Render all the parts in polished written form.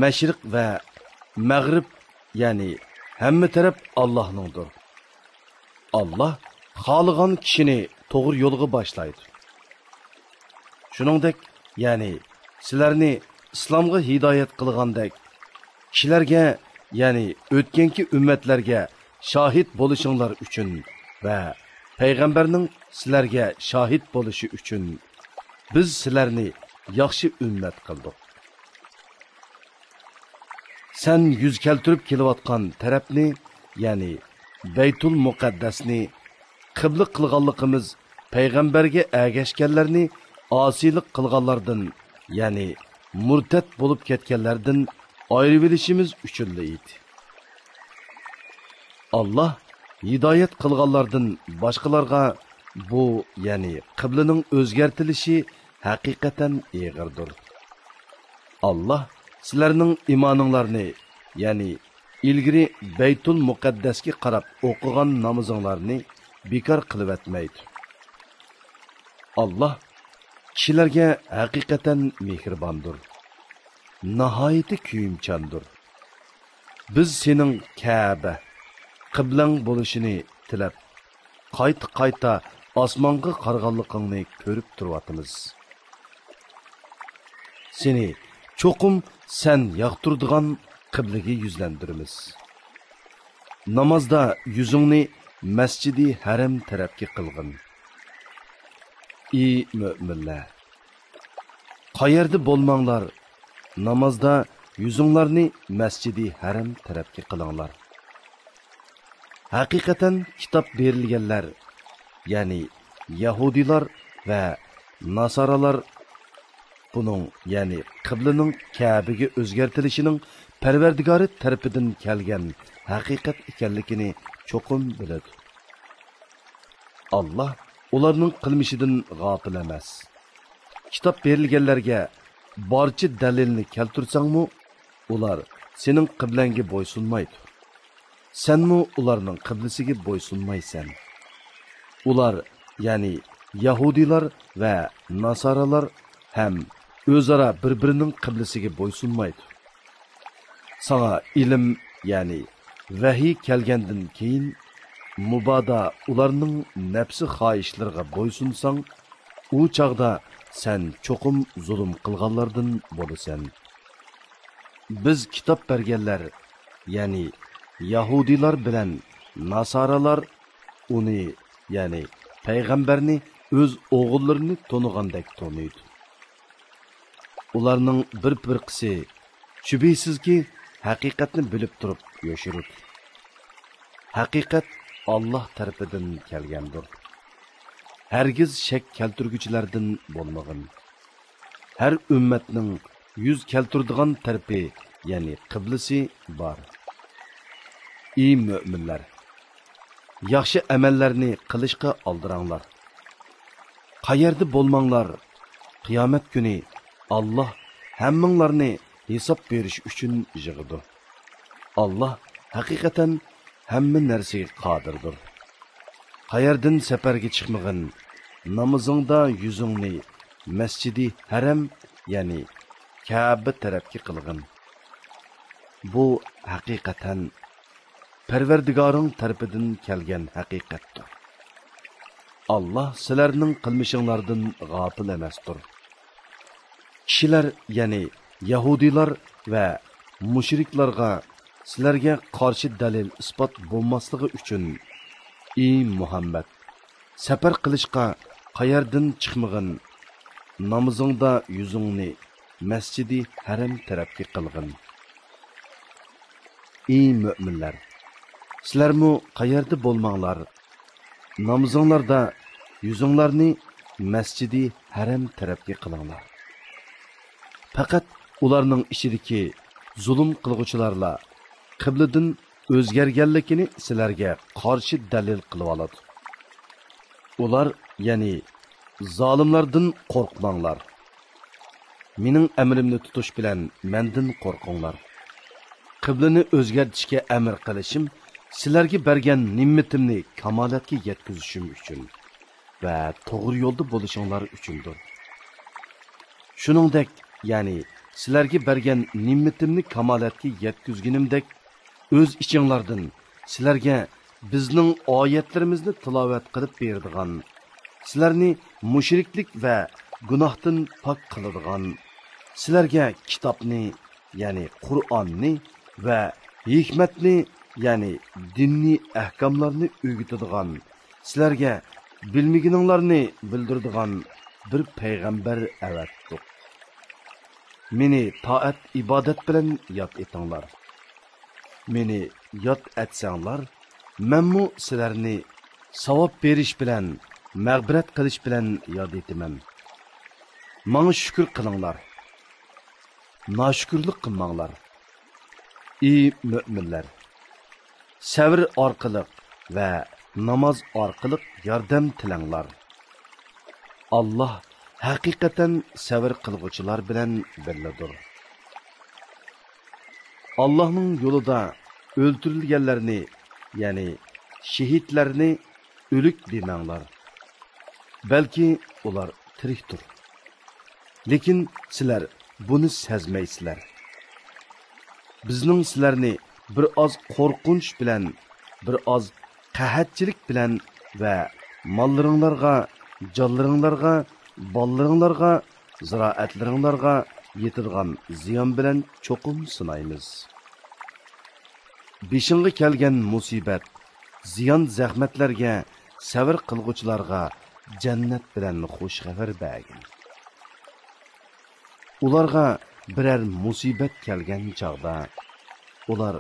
mashriq va mag'rib, ya'ni hamma taraf Allohningdir. Allah xohlagan kishini to'g'ri yo'lga boshlaydi. Shuningdek, ya'ni sizlarni islomga hidoyat qilgandek, kishilarga, ya'ni o'tganki ummatlarga shohid bo'lishinglar uchun va payg'ambarning sizlarga shohid bo'lishi uchun biz sizlarni yaxshi ummat qildik. Sen yüz keltirib kelayotgan tarafni, ya'ni Baytul Muqaddasni qibla qilganligimiz payg'ambarga ergashganlarni osiylik qilganlardan, ya'ni murtad bo'lib ketganlardan ayirib olishimiz uchun edi. Allah hidoyat qilganlardan boshqalarga bu, ya'ni qiblaning o'zgartirishi haqiqatan ig'irdir. Allah sizlarning iymoninglarni, ya'ni ilgari Baytul Muqaddasga qarab o'qigan namozinglarni bekor qilib etmaydi. Allah kishilarga haqiqatan mehribondir, nihoyatda kuyimchandir. Biz sening Ka'ba qiblang bo'lishini tilab, qayta osmonga qarag'anligingni ko'rib turyapmiz. Seni cho'qim sen yoqtirdigan qiblaga yuzlandiramiz. Namozda yuzingni Masjidi Haram tarafga qilgin. Ey mo'minlar, qayerda bo'lmanglar, namozda yuzinglarni Masjidi Haram tarafga qilinglar. Haqiqatan kitob berilganlar, ya'ni Yahudilar va Nasaralar buning, ya'ni qiblaning Ka'baga o'zgartirishining Parvardigori tarafidan kelgan haqiqat ekanligini cho'qim biladi. Allah ularning qilmishidan g'ofil emas. Kitob berilganlarga barcha dalilni keltirsangmi, ular sening qiblangga bo'ysunmaydi. Senmi ularning qiblasiga bo'ysunmaysan. Ular, ya'ni Yahudilar va Nasaralar ham o'zaro bir-birining qiblasiga bo'ysunmaydi. Sana ilm, ya'ni vahiy kelgandan keyin mubodo ularning nafsi xohishlariga bo'ysunsang, u chaqda sen cho'qim zulm qilganlardan bo'lasan. Biz kitob berganlar, ya'ni Yahudilar bilan Nasaralar uni, ya'ni payg'ambarni o'z o'g'illarini to'nigandek to'niydi. Ularning bir qisi shubhisizki haqiqatni bilib turib yoshirdi. Haqiqat Allah tarafidan kelgandir. Hergiz shak keltirguchilardan bo'lmagan. Her ummatning yüz keltirdigan tarafi, ya'ni qiblasi bor. Ey mo'minlar, yaxshi amallarni qilishga oldiranglar. Qayerda bo'lmanglar, qiyomat kuni Allah hammanglarni hisob berish uchun yig'idi. Allah haqiqatan hamma narsaga qodirdir. Qayerdan safarga chiqmag'in, namozingda yuzingni Masjidi Haram, ya'ni Ka'ba tarafga qilgin. Bu haqiqatan Parvardigoring tarafidan kelgan haqiqatdir. Allah sizlarning qilmishinglardan g'ofil emasdir. Kishilar, ya'ni Yahudilar va mushriklarga sizlarga qarshi dalil isbot bo'lmasligi uchun, ey Muhammad, safar qilishga qayerdan chiqmag'in, namozingda yuzingni Masjidi Haram tarafga qilgin. Ey mo'minlar, sizlarmi qayerda bo'lmanglar, namozinglarda yuzinglarni Masjidi Haram tarafga qilinglar. Faqat ularning ichidagi zulm qilguvchilarla qibladan o'zgarganligini sizlarga qarshi dalil qilib oladi. Ular, ya'ni zolimlardan qo'rqmanglar. Mening amrimni tutish bilan mendan qo'rqinglar. Qiblani o'zgartirishga amr qilishim sizlarga bergan ne'matimni kamolatga yetkazishim uchun va to'g'ri yo'lda bo'lishinglar uchundir. Shuningdek, ya'ni sizlarga bergan ne'matimni kamolatga yetkazganimdek o'z ichinglardan sizlarga bizning oyatlarimizni tilovat qilib beradigan, sizlarni mushriklik va gunohdan pok qiladigan, sizlarga kitobni, ya'ni Qur'onni va hikmatni, ya'ni dinni ahkamlarni o'rgatadigan, sizlarga bilmaganinglarni bildiradigan bir payg'ambar avatdik. Meni toat ibodat bilan yod etinglar. Meni yod etsanglar, menmu sizlarni savob berish bilan, mag'firat qilish bilan yod etaman. Menga shukr qilinglar. Noshukirlik qilmanglar. Ey mu'minlar, sabr orqali va namoz orqali yordam tilanglar. Allah haqiqatan sabr qilguvchilar bilan birladir. Allah'ның yolida öldürülgenlerini, yani şehitlerini ölük demanglar. Belki ular tiriktir. Lekin sizlar bunu sezmeysizlar. Bizning sizlarni bir az qo'rqinch bilan, bir az qahatchilik bilan va mollaringlarga, jonlaringlarga, bolaringlarga, ziroatlaringlarga yetirgan ziyon bilan cho'qim sinaymiz. Beshingga kelgan musibat, ziyon zahmatlarga sabr qilguvchilarga jannat bilan xush xabar bergin. Ularga birer musibat kelgan chaqda, ular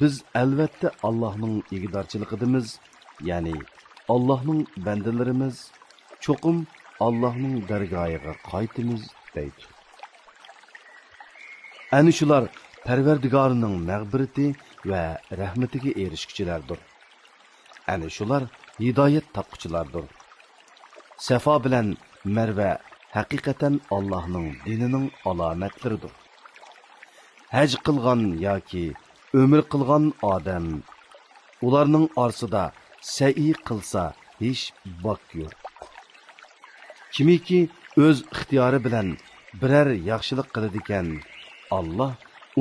biz albatta Allohning igdorchiligimiz, ya'ni Allohning bandalarimiz, cho'qim Allohning dargohiga qaytimiz deydi. Ana shular Parvardigorning mag'firati va rahmatiga erishguchilardir. Ana shular hidoyat topquchilardir. Safo bilan Marva haqiqatan Allohning dinining alomatlaridir. Haj qilgan yoki umr qilgan odam ularning orasida sa'iy qilsa hech bok yo'q. Kimiki o'z ixtiyori bilan biror yaxshilik qiladigan, Allah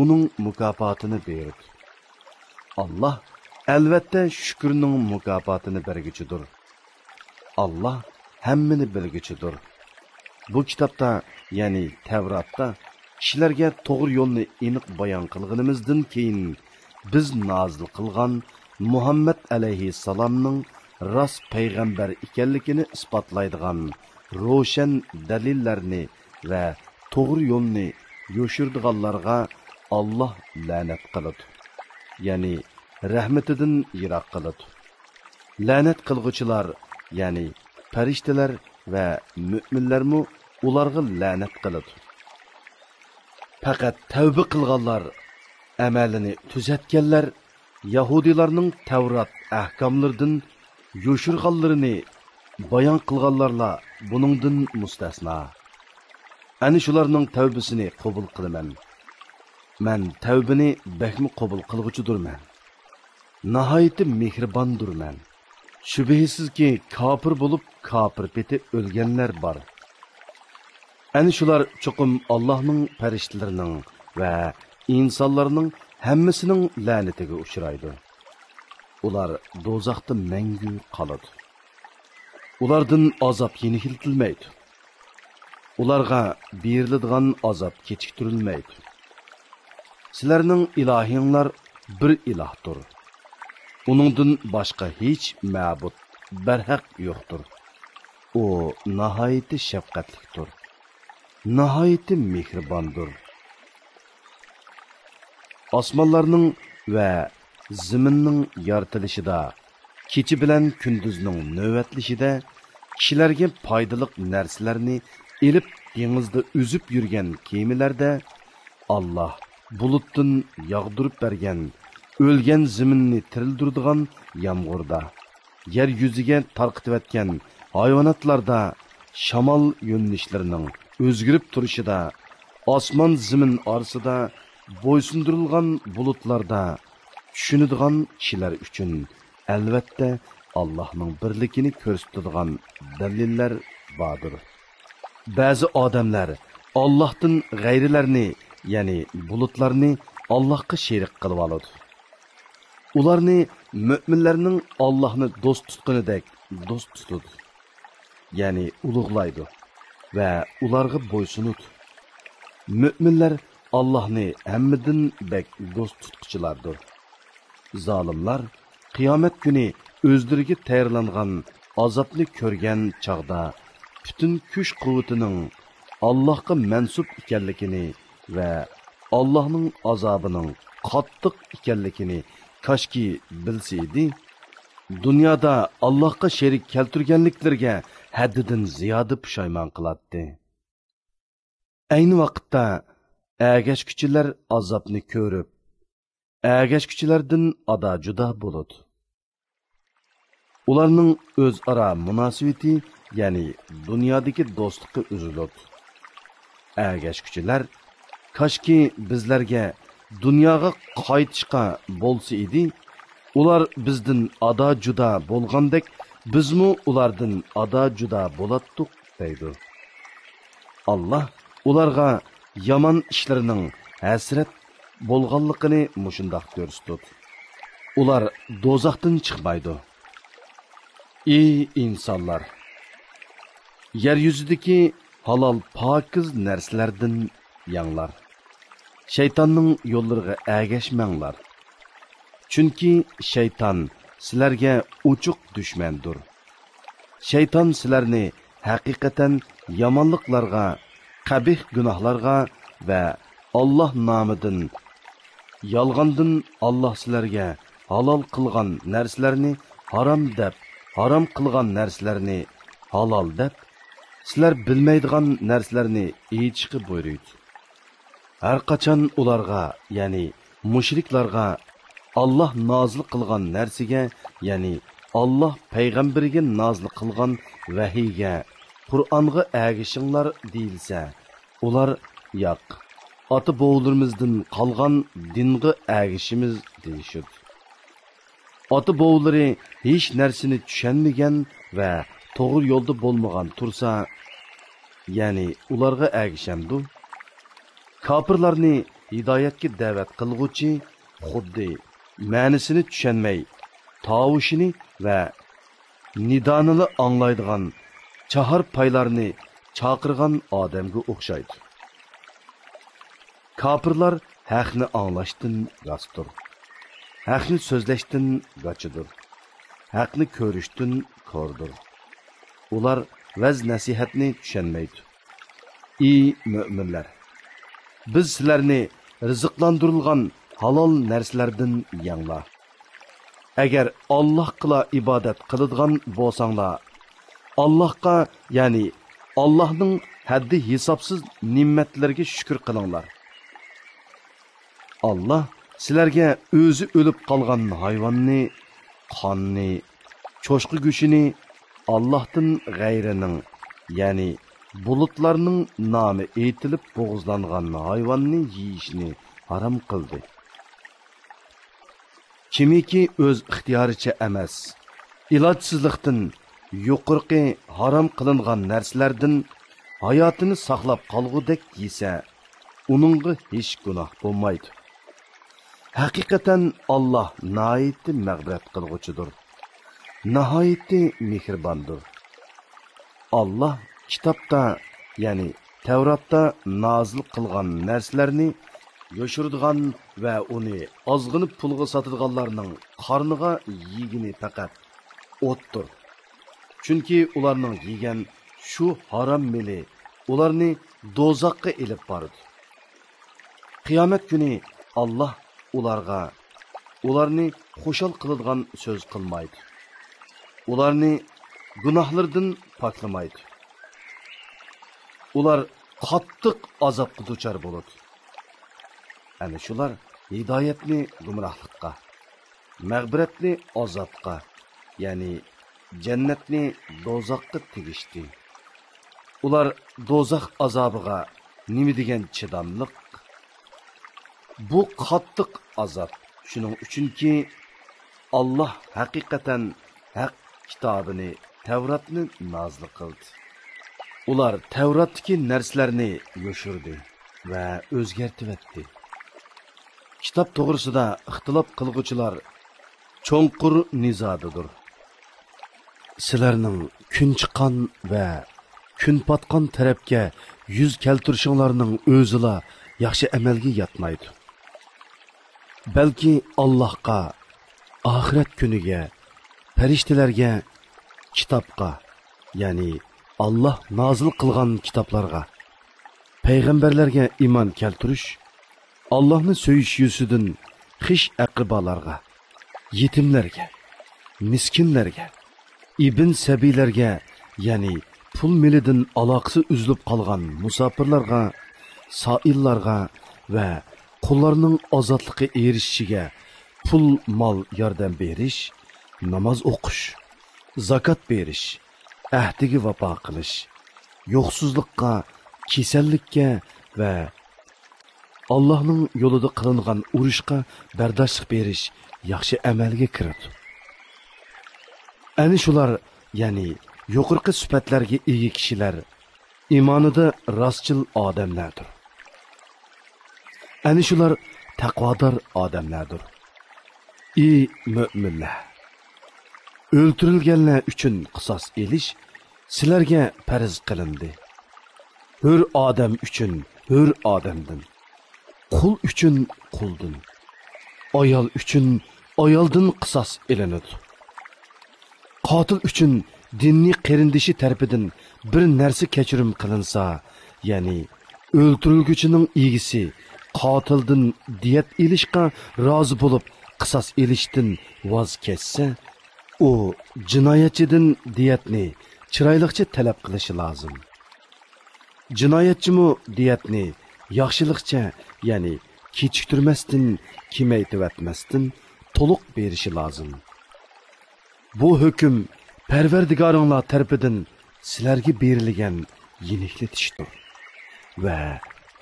uning mukofotini beradi. Allah albatta shukrning mukofotini berguchidir. Allah hammani bilguchidir. Bu kitobda, ya'ni Tavratda kishilarga to'g'ri yo'lni aniq bayon qilganimizdan keyin biz nozil qilgan Muhammad alayhissalomning rost payg'ambar ekanligini isbotlaydigan ro'shan dalillarni va to'g'ri yo'lni yo'shirdiganlarga Allah la'nat qiladi. Ya'ni rahmatidan yiroq qiladi. La'nat qilguvchilar, ya'ni farishtalar va mu'minlarmu ularga la'nat qiladi. Faqat tavba qilganlar, amalini tuzatganlar, Yahudilarning Tavrat ahkomlaridan yo'shirganlarini bayon qilganlarla buningdan mustasno. Ana shularning tavbasini qabul qilaman. Men tavbani bakmi qabul qilg'uchidurman. Nihoyat mehribondurman. Shubhisizki kafir bo'lib kafir peti o'lganlar bor. Ana shular cho'qim Allohning farishtalarining va insonlarning hammasining la'natiga uchraydi. Ular do'zaxda mangu qoladi. Ulardan azob yengiltilmaydi. Ularga beriladigan azob kechiktirilmaydi. Sizlarning ilohinglar bir ilohdir. Uningdan boshqa hech ma'bud barhaq yo'qdir. O nihoyat shafqatlidir. Nihoyat mehribondir. Osmonlarning va zaminning yaratilishida, kechi bilan kunduzning navbatlashida kishilarga foydali narsalarni elib dengizda uzib yurgan kemilarda Allah bulutdan yog'dirib bergan, o'lgan zaminni tirildiradigan yomg'irda, yer yuziga tarqatayotgan hayvonotlarda, shamol yo'nalishlarining o'zgarib turishida, osmon zamin orasida bo'ysundirilgan bulutlarda tushunadigan kishilar uchun albatta Allohning birligini ko'rsatadigan dalillar bordir. Ba'zi odamlar Allohdan g'ayrilarni ya'ni bulutlarni Allohga sherik qilib oladi. Ularni mo'minlarning Allohni do'st tutqanidek do'st tutadi. Ya'ni ulug'laydi va ularga bo'ysunadi. Mo'minlar Allohni hammadan bek do'st tutquchilardir. Zolimlar qiyomat kuni o'zlariga tayyorlangan azobni ko'rgan chaqda butun kuch-quvvatining Allohga mansub ekanligini va Allohning azobining qattiq ekanligini koshki bilsa edi, dunyoda Allohga sherik keltirganliklarga haddidan ziyoda pushaymon qiladi. Ayni vaqtda agashkuchilar azobni ko'rib, agashkuchilardan ada juda bo'ladi. Ularning o'zaro munosabati, ya'ni dunyodagi do'stligi uziladi. Agashkuchilar koshki bizlarga dunyoga qaytishga bo'lsa edi, ular bizdan ada juda bo'lgandek, bizmi ulardan ada juda bo'latdik deydi. Allah ularga yomon ishlarining hasrat bo'lganligini mushundoq ko'rsatdi. Ular do'zaxdan chiqmaydi. Ey insonlar, yer yuzidagi halol pokiz narsalardan yanglar. Shaytonning yo'llariga ergashmanglar. Chunki shayton sizlarga ochiq dushmandir. Shayton sizlarni haqiqatan yomonliklarga, qabih gunohlarga va Alloh nomidan yolg'ondan Alloh sizlarga halol qilgan narsalarni harom deb, harom qilgan narsalarni halol deb, sizlar bilmaydigan narsalarni aytishga buyuruydi. Har qachon ularga, ya'ni mushriklarga Allah nozil qilgan narsaga, ya'ni Allah payg'ambariga nozil qilgan vahiyga, Qur'onga ergishinglar deyilsa, ular yo'q, ota bovullarimizdan qolgan dinga ergishimiz deyishadi. Ota bovulları hech narsani tushunmagan va to'g'ri yo'lda bo'lmagan tursa, ya'ni ularga ergishamdi. Kafirlarni hidoyatga da'vat qilguvchi xuddi ma'nisini tushunmay, tavushini va nidonini anglaydigan chahar paylarni chaqirgan odamga o'xshaydi. Kafirlar haqni anglashdan g'astir, haqni so'zlashdan g'achidir, haqni ko'rishdan ko'rdir. Ular vaz nasihatni tushunmaydi. Ey mo'minlar, biz sizlarni rizqlantirilgan halol narsalardan yanglar. Agar Allohga ibodat qiladigan bo'lsanglar, Allohga, ya'ni Allohning haddi hisobsiz ne'matlariga shukr qilinglar. Allah sizlarga o'zi o'lib qolgan hayvonni, qonni, cho'shqi go'shini Allohdan g'ayrining, ya'ni bulutlarning nomi aytilib bo'g'izlangan hayvonni yeyishni harom qildi. Kimiki o'z ixtiyoricha emas, ilojsizlikdan yuqorqi harom qilingan narsalardan hayotini saqlab qolgudek yesa, uningga hech gunoh bo'lmaydi. Haqiqatan Allah nihoyatda mag'firat qilg'uchidir, nihoyatda mehribondir. Allah kitobda, ya'ni Tavratda nozil qilgan narsalarni yoshirdigan va uni ozg'ini pulga sotadiganlarning qorniga yegini faqat o'tdir. Chunki ularning yegan shu harom meli ularni do'zaxga elib boradi. Qiyomat kuni Allah ularni xushal qiladigan so'z qilmaydi. Ularni gunohlardan poklamaydi. Ular qattiq azobga duchor bo'ladi. Ana shular hidoyatni gumrohlikqa, mag'firatni azobga, ya'ni jannatni do'zaxga tegishdi. Ular do'zax azobiga nima degan chidamliq? Bu qattiq azob shuning uchunki Allah haqiqatan haq kitobini, Tavratni nozil qildi. Ular Tavratdagi narsalarni yoshirdi. va o'zgartib etdi. Kitob to'g'risida ixtilof qilguvchilar cho'nqur nizodadir. Sizlarning kun chiqqan va kun patgan tarafga yuz keltirishinglarning o'zila yaxshi amalga yetmaydi. Balki Allohga, oxirat kuniga, farishtalarga, kitobga, ya'ni Allah nozil qilgan kitoblarga, payg'ambarlarga iymon keltirish, Allohni so'yish yuzidan xish aqribalarga, yetimlarga, miskinlarga, ibn sabiylarga, ya'ni pul milidan aloqasi uzilib qolgan musofirlarga, soillarga va qullarning ozodlikka erishishiga pul mol yordam berish, namoz o'qish, zakot berish, ahdiga vafo qilish, yo'qsizlikqa, kasallikka va Allohning yo'lida qilingan urushga bardoshlik berish yaxshi amalga kiradi. Ana shular, ya'ni yuqorqi sifatlarga ega kishilar iymonida rostchil odamlardir. Ana shular taqvodor odamlardir. Ey mo'minlar, o'ltirilganlar uchun qisos elish sizlarga farz qilindi. Hur odam uchun hur odamdan, qul uchun quldan, ayol uchun ayoldan qisos elinadi. Qotil uchun dinni qarindishi tarafidan bir narsa kechirim qilinsa, ya'ni o'ltirilguchining egisi qotildan diyat elishga rozi bo'lib qisos elishdan voz kechsa, u jinoyatchidan diyatni chiroyliqcha talab qilishi lozim. Jinoyatchimi diyatni yaxshilikcha, ya'ni kechiktirmasdan, kemaytivatmasdan to'liq berishi lozim. Bu hukm Parvardigoringlar tarafidan sizlarga berilgan yeniklatishdir va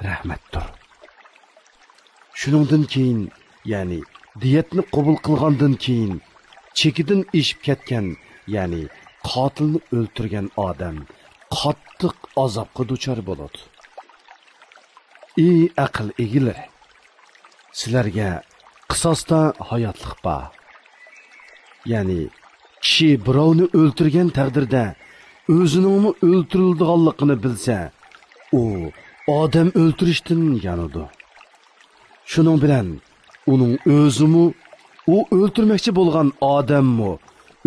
rahmatdir. Shuningdan keyin, ya'ni diyatni qabul qilgandan keyin chekidan eshib ketgan, ya'ni qotilni o'ltirgan odam qattiq azobga duchor bo'ladi. Ey aql egilari, sizlarga qisosda hayotlik bor. Ya'ni kishi birovni o'ltirgan taqdirda o'zining o'ltirilganligini bilsa, u odam o'ltirishdan yanadi. Shuning bilan uning o'zimi u o'ltirmoqchi bo'lgan odammi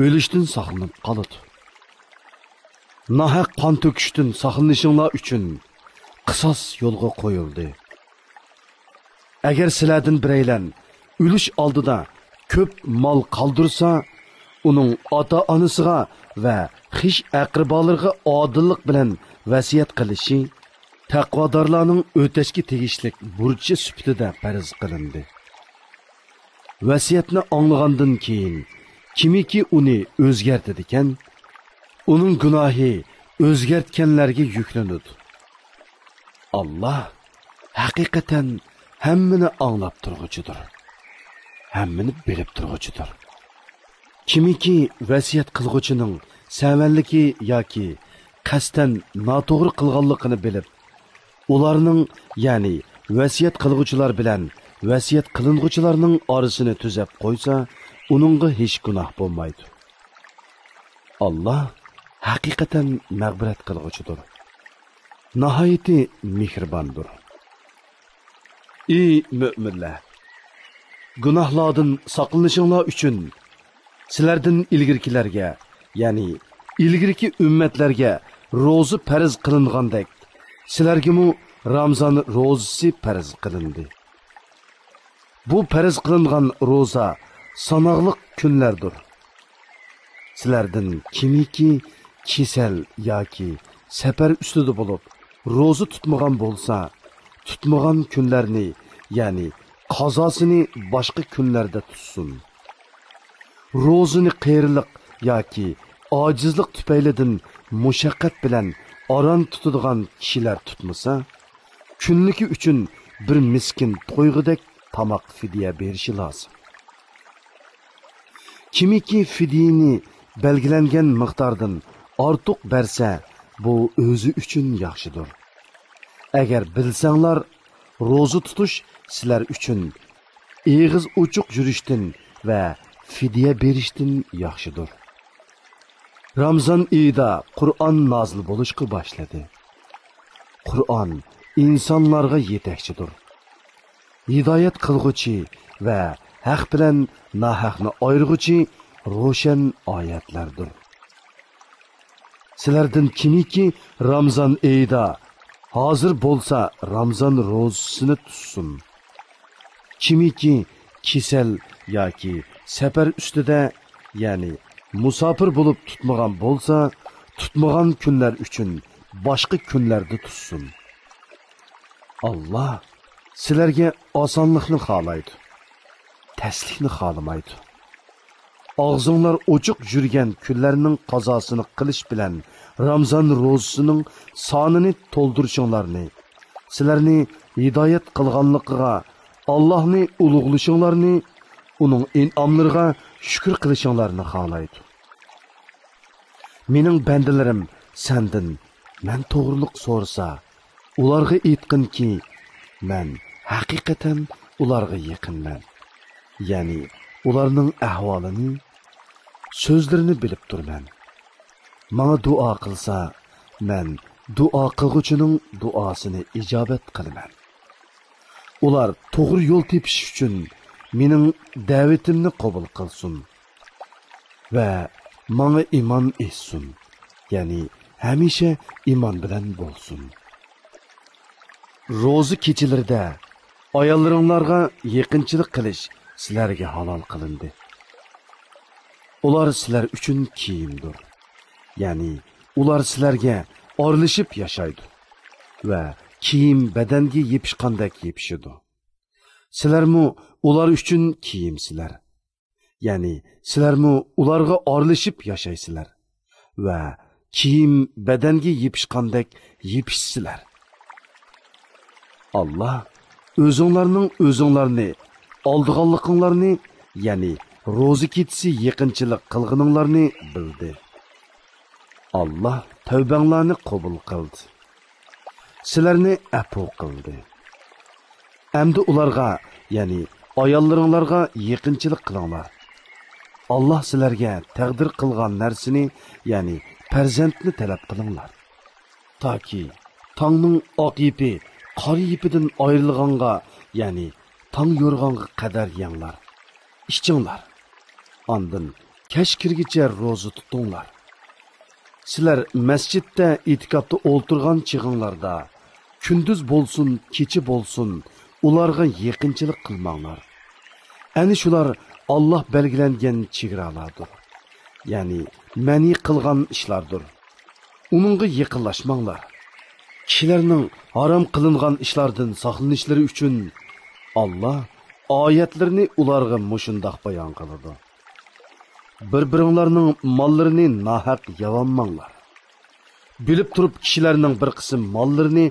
o'lishdan saqlanib qoladi. Nahaq qon to'kishdan saqlanishinglar uchun qisos yo'lga qo'yildi. Agar sizlardan biraylan o'lish oldida ko'p mol qoldirsa, uning ota-onasiga va xish aqribolarga odillik bilan vasiyat qilishi taqvodorlarning o'tashga tegishlik burchi sifatida farz qilindi. Vasiyatni anglagandan keyin kimiki uni o'zgartirdi ekan, uning gunohi o'zgartganlarga yuklanadi. Allah haqiqatan hammani anglab turg'uchidir, hammani bilib turg'uchidir. Kimiki vasiyat qilg'uchining savanligi yoki qasdan noto'g'ri qilganligini bilib, ularning, ya'ni vasiyat qilg'uchilar bilan vasiyat qiling'uchilarning orasini tuzab qo'ysa, uningga hech gunoh bo'lmaydi. Allah haqiqatan mag'firat qilg'uchidir, nihoyatda mehribondir. Ey mo'minlar, gunohlardan saqlanishinglar uchun sizlardan ilgirkilarga, ya'ni ilgirki ummatlarga ro'za farz qilingandek, sizlarga mu Ramazon ro'zasi farz qilindi. Bu farz qilingan ro'za sanoqli kunlardir. Sizlardan kimiki kasal yoki safar ustida bo'lib ro'za tutmagan bo'lsa, tutmagan kunlarni, ya'ni qazosini boshqa kunlarda tutsin. Ro'zini qiyirliq yoki ojizlik tufaylidan mushaqqat bilan oron tutadigan kishilar tutmasa, kunligi uchun bir miskin to'yg'idek tamoq fidya berishi lozim. Kimiki fidyani belgilangan miqdordan ortiq bersa, bu o'zi uchun yaxshidir. Agar bilsanglar ro'za tutish sizlar uchun eg'iz ochiq yurishdan va fidya berishdan yaxshidir. Ramzan oyida Qur'on nozil bo'lishga boshladi. Qur'on insonlarga yetakchidir. Hidoyat qilg'uchi va haq bilan nohaqni ayirg'uchi ro'shan oyatlardir. Sizlardan kimiki Ramzan oyida hozir bo'lsa Ramzan ro'zasini tutsin. Kimiki kasal yoki safar ustida, ya'ni musofir bo'lib tutmagan bo'lsa, tutmagan kunlar uchun boshqa kunlarda tutsin. Allah sizlarga osonlikni xohlaydi, taslikni xohlamaydi. Og'zinglar ochiq yurgan kunlarning qazosini qilish bilan Ramzan ro'zasining sonini to'ldirishinglarni, sizlarni hidoyat qilganligiga Allohni ulug'lashinglarni, uning in'omlariga shukr qilishinglarni xohlaydi. Mening bandalarim sendan men to'g'rilik so'rasa, ularga aytqinki, men haqiqatan ularga yaqinman. Ya'ni ularning ahvolini, so'zlarini bilib turman. Menga duo qilsa, men duo qilguvchining duosini ijobat qilaman. Ular to'g'ri yo'l tepish uchun mening da'vatimni qabul qilsin va menga iymon etsin. Ya'ni hamisha iymon bilan bo'lsin. Ro'za kechalarida ayollaringlarga yaqinchilik qilish sizlarga halol qilindi. Ular sizlar uchun kiyimdir. Ya'ni ular sizlarga orlishib yashaydi va kiyim badanga yepishqandek yepishidi. Sizlarmi ular uchun kiyimsizlar. Ya'ni sizlarmi ularga orlishib yashaysizlar va kiyim badanga yepishqandek yepishsizlar. Allah o'zinglarni oldiganliklarini, ya'ni ro'za ketisi yaqinchilik qilganinglarni bildi. Allah tavbanglarni qabul qildi. Sizlarni afv qildi. Endi ularga, ya'ni ayollaringlarga yaqinchilik qilinglar. Allah sizlarga taqdir qilgan narsani, ya'ni farzandni talab qilinglar. Toki tongning oq ipi qora ipidan ayrilganga, ya'ni tong yo'rganga qadar yenglar. İçinglar. Andın kech kirgicha ro'za tutinglar. Sizlar masjidda itikofda o'ltirgan chig'inglarda kunduz bo'lsin, kecha bo'lsin, ularga yaqinchilik qilmanglar. Ani shular Allah belgilangan chegaralardir. Ya'ni mani qilgan ishlardir. Uningga yaqinlashmanglar. Kishilarning harom qilingan ishlardan saqlanishlari uchun Allah oyatlarni ularga mushundoq bayon qiladi. Bir-biringlarning mollarini nohaq yavanmanglar. Bilib turib kishilarning bir qism mollarini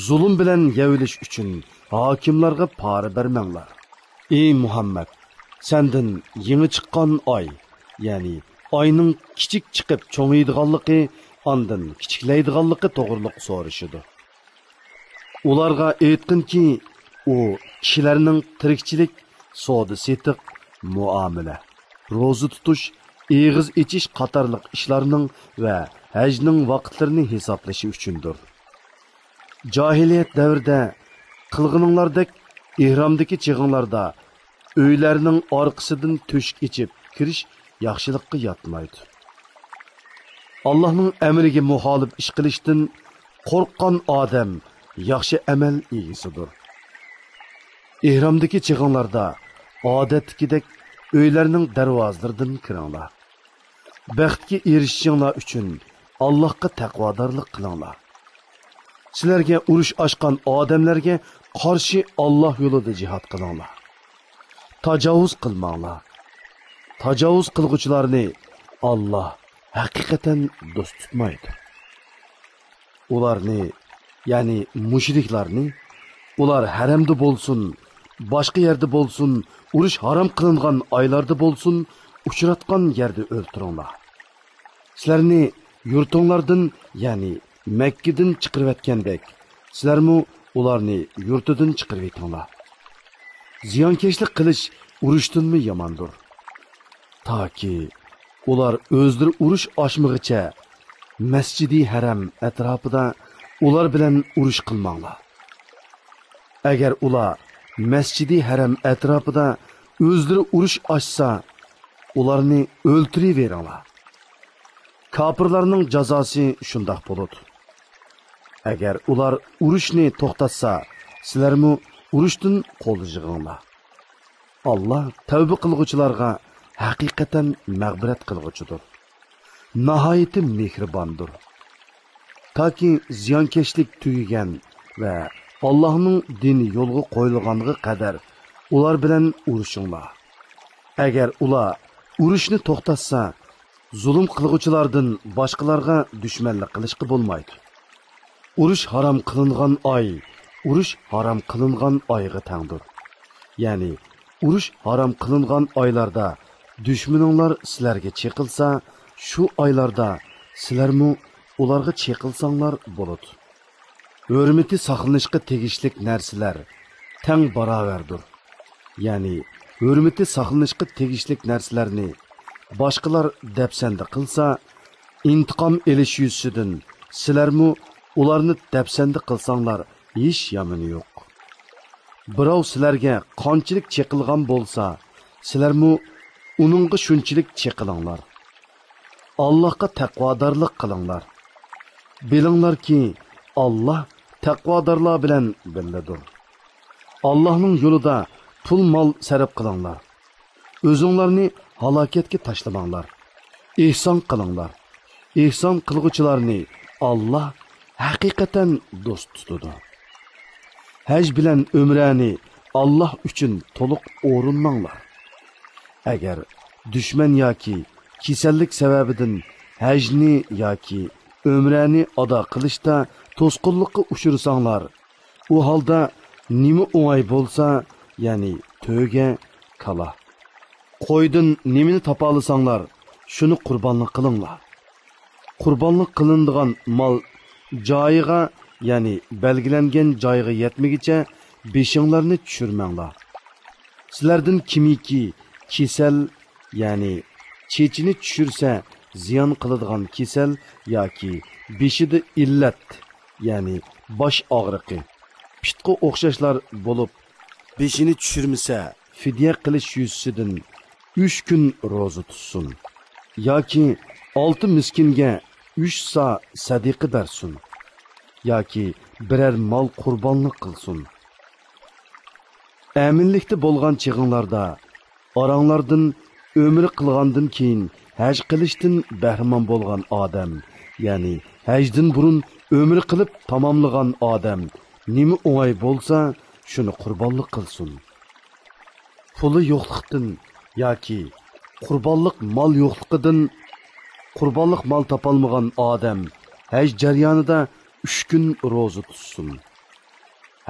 zulm bilan yavilish uchun hokimlarga pora bermanglar. Ey Muhammad, sendan yangi chiqqan oy, ya'ni oyning kichik chiqib cho'ngiydiganligi, ondan kichiklaydiganligi to'g'riliq so'rashidir. Ularga aytqinki, u kishilarning tirikchilik, savdo setiq, muomala, ro'za tutish, eg'iz ichish qatorliq ishlarning va hajning vaqtlarini hisoblashi uchundir. Jahiliyat davrida qilganinglardek ihromdagi chig'inglarda uylarning orqasidan to'shik ichib kirish yaxshilikqa yotmaydi. Allohning amriga muxolif ish qilishdan qo'rqqan odam yaxshi amal egasidir. İhromdagi chig'inglarda odatdagidek uylarning darvozalaridan kiringlar. Baxtga erishishinglar uchun Allohga taqvodorlik qilinglar. Sizlarga urush ochgan odamlarga qarshi Alloh yo'lida jihad qilinglar. Tajovuz qilmanglar. Tajovuz qilguvchilarni Alloh haqiqatan do'st tutmaydi. Ularni, ya'ni mushriklarni, ular haramda bo'lsin, boshqa yerda bo'lsin, urush harom qilingan oylarda bo'lsin, uchratgan yerda o'ltiringlar. Sizlarni yurtinglardan, ya'ni Makkadan chiqarib o'tgandek, sizlarmi ularni yurtidan chiqarib etinglar. Ziyonkashlik qilish urushdanmi yomondir? Toki ular o'zlari urush ochmig'icha Masjidi Haram atrofida ular bilan urush qilmanglar. Agar ular Masjidi Haram atrofida o'zlari urush ochsa, ularni o'ltiraveringlar. Kafirlarning jazosi shundoq bo'ladi. Agar ular urushni to'xtatsa, sizlarmi urushdan qo'l yig'inglar. Allah tavba qilguvchilarga haqiqatan mag'firat qilguvchidir. Nihoyatda mehribondir. Toki ziyonkashlik tugagan va Allohning dini yo'lga qo'yilganiga qadar ular bilan urushinglar. Agar ular urushni to'xtatsa, zulm qilguvchilardan boshqalarga dushmanlik qilishga bo'lmaydi. Urush harom qilingan oy, urush harom qilingan oyga tengdir. Ya'ni urush harom qilingan oylarda dushmaninglar sizlarga cheqilsa, shu oylarda sizlarmi ularga cheqilsanglar bo'ladi. Hurmati saqlanishga tegishlik narsalar teng barobardir. Ya'ni hurmati saqlanishga tegishlik narsalarni boshqalar dafsanda qilsa, intiqom elish yuzidan sizlarmi ularni dafsanda qilsanglar hech yomoni yo'q. Birov sizlarga qonchilik cheqilgan bo'lsa, sizlarmi uningga shunchilik cheqilinglar. Allohga taqvodorlik qilinglar. Bilinglarki, Alloh taqvodorlar bilan birlidir. Allohning yo'lida pul mol sarf qilinglar. O'zinglarni halokatga tashlamanglar. Ihson qilinglar. Ihson qilguvchilarni Alloh haqiqatan do'st tutadi. Haj bilan umrani Alloh uchun to'liq o'rinlanglar. Agar dushman yoki kasallik sababidan hajni yoki umrani ado qilishda to'sqinlikqa uchursanglar, u holda nima o'ng'ay bo'lsa, ya'ni to'ga, kala, qo'ydan nimani topa olsanglar, shuni qurbonlik qilinglar. Qurbonlik qilinadigan mol joyiga, ya'ni belgilangan joyiga yetmagicha beshinglarni tushirmanglar. Sizlardan kimiki kasal, ya'ni chechini tushirsa ziyon qiladigan kasal yoki beshida illat, ya'ni bosh og'riqi, pitqa o'xshashlar bo'lib, beshini tushirmasa, fidya qilish yuzidan 3 kun roza tutsin. Yoki 6 miskinga 3 sa sadiqa bersin. Yoki birer mol qurbonlik qilsin. Aminlikda bo'lgan chig'inglarda oranglardan ömür qilgandan keyin haj qilishdan bahramon bo'lgan odam, ya'ni hajdan burun ömür qilib tamomlagan odam nima o'ng'ay bo'lsa, shuni qurbonlik qilsin. Puli yo'qlikdan yoki qurbonlik mol yo'qligidan qurbonlik mol topolmagan odam haj jarayonida 3 kun roza tutsin.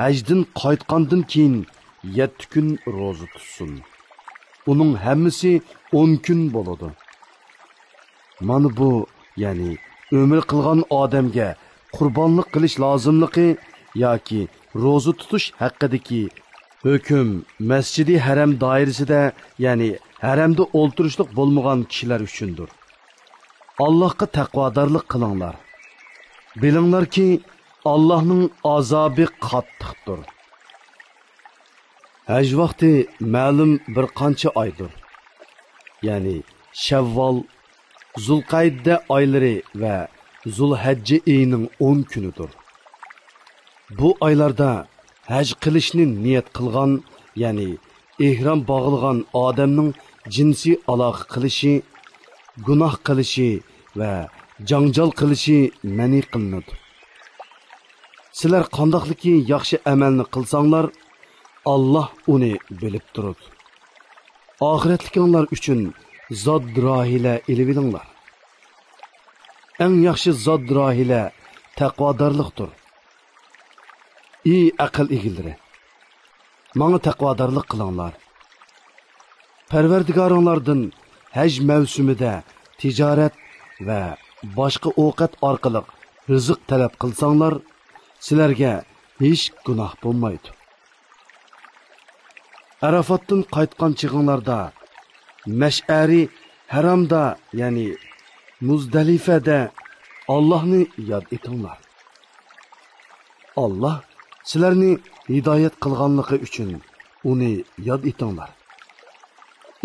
Hajdan qaytgandan keyin 7 kun roza tutsin. Uning hammasi 10 kun bo'ladi. Mana bu, ya'ni ömür qilgan odamga qurbonlik qilish lozimligi yoki roza tutish haqidagi hukm Masjidi Haram doirasida, ya'ni haramda o'ltirishlik bo'lmagan kishilar uchundir. Allohga taqvodorlik qilinglar. Bilinglarki, Allohning azobi qattiqdir. Haj vaqti ma'lum bir qancha oydir. Ya'ni Shavvol, Zulqayda oylari va Zulhajja oyining 10 kunidir. Bu oylarda haj qilishni niyat qilgan, ya'ni ihrom bog'ilgan odamning jinsiy aloqa qilishi, gunoh qilishi va janjal qilishi ma'ni qilinadi. Sizlar qandoqliki yaxshi amalni qilsanglar, Allah uni bilib turadi. Oxiratliklar uchun zod rohila ilib-ilinglar. Eng yaxshi zod rohila taqvodorlikdir. Ey aql egilleri, mana taqvodorlik qilinglar. Parvardigoringlardan haj mavsumida tijorat va boshqa ovqat orqali rizq talab qilsanglar, sizlarga hech gunoh bo'lmaydi. Arafatdan qaytgan chig'inglarda Mash'ari haramda, ya'ni Muzdalifada Allohni yod etinglar. Allah sizlarni hidoyat qilganligi uchun uni yod etinglar.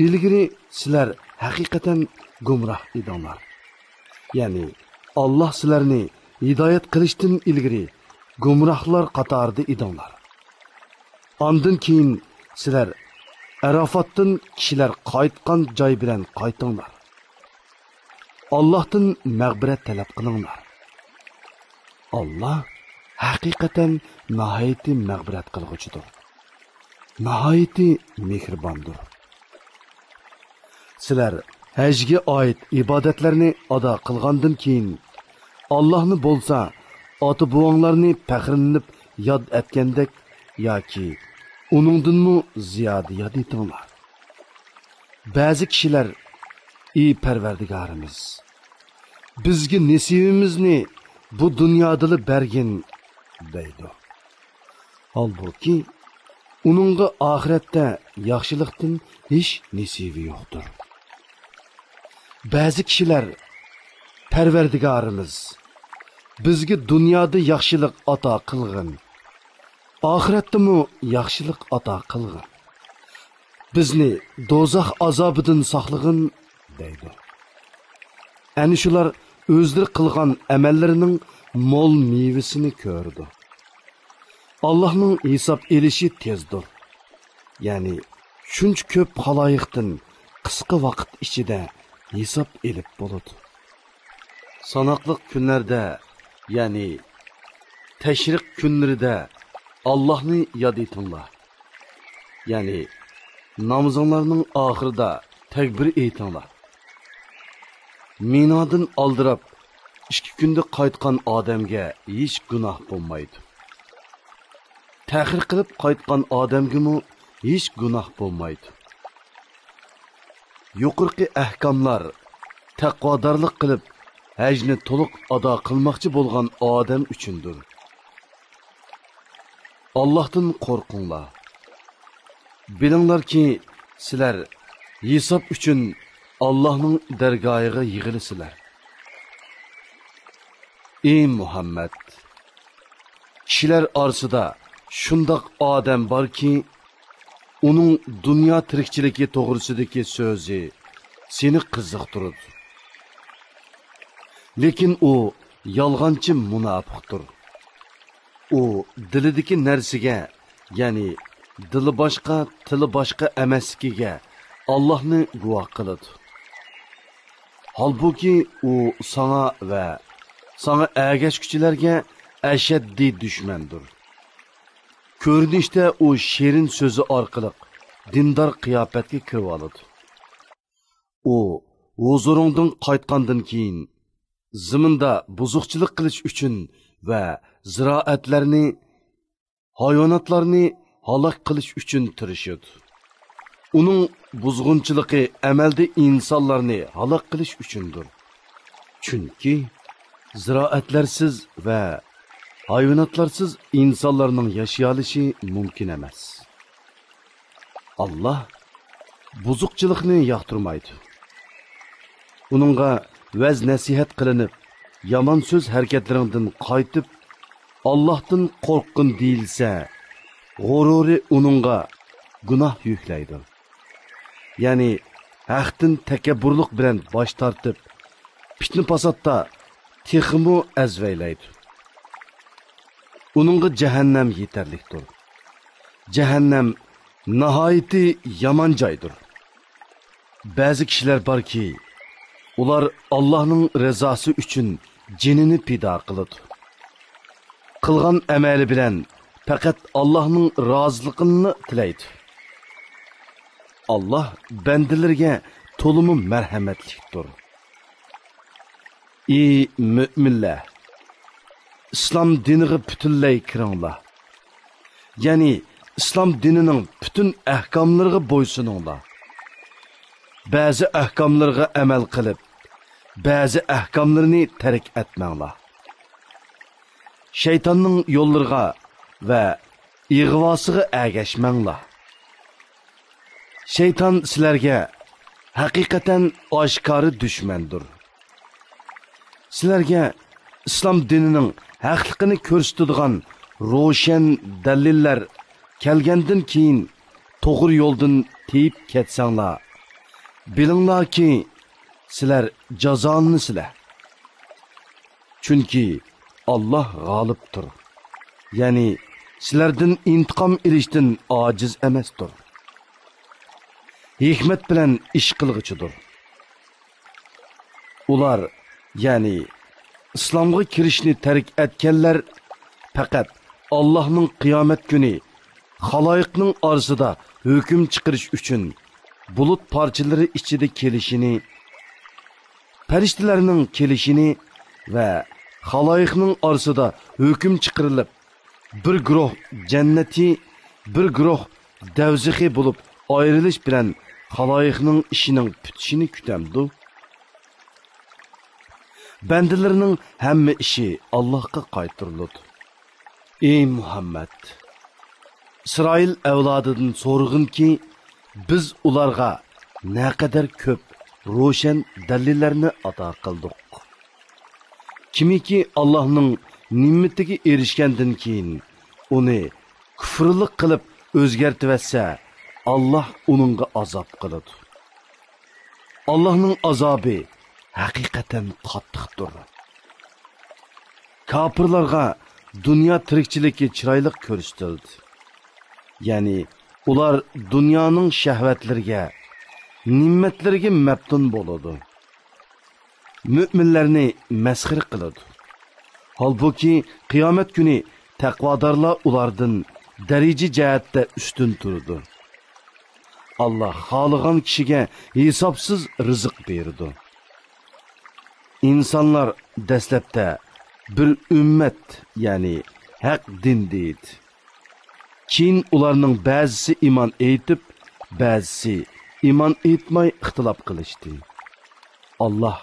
İlgiri sizlar haqiqatan gumroh edinglar. Ya'ni Allah sizlarni hidoyat qilishdan ilgari gumrohlar qatorida edinglar. Ondan keyin sizlar Arafatdan kishilar qaytgan joy bilan qaytinglar. Allohdan mag'firat talab qilinglar. Allah haqiqatan nihoyatda mag'firat qilg'uchidir. Nihoyatda mehribondir. Sizlar hajga oid ibodatlarni ado qilgandan keyin Allohni bo'lsa, ota-buvanglarni faxrlanib yod etgandek yoki uningdanmi ziyoda yod etinglar. Ba'zi kishilar: "Ey Parvardigorimiz, bizga nasibimizni bu dunyoda bergin" deydi. Halbuki uningga oxiratda yaxshilikdan hech nasibi yo'qdir. Ba'zi kishilar: "Parvardigorimiz, bizga dunyoda yaxshilik ato qilgin, oxiratdami yaxshilik ato qilgin. Bizni do'zax azobidan saqlag'in" deydi. Ana shular o'zlari qilgan amallarining mo'l mevasini ko'rdi. Allohning hisob elishi tezdir. Ya'ni shuncha ko'p xaloyiqdan qisqa vaqt ichida hisob elib bo'ladi. Sanoqli kunlarda, ya'ni tashriq kunlarida Allohni yod etinglar. Ya'ni namozinglarning oxirida takbir aytinglar. Minodan oldirab 2 kunda qaytgan odamga hech gunoh bo'lmaydi. Ta'xir qilib qaytgan odamga hech gunoh bo'lmaydi. Yuqorqi ahkomlar taqvodorlik qilib hajni to'liq ado qilmoqchi bo'lgan odam uchundir. Allohdan qo'rqinglar. Bilinglarki, sizlar hisob uchun Allohning dargohiga yig'ilisizlar. Ey Muhammad, kishilar orasida shundoq odam borki, uning dunyo tirikchiligi to'g'risidagi so'zi seni qiziqtiradi. Lekin u yolg'onchi munofiqdir. U dilidagi narsaga, ya'ni dili boshqa, tili boshqa emasligiga Allohni guvoh qiladi. Halbuki u sana va sana ergashuvchilarga ashaddiy dushmandir. Ko'rinishda u shirin so'zi orqali dindor qiyofatga kirib oladi. U huzuringdan qaytgandan keyin zaminda buzuqchilik qilish uchun va ziroatlarni, hayvonotlarni halok qilish uchun tirishadi. Uning buzg'unchiligi amalda insonlarni halok qilish uchundir. Chunki ziroatlarsiz va hayvonotlarsiz insonlarning yashayolishi mumkin emas. Allah buzuqchilikni yoqtirmaydi. Uningga vaz nasihat qilinib, yomon so'z harakatlaridan qaytib, Allohdan qo'rqqin deyilsa, g'ururi uningga gunoh yuklaydi. Ya'ni haqdan takabburlik bilan bosh tortib, fitna fasodda texmu azvaylaydi. Uningga jahannam yetarlikdir. Jahannam nihoyatda yomon joydir. Ba'zi kishilar borki, ular Allohning rizosi uchun jinini pido qiladi. Qilgan amali bilan faqat Allohning roziligini tilaydi. Allah bandalarga to'limi marhamatlikdir. Ey mu'minlar, islom diniga butunlay kiringlar. Ya'ni islom dinining bütün ahkomlariga bo'ysuninglar. Ba'zi ahkomlarga amal qilib, ba'zi ahkomlarni tark etmanglar. Shaytonning yo'llariga ve ig'vosiga ergashmanglar. Şeytan sizlarga haqiqatan oshkori dushmandir. Sizlarga islom dinining haqliqini ko'rsatadigan ro'shan dalillar kelgandan keyin to'g'ri yo'ldan teyib ketsanglar, bilinglarki sizlar jazonisizlar. Chunki Allah g'olibdir. Ya'ni sizlardan intiqom ilishdan ojiz emasdir. Hikmet bilan ish qilg'ichidir. Ular, ya'ni islomga kirishni tark etganlar faqat Allohning qiyomat kuni xaloyiqning orasida hukm chiqarish uchun bulut parchalari ichida kelishini, farishtalarning kelishini va xaloyiqning orasida hukm chiqarilib, bir guruh jannati, bir guruh davzihi bo'lib ayrilish bilan xaloyiqning ishining bitishini kutamdi. Bandalarning hamma ishi Allohga qaytariladi. Ey Muhammad, İsrail avlodidan so'rg'inki, biz ularga naqadar ko'p ro'shan dalillarni ato qildik. Kimiki Allohning ne'matiga erishgandan keyin uni kufrlik qilib o'zgartirsa, Allah onunğa azab qiladi. Allah'ның azabı haqiqatan qattiqdir. Kafirlarga dünya tirikçiligi chiroyli ko'rsatildi. Ya'ni ular dunyoning shahvatlariga, ne'matlariga maftun bo'ladi. Müminlarni masxir qiladi. Halbuki qiyomat kuni taqvodorlar ulardan daraja jihatda ustun turadi. Allah xoligan kishiga hisobsiz rizq berdi. İnsanlar dastlabda bir ümmet, ya'ni haq din deydi. Keyin ularning ba'zisi iman etib, ba'zisi iman etmay ixtilof qilishdi. Allah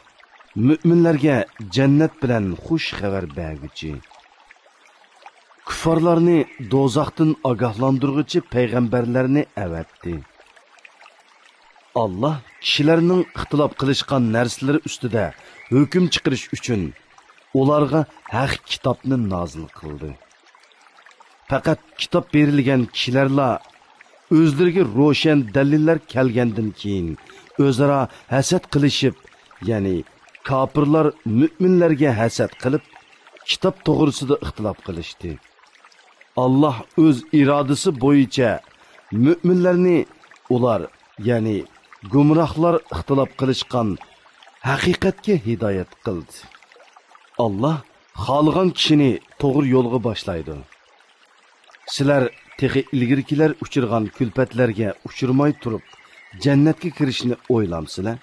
müminlarga jannat bilan xush xabar berguchi, kuffarlarni do'zaxdan ogohlantirguchi payg'ambarlarni avatdi. Allah kishilarning ixtilof qilishgan narsalari ustida hukm chiqarish uchun ularga haq kitobni nozil qildi. Faqat kitob berilgan kishilarla o'zlariga ro'shan dalillar kelgandan keyin o'zaro hasad qilishib, ya'ni kafirlar müminlarga hasad qilib, kitob to'g'risida ixtilof qilishdi. Allah o'z irodasi bo'yicha müminlarni ular, ya'ni gumrohlar ixtilof qilishgan haqiqatga hidoyat qildi. Allah xohlagan kishini to'g'ri yo'lga boshlaydi. Sizlar texi ilgirkilar uchirgan kulpatlarga uchirmay turib, jannatga kirishni o'ylamsizlar?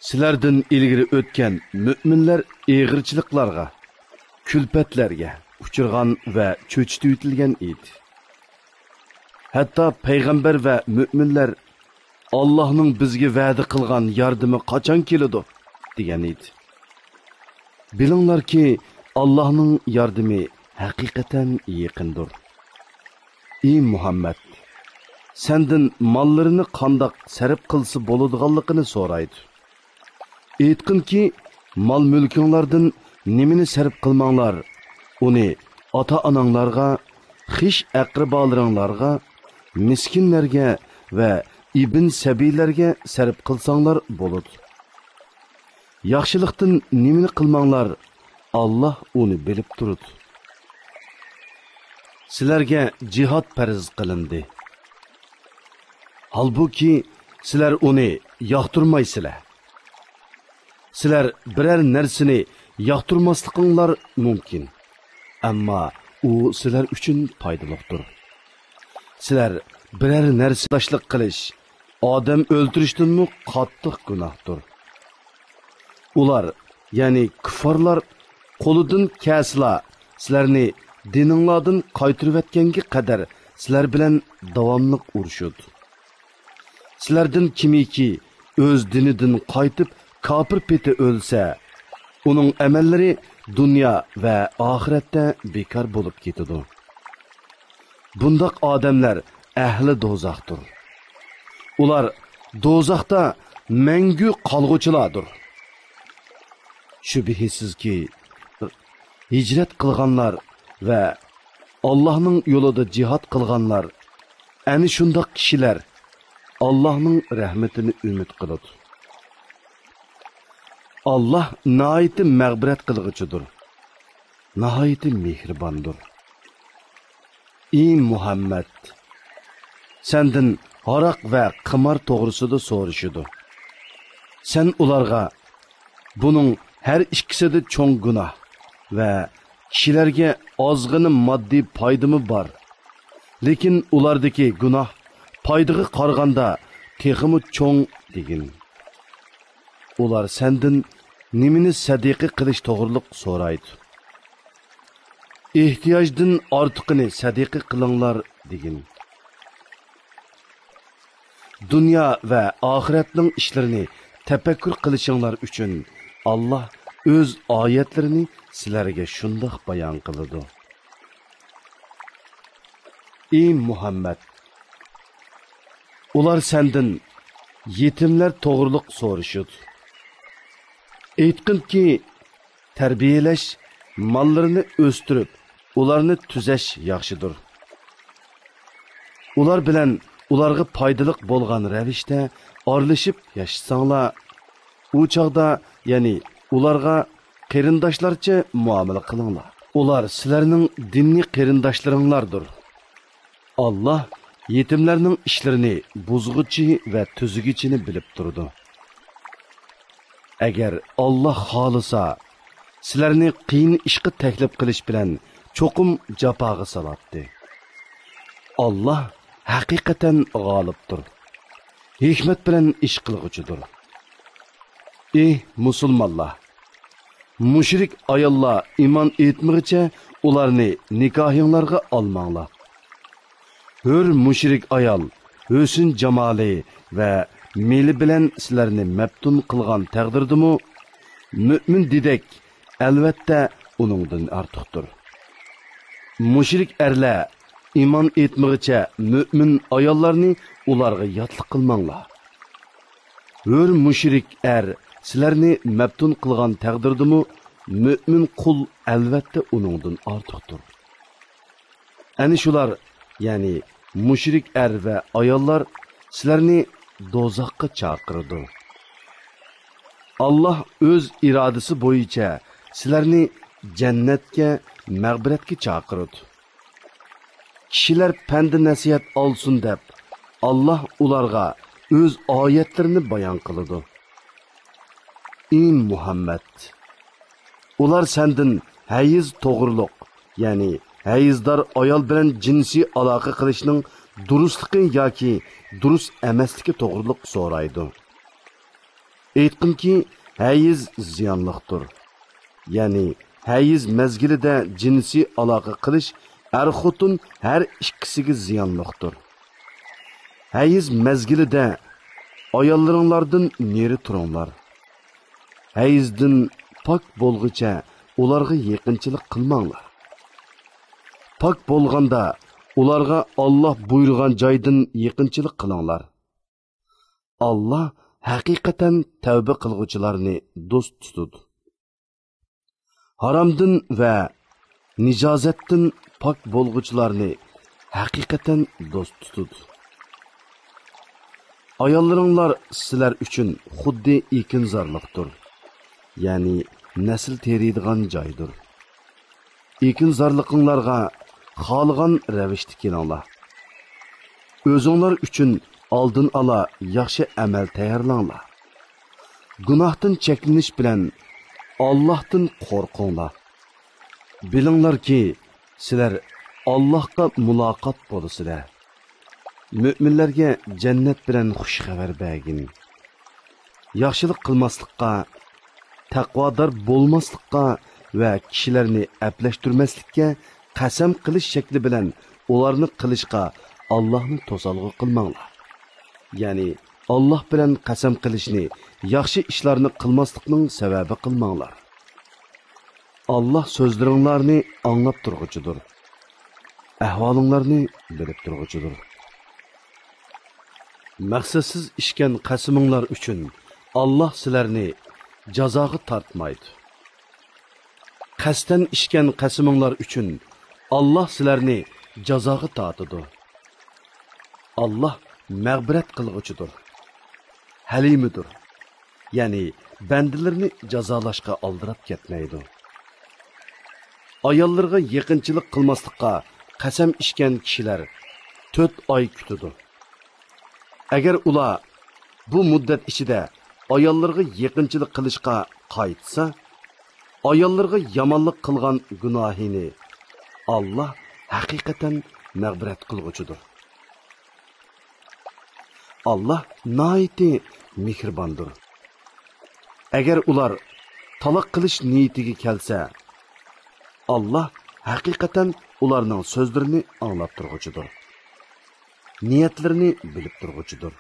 Sizlardan ilgiri o'tgan müminlar eg'irchiliklarga, kulpatlarga uchirgan va cho'chititilgan edi. Hatto payg'ambar va müminlar Allah'ның bizga va'da qilgan yordami qachon keladi degan edi. Bilinglarki, Allah'ның yordami haqiqatan yaqindir. Ey Muhammad, senden mollarini qandoq sarf qilsa bo'ladiganligini so'raydi. Aytqinki, mol mulkinglardan nimani sarf qilmanglar, uni ota-onanglarga, xish aqrabolaringlarga, miskinlarga va ibn sabiylarga sarf qilsanglar bo'ladi. Yaxshilikdan nimani qilmanglar, Allah uni bilib turadi. Sizlarga jihad farz qilindi. Halbuki sizlar uni yoqtirmaysizlar. Sizlar biror narsani yoqtirmasliginglar mumkin. Ammo u sizlar uchun foydalidir. Sizlar biror narsa tashliq qilish, odam o'ldirishdanmi qattiq gunohdir. Ular, ya'ni kuffarlar qo'lidan kasla sizlarni dininglardan qaytirib etganga qadar sizlar bilan davomli urushudi. Sizlardan kimiki o'z dinidan qaytib kafir peti o'lsa, uning amallari dunyo va oxiratda bekor bo'lib ketadi. Bundaq odamlar ahli do'zaxdir. Ular do'zaxda mangu qolg'uchilardir. Shubhisizki hijrat qilganlar va Allohning yo'lida jihad qilganlar ani shundoq kishilar Allohning rahmatini umid qiladi. Allah nihoyatda mag'firat qilg'uchidir. Nihoyatda mehribondir. Ey Muhammad, sendan haroq va qimor to'g'risida so'rashidi. Sen ularga buning har ikkisida cho'ng gunoh va kishilarga ozg'ini moddiy foydami bor. Lekin ulardagi gunoh foydaga qaraganda texmi cho'ng degin. Ular sendan nimani sadiqa qilish to'g'riliq so'raydi. Ehtiyojdan ortiqini sadiqa qilinglar degin. Dunyo va oxiratning ishlarini tafakkur qilishinglar uchun Allah o'z oyatlarini sizlarga shundoq bayon qiladi. Ey Muhammad, ular sendan yetimlar to'g'riliq so'rashadi. Aytqinki, tarbiyalash, mollarini o'stirib, ularni tuzash yaxshidir. Ular bilan ularga foydali bo'lgan ravishda orlashib yashasanglar, u chaqda, ya'ni ularga qarindoshlarcha muomala qilinglar. Ular sizlarning dinni qarindoshlaringlardir. Allah yetimlarning ishlarini buzg'uchi va tuzigichini bilib turdi. Agar Allah xolisa, sizlarni qiyin ishga taklif qilish bilan cho'qim jafoga salatdi. Allah haqiqatan g'olibdir. Hikmat bilan ish qilg'uchidir. Ey musulmonlar, mushrik ayollar iymon etmag'icha ularni nikohinglarga olmanglar. Hür mushrik ayol husn jamoli va meli bilan sizlarni mabtun qilgan taqdirdimi, mu'min dedek albatta uningdan ortiqdir. Mushrik erlar iymon etmag'icha mu'min ayollarni ularga yotliq qilmanglar. Hür mushrik sizlarni mabtun qilgan taqdirdimi, mu'min qul albatta uningdan ortiqdir. Ani shular, ya'ni mushrik va ayollar sizlarni do'zaxga chaqirdi. Allah o'z irodasi bo'yicha sizlarni jannatga, mag'firatga chaqirdi. Kishilar pand nasihat olsun deb Allah ularga o'z oyatlarini bayon qiladi. Ey Muhammad, ular sendan hayiz to'g'riliq, ya'ni hayizdor ayol bilan jinsiy aloqa qilishning durustligi yoki durust emasligi to'g'riliq so'raydi. Aytqinki, hayiz ziyonliqdir. Ya'ni hayiz mezgilida jinsiy aloqa qilish xotin har ikkisiga ziyonliqdir. Hayiz mezgilida ayollaringlardan neri turinglar. Hayizdan pok bo'lguncha ularga yaqinchilik qilmanglar. Pok bo'lganda ularga Allah buyurgan joydan yaqinchilik qilinglar. Allah haqiqatan tavba qilguvchilarni do'st tutadi. Haromdan va nijozatdan pok bo'lguvchilarni haqiqatan do'st tutadi. Ayollaringlar sizlar uchun xuddi ekinzorliqdir. Ya'ni nasl teriydigan joydir. Ekinzorliqinglarga xohlagan ravishda kelinglar. O'zinglar uchun oldin ola yaxshi amal tayyorlanglar. Gunohdan cheklanish bilan Allohdan qo'rqinglar. Bilinglarki, sizlar Allohga muloqot bo'lasizlar. Mu'minlarga jannat bilan xush xabar bergin. Yaxshilik qilmaslikqa, taqvodor bo'lmaslikqa va kishilarni aplashtirmaslikka qasam qilish shakli bilan ularni qilishga Allohni to'salg'i qilmanglar. Ya'ni Alloh bilan qasam qilishni, yaxshi ishlarni qilmaslikning sababi qilmanglar. Alloh so'zlaringlarni anglab turg'uchidir. ahvolinglarni bilib turg'uchidir. Maqsadsiz ishgan qasiminglar uchun Allah sizlarni jazoga tortmaydi. Qasdan ishgan qasiminglar uchun Allah sizlarni jazoga tortadi. Allah mag'firat qilg'uchidir, halimidir. Ya'ni bandalarni jazolashga oldirib ketmaydi. Ayollarga yaqinchilik qilmaslikqa qasam ichgan kishilar 4 oy kutadi. Agar ular bu muddat ichida ayollarga yaqinchilik qilishga qaytsa, ayollarga yomonlik qilgan gunohini Allah haqiqatan mag'firat qilg'uchidir. Allah nihoyatda mehribondir. Agar ular taloq qilish niyatiga kelsa, Allah haqiqatan ularning so'zlarini anglab turg'uchidir. Niyatlarini bilib turg'uchidir.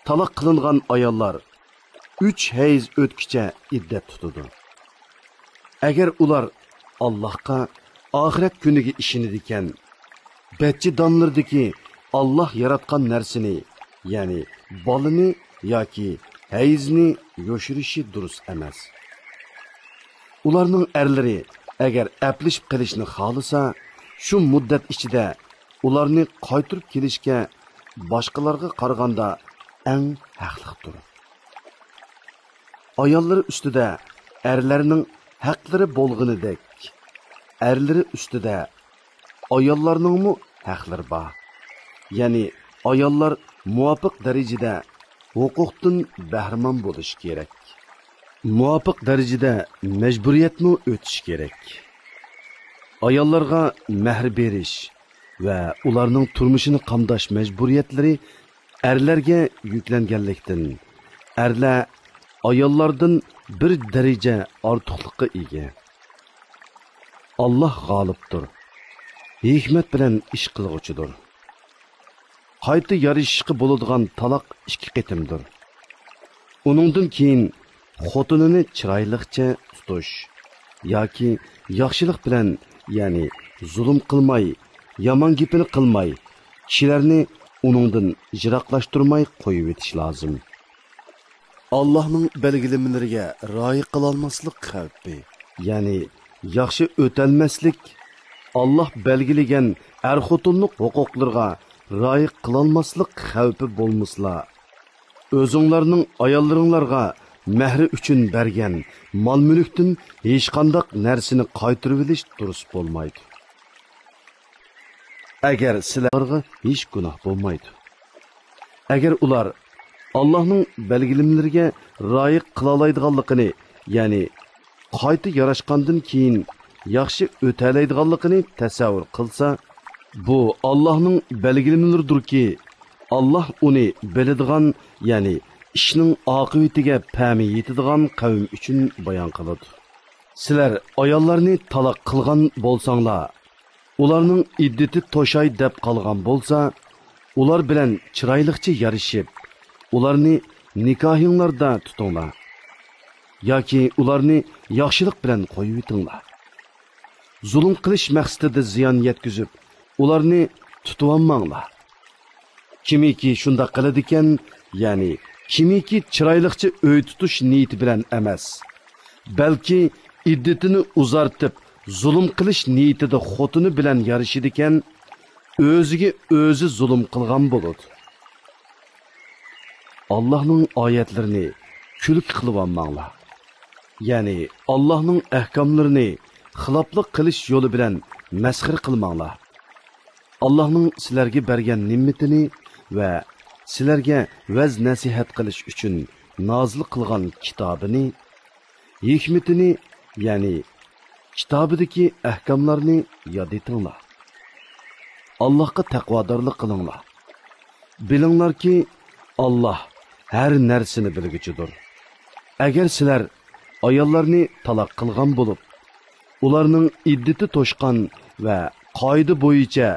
Taloq qilingan ayollar 3 hayz o'tkicha iddat tutadi. Agar ular Allohga oxirat kuniga ishonadigan, bachchi donlardagi Allah yaratgan narsani, ya'ni bolani yoki hayzni yo'shirishi durust emas. Ularning erlari agar aplishib qilishni xohlasa, shu muddat ichida ularni qaytirib kelishga boshqalarga qaraganda eng haqliqdir. Ayollar ustida erlarning haqlari bo'lganidek, erlari ustida ayollarning mu haqlari bor. Ya'ni ayollar muvofiq darajada huquqdan bahramand bo'lishi kerak. Muvofiq darajada majburiyatni o'tish kerak. Ayollarga mehr berish va ularning turmushini qamdash majburiyatlari erlarga yuklanganlikdan erlar ayollardan bir daraja ortiqlikka ega. Allah g'olibdir. Hikmat bilan ish qilg'uchidir. Qayta yarashishga bo'ladigan taloq 2 qitimdir. Uningdan keyin xotinini chiroyliqcha tutish yoki yaxshilik bilan, ya'ni zulm qilmay, yomon gapini qilmay, kishilarni uningdan jiroqlashtirmay qo'yib etish lozim. Allohning belgilamalariga rioya qila olmaslik xavfi, ya'ni yaxshi o'talmaslik, Allah belgilagan er-xotinlik huquqlariga rioya qila olmaslik xavfi bo'lmasla, o'zinglarning ayollaringlarga mehri uchun bergan mol-mulkdan hech qanday narsani qaytarib olish durust bo'lmaydi. Agar sizlarga hech gunoh bo'lmaydi. Agar ular Allohning belgilamalariga rioya qila oladiganligini, ya'ni qayta yarashgandan keyin yaxshi o'talaydiganligini tasavvur qilsa, bu Allohning belgilamalaridirki, Allah uni biladigan, ya'ni ishning oqibatiga fahmi yetadigan qavm uchun bayon qiladi. Sizlar ayollarni taloq qilgan bo'lsanglar, ularning iddati to'shay deb qolgan bo'lsa, ular bilan chiroyliqcha yarishib, ularni nikohinglarda tutinglar yoki ularni yaxshilik bilan qo'yib etinglar. Zulm qilish maqsadida ziyon yetkazib, ularni tutib olmanglar. Kimiki shunda qiladi ekan, ya'ni kimiki chiroyliqcha uy tutish niyati bilan emas, balki iddatini uzartib zulm qilish niyatida xotini bilan yarishidi ekan, o'ziga o'zi zulm qilgan bo'ladi. Allohning oyatlarini kulk qilib olmanglar. Ya'ni Allohning ahkomlarini xiloflik qilish yo'li bilan masxir qilmanglar. Allohning sizlarga bergan ne'matini va sizlarga vaz nasihat qilish uchun nozil qilgan kitobini, hikmatini, ya'ni kitobidagi ahkomlarni yod etinglar. Allohga taqvodorlik qilinglar. Bilinglarki, Allah har narsani bilguchidir. Agar sizlar ayollarni taloq qilgan bo'lib, ularning iddati to'shqan va qoida bo'yicha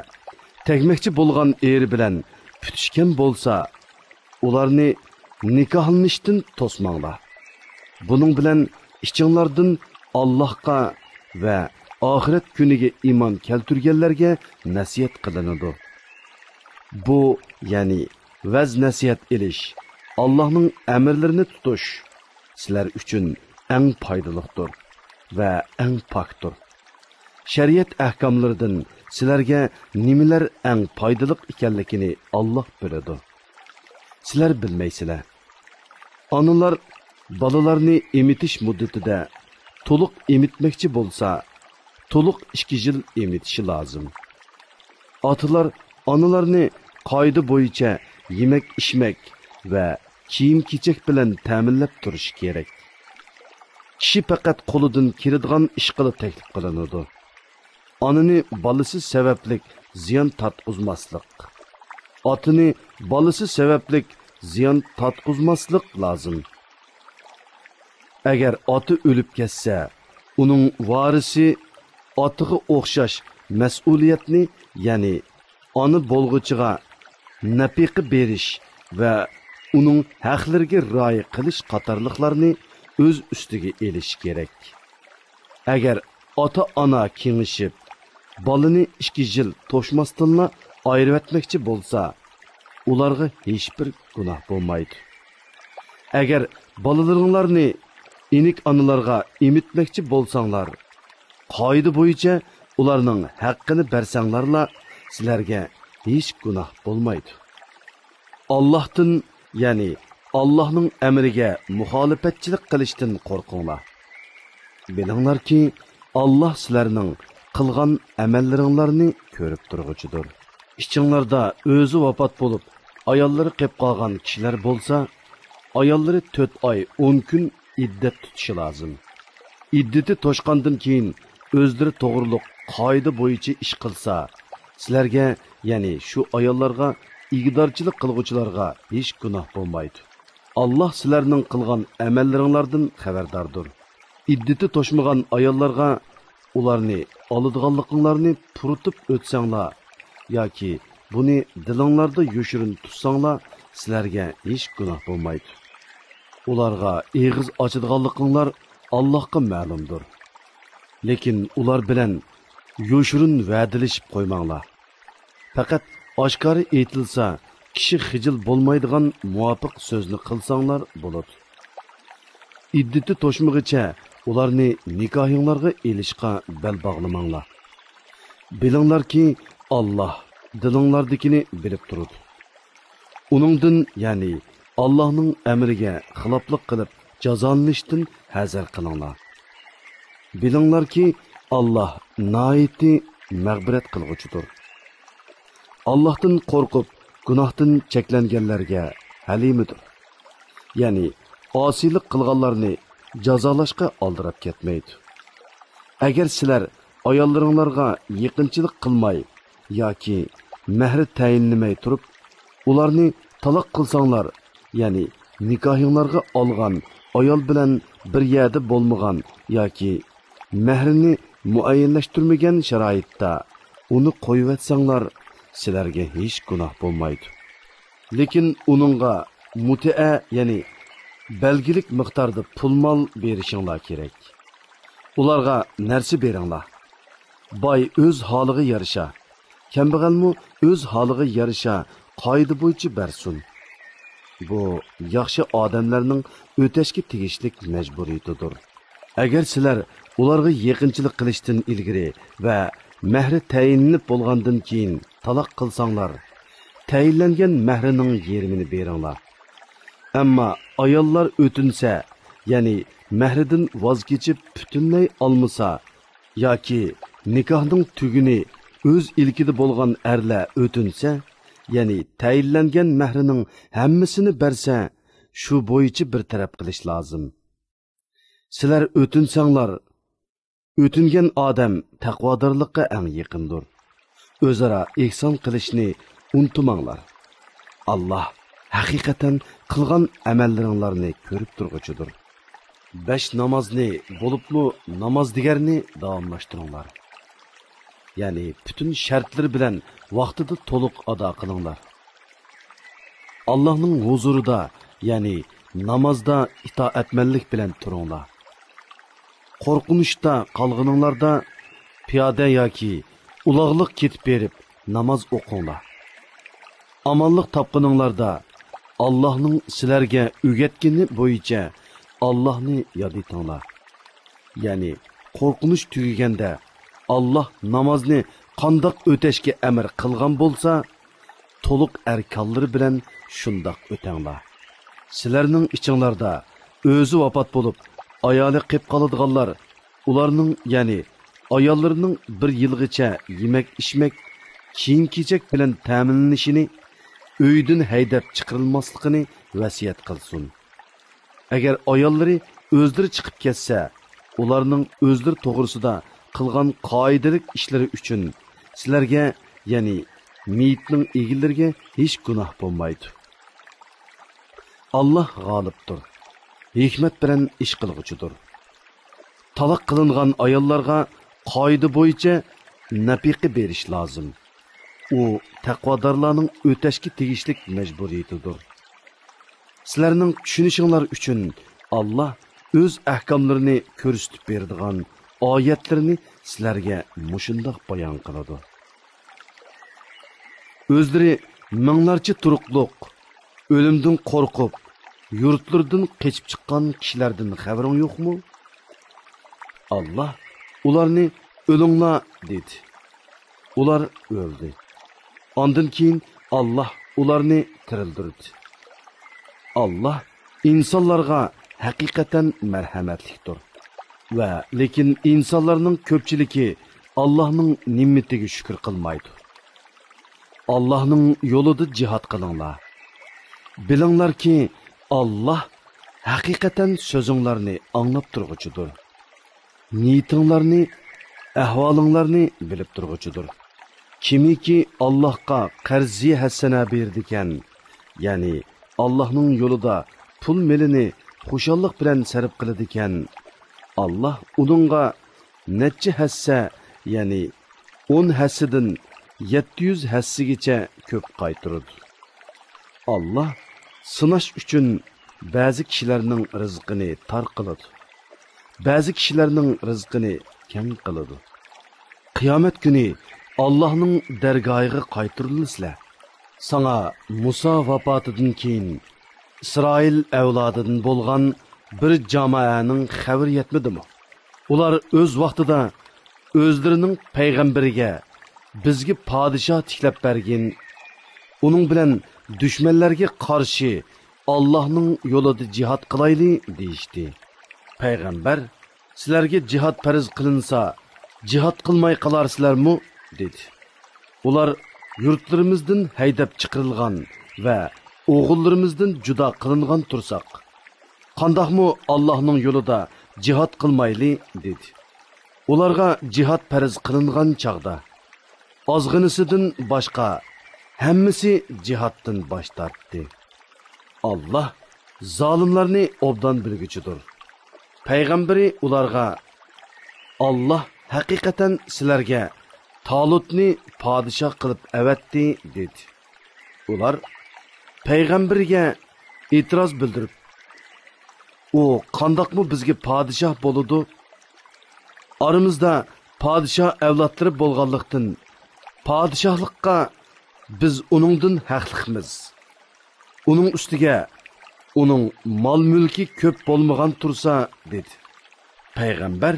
tegmoqchi bo'lgan eri bilan putishgan bo'lsa, ularni nikohlanishdan to'smanglar. Buning bilan ichinglardan Allohga va oxirat kuniga iymon keltirganlarga nasihat qilinadi. Bu, ya'ni vaz nasihat elish, Allohning amrlarini tutish sizlar uchun eng foydalidir va eng pokdir. Shariat ahkomlaridan sizlarga nimalar eng foydali ekanligini Alloh biladi. Sizlar bilmaysizlar. Onalar balalarni emitish muddatida to'liq emitmoqchi bo'lsa, to'liq 2 yil emitishi lozim. Otalar onalarni qoida bo'yicha yemek içmek ve kiyim-kechak bilan ta'minlab turish kerak. Kishi faqat qo'lidan keladigan ish qilib taklif qilinadi. Onani balasi sababli ziyon tortqizmaslik. Otini balasi sababli ziyon tortqizmaslik lozim. Agar oti o'lib ketsa, uning varisi otiga o'xshash mas'uliyatni, ya'ni ona bo'lg'uchiga nafiqa berish va uning haqlariga rioya qilish qatorliqlarni o'z ustiga elish kerak. Agar ota-ona kengishib, balani 2 yil to'shmasdanla ayirib etmoqchi bo'lsa, ularga hech bir gunoh bo'lmaydi. Agar balalaringlarni inik onalarga emitmoqchi bo'lsanglar, qoida bo'yicha ularning haqqini bersanglarla, sizlarga hech gunoh bo'lmaydi. Allohdan, ya'ni Allohning amriga muxolifatchilik qilishdan qo'rqinglar. Bilinglarki, Alloh sizlarning qilgan amallaringlarni ko'rib turg'uchidir. İçinlarda o'zi vafot bo'lib, ayollari qilib qolgan kishilar bo'lsa, ayollari 4 oy 10 kun iddat tutishi lozim. İddati to'shqandan keyin o'zlari to'g'riliq qoida bo'yicha ish qilsa, sizlarga, ya'ni shu ayollarga igdorchilik qilguvchilarga hech gunoh bo'lmaydi. Alloh sizlarning qilgan amallaringlardan xabardordir. İddati to'shmagan ayollarga ularni oladiganliklarini turtib o'tsanglar yoki buni dilinglarda yoshirin tutsanglar, sizlarga hech gunoh bo'lmaydi. Ularga eg'iz ochadiganliklar Allohga ma'lumdir. Lekin ular bilan yoshirin va'dalashib qo'ymanglar. Faqat oshkora aytilsa, kishi xijil bo'lmaydigan muvofiq so'zni qilsanglar bo'ladi. İddati to'shmag'icha ularni nikohinglarga elishga bel bog'lamanglar. Bilinglarki, Alloh dilinglardagini bilib turadi. Uningdan, ya'ni Allohning amriga xiloflik qilib jazolanishdan hazar qilinglar. Bilinglarki, Alloh noiti mag'firat qilg'uchidir. Allohdan qo'rqib, gunohdan cheklanganlarga halimidir. Ya'ni osiylik qilganlarni jazolashga oldirib ketmaydi. Agar sizlar ayollaringlarga yaqinchilik qilmay yoki mehr tayinlamay turib, ularni taloq qilsanglar, ya'ni nikohinglarga olgan ayol bilan bir yerda bo'lmagan yoki mehrini muayyanlashtirmagan sharoitda uni qo'yib etsanglar, sizlarga hech gunoh bo'lmaydi. Lekin uningga mutaa, ya'ni belgilik miqdorda pul-mol berishinglar kerak. Ularga narsa beringlar. Boy o'z holiga yarasha, kambag'almi o'z holiga yarasha qoida bo'yicha bersin. Bu yaxshi odamlarning o'tashga tegishlik majburiyatidir. Agar sizlar ularga yaqinchilik qilishdan ilgari va mehri tayinlanib bo'lgandan keyin taloq qilsanglar, tayinlangan mehrining yarmini beringlar. Ammo ayollar o'tinsa, ya'ni mehridan voz kechib butunlay olmasa yoki nikohning tuguni o'z ilkida bo'lgan erlar o'tinsa, ya'ni tayinlangan mehrining hammasini bersa, shu bo'yicha bir taraf qilish lozim. Sizlar o'tinsanglar, o'tingan odam taqvodorlikqa eng yaqindir. O'zaro ihson qilishni unutmanglar. Alloh haqiqatan qilgan amallaringlarni ko'rib turg'uchidir. 5 namozni bo'libmi namoz degarni davomlashtiringlar. Ya'ni bütün shartlari bilan vaqtida to'liq ado qilinglar. Allohning huzurida, ya'ni namozda itoatmanlik bilan turinglar. Qo'rqinishda qolganinglarda piyoda yoki uloqliq ketib berib namoz o'qinglar. Amonlik topqininglarda Allohning sizlarga o'rgatgani bo'yicha Allohni yod etinglar. Ya'ni qo'rqinish tugaganda Alloh namozni qandoq o'tashga amr qilgan bo'lsa, to'liq erkanlari bilan shundoq o'tanglar. Sizlarning ichinglarda o'zi vafot bo'lib, ayoli qilib qoladiganlar, ularning ya'ni ayollarining bir yilgacha yemak-ichmak, kiyim-kechak bilan ta'minlanishini, uydan haydab chiqarilmasligini vasiyat qilsin. Agar ayollari o'zlari chiqib ketsa, ularning o'zlari to'g'risida qilgan qoidalik ishlari uchun sizlarga, ya'ni meyitning egillarga hech gunoh bo'lmaydi. Allah g'olibdir. Hikmat bilan ish qilguchidir. Taloq qilingan ayollarga qoida bo'yicha nafiqa berish lozim. U taqvodorlarning o'tashga tegishlik majburiyatidir. Sizlarning tushunishinglar uchun Allah o'z ahkomlarini ko'rsatib beradigan oyatlarni sizlarga mushundoq bayon qiladi. O'zlari minglarcha turuqliq, o'limdan qo'rqib, yurtlardan qochib chiqqan kishilardan xabaring yo'qmi? Allah ularni o'linglar dedi. Ular o'ldi. Ondan keyin Allah ularni tirildirdi. Allah insonlarga haqiqatan marhamatlikdir. Va lekin insonlarning ko'pchiligi Allohning ne'matiga shukr qilmaydi. Allohning yo'lida jihad qilinglar. Bilinglarki, Allah haqiqatan so'zinglarni anglab turguchidir. Niyatinglarni, ahvolinglarni bilib turguchidir. Kimiki Allohga qarzi hasana berdikan, ya'ni Allohning yo'lida pul melini xushallik bilan sarf qiladigan, Allah uningga necha hassa, ya'ni 10 hassidan 700 hassigacha ko'p qaytaradi. Allah sınash uchun ba'zi kishilarning rizqini tar qiladi. Ba'zi kishilarning rizqini keng qiladi. Qiyomat kuni Allohning dargohiga qaytarilasizlar. Sana Musa vafotidan keyin İsrail avlodidan bo'lgan bir jamoaning xabar yetmadimi? Ular o'z vaqtida o'zlarining payg'ambariga bizga podshoh tiklab bergin, uning bilan düşmanlarga qarshi Allohning yo'lida jihad qilayli deyishdi. Payg'ambar, sizlarga jihad farz qilinsa, jihad qilmay qolarsizlarmi? dedi. Ular yurtlarimizdan haydab chiqarilgan va o'g'illarimizdan judo qilingan tursak, qandoqmi Allohning yo'lida jihad qilmayli dedi. Ularga jihad farz qilingan chaqda ozg'inisidan boshqa hammasi jihaddan bosh tortdi. Allah zolimlarni obdan bilguchidir. Payg'ambari ularga Allah haqiqatan sizlarga Talutni podshoh qilib avatdi dedi. Ular payg'ambariga e'tiroz bildirib, u qandoqmi bizga podshoh bo'ladi? Aramizda podshoh avlodlari bo'lganlikdan podshohlikqa biz uningdan haqliqmiz. Uning ustiga uning mol mulki ko'p bo'lmagan tursa dedi. Payg'ambar,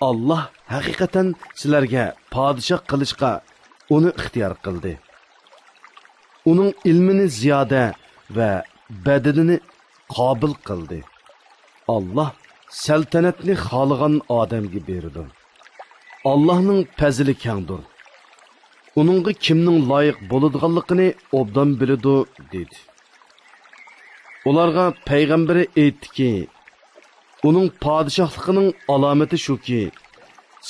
Allah haqiqatan sizlarga podshoh qilishga uni ixtiyor qildi. Uning ilmini ziyoda va badanini qobil qildi. Allah saltanatni xohlagan odamga berdi. Allohning fazli kengdir. Uningga kimning loyiq bo'ladiganligini obdan biladi dedi. Ularga payg'ambari aytdiki, uning podshohligining alomati shuki,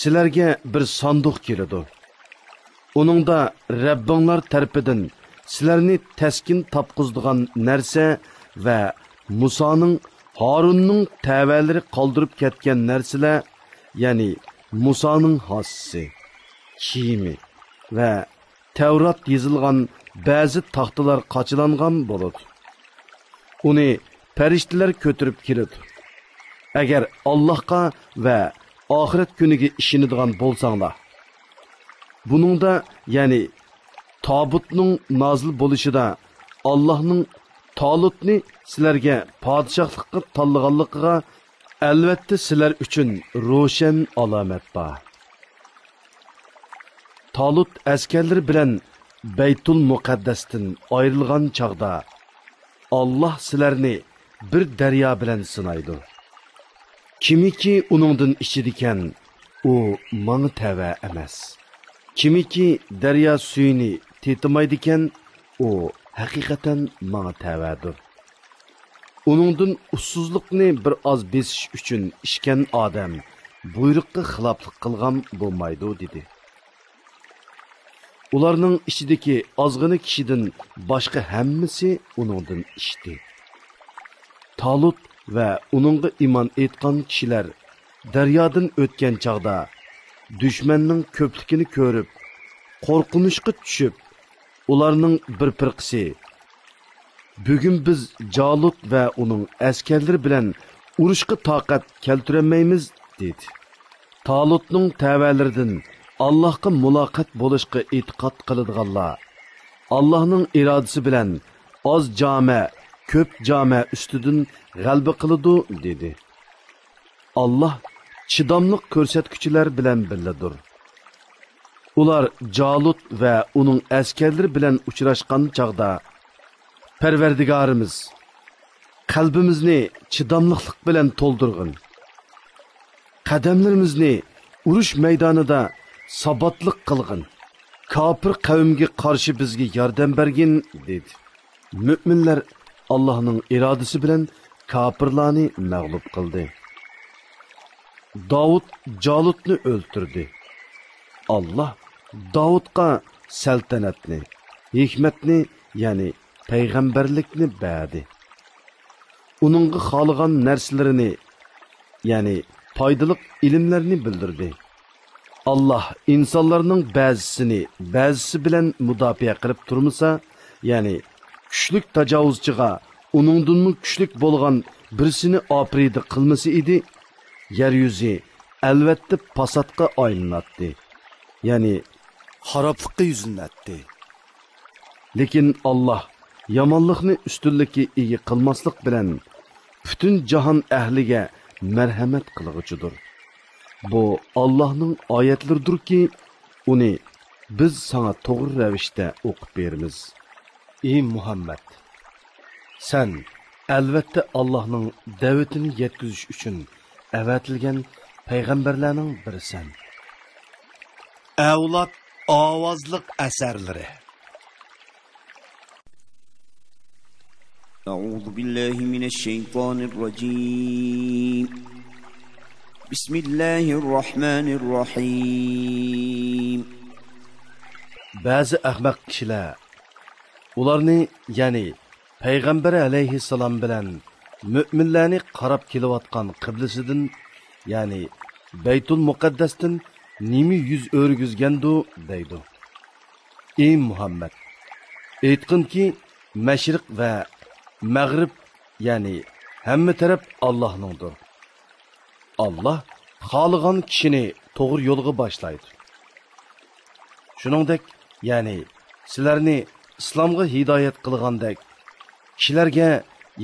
sizlarga bir sanduq keladi. Uningda Rabbinglar tarafidan sizlarni taskin topqizdigan narsa va Musoning, Harunning tavalari qoldirib ketgan narsalar, ya'ni Musoning hossisi, kiyimi va Tavrat yozilgan ba'zi taxtalar qochilangan bo'ladi. Uni farishtalar ko'tarib keladi. Agar Allohga va oxirat kuniga ishonadigan bo'lsanglar, Buningda ya'ni tobutning nozil bo'lishida Allohning Talutni sizlarga podshohlikqa tanlaganligiga albatta sizlar uchun ro'shan alomat bor. Talut askarlari bilan Baytul Muqaddasdan ayrilgan chaqda Allah sizlarni bir daryo bilan sinaydi. Kimiki uningdan ichidikan, u menga tava emas. Kimiki daryo suyini tetimaydikan, u haqiqatan menga tavadir. Uningdan ussuzlikni bir oz besish uchun ishkan odam buyruqqa xiloflik qilgan bo'lmaydi dedi. Ularning ichidagi ozg'ina kishidan boshqa hammasi uningdan ishdi. Talut va uningga iymon etgan kishilar daryodan o'tgan chaqda dushmanning ko'pligini ko'rib, qo'rqinishga tushib, ularning bir firqasi bugun biz Jalut va uning askarlari bilan urushga toqat keltirolmaymiz dedi. Talutning tavalaridan Allah'qa muloqot bo'lishga e'tiqod qiladiganlar Allohning irodasi bilan oz jami, ko'p jami ustidan g'alaba qiladi dedi. Allah chidamliq ko'rsatkuchilar bilan birladir. Ular Jalut va uning askarlari bilan uchrashgan chaqda Parvardigorimiz qalbimizni chidamliqlik bilan to'ldirgin. Qadamlarimizni urush maydonida sabotlik qilgin. Kafir qavmga qarshi bizga yordam bergin dedi. Müminlar Allohning irodasi bilan kafirlarni mag'lub qildi. Davud Jalutni o'ldirdi. Allah Davudga saltanatni, hikmatni, ya'ni payg'ambarlikni berdi. Uningga xohlagan narsalarini, ya'ni foydali ilmlarni bildirdi. Allah insonlarning ba'zisi bilan mudofaa qilib turmasa, ya'ni kuchlik tajovuzchiga uningdan kuchlik bo'lgan birisini opridi qilmasa edi, yer yuzi albatta fasodga aylanadi. Ya'ni xaroblikqa yuzlanadi. Lekin Allah yomonlikni ustunlikka ega qilmaslik bilan butun jahon ahliga marhamat qilg'uchidir. Bu Allohning oyatlaridirki, uni biz sana to'g'ri ravishda o'qib beramiz. Ey Muhammad, sen albatta Allohning da'vatini yetkazish uchun avatilgan payg'ambarlarning birisan. Avlod ovozliq asarlari. أعوذ بالله من الشيطان الرجيم بسم الله الرحمن الرحيم Bazı ahmaq kishilar ularni, ya'ni payg'ambar alayhissalom bilan mu'minlarni qarab kelayotgan qiblasidan, ya'ni Baytul Muqaddasdan nima yuz o'rgizgandu deydi. Ey Muhammad, aytqinki, mashriq va mag'rib, ya'ni hamma taraf Allohningdir. Allah xohlagan kishini to'g'ri yo'lga boshlaydi. Shuningdek, ya'ni sizlarni islomga hidoyat qilgandek, kishilarga,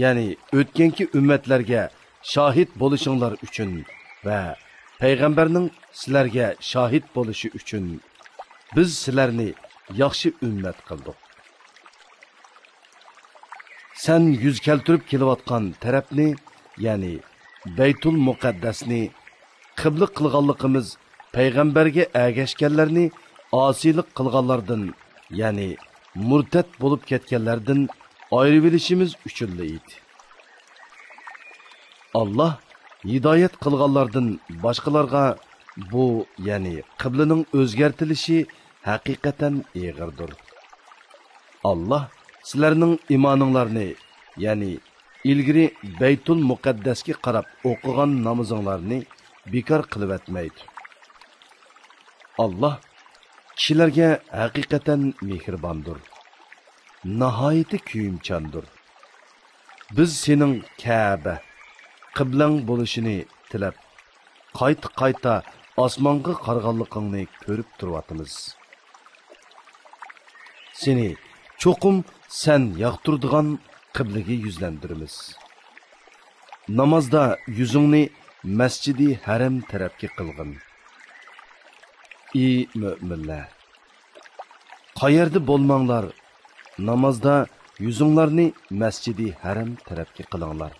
ya'ni o'tganki ummatlarga shohid bo'lishinglar uchun va payg'ambarning sizlarga shohid bo'lishi uchun biz sizlarni yaxshi ummat qildik. Sen yüz keltirib kelayotgan tarafni, ya'ni Baytul Muqaddasni qibla qilganligimiz payg'ambarga ergashganlarni osiylik qilganlardan, ya'ni murtad bo'lib ketganlardan ayirib olishimiz uchun edi. Allah hidoyat qilganlardan boshqalarga bu, ya'ni qiblaning o'zgartirishi haqiqatan eg'irdir. Allah sizlarning iymoninglarni, ya'ni ilgari Baytul Muqaddasga qarab o'qigan namozinglarni bekor qilib etmaydi. Allah kishilarga haqiqatan mehribondir, nihoyatda kuyimchandir. Biz sening Ka'ba qiblang bo'lishini tilab, qayta osmonga qarag'anligingni ko'rib turyapmiz. seni çoqum sen yaqtırdıgan qiblaga yuzlandiramiz. Namazda yüzünni Masjidi Haram tarafga qilgin. Ey müminler, qayerda bo'lmanglar, namazda yüzünlarni Masjidi Haram tarafga qilinglar.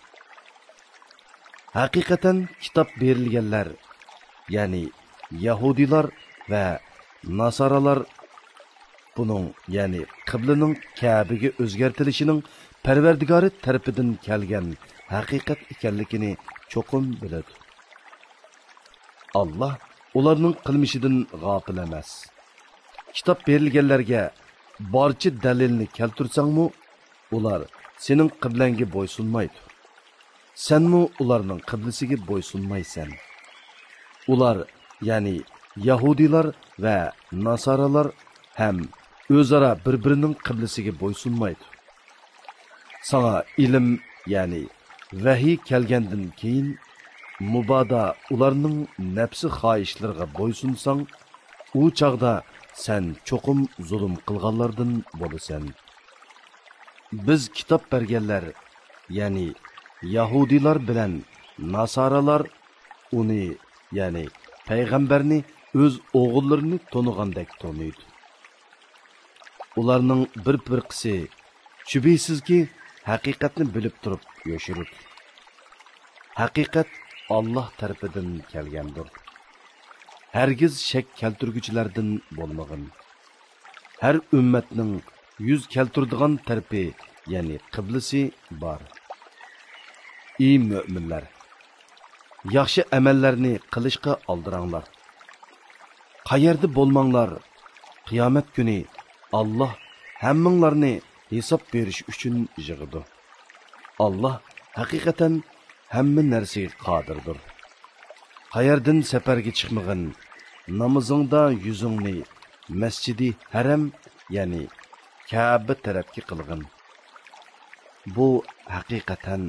Haqiqatan kitap berilganlar, ya'ni Yahudilar va Nasaralar bunun, ya'ni qiblaning Ka'baga o'zgartirishining Parvardigori tarafidan kelgan haqiqat ekanligini cho'qim biladi. Allah ularning qilmishidan g'ofil emas. Kitap berilganlarga barcha dalilni keltirsangmi, ular sening qiblangga bo'ysunmaydi. Senmi ularning qiblasiga bo'ysunmaysan. Ular, ya'ni Yahudilar va Nasaralar ham o'zaro bir-birining qiblasiga bo'ysunmaydi. Sana ilm, ya'ni vahiy kelgandan keyin mubodo ularning nafsi xohishlariga bo'ysunsang, u chaqda sen cho'qim zulm qilganlardan bo'lasan. Biz kitob berganlar, ya'ni Yahudilar bilan Nasaralar uni, ya'ni payg'ambarni o'z o'g'illarini to'nigandek to'niydi. Ularning bir qisi shubhisizki haqiqatni bilib turib yoshirdi. Haqiqat Allah tarafidan kelgandir. Hergiz shak keltirguchilardan bo'lmagan. Her ümmetning yüz keltirdigan tarafi, ya'ni qiblasi bor. Ey müminler, yaxshi amallarni qilishga oldiranglar. Qayerda bo'lmanglar, qiyomat kuni Allah hammanglarni hisob berish uchun yig'idi. Allah haqiqatan hamma narsaga qodirdir. Qayerdan safarga chiqmagan, namozingda yuzingni Masjidi Haram, ya'ni Ka'ba tarafga qilgin. Bu haqiqatan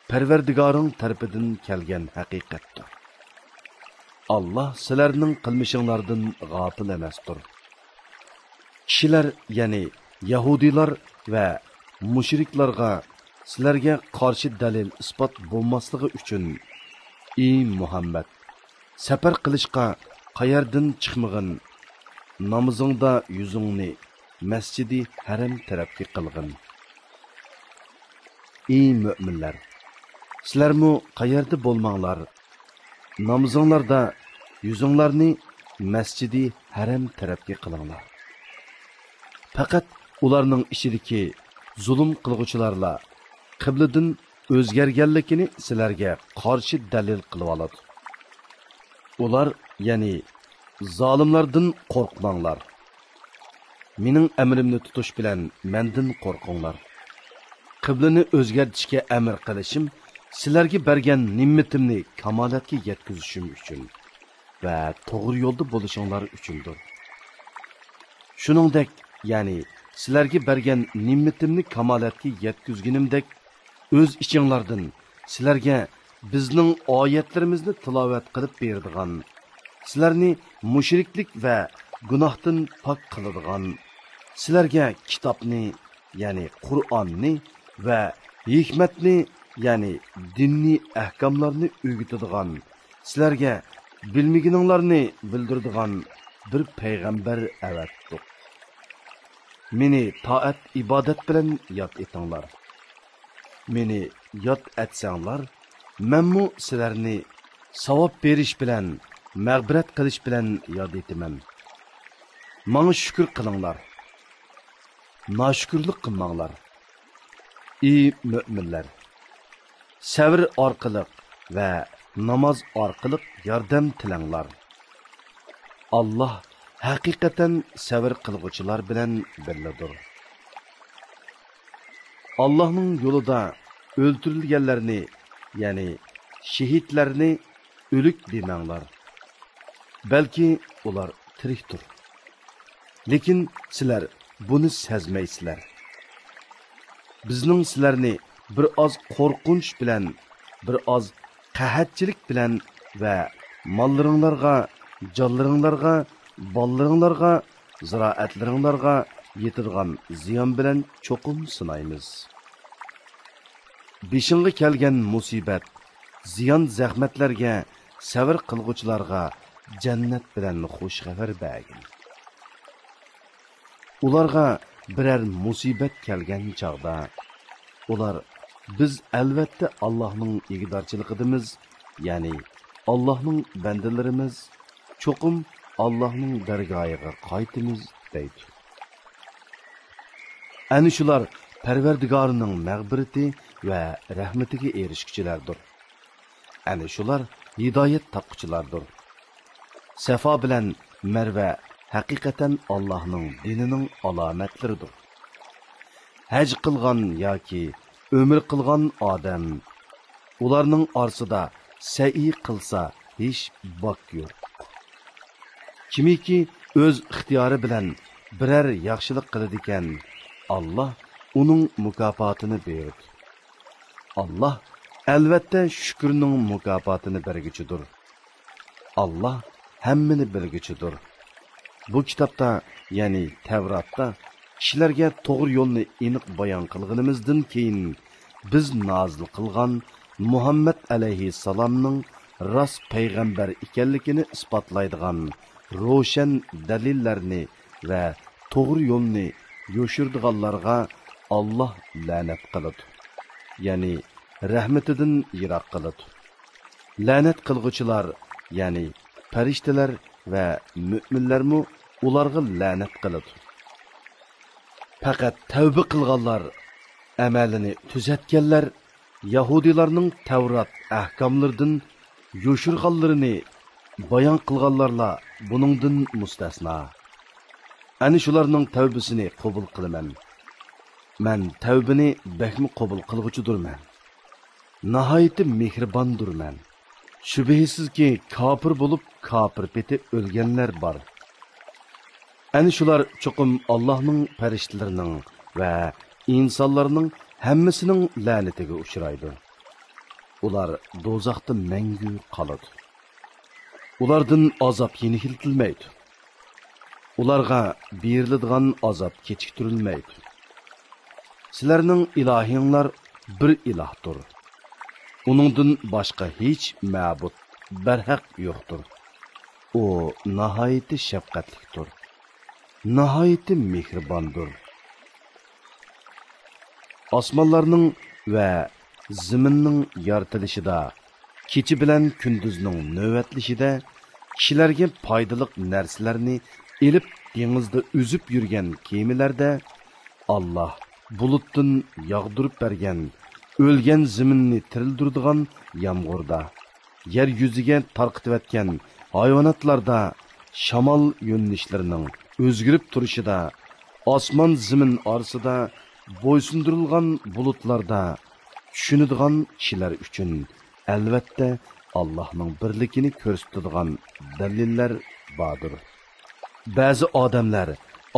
Parvardigoring tarafidan kelgan haqiqatdir. Allah sizlarning qilmishinglardan g'ofil emasdir. Kishilar, ya'ni Yahudilar va mushriklarga sizlarga qarshi dalil isbot bo'lmasligi uchun ey Muhammad, safar qilishga qayerdan chiqmag'in, namozingda yuzingni Masjidi Haram tarafga qilgin. Ey müminler, sizlarmi qayerda bo'lmanglar, namozinglarda yuzinglarni Masjidi Haram tarafga qilinglar. Faqat ularning ichidagi zulm qilguvchilarla qibladan o'zgarganligini sizlarga qarshi dalil qilib oladi. Ular, ya'ni zolimlardan qo'rqmanglar. Mening amrimni tutish bilan mendan qo'rqinglar. Qiblani o'zgartirishga amr qilishim sizlarga bergan ne'matimni kamolatga yetkazishim uchun va to'g'ri yo'lda bo'lishinglar uchundir. Shuningdek, ya'ni sizlarga bergan ne'matimni kamolatga yetkazganimdek, o'z ichinglardan sizlarga bizning oyatlarimizni tilovat qilib beradigan, sizlarni mushriklik va gunohdan pok qiladigan, sizlarga kitobni, ya'ni Qur'onni va hikmatni, ya'ni dinni ahkamlarni o'rgatadigan, sizlarga bilmaganinglarni bildiradigan bir payg'ambar avatdi. Meni taat ibodat bilan yod etinglar. Meni yod etsanglar, menmu sizlarni savob berish bilan, mag'firat qilish bilan yod etaman. Menga shukr qilinglar. Noshukirlik qilmanglar. Ey müminler, sabr orqali va namoz orqali yordam tilanglar. Allah haqiqatan sabr qilguvchilar bilan birlidir. Allah'ның yo'lida o'ldirilganlarni, ya'ni shahidlarni o'lik demanglar. Balki ular tirikdir. Lekin sizlar buni sezmaysizlar. Bizning sizlarni bir oz qo'rqinch bilan, bir oz qahatchilik bilan va mollaringlarga, jonlaringlarga, bolaringlarga, ziroatlaringlarga yetirgan ziyon bilan cho'qim sinaymiz. Beshingga kelgan musibat, ziyon zahmatlarga sabr qilg'uvchilarga jannat bilan xush xabar bergin. Ularga birər musibat kelgan chaqda, ular biz albatta Allohning igidorchiligimiz, ya'ni Allohning bandalarimiz, cho'qim Allohning dargohiga qaytimiz deydi. Ana shular Parvardigorning mag'firati va rahmatiga erishguchilardir. Ana shular hidoyat topquchilardir. Safo bilan Marva haqiqatan Allohning dinining alomatlaridir. Haj qilgan yoki umr qilgan odam ularning orasida sa'iy qilsa hech bok yo'q. Kimiki o'z ixtiyori bilan birər yaxshilik qiladi ekan, Allah uning mukofotini beradi. Allah albatta shukrning mukofotini berguchidir. Allah hammani bilguchidir. Bu kitobda, ya'ni Tavratda kishilarga to'g'ri yo'lni aniq bayon qilganimizdan keyin biz nozil qilgan Muhammad alayhissalomning rost payg'ambar ekanligini isbotlaydigan ro'shan dalillarni va to'g'ri yo'lni yo'shirdiganlarga Allah la'nat qiladi. Ya'ni rahmatidan yiroq qiladi. La'nat qilg'uvchilar, ya'ni farishtalar va mu'minlarmi ularga la'nat qiladi. Faqat tavba qilganlar, amalini tuzatganlar, Yahudilarning Tavrat ahkomlaridan yo'shirganlarini bayon qilganlarla buningdan mustasno. Ana shularning tavbasini qabul qilaman. Men tavbani bakmi qabul qilg'uchidurman. Nihoyat mehribondurman. Shubhisizki kafir bo'lib kafir peti o'lganlar bor. Ana shular cho'qim Allohning farishtalarining va insonlarning hammasining la'natiga uchraydi. Ular do'zaxda mangu qoladi. Ulardan azob yengiltilmaydi. Ularga beriladigan azob kechiktirilmaydi. Sizlarning ilahinglar bir ilahdir. Uningdan boshqa hech ma'bud barhaq yo'qdir. O nihoyatda shafqatlidir. Nihoyatda mehribondir. Osmonlarning va zaminning yaratilishida, kecha bilan kunduzning navbatlashida kishilarga foydali narsalarni elib dengizda uzib yurgan kemilarda Allah bulutdan yog'dirib bergan, o'lgan zaminni tirildiradigan yomg'irda, yer yuziga tarqatayotgan hayvonotlarda, shamol yo'nalishlarining o'zgarib turishida, osmon zamin orasida bo'ysundirilgan bulutlarda tushunadigan kishilar uchun albatta Allohning birligini ko'rsatadigan dalillar bordir. Ba'zi odamlar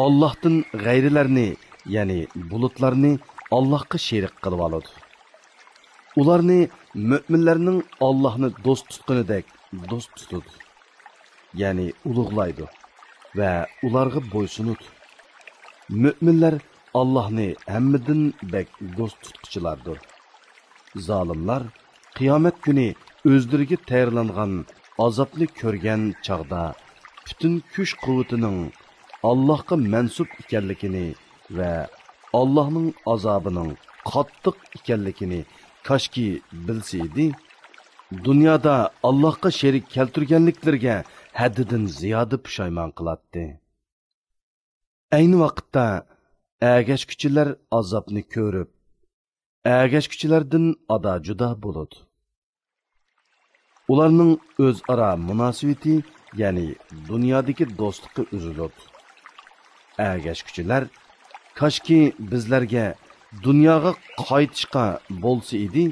Allohdan g'ayrilarni, ya'ni bulutlarni Allohga sherik qilib oladi. Ularni mu'minlarning Allohni do'st tutganidek do'st tutadi. Ya'ni ulug'laydi va ularga bo'ysunadi. Mu'minlar Allohni hammadan bek do'st tutquchilardir. Zolimlar qiyomat kuni o'zlariga tayyorlangan azobni ko'rgan chaqda butun kuch-quvvatining Allohga mansub ekanligini va Allohning azobining qattiq ekanligini koshki bilsaydi, dunyoda Allohga sherik keltirganliklarga haddidan ziyoda pushaymon qiladi. Ayni vaqtda agashkuchilar azobni ko'rib, agashkuchilardan ada juda bo'ladi. Ularning o'zaro munosabati, ya'ni dunyodagi do'stlikka uziladi. Agashkuchilar koshki bizlarga dunyoga qaytishga bo'lsa edi,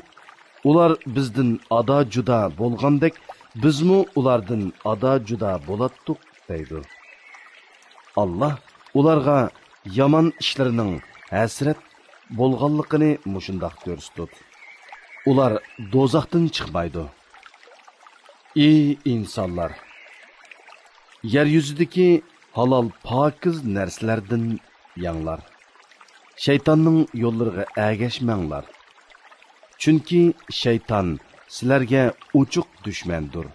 ular bizdan ada juda bo'lgandek, bizmi ulardan ada juda bo'latdik deydi. Allah ularga yomon ishlarining hasrat bo'lganligini mushundoq ko'rsatdi. Ular do'zaxdan chiqmaydi. Ey insonlar, yer yuzidagi halol pokiz narsalardan yanglar. Şeytanның yollarına ergeşmenglar. Çünkü şeytan sizlerge uçuk düşmendir.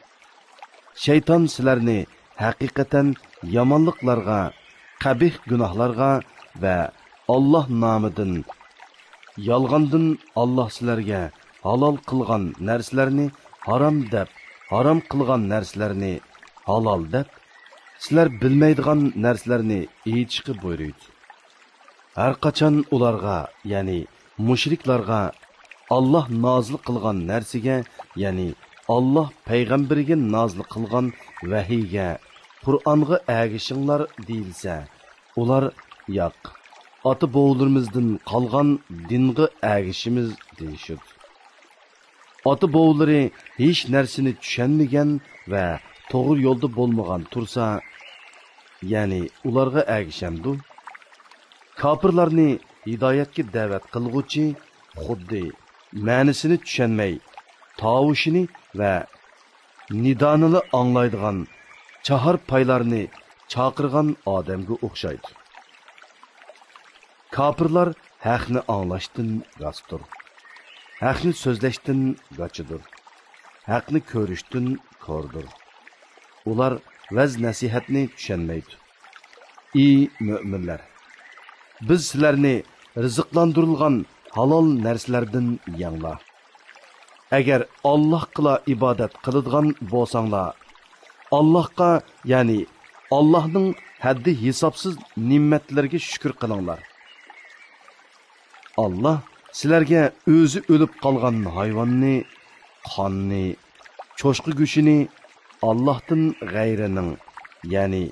Şeytan sizlerni hakikaten yamanlıklarga, qabih günahlarga ve Allah namıdın, yalgandın Allah sizlerge halal kılgan nerslerini haram dep, haram kılgan nerslerini halal dep, sizler bilmeydigan nerslerini eytishga buyuruydu. Her kaçan ularga, yani müşriklarga Allah nazil kılgan nersige, yani Allah peygamberiga nazil kılgan vahiyge, Kur'an'a ergişinlar değilse, ular yok. Ata boğularımızdan kalgan dinge ergişimiz deyişir. Ata boğuları hiç nersini düşenmegen ve doğru yolda bolmagan tursa, yani ularga ergişemdu. Kapırlarni hidayetki davet kılgıcı, xuddi ma'nisini tushunmay, tavushini va nidonini anglaydigan chahar paylarni chaqirgan odamga o'xshaydi. Kofirlar haqni anglashdan g'astur, haqni so'zlashdan g'achidir, haqni ko'rishdan ko'rdir. Ular vaz nasihatni tushunmaydi. Ey mo'minlar, biz sizlarni rizqlantirilgan halal narsalardan yanglar. Agar Allohga ibodat qiladigan bo'lsanglar, Allohga, ya'ni Allohning haddi hisobsiz ne'matlariga shukr qilinglar. Allah sizlarga o'zi o'lib qolgan hayvonni, qonni, cho'shqi go'shini Allohdan g'ayrining, ya'ni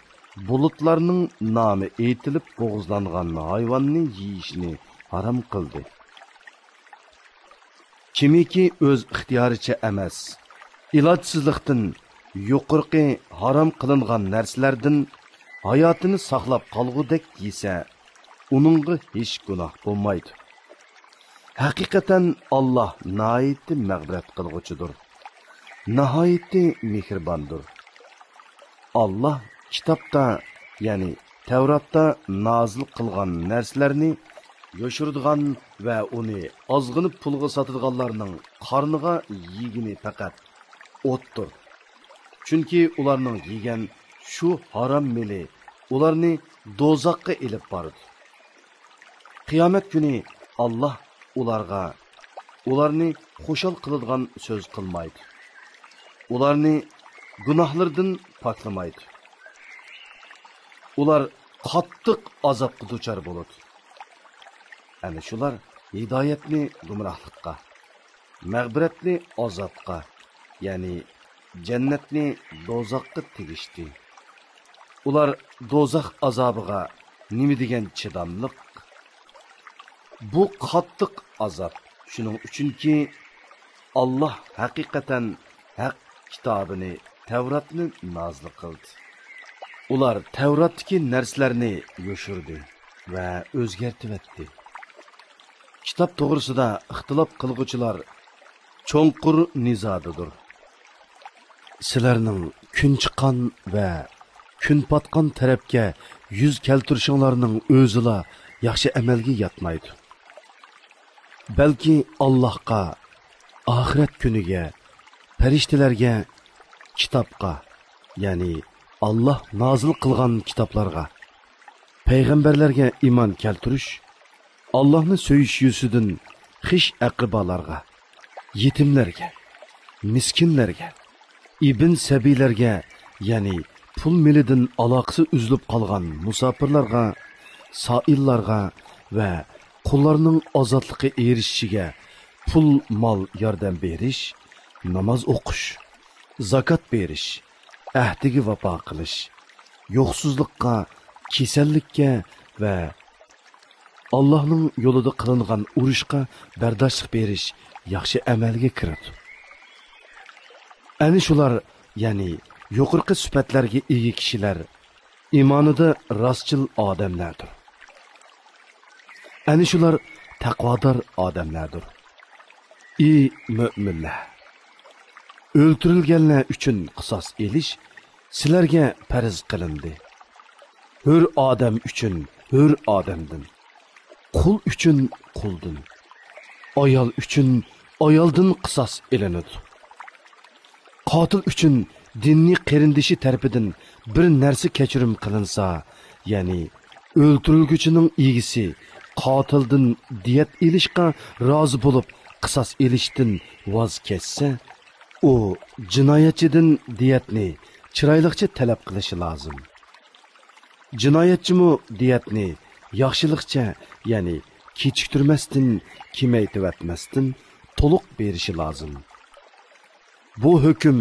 bulutlarning nomi aytilib bo'g'izlangan hayvonni yeyishni haram qildi. Kimiki o'z ixtiyoricha emas, ilojsizlikdan yuqorqi haram qilingan narsalardan hayotini saqlab qolgudek yesa, uningga hech gunoh bo'lmaydi. Haqiqatan Allah nihoyatda mag'firat qilg'uchidir, nihoyatda mehribondir. Allah kitobda, ya'ni Tevratda nazil qilgan narsalarni yoshirdigan va uni ozg'inib pulga sotadiganlarning qorniga yegini faqat o'tdir. Chunki ularning yegan shu harom meli ularni do'zaxga elib boradi. Qiyomat kuni Allah ularni xushal qiladigan so'z qilmaydi. Ularni gunohlardan poklamaydi. Ular qattiq azobga duchor bo'ladi. Ana shular hidoyatni gumrohlikqa, mag'firatni azobga, ya'ni jannatni do'zaxga tegishdi. Ular do'zax azobiga nima degan chidamliq? Bu qattiq azob shuning uchunki Allah haqiqatan haq kitobini, Tevratni nozil qildi. Ular Tevratdagi narsalarni yoshirdi va o'zgartirib etdi. Kitob to'g'risida ixtilof qilguvchilar cho'nqur nizodadir. Sizlarning kun chiqqan va kun patgan tarafga yuz keltirishinglarning o'zila yaxshi amalga yetmaydi. Balki Allohga, oxirat kuniga, farishtalarga, kitobga, ya'ni Allah nazil qilgan kitoblarga, payg'ambarlarga iymon keltirish, Allahni so'yish yuzidan xish aqribalarga, yetimlarga, miskinlarga, ibn sabiylarga, ya'ni pul milidan aloqasi uzilib qolgan musofirlarga, soillarga va qullarning ozodlikka erishishiga pul mol yordam berish, namoz o'qish, zakot berish, ahdiga vafo qilish, yo'qsizlikqa, kasallikka va Allohning yo'lida qilingan urushga bardoshlik berish yaxshi amalga kiradi. Ana shular, ya'ni yuqorqi sifatlarga ega kishilar iymonida rostchil odamlardir. Ana shular taqvodor odamlardir. Ey mo'minlar, o'ltirilganlar uchun qisos elish sizlarga farz qilindi. Hur odam uchun hür odamdan, qul uchun quldan, ayol uchun ayoldan qisos ilinadi. Qotil uchun dinniy qarindishi tarafidan bir narsa kechirim qilinsa, ya'ni o'ltirilguchining egisi qotildan diyat ilishga rozi bo'lib qisos ilishdan voz kechsa, u jinoyatchidan diyatni chiroyliqcha talab qilishi lozim. Jinoyatchimi diyatni yaxshilikcha, ya'ni kechiktirmasdan, kemaytivatmasdan to'liq berishi lozim. Bu hukm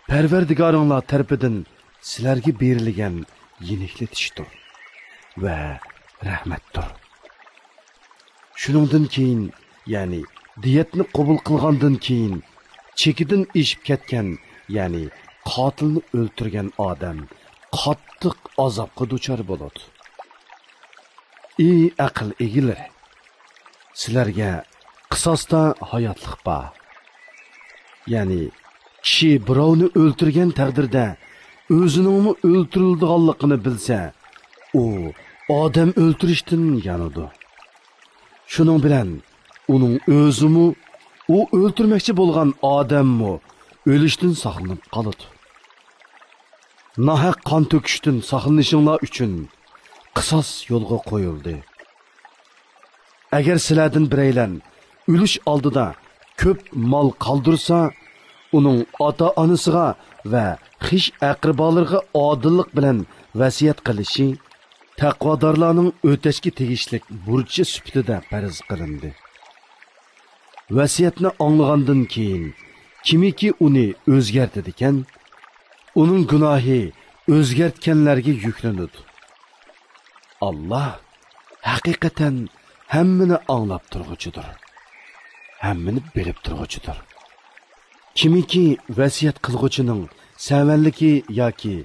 Parvardigoringlar tarafidan sizlarga berilgan yeniklatishdir va rahmatdir. Shuningdan keyin, ya'ni diyatni qabul qilgandan keyin chekidan eshib ketgan, ya'ni qotilni o'ltirgan odam qattiq azobga duchor bo'ladi. Ey aql egilari, sizlarga qisosda hayotlik bor. Ya'ni kishi birovni o'ltirgan taqdirda o'zining o'ltirilganligini bilsa, u odam o'ltirishdan yanadi. Shuning bilan uning o'zimi u o'ltirmoqchi bo'lgan odammi o'lishdan saqlanib qoladi. Nahaq qon to'kishdan saqlanishinglar uchun qisos yo'lga qo'yildi. Agar sizlardan biraylan o'lish oldida ko'p mol qoldirsa, uning ota-onasiga va xish aqribolarga odillik bilan vasiyat qilishi taqvodorlarning o'tashga tegishlik burchi sifatida farz qilindi. Vasiyatni anglagandan keyin kimiki uni o'zgartirdi ekan, uning gunohi o'zgartganlarga yuklanadi. Allah haqiqatan hammani anglab turg'uchidir, hammani bilib turg'uchidir. Kimiki vasiyat qilg'uchining savanligi yoki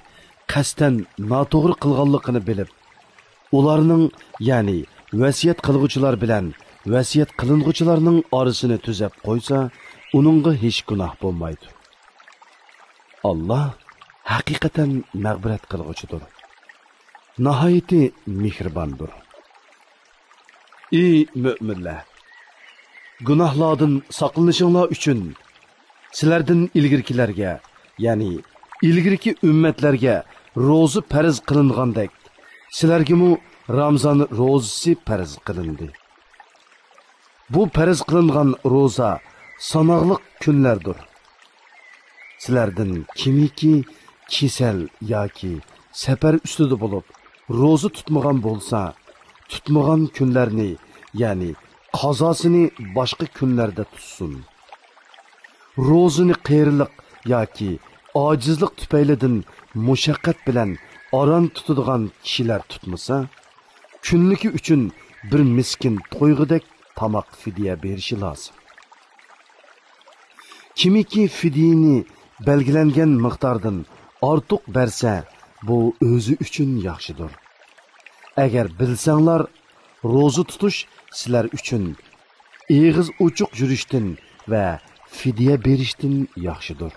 qasdan noto'g'ri qilganligini bilib, ularning, ya'ni vasiyat qilg'uchilar bilan vasiyat qilinguchilarning orasini tuzab qo'ysa, uningga hech gunoh bo'lmaydi. Allah haqiqatan mag'firat qilg'uchidir, nihoyatda mehribondir. Ey mu'minlar, gunohlardan saqlanishinglar uchun sizlardan ilgirkilarga, ya'ni ilgirki ummatlarga ro'za farz qilingandek, sizlarga mu Ramazon ro'zasi farz qilindi. Bu farz qilingan ro'za sanoqliq kunlardir. Sizlardan kimiki kasal yoki safar ustida bo'lib ro'za tutmagan bo'lsa, tutmagan kunlarni, ya'ni qazosini boshqa kunlarda tutsin. Ro'zini qiyirliq yoki ojizlik tufaylidan mushaqqat bilan oron tutadigan kishilar tutmasa, kunligi uchun bir miskin to'yg'idek tamoq fidya berishi lozim. Kimiki fidyani belgilangan miqdordan ortiq bersa, bu o'zi uchun yaxshidir. Agar bilsanglar, ro'za tutish sizlar uchun eg'iz ochiq yurishdan va fidya berishdan yaxshidir.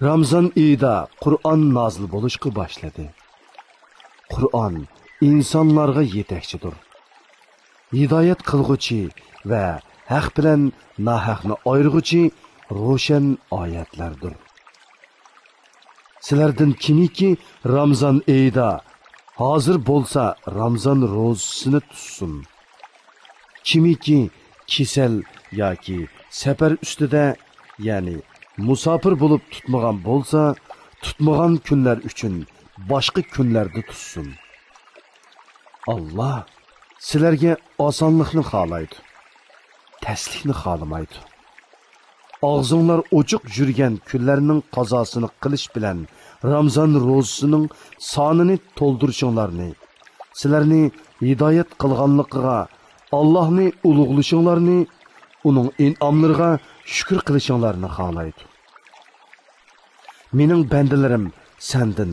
Ramazon oyida Qur'on nozil bo'lishga boshladi. Qur'on insonlarga yetakchidir. Hidoyat qilg'uchi va haq bilan nohaqni ayirg'uchi ro'shan oyatlardir. Sizlardan kimiki Ramazon oyida hozir bo'lsa, Ramazon ro'zasini tutsin. Kimiki kasal yoki safar ustida, ya'ni musofir bo'lib tutmagan bo'lsa, tutmagan kunlar uchun boshqa kunlarda tutsin. Allah sizlarga osonlikni xohlaydi, taslikni xohlamaydi. Og'zinglar ochiq yurgan kunlarning qazosini qilish bilan Ramazon ro'zasining sonini to'ldirishinglarni, sizlarni hidoyat qilganligiga Allohni ulug'lashinglarni, uning in'omlariga shukr qilishinglarni xohlaydi. Mening bandalarim sendan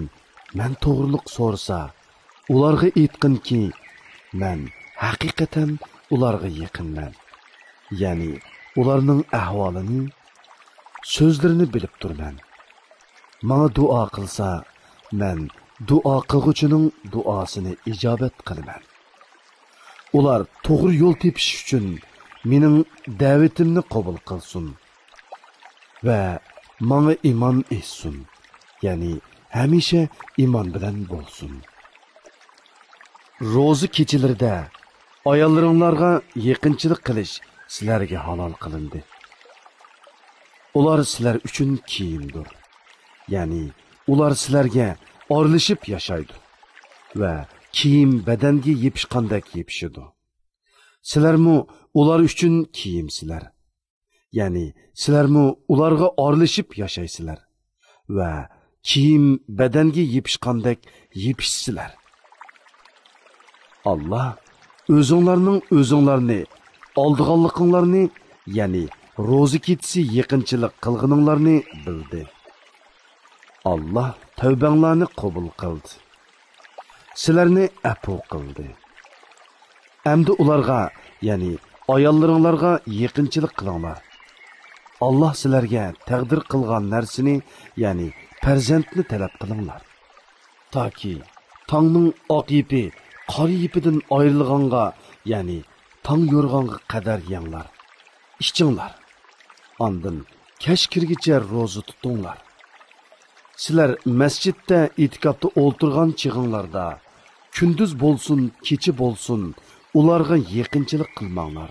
men to'g'rilik so'rasa, ularga aytqinki, men haqiqatan ularga yaqinman. Ya'ni ularning ahvolini, so'zlarini bilib turman. Menga duo qilsa, men dua qilg'uchining duosini ijobat qilaman. Ular to'g'ri yo'l tepish uchun mening da'vatimni qabul qilsin va menga iymon etsin, ya'ni hamisha iymon bilan bo'lsin. Ro'za kechalarida ayollaringlarga yaqinchilik qilish sizlarga halol qilindi. Ular sizlar uchun kiyimdir. Ya'ni ular sizlarga orlishib yashaydi va kiyim badanga yepishqandek yepishidi. Sizlarmi ular uchun kiyimsizlar. Ya'ni sizlarmi ularga orlishib yashaysizlar va kiyim badanga yepishqandek yepishsizlar. Allah o'zinglarni oldiganliklarini, ya'ni ro'za ketisi yaqinchilik qilganinglarni bildi. Allah tavbanglarni qabul qildi. Sizlarni afu qildi. Endi ularga, ya'ni ayollaringlarga yaqinchilik qilinglar. Allah sizlarga taqdir qilgan narsani, ya'ni farzandni talab qilinglar. Toki tongning oq ipi qora ipidan ayrilganga, ya'ni tong yo'rganga qadar yenglar. İçinglar. Andın kesh kirgicha ro'za tutinglar. Sizlar masjidda itikofda o'ltirgan chig'inglarda kunduz bo'lsin, kecha bo'lsin, ularga yaqinchilik qilmanglar.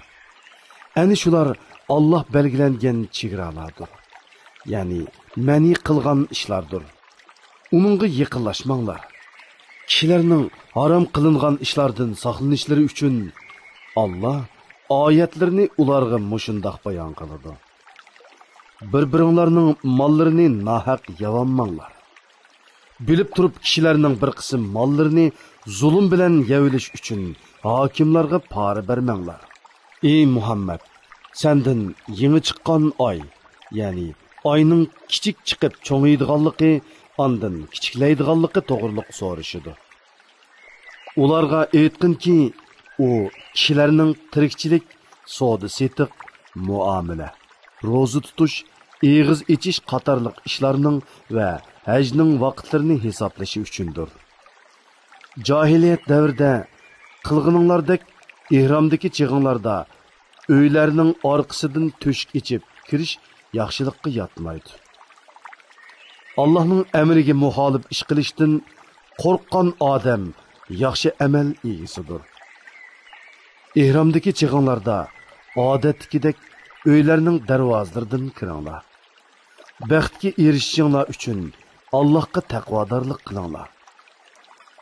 Ani shular Allah belgilangan chegaralardir. Ya'ni mani qilgan ishlardir. Uningga yaqinlashmanglar. Kishilarning harom qilingan ishlardan saqlanishlari uchun Allah oyatlarni ularga mushundoq bayon qiladi. Bir-biringlarning mollarini nahaq yavanmanglar. Bilib turib kishilarning bir qism mollarini zulm bilan yevilish uchun hokimlarga pora bermanglar. Ey Muhammad, sendan yangi chiqqan oy, ya'ni oyning kichik chiqib cho'ngiydiganligi, ondan kichiklaydiganligi to'g'riliq so'rashidi. Ularga aytqinki, u kishilarning tirikchilik, savdo setiq, muomala, ro'za tutish, eg'iz ichish qatorliq ishlarning va hajning vaqtlarini hisoblashi uchundir. Jahiliyat davrida qilganinglardek ihromdagi chig'inglarda uylarning orqasidan to'shik ichib kirish yaxshilikqa yotmaydi. Allohning amriga muxolif ish qilishdan qo'rqqan odam yaxshi amal egasidir. İhramdaki çığınlarda odatdagidek uylarning darvozalaridan kiringlar. Baxtga erishishinglar uchun Allohga taqvodorlik qilinglar.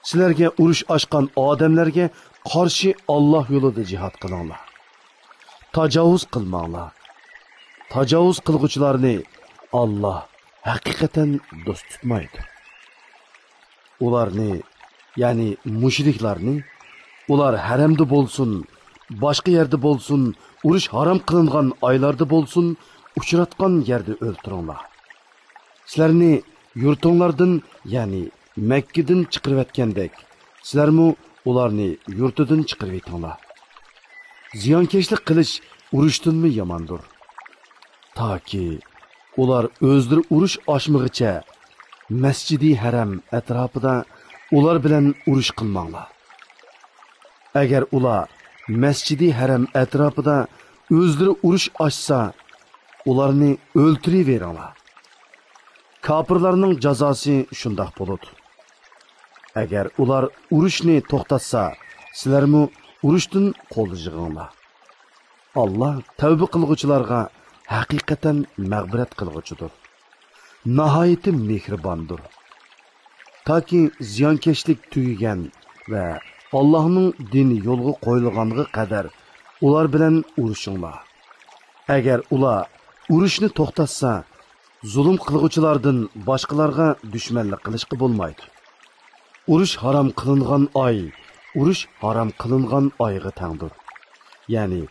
Sizlarga urush ochgan odamlarga qarshi Alloh yo'lida jihad qilinglar. Tajovuz qilmanglar. Tajovuz qilguvchilarni Alloh haqiqatan do'st tutmaydi. Ularni, ya'ni mushriklarni, ular haramda bo'lsin, boshqa yerda bo'lsin, urush harom qilingan oylarda bo'lsin, uchratgan yerda o'ltiringlar. Sizlarni yurtinglardan, ya'ni Makkadan chiqarib etgandek, sizlarmi ularni yurtidan chiqarib etinglar. Ziyonkashlik qilish urushdanmi yomondir. Toki ular o'zlari urush ochmig'icha Masjidi Haram atrofida ular bilan urush qilmanglar. Agar ular Masjidi Haram atrofida o'zlari urush ochsa, ularni o'ltiraveringlar. Kafirlarning jazosi shundoq bo'ladi. Agar ular urushni to'xtatsa, sizlarmi urushdan qo'l yig'inglar. Allah tavba qilguvchilarga haqiqatan mag'firat qilguvchidir. Nihoyat mehribondir. Toki ziyonkashlik tugagan va Allohning dini yo'lga qo'yilganiga qadar ular bilan urushinglar. Agar ular urushni to'xtatsa, zulm qilguvchilardan boshqalarga dushmanlik qilishga bo'lmaydi. Urush harom qilingan oy, urush harom qilingan oyga tengdir. Ya'ni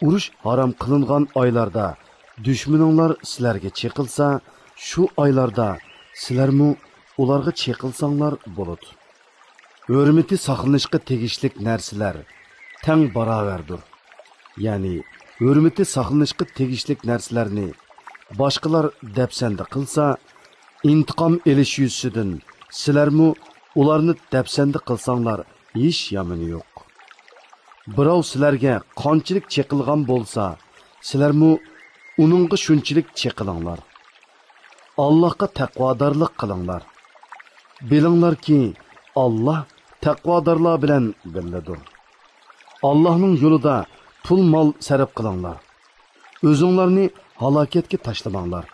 urush harom qilingan oylarda dushmaninglar sizlarga cheqilsa, shu oylarda sizlarmi ularga cheqilsanglar bo'ladi. Hurmati saqlanishga tegishlik narsalar teng barobardir. Ya'ni hurmati saqlanishga tegishlik narsalarni boshqalar dafsanda qilsa, intiqom elish yuzidan sizlarmi ularni dafsanda qilsanglar hech yomoni yo'q. Birov sizlarga qanchalik cheqilgan bo'lsa, sizlarmu uningga shunchalik cheqilinglar. Allohga taqvodorlik qilinglar. Bilinglarki, Alloh taqvodorlar bilan birlidir. Allohning yo'lida pul mol sarf qilinglar. O'zinglarni halokatga tashlamanglar.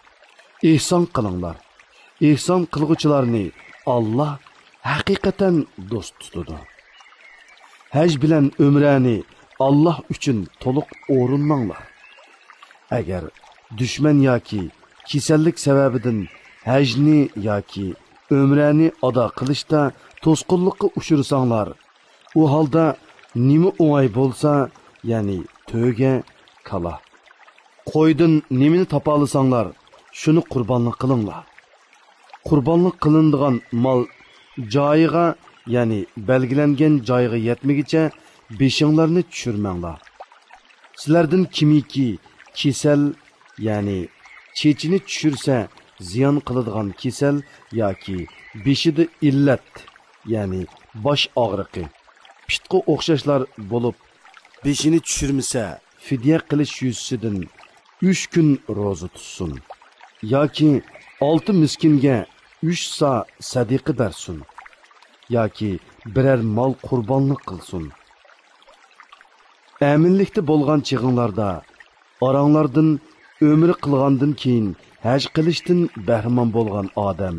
Ihson qilinglar. Ihson qilguvchilarni Alloh haqiqatan do'st tutadi. Haj bilan umrani Alloh uchun to'liq o'rinlanglar. Agar dushman yoki kasallik sababidan hajni yoki umrani ado qilishda to'sqinlikqa uchursanglar, u holda nima o'ng'ay bo'lsa, ya'ni to'ga, kala, qo'ydan nimani topa olsanglar, shuni qurbonlik qilinglar. Qurbonlik qilinadigan mol joyiga, ya'ni belgilangan joyiga yetmagicha beshinglarni tushirmanglar. Sizlardan kimiki kasal, ya'ni chechini tushirsa ziyon qiladigan kasal yoki beshida illat, ya'ni bosh og'riqi, pitqa o'xshashlar bo'lib, beshini tushirmasa fidya qilish yuzasidan 3 kun ro'za tutsin. Yoki 6 miskinga 3 sa sadiqa bersin. Yoki birər mal qurbonlik qilsin. Aminlikda bo'lgan chig'inglarda oranglardan ömrü qilgandan keyin haj qilishdan bahramon bo'lgan odam,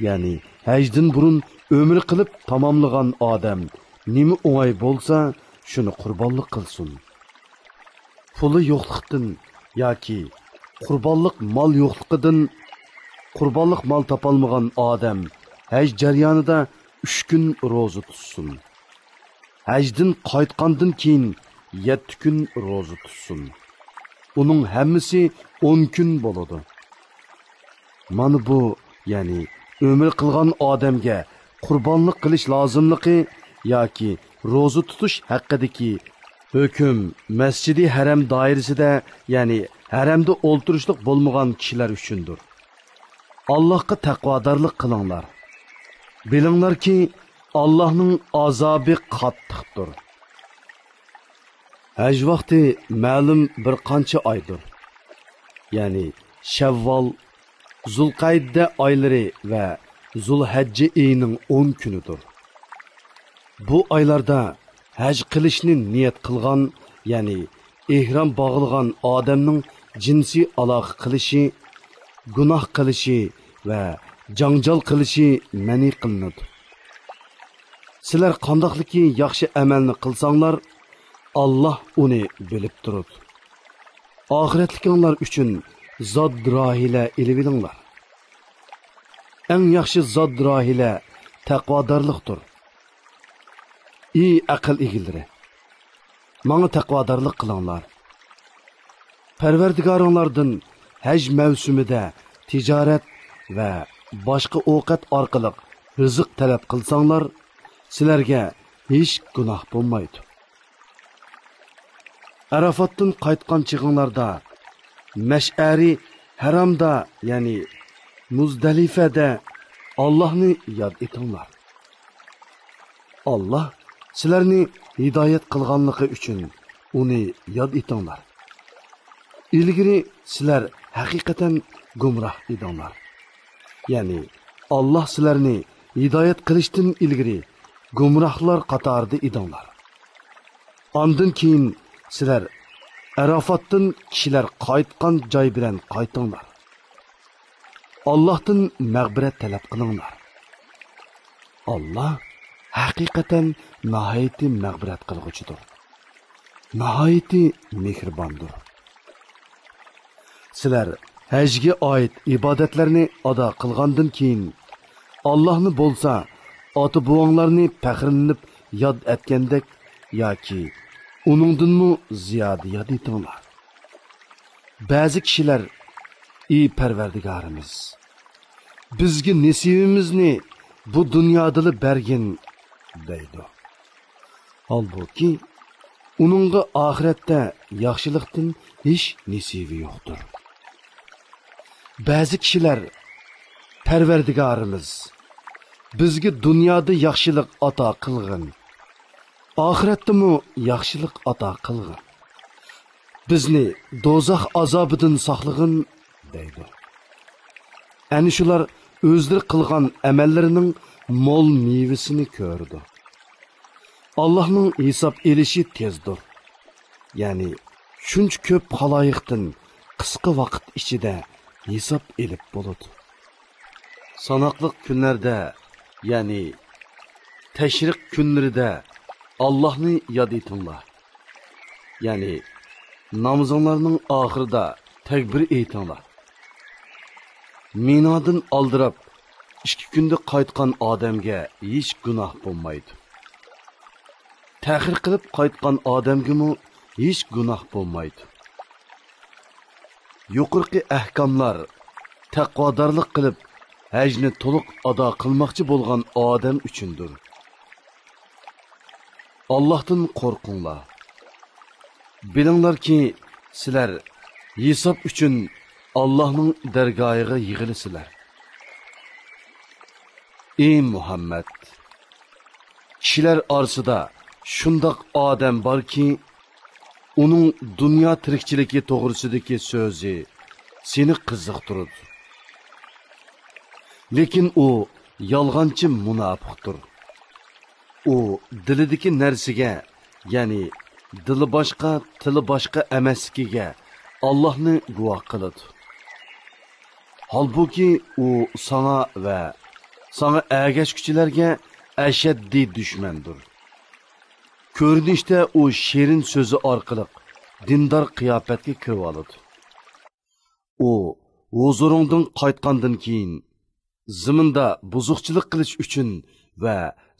ya'ni hajdan burun ömrü qilib tamomlagan odam nima o'ng'ay bo'lsa, shuni qurbonlik qilsin. Puli yo'qlikdan yoki qurbonlik mol yo'qligidan qurbonlik mol topolmagan odam haj jarayonida 3 kun ro'za tutsin. Hajdan qaytgandan keyin 7 kun ro'za tutsin. Uning hammasi 10 kun bo'ladi. Mana bu, ya'ni ömür qilgan odamga qurbonlik qilish lozimligi yoki ro'za tutish haqidagi hukm Masjidi Haram doirasida, ya'ni haramda o'ltirishlik bo'lmagan kishilar uchundir. Allohga taqvodorlik qilinglar. Bilinglarki, Allohning azobi qattiqdir. Haj vaqti ma'lum bir qancha oydir. Ya'ni Shavvol, Zulqayda oylari va Zulhajja oyining 10 kunidir. Bu oylarda haj qilishni niyat qilgan, ya'ni ihrom bog'ilgan odamning jinsiy aloqa qilishi, gunoh qilishi va janjal qilishi ma'ni qilinadi. Sizlar qandoqliki yaxshi amalni qilsanglar, Alloh uni bilib turadi. Oxiratliklar uchun zod rohila ilib olinglar. Eng yaxshi zod rohila taqvodorlikdir. Ey aql egilari, menga taqvodorlik qilinglar. Parvardigoringlardan haj mavsumida tijorat va boshqa ovqat orqali rizq talab qilsanglar, sizlarga hech gunoh bo'lmaydi. Arafatdan qaytgan chig'inglarda Mash'ari haramda, ya'ni Muzdalifada Allohni yod etinglar. Alloh sizlarni hidoyat qilganligi uchun uni yod etinglar. Ilgari sizlar haqiqatan gumroh edinglar. Ya'ni Alloh sizlarni hidoyat qilishdan ilgari gumrohlar qatorida edinglar. Ondan keyin sizlar Arafatdan kishilar qaytgan joy bilan qaytinglar. Allohdan mag'firat talab qilinglar. Alloh haqiqatan nihoyatda mag'firat qilguvchidir. Nihoyatda mehribondir. Sizlar hajga oid ibodatlarni ado qilgandan keyin Allohni bo'lsa, ota-bovanglarni faxrlanib yod etgandek yoki uningdanmi ziyoda yod etinglar. Ba'zi kishilar, ey Parvardigorimiz, bizga nasibimizni bu dunyoda bergin deydi. Halbuki uningga oxiratda yaxshilikdan hech nasibi yo'qdir. Ba'zi kishilar, Parvardigorimiz, bizga dunyoda yaxshilik ato qilgin, oxiratdami yaxshilik ato qilgin, bizni do'zax azobidan saqlag'in deydi. Ani shular o'zlari qilgan amallarining mo'l mevasini ko'rdi. Allohning hisob elishi tezdir. Ya'ni shuncha ko'p xaloyiqdan qisqa vaqt ichida hisob elib bo'ladi. Sanoqli kunlarda, ya'ni tashriq kunlarida Allohni yod etinglar. Ya'ni namozinglarning oxirida takbir aytinglar. Minodan oldirab 2 kunda qaytgan odamga hech gunoh bo'lmaydi. Ta'xir qilib qaytgan odamga hech gunoh bo'lmaydi. Yuqorqi ahkomlar taqvodorlik qilib hajni to'liq ado qilmoqchi bo'lgan odam uchundir. Allohdan qo'rqinglar. Bilinglarki, sizlar hisob uchun Allohning dargohiga yig'ilisizlar. Ey Muhammad, kishilar orasida shundoq odam borki, uning dunyo tirikchiligi to'g'risidagi so'zi seni qiziqtiradi. Lekin u yolg'onchi munofiqdir. U dilidagi narsaga, ya'ni dili boshqa, tili boshqa emasligiga Allohni guvoh qiladi. Halbuki u sana va sana ergashuvchilarga ashaddiy dushmandir. Ko'rinishda u shirin so'zi orqali dindor qiyofatga kirib oladi. U huzuringdan qaytgandan keyin zaminda buzuqchilik qilish uchun va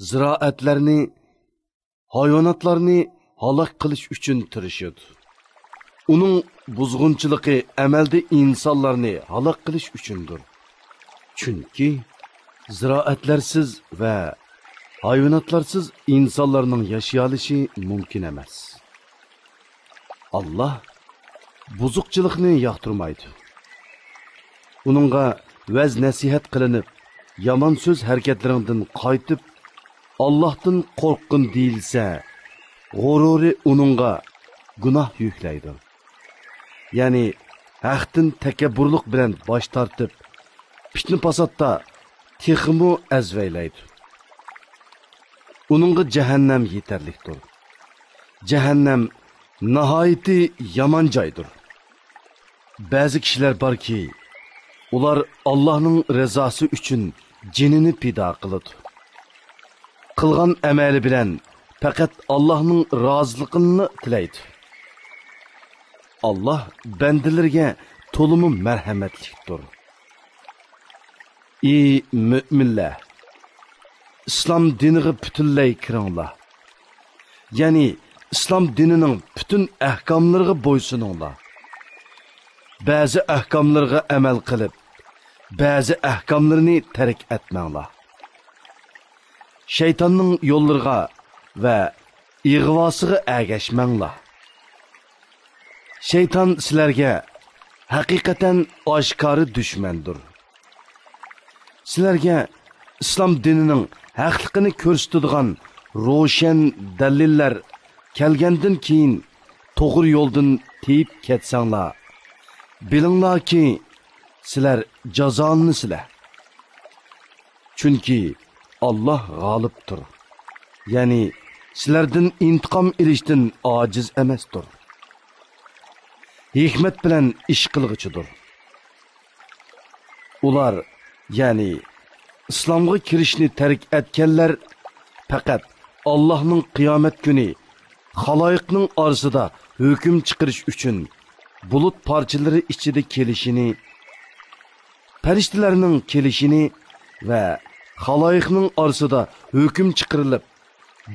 ziroatlarni, hayvonotlarni halok qilish uchun tirishadi. Uning buzg'unchiligi amalda insonlarni halok qilish uchundir. Chunki ziroatlarsiz va hayvonotlarsiz insonlarning yashayolishi mumkin emas. Allah buzuqchilikni yoqtirmaydi. Uningga vaz nasihat qilinib, yomon so'z harakatlaringdan qaytib, Allohdan qo'rqqin deyilsa, g'ururi uningga gunoh yuklaydi. Ya'ni haqdan takabburlik bilan bosh tortib, fitna fasodda texmu azvaylaydi. Uningga jahannam yetarlikdir. Jahannam nihoyatda yomon joydir. Ba'zi kishilar borki, ular Allohning rizosi uchun jinini pido qiladi. Qilgan amali bilan faqat Allohning roziligini tilaydi. Allah bandalarga to'limi marhamatlidir. Ey mu'minlar, islom diniga butunlay kiringlar. Ya'ni islom dinining bütün ahkomlariga bo'ysuninglar. Ba'zi ahkomlarga amal qilib, ba'zi ahkomlarni tark etmanglar. Shaytonning yo'llariga va ig'vosiga ergashmanglar. Shayton sizlarga haqiqatan oshkori dushmandir. Sizlarga islom dinining haqligini ko'rsatadigan ro'shan dalillar kelgandan keyin to'g'ri yo'ldan teyib ketsanglar, bilinglarki, sizlar jazolanasizlar. Chunki Allah g'olibdir. Ya'ni sizlardan intiqom olishdan ojiz emasdir. Hikmet bilan ish qilg'ichidir. Ular, ya'ni islomga kirishni tark etganlar faqat Allohning qiyomat kuni xaloyiqning orasida hukm chiqarish uchun bulut parchalari ichida kelishini, farishtalarning kelishini va xaloyiqning orasida hukm chiqarilib,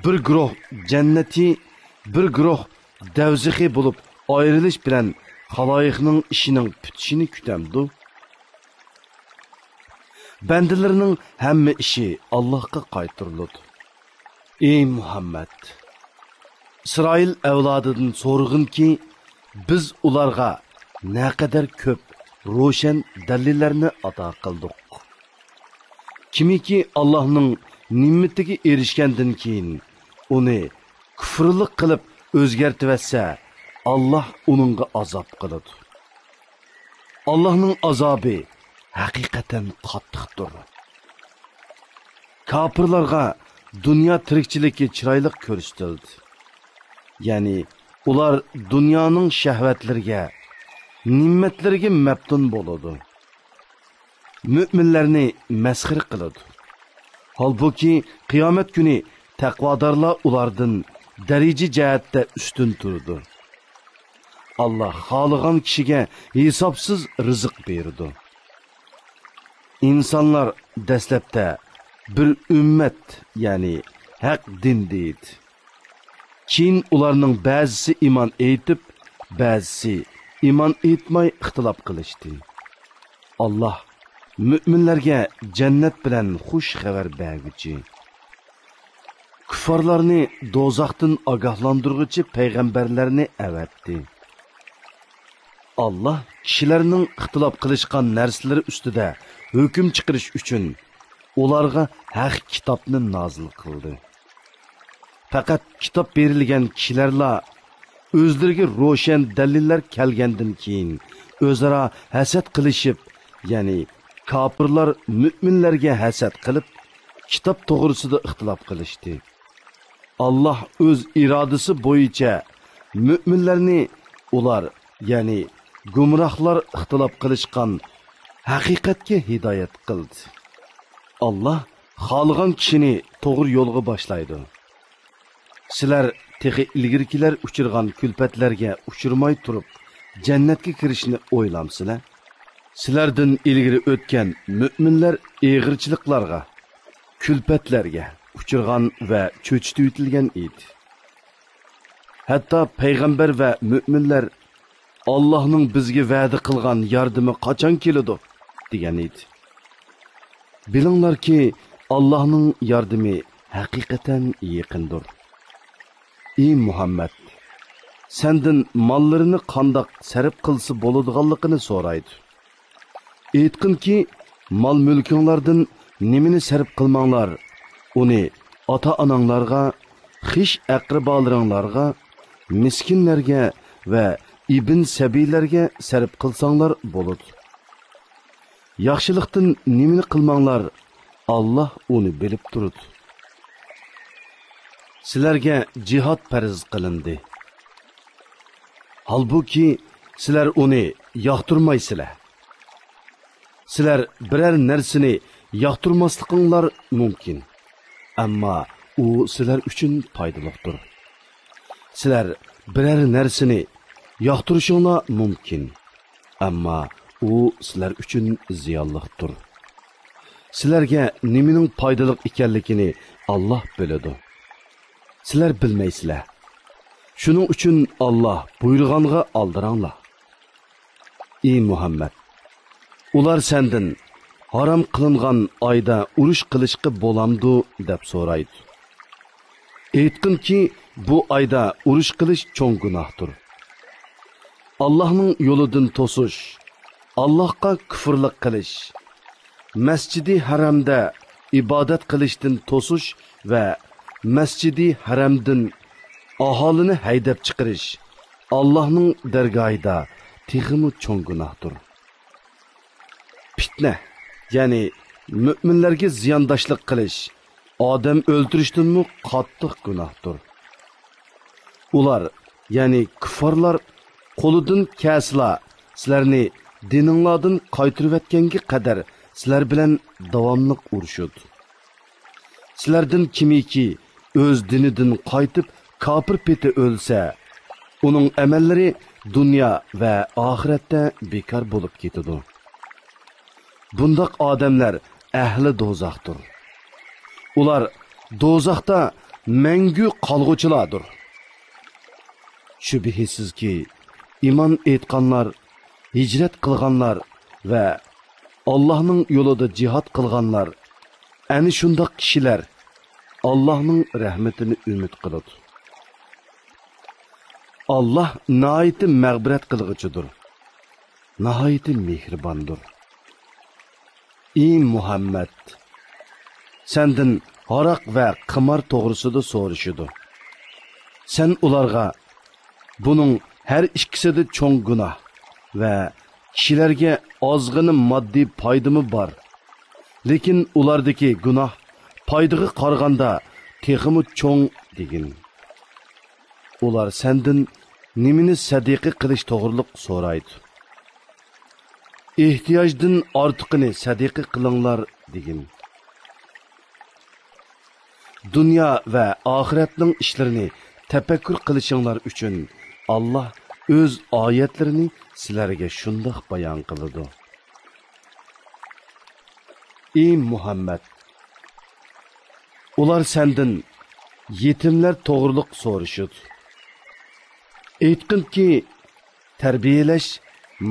bir guruh jannati, bir guruh davzihi bo'lib ayrilish bilan xaloyiqning ishining bitishini kutamdi. Bandalarning hamma ishi Allohga qaytariladi. Ey Muhammad, İsrail avlodidan so'rg'inki, biz ularga naqadar ko'p ro'shan dalillarni ato qildik. Kimiki Allah'ның nimmetiga erishgandan keyin uni kufrlik qilib o'zgartirsa, Allah onunğa azap qiladi. Allah'ның azabı haqiqatan qattiqdir. Kafirlarga dünya tirikçiligi chiroyli ko'rsatildi. Ya'ni ular dunyoning shahvatlariga, ne'matlariga mabtun bo'ladi. Müminlarni masxir qiladi. Halbuki qiyomat kuni taqvodorlar ulardan daraja jihatda ustun turdi. Allah xohlagan kishiga hisobsiz rizq berdi. İnsanlar dastlabda bir ümmet, ya'ni haq din deydi. Keyin ularning ba'zisi iman etib, ba'zisi iman etmay ixtilof qilishdi. Allah müminlarga jannat bilan xush xabar berguchi, kuffarlarni do'zaxdan ogohlantirguchi payg'ambarlarni avatdi. Allah kishilarning ixtilof qilishgan narsalari ustida hukm chiqarish uchun ularga haq kitobni nozil qildi. Faqat kitob berilgan kishilarla o'zlariga ro'shan dalillar kelgandan keyin o'zaro hasad qilishib, ya'ni kafirlar müminlarga hasad qilib, kitob to'g'risida ixtilof qilishdi. Allah o'z irodasi bo'yicha müminlarni ular, ya'ni gumrohlar ixtilof qilishgan haqiqatga hidoyat qildi. Allah xohlagan kishini to'g'ri yo'lga boshlaydi. Sizlar texi ilgirkilar uchirgan kulpatlarga uchirmay turib, jannatga kirishni o'ylamsizlar? Sizlardan ilgiri o'tgan müminlar eg'irchiliklarga, kulpatlarga uchirgan va cho'chitib yutilgan edi. Hatto payg'ambar va müminlar Allah'ның bizga va'da qilgan yordami qachon keladi degan edi. Bilinglarki, Allah'ның yordami haqiqatan yaqindir. Ey Muhammad, senden mallarini qandoq sarf qilsa bo'ladiganligini so'raydi. Aytqinki, mal mulkinglardan nimani sarf qilmanglar, uni ota-onanglarga, xish aqrabolaringlarga, miskinlarga va ibn sabiylarga sarf qilsanglar bo'ladi. Yaxshilikdan nimani qilmanglar, Allah uni bilib turadi. Sizlarga jihad farz qilindi. Halbuki sizlar uni yoqtirmaysizlar. Sizlar biror narsani yoqtirmasliginglar mumkin, ammo u sizlar uchun foydalidir. Sizlar biror narsani yoqtirishinglar mumkin, ammo u sizlar uchun ziyonlidir. Sizlarga nimaning foydali ekanligini Allah biladi. Sizlar bilmaysizlar. Shuning uchun Allah buyurganga aldiranglar. Ey Muhammad, ular sendan haram qilingan oyda urush qilishga bo'lamdi deb so'raydi. Aytqinki, bu oyda urush qilish cho'ng gunohdir. Allah'ның yo'lidan to'sish, Allohga kufrlik qilish, Masjidi Haramda ibodat qilishdan to'sish va Masjidi Haramdan aholini haydab chiqarish Allohning dargohida texmi cho'ng gunohdir. Fitna, ya'ni mu'minlarga ziyondoshlik qilish, odam o'ldirishdanmi qattiq gunohdir. Ular, ya'ni kuffarlar qo'lidan kasla sizlarni dininglardan qaytirib etganga qadar sizlar bilan davomli urushadi. Sizlardan kimiki o'z dinidan qaytib kafir peti o'lsa, uning amallari dunyo va oxiratda bekor bo'lib ketadi. Bundoq odamlar ahli do'zaxdir. Ular do'zaxda mangu qolg'uchilardir. Shubhisizki, iman etganlar, hicret qilganlar va Allah'ның yo'lida jihad qilganlar, ani shundoq kishilar Allah'ның rahmetini ümid qiladi. Allah nəhayət məğfirət qılğıcıdır. Nəhayət mehribondir. Ey Muhammed, senden haraq va qimor to'g'risida so'rashidi. Sen ularga buning har ikkisida cho'ng gunoh va kishilarga ozg'ini moddiy foydami bor. Lekin ulardagi gunoh foydaga qaraganda texmi cho'ng degin. Ular senden nimini sadiqa qilish to'g'riliq so'raydi. Ehtiyojdan ortiqini sadiqa qilinglar degin. Dünya va oxiratning ishlarini tafakkur qilishinglar uchun Allah o'z oyatlarini sizlarga shundoq bayon qiladi. Ey Muhammad, ular senden yetimlar to'g'riliq so'rashadi. Aytqinki, tarbiyalash,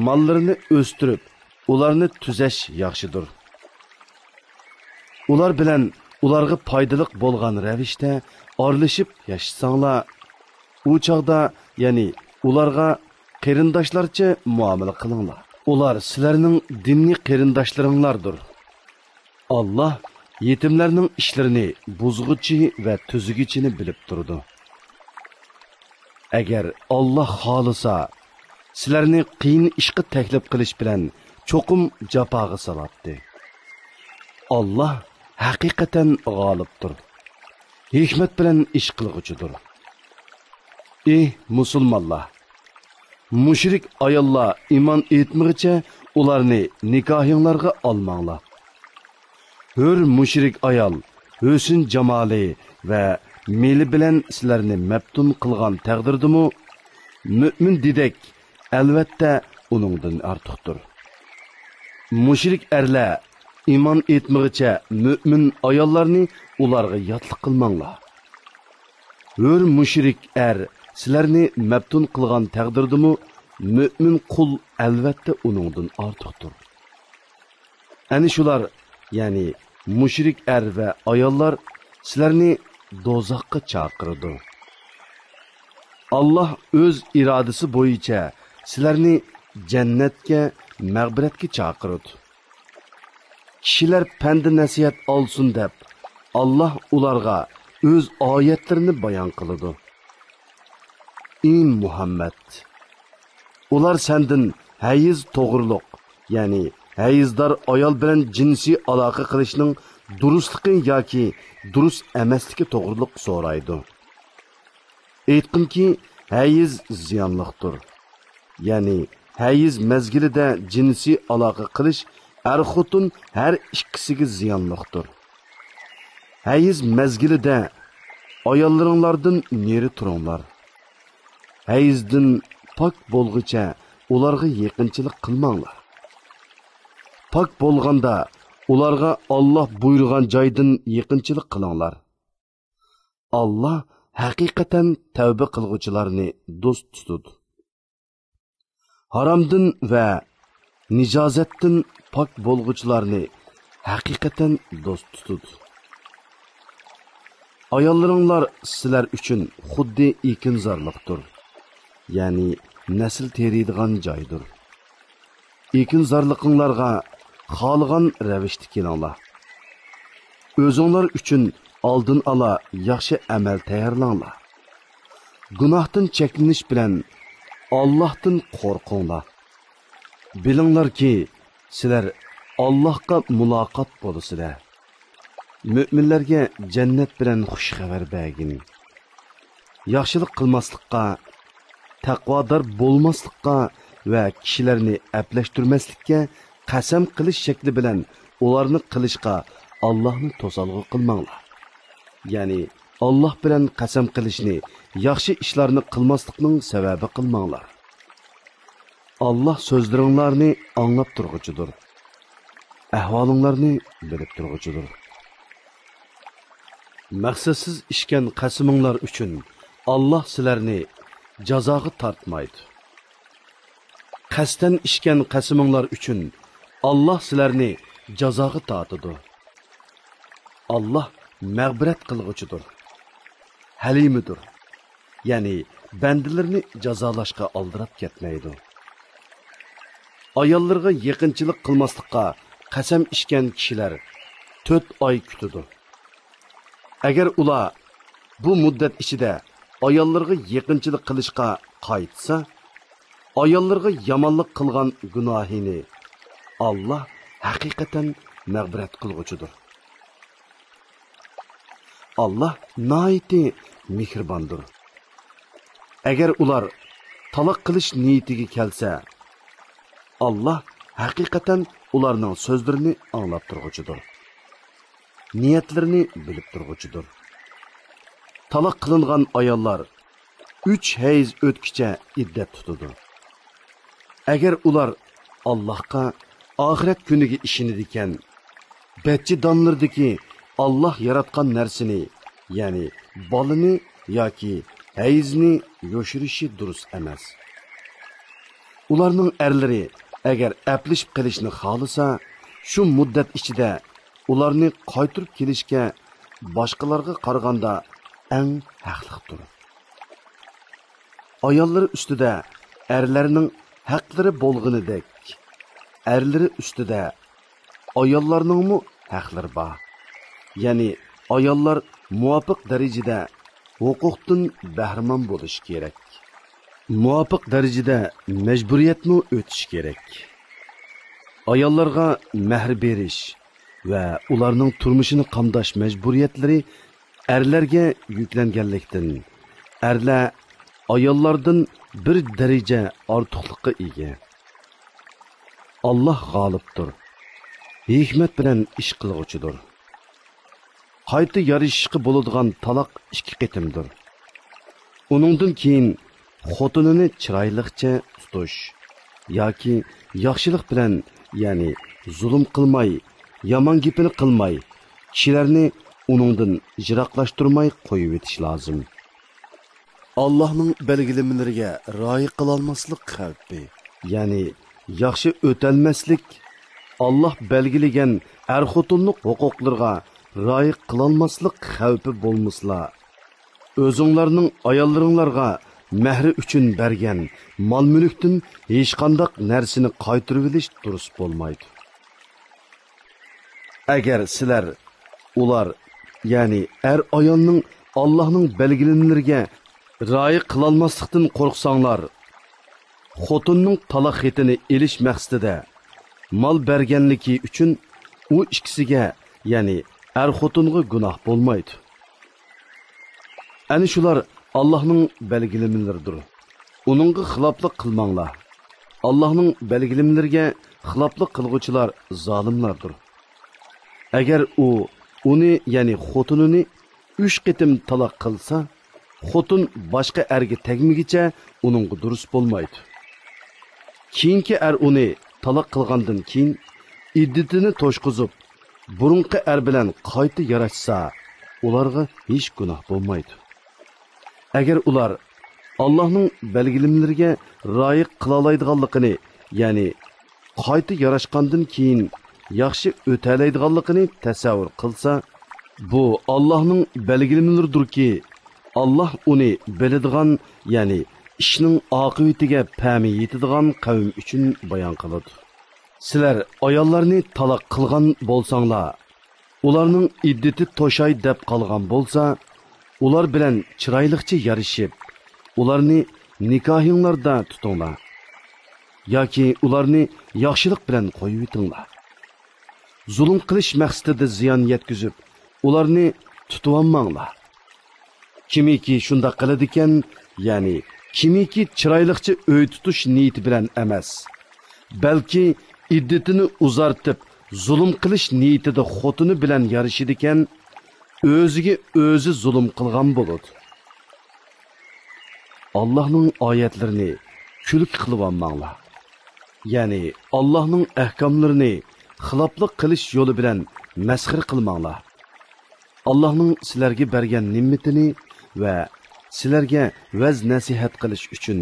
mollarini o'stirib, ularni tuzash yaxshidir. Ular bilan ularga foydali bo'lgan ravishda orlashib yashasanglar, u chaqda, ya'ni ularga qarindoshlarcha muomala qilinglar. Ular sizlarning dinni qarindoshlaringlardir. Allah yetimlarning ishlarini buzg'uchi va tuzigichini bilib turdi. Agar Allah xolisa, sizlarni qiyin ishga taklif qilish bilan cho'qim jafoga solatdi. Allah haqiqatan g'olibdir. Hikmat bilan ish qilguchidir. Ey musulmonlar, mushrik ayollar iymon etmag'icha ularni nikohinglarga olmanglar. Hür mushrik ayol husn jamoli va meli bilan sizlarni maftun qilgan taqdirdimi, mu'min dedek albatta uningdan ortiqdir. Mushrik erlar iymon etmag'icha mu'min ayollarni ularga yotliq qilmanglar. Hür mushrik sizlarni maftun qilgan taqdirdimi, mu'min qul albatta uningdan ortiqdir. Ani shular, ya'ni mushrik va ayollar sizlarni do'zaxga chaqirdi. Allah o'z irodasi bo'yicha sizlarni jannatga, mag'firatga chaqirdi. Kishilar pand nasihat olsun deb Allah ularga o'z oyatlarini bayon qiladi. Ey Muhammad, ular sendan hayiz to'g'riliq, ya'ni hayizdor ayol bilan jinsiy aloqa qilishning durustligi yoki durust emasligi to'g'riliq so'raydi. Aytqinki, hayiz ziyonliqdir. Ya'ni hayiz mezgilida jinsiy aloqa qilish er-xotin har ikkisiga ziyonliqdir. Hayiz mezgilida ayollaringlardan neri turinglar. Hayizdan pok bo'lguncha ularga yaqinchilik qilmanglar. Pok bo'lganda ularga Allah buyurgan joydan yaqinchilik qilinglar. Allah haqiqatan tavba qilguvchilarni do'st tutadi. Haromdan va nijozatdan pok bo'lguvchilarni haqiqatan do'st tutadi. Ayollaringlar sizlar uchun xuddi ekinzorliqdir. Ya'ni nasl teriydigan joydir. Ekinzorliqinglarga xohlagan ravishda kelinglar. O'zinglar uchun oldin ola yaxshi amal tayyorlanglar. Gunohdan cheklanish bilan Allohdan qo'rqinglar. Bilinglarki, sizlar Allohga muloqot bo'lasizlar. Müminlerge cennet bilen xush xabar bergin. Yaxshilik qilmaslikqa, taqvodor bo'lmaslikqa va kishilarni aplashtirmaslikka qasam qilish shakli bilan ularni qilishqa Allohni to'salg'i qilmanglar. Ya'ni Alloh bilan qasam qilishni, yaxshi ishlarni qilmaslikning sababi qilmanglar. Alloh so'zlaringlarni anglab turg'uchidir. Ahvolinglarni bilib turg'uchidir. Maqsadsiz ishgan qasiminglar uchun Allah sizlarni jazoga tortmaydi. Qasdan ishgan qasiminglar uchun Allah sizlarni jazoga tortadi. Allah mag'firat qilg'uchidir, halimidir. Ya'ni bandalarni jazolashga oldirab ketmaydi. Ayollarga yaqinchilik qilmaslikqa qasam ishgan kishilar 4 oy kutadi. Agar ular bu muddat ichida ayollarga yaqinchilik qilishga qaytsa, ayollarga yomonlik qilgan gunohini Allah haqiqatan mag'firat qilguchidir. Allah nihoyatda mehribondir. Agar ular taloq qilish niyatiga kelsa, Allah haqiqatan ularning so'zlarini anglab turguchidir. Niyatlarini bilib turguchidir. Taloq qilingan ayollar 3 hayz o'tkicha iddat tutadi. Agar ular Allohga oxirat kuniga ishonadigan, bachchi donlardagi Allah yaratgan narsani, ya'ni bolani yoki hayzni yo'shirishi durust emas. Ularning erlari agar aplishib qilishni xohlasa, shu muddat ichida ularni qaytirib kelishga boshqalarga qaraganda eng haqliqdir. Ayollar ustida erlarning haqlari bo'lganidek, erlari ustida ayollarning mu haqlari bor. Ya'ni ayollar muvofiq darajada huquqdan bahramand bo'lish kerak. Muvofiq darajada majburiyatni o'tish kerak. Ayollarga mehr berish va ularning turmushini qamdash majburiyatlari erlarga yuklanganlikdan, erlar ayollardan bir daraja ortiqlikka ega. Allah g'olibdir. Hikmat bilan ish qiluvchidir. Qayta yarishishga bo'ladigan taloq 2 qitimdir. Uningdan keyin xotinini chiroyliqcha tutish yoki yaxshilik bilan, ya'ni zulm qilmay, yomon gapini qilmay, kishilarni uningdan jiroqlashtirmay qo'yib etish lozim. Allohning belgilamalariga rioya qilolmaslik xavfi, ya'ni yaxshi o'talmaslik, Allah belgilagan er-xotinlik huquqlariga rioya qilolmaslik xavfi bo'lmasla, o'zinglarning ayollaringlarga mehri uchun bergan mol-mulkdan hech qanday narsani qaytarib olish durust bo'lmaydi. Agar sizlar ular, ya'ni er ayolning Allohning belgilamalariga rioya qilolmaslikdan qo'rqsanglar, xotinning taloq xetini elish maqsadida mol berganligi uchun u ikkisiga, ya'ni er xotinga gunoh bo'lmaydi. Ani shular Allohning belgilamalaridir. Uningga xiloflik qilmanglar. Allohning belgilamalariga xiloflik qilguvchilar zolimlardir. Agar uni, ya'ni xotinini 3 qitim taloq qilsa, xotin boshqa erga tegmigicha uningga durust bo'lmaydi. Keyingi er uni taloq qilgandan keyin iddatini to'shqizib, burunqi er bilan qayta yarashsa, ularga hech gunoh bo'lmaydi. Agar ular Allohning belgilamalariga rioya qila oladiganligini, ya'ni qayta yarashgandan keyin yaxshi o'talaydiganligini tasavvur qilsa, bu Allohning belgilamalaridirki, Allah uni biladigan, ya'ni ishning oqibatiga fahmi yetadigan qavm uchun bayon qiladi. Sizlar ayollarni taloq qilgan bo'lsanglar, ularning iddati to'shay deb qolgan bo'lsa, ular bilan chiroyliqcha yarishib, ularni nikohinglarda tutinglar yoki ularni yaxshilik bilan qo'yib etinglar. Zulm qilish maqsadida ziyon yetkazib, ularni tutib olmanglar. Kimiki shunda qiladi ekan, ya'ni kimiki chiroyliqcha uy tutish niyati bilan emas, balki iddatini uzartib zulm qilish niyatida xotini bilan yarishidi ekan, o'ziga o'zi zulm qilgan bo'ladi. Allohning oyatlarini kulk qilib olmanglar. Ya'ni Allohning ahkomlarini xiloflik qilish yo'li bilan masxir qilmanglar. Allohning sizlarga bergan ne'matini va sizlarga vaz nasihat qilish uchun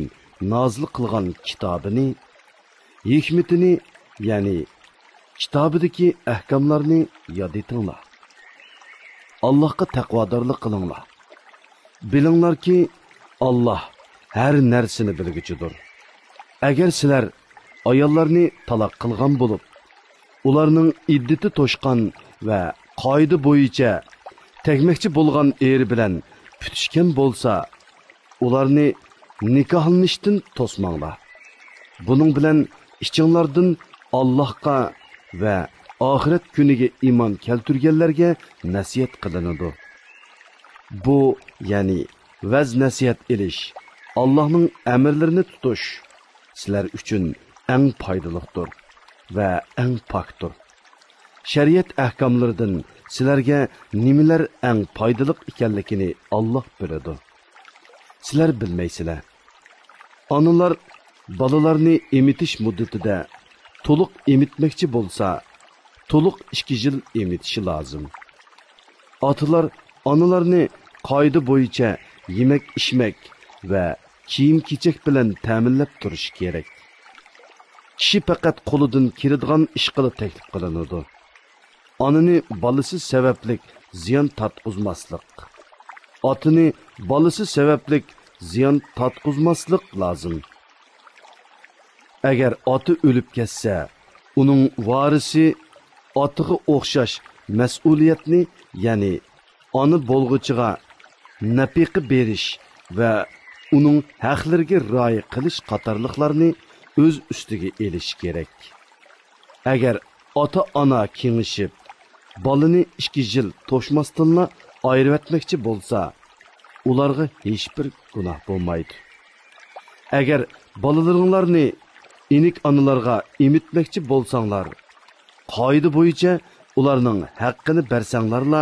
nozil qilgan kitobini, hikmatini, ya'ni kitobidagi ahkomlarni yod etinglar. Allohga taqvodorlik qilinglar. Bilinglarki, Allah har narsani bilguchidir. Agar sizlar ayollarni taloq qilgan bo'lib, ularning iddati to'shqan va qoida bo'yicha tegmekçi bo'lgan eri bilan putishgan bo'lsa, ularni nikohlanishdan to'smanglar. Buning bilan ichinglardan Allohga va oxirat kuniga iymon keltirganlarga nasihat qilinadi. Bu, ya'ni vaz nasihat elish, Allohning amrlarini tutish sizlar uchun eng foydalidir va eng pokdir. Shariat ahkomlaridan sizlarga nimalar eng foydali ekanligini Alloh biladi. Sizlar bilmaysizlar. Onalar balalarni emitish muddatida to'liq emitmoqchi bo'lsa, to'liq 2 yil emitishi lozim. Otalar onalarni qoida bo'yicha yemek içmek va kiyim-kechak bilan ta'minlab turish kerak. Kishi faqat qo'lidan kiradigan ish qilib taklif qilinadi. Onani balasi sabablik ziyon tatqizmaslik. Otini balasi sabablik ziyon tatqizmaslik lozim. Agar oti o'lib ketsa, uning varisi otiga o'xshash mas'uliyatni, ya'ni ona bo'lg'ichiga nafiqa berish va uning haqlariga rioya qilish qatorliqlarni o'z ustiga elish kerak. Agar ota-ona kengishib, balani 2 yil to'shmasdanla ayirib etmoqchi bo'lsa, ularga hech bir gunoh bo'lmaydi. Agar balalaringlarni inik onalarga emitmoqchi bo'lsanglar, qoida bo'yicha ularning haqqini bersanglarla,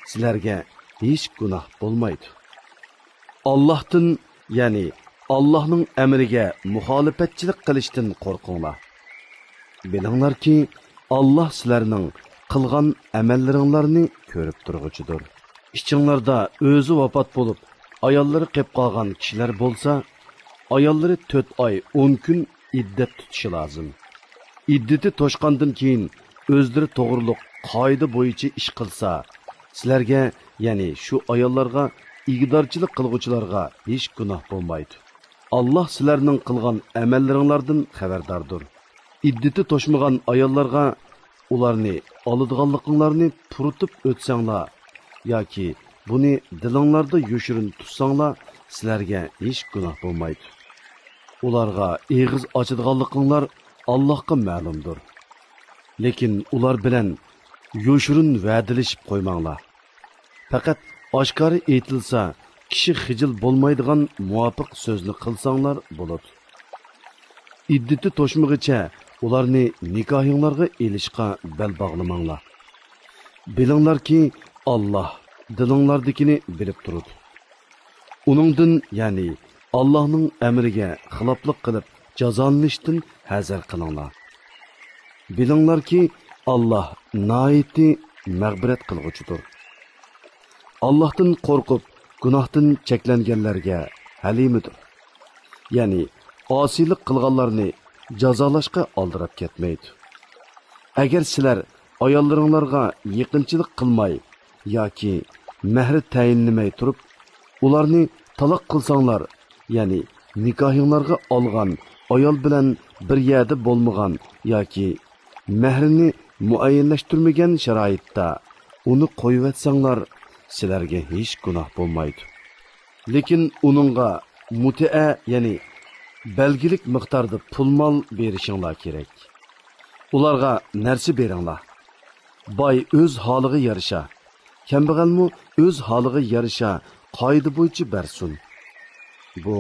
sizlarga hech gunoh bo'lmaydi. Allohdan, ya'ni Allohning amriga muxolifatchilik qilishdan qo'rqinglar. Bilinglarki, Alloh sizlarning qilgan amallaringlarni ko'rib turg'uchidir. İçinlarda o'zi vafot bo'lib, ayollari qilib qolgan kishilar bo'lsa, ayollari 4 oy 10 kun iddat tutishi lozim. İddati to'shqandan keyin o'zlari to'g'riliq qoida bo'yicha ish qilsa, sizlarga, ya'ni shu ayollarga igdorchilik qilguvchilarga hech gunoh bo'lmaydi. Alloh sizlarning qilgan amallaringlardan xabardordir. İddati to'shmagan ayollarga ularni oladiganliklarini puritib o'tsanglar yoki buni dilinglarda yoshirin tutsanglar, sizlarga hech gunoh bo'lmaydi. Ularga eg'iz ochadiganliklar Allohga ma'lumdir. Lekin ular bilan yoshirin va'dalashib qo'ymanglar. Faqat oshkora aytilsa, kishi xijil bo'lmaydigan muvofiq so'zni qilsanglar bo'ladi. İddati to'shmag'icha ularni nikohinglarga elishga bel bog'lamanglar. Bilinglarki, Alloh dilinglardagini bilib turadi. Uningdan, ya'ni Allohning amriga xiloflik qilib jazolanishdan hazar qilinglar. Bilinglarki, Alloh noiti mag'firat qilg'uchidir. Allohdan qo'rqib, gunohdan cheklanganlarga halimidir. Ya'ni osiylik qilganlarni jazolashga oldirib ketmaydi. Agar sizlar ayollaringlarga yaqinchilik qilmay yoki mehr tayinlamay turib, ularni taloq qilsanglar, ya'ni nikohinglarga olgan ayol bilan bir yerda bo'lmagan yoki mehrini muayyanlashtirmagan sharoitda uni qo'yib etsanglar, sizlarga hech gunoh bo'lmaydi. Lekin uningga mutaa, ya'ni belgilik miqdorda pul-mol berishinglar kerak. Ularga narsa beringlar. Boy o'z holiga yarasha, kambag'almi o'z holiga yarasha qoida bo'yicha bersin. Bu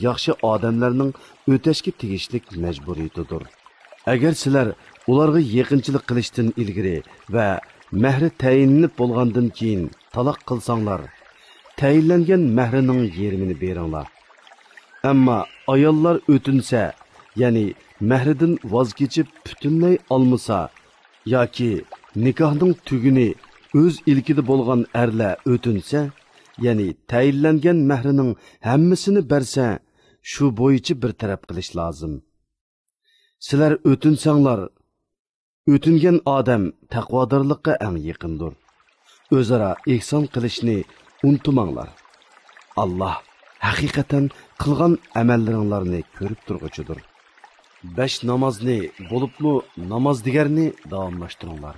yaxshi odamlarning o'tashga tegishlik majburiyatidir. Agar sizlar ularga yaqinchilik qilishdan ilgari va mehri tayinlanib bo'lgandan keyin taloq qilsanglar, tayinlangan mehrining yarmini beringlar. Ammo ayollar o'tinsa, ya'ni mehridan voz kechib butunlay olmasa yoki nikohning tugini o'z ilkida bo'lgan erlar o'tinsa, ya'ni tayinlangan mehrining hammasini bersa, shu bo'yicha bir taraf qilish lozim. Sizlar o'tinsanglar, o'tingan odam taqvodorlikqa eng yaqindir. O'zaro ihson qilishni unutmanglar. Alloh haqiqatan qilgan amallaringlarni ko'rib turg'uchidir. 5 namozni bo'libmi namoz degarni davomlashtiringlar.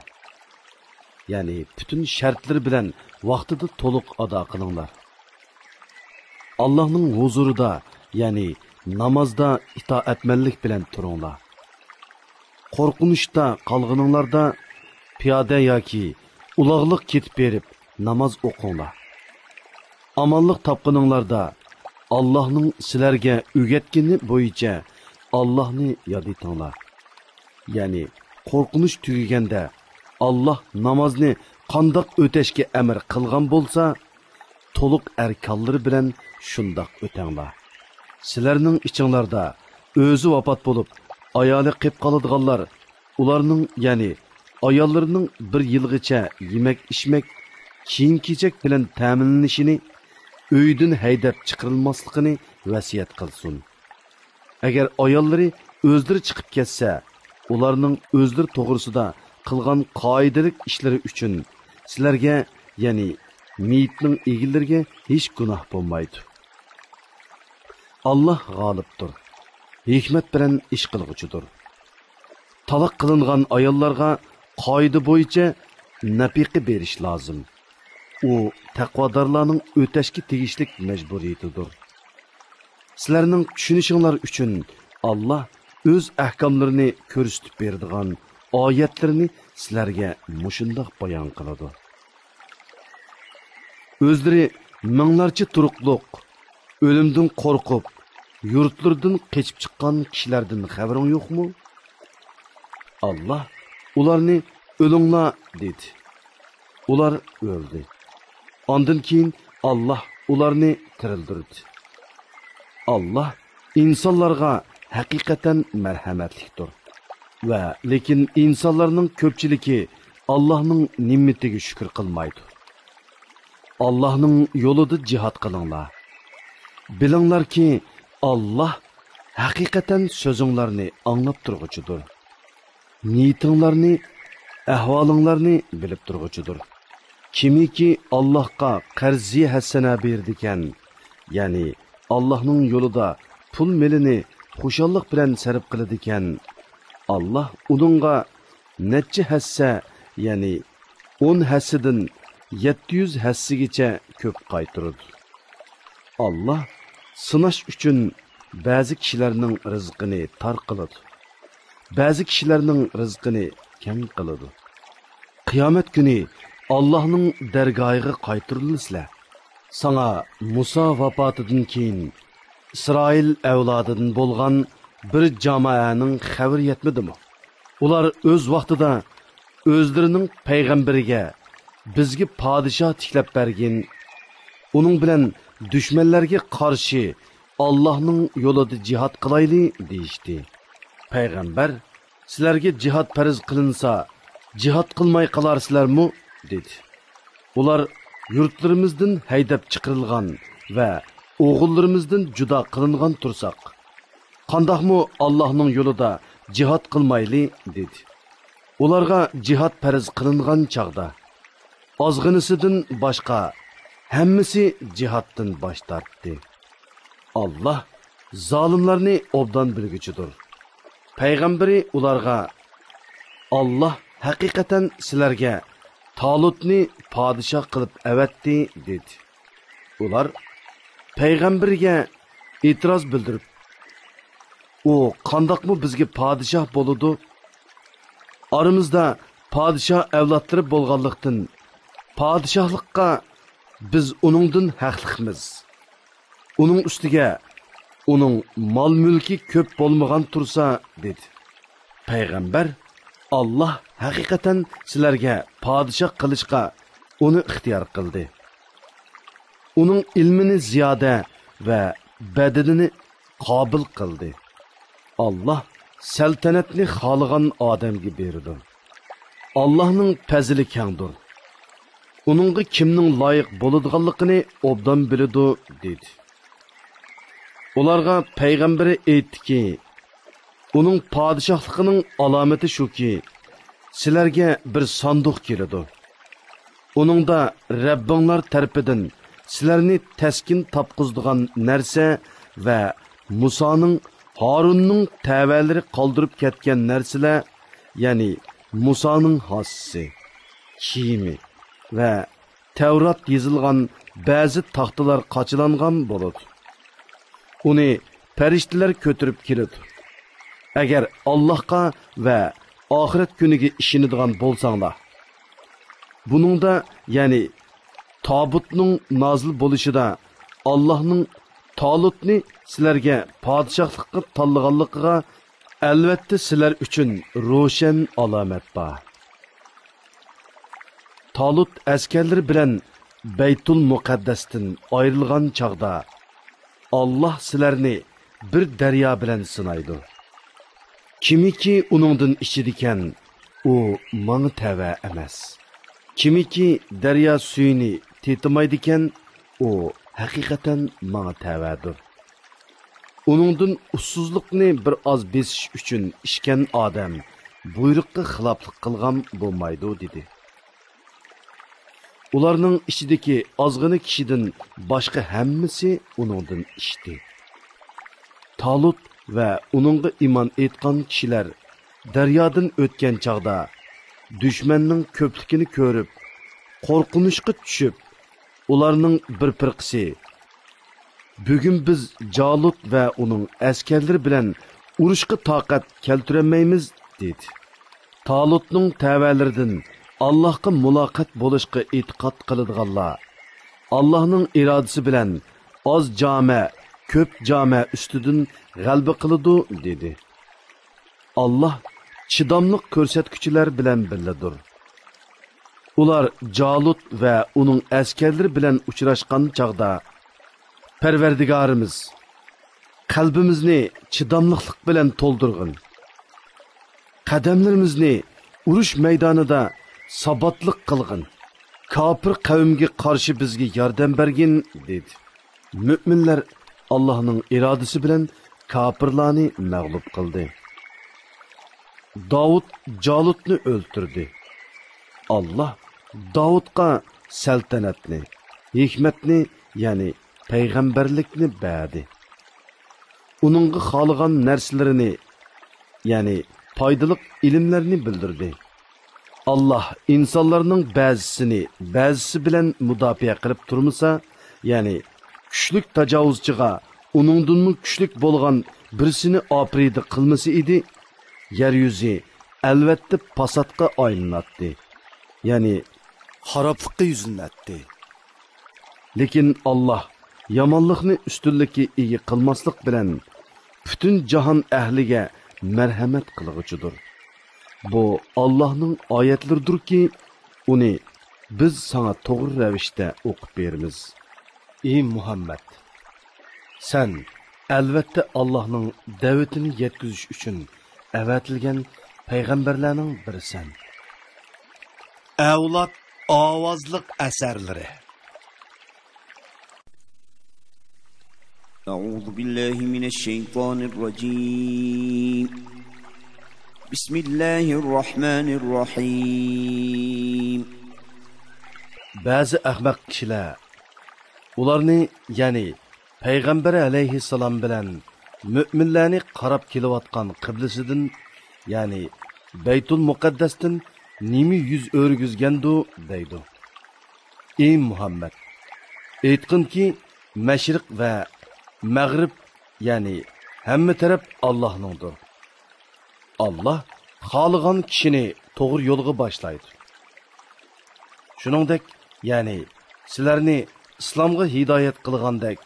ya'ni bütün shartlari bilan vaqtida to'liq ado qilinglar. Allohning huzurida, ya'ni namozda itoatmanlik bilan turinglar. Qo'rqinishda qolganinglarda piyoda yoki uloqliq ketib berib namoz o'qinglar. Amonlik topqininglarda Allohning sizlarga o'rgatgani bo'yicha Allohni yod etinglar. Ya'ni qo'rqinish tugaganda Alloh namozni qandoq o'tashga amr qilgan bo'lsa, to'liq arkonlari bilan shundoq o'tanglar. Sizlarning ichinglarda o'zi vafot bo'lib, ayoli qilib qoladiganlar, ularning, ya'ni ayollarining bir yilgacha yemak-ichmak, kiyim-kechak bilan ta'minlanishini, uydan haydab chiqarilmasligini vasiyat qilsin. Agar ayollari o'zlari chiqib ketsa, ularning o'zlari to'g'risida qilgan qoidalik ishlari uchun sizlarga, ya'ni meyitning egillariga hech gunoh bo'lmaydi. Allah g'olibdir, hikmat bilan ish qilg'uchidir. Taloq qilingan ayollarga qoida bo'yicha nafiqa berish lozim. U taqvodorlarning o'tashga tegishlik majburiyatidir. Sizlarning tushunishinglar uchun Allah o'z ahkomlarini ko'rsatib beradigan oyatlarni sizlarga mushundoq bayon qiladi. O'zlari minglarcha turuqliq, o'limdan qo'rqib, yurtlardan qochib chiqqan kishilardan xabaring yo'qmi? Allah ularni o'linglar dedi. Ular o'ldi. Ondan keyin Allah ularni tirildirdi. Allah insonlarga haqiqatan marhamatlikdir. Va lekin insonlarning ko'pchiligi Allohning ne'matiga shukr qilmaydi. Allohning yo'lida jihad qilinglar. Bilinglarki, Allah haqiqatan so'zinglarni anglab turg'uchidir. Niyatinglarni, ahvolinglarni bilib turg'uchidir. Kimiki Allohga qarzi hasana berdikan, ya'ni Allohning yo'lida pul melini xushallik bilan sarf qiladigan, Allah uningga necha hassa, ya'ni 10 hassidan 700 hassigacha ko'p qaytaradi. Allah sınash uchun ba'zi kishilarning rizqini tar qiladi, ba'zi kishilarning rizqini keng qiladi. Qiyomat kuni Allohning dargohiga qaytarilisizlar. Sana Musa vafotidan keyin İsrail avlodidan bo'lgan bir jamoaning xabar yetmadimi? Ular o'z vaqtida o'zlarining payg'ambariga bizga podshoh tiklab bergin, uning bilan dushmanlarga qarshi Allohning yo'lida jihad qilayli deyishdi. Payg'ambar, sizlarga jihad farz qilinsa, jihad qilmay qolarsizlarmi? dedi. Ular yurtlarimizdan haydab chiqarilgan va o'g'illarimizdan judo qilingan tursak, qandoqmi Allohning yo'lida jihad qilmayli dedi. Ularga jihad farz qilingan chaqda ozg'inisidan boshqa hammasi jihaddan bosh tortdi. Allah zolimlarni obdan bilguchidir. Payg'ambari ularga Allah haqiqatan sizlarga Talutni podshoh qilib avatdi dedi. Ular payg'ambariga e'tiroz bildirib, u qandoqmi bizga podshoh bo'ladi? Aramizda podshoh avlodlari bo'lganlikdan podshohlikqa biz uningdan haqliqmiz. Uning ustiga uning mol mulki ko'p bo'lmagan tursa dedi. Payg'ambar, Allah haqiqatan sizlarga podshoh qilishga uni ixtiyor qildi. Uning ilmini ziyoda va badilini qobil qildi. Allah saltanatni xohlagan odamga berdi. Allohning fazli kengdir. Uningga kimning loyiq bo'ladiganligini obdan biladi dedi. Ularga payg'ambari aytdiki, uning podshohligining alomati shuki, sizlarga bir sanduq keladi. Uningda Rabbinglar tarafidan sizlarni taskin topqizdigan narsa va Musoning, Harunning tavalari qoldirib ketgan narsalar, ya'ni Musoning hossisi, kiyimi va Tevrat yozilgan ba'zi taxtalar qochilangan bo'ladi. Uni farishtalar ko'tarib keladi. Agar Allohga va oxirat kuniga ishonadigan bo'lsanglar, buningda, ya'ni Tabutning nozil bo'lishida Allohning Talutni sizlarga podshohlikqa tanlaganligiga albatta sizlar uchun ro'shan alomat bor. Talut askarlari bilan Baytul Muqaddasdan ayrilgan chaqda Allah sizlarni bir daryo bilan sinaydi. Kimiki uningdan ichidikan, u menga tava emas. Kimiki daryo suyini tetimaydikan, u haqiqatan menga tavadir. Uningdan ussuzlikni bir oz besish uchun ishkan odam buyruqqa xiloflik qilgan bo'lmaydi dedi. Ularning ichidagi ozg'ina kishidan boshqa hammasi uningdan ishdi. Talut va uningga iymon etgan kishilar daryodan o'tgan chaqda dushmanning ko'pligini ko'rib, qo'rqinishga tushib, ularning bir firqasi bugun biz Jalut va uning askarlari bilan urushga toqat keltirolmaymiz dedi. Talutning tavalaridan Allohga muloqot bo'lishga e'tiqod qiladiganlar Allohning irodasi bilan oz jami, ko'p jami ustidan g'alaba qiladi dedi. Alloh chidamliq ko'rsatkuchilar bilan birladir. Ular Jalut va uning askarlari bilan uchrashgan chaqda Parvardigorimiz qalbimizni chidamliqlik bilan to'ldirgin. Qadamlarimizni urush maydonida sabotlik qilgin. Kafir qavmga qarshi bizga yordam bergin dedi. Müminlar Allohning irodasi bilan kafirlarni mag'lub qildi. Davud Jalutni o'ldirdi. Allah Davudga saltanatni, hikmatni, ya'ni payg'ambarlikni berdi. Uningga xohlagan narsalarini, ya'ni foydali ilmlarni bildirdi. Allah insonlarning ba'zisi bilan mudofaa qilib turmasa, ya'ni kuchlik tajovuzchiga uningdan kuchlik bo'lgan birisini opridi qilmasa edi, yer yuzi albatta fasodga aylanadi. Ya'ni xaroblikqa yuzlanadi. Lekin Allah yomonlikni ustunlikka ega qilmaslik bilan butun jahon ahliga marhamat qilg'uchidir. Bu Allohning oyatlaridirki, uni biz sana to'g'ri ravishda o'qib beramiz. Ey Muhammad, sen albatta Allohning da'vatini yetkazish uchun avatilgan payg'ambarlarning birisan. Avlod ovozliq asarlari. أعوذ بالله من الشيطان الرجيم بسم الله الرحمن الرحيم Bazı ahmaq kishilar ularni, ya'ni payg'ambar alayhissalom bilan mu'minlarni qarab kelayotgan qiblasidan, ya'ni Baytul Muqaddasdan nima yuz o'rgizgandu deydi. Ey Muhammad, aytqinki, mashriq va mag'rib, ya'ni hamma taraf Allohningdir. Allah xohlagan kishini to'g'ri yo'lga boshlaydi. Shuningdek, ya'ni sizlarni islomga hidoyat qilgandek,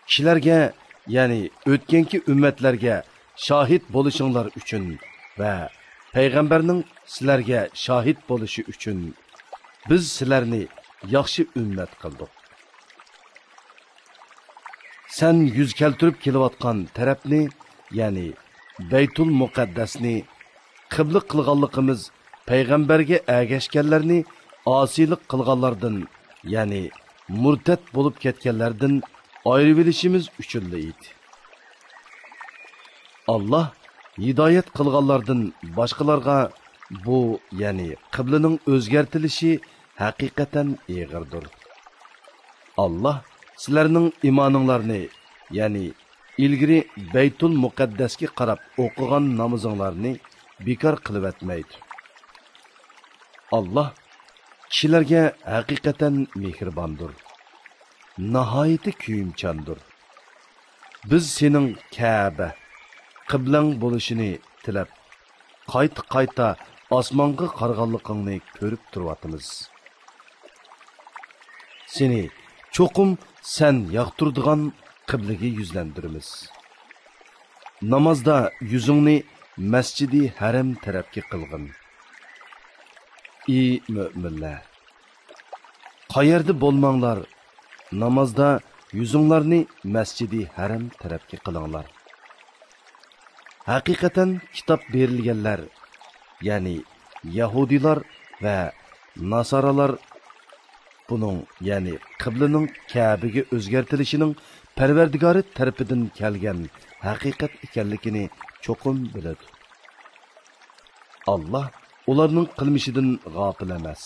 kishilarga, ya'ni o'tganki ummatlarga shohid bo'lishinglar uchun va payg'ambarning sizlarga shohid bo'lishi uchun biz sizlarni yaxshi ummat qildik. Sen yüz keltirib kelayotgan tarafni, ya'ni Baytul Muqaddasni qibla qilganligimiz payg'ambarga ergashganlarni osiylik qilganlardan, ya'ni murtad bo'lib ketganlardan ayirib olishimiz uchun edi. Allah hidoyat qilganlardan boshqalarga bu, ya'ni qiblaning o'zgartirishi haqiqatan ig'irdir. Allah sizlarning iymoninglarni, ya'ni ilgiri Baytul Muqaddasga qarab o'qigan namozinglarni bekor qilib etmaydi. Allah kishilarga haqiqatan mehribondir, nihoyatda kuyimchandir. Biz sening Ka'ba qiblang bo'lishini tilab, qayta osmonga qarag'anligingni ko'rib turyapmiz. Seni cho'qim sen yoqtirdigan qiblaga yuzlandiramiz. Namozda yuzingni masjidi haram tarafga qilgin. Ey mo'minlar, qayerda bo'lmanglar, namozda yuzinglarni masjidi haram tarafga qilinglar. Haqiqatan kitob berilganlar, ya'ni Yahudilar va Nasaralar buning, ya'ni qiblaning Ka'baga o'zgartirishining Parvardigori tarafidan kelgan haqiqat ekanligini cho'qim biladi. Allah ularning qilmishidan g'ofil emas.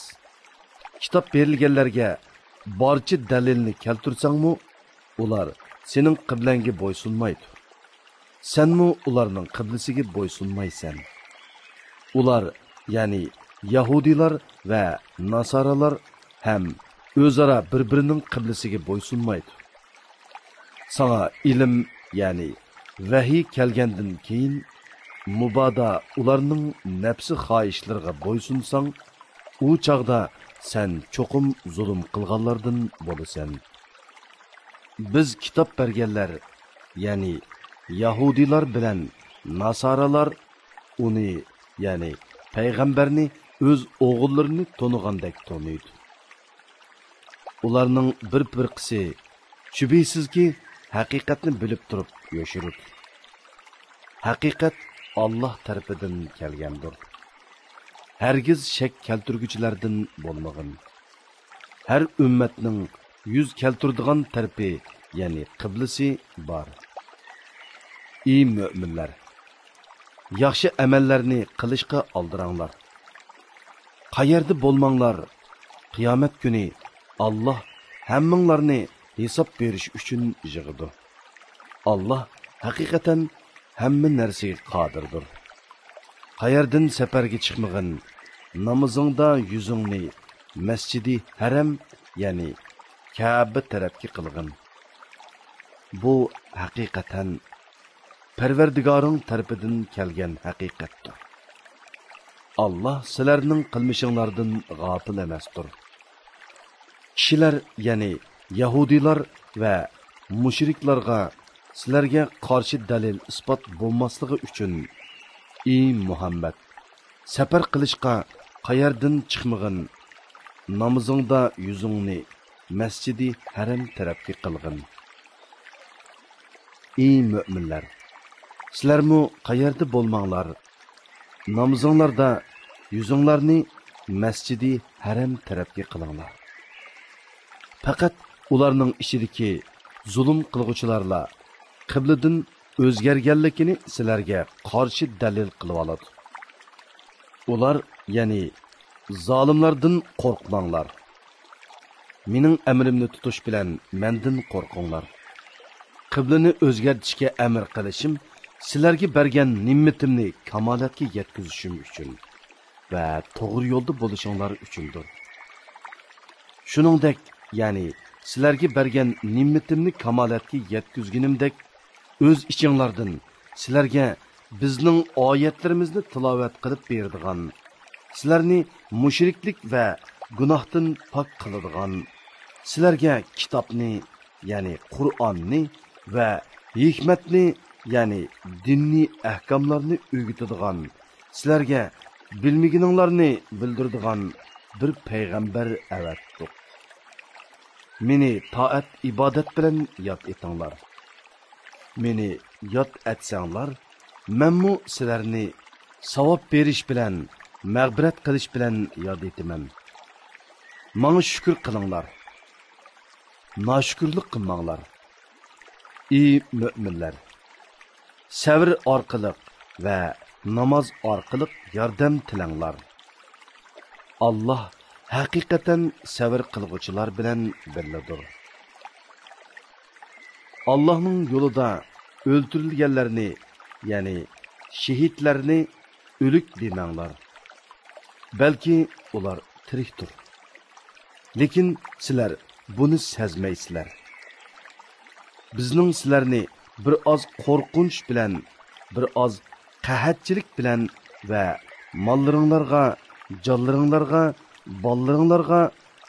Kitob berilganlarga barcha dalilni keltirsangmi, ular sening qiblangga bo'ysunmaydi. Senmi ularning qiblasiga bo'ysunmaysan. Ular, ya'ni Yahudilar va Nasaralar ham o'zaro bir-birining qiblasiga bo'ysunmaydi. Sana ilm, ya'ni vahiy kelgandan keyin mubodo ularning nafsi xohishlariga bo'ysunsang, u chaqda sen cho'qim zulm qilganlardan bo'lasan. Biz kitob berganlar, ya'ni Yahudilar bilan Nasaralar uni, ya'ni payg'ambarni o'z o'g'illarini to'nigandek to'niydi. Ularning bir qisi shubhisizki haqiqatni bilib turib yoshirib. Haqiqat Allah tarafidan kelgandir. Hergiz shak keltirguchilardan bo'lmagan. Her ümmetning yüz keltirdigan tarafi, ya'ni qiblasi bor. Ey mo'minlar, yaxshi amallarni qilishga oldiranglar. Qayerda bo'lmanglar, qiyomat kuni Allah hammanglarni hisob berish uchun yig'idi. Allah haqiqatan hamma narsaga qodirdir. Qayerdan safarga chiqmagan, namozingda yuzingni masjidi haram, ya'ni Ka'ba tarafga qilgin. Bu haqiqatan Parvardigoring tarafidan kelgan haqiqatdir. Allah sizlarning qilmishinglardan g'ofil emasdir. Kishilar, ya'ni Yahudilar va mushriklarga sizlarga qarshi dalil isbot bo'lmasligi uchun ey Muhammad, safar qilishga qayerdan chiqmag'in, namozingda yuzingni masjidi haram tarafga qilgin. Ey mo'minlar, sizlarmi qayerda bo'lmanglar, namozinglarda yuzinglarni masjidi haram tarafga qilinglar. Faqat ularning ishidagi zulm qilg'uvchilarla qibladan o'zgarganligini sizlarga qarshi dalil qilib oladi. Ular, ya'ni zolimlardan qo'rqmanglar. Mening amrimni tutish bilan mendan qo'rqinglar. Qiblani o'zgartirishga amr qilishim sizlarga bergan ne'matimni kamolatga yetkazishim uchun va to'g'ri yo'lda bo'lishinglar uchundir. Shuningdek, ya'ni sizlarga bergan ne'matimni kamolatga yetkazganimdek, o'z ichinglardan sizlarga bizning oyatlarimizni tilovat qilib beradigan, sizlarni mushriklik va gunohdan pok qiladigan, sizlarga kitobni, ya'ni Qur'onni va hikmatni, ya'ni dinni ahkamlarni o'rgatadigan, sizlarga bilmaganinglarni bildiradigan bir payg'ambar avatdi. Meni taat ibodat bilan yod etinglar. Meni yod etsanglar, menmu sizlarni savob berish bilan, mag'firat qilish bilan yod etaman. Menga shukr qilinglar. Noshukirlik qilmanglar. Ey mo'minlar, sabr orqali va namoz orqali yordam tilanglar. Allah haqiqatan sabr qilguvchilar bilan birlidir. Allah'ның yo'lida o'ldirilganlarni, ya'ni shahidlarni o'lik demanglar. Balki ular tirikdir. Lekin sizlar buni sezmaysizlar. Bizning sizlarni bir oz qo'rqinch bilan, bir oz qahatchilik bilan va mollaringlarga, jonlaringlarga, bolalaringlarga,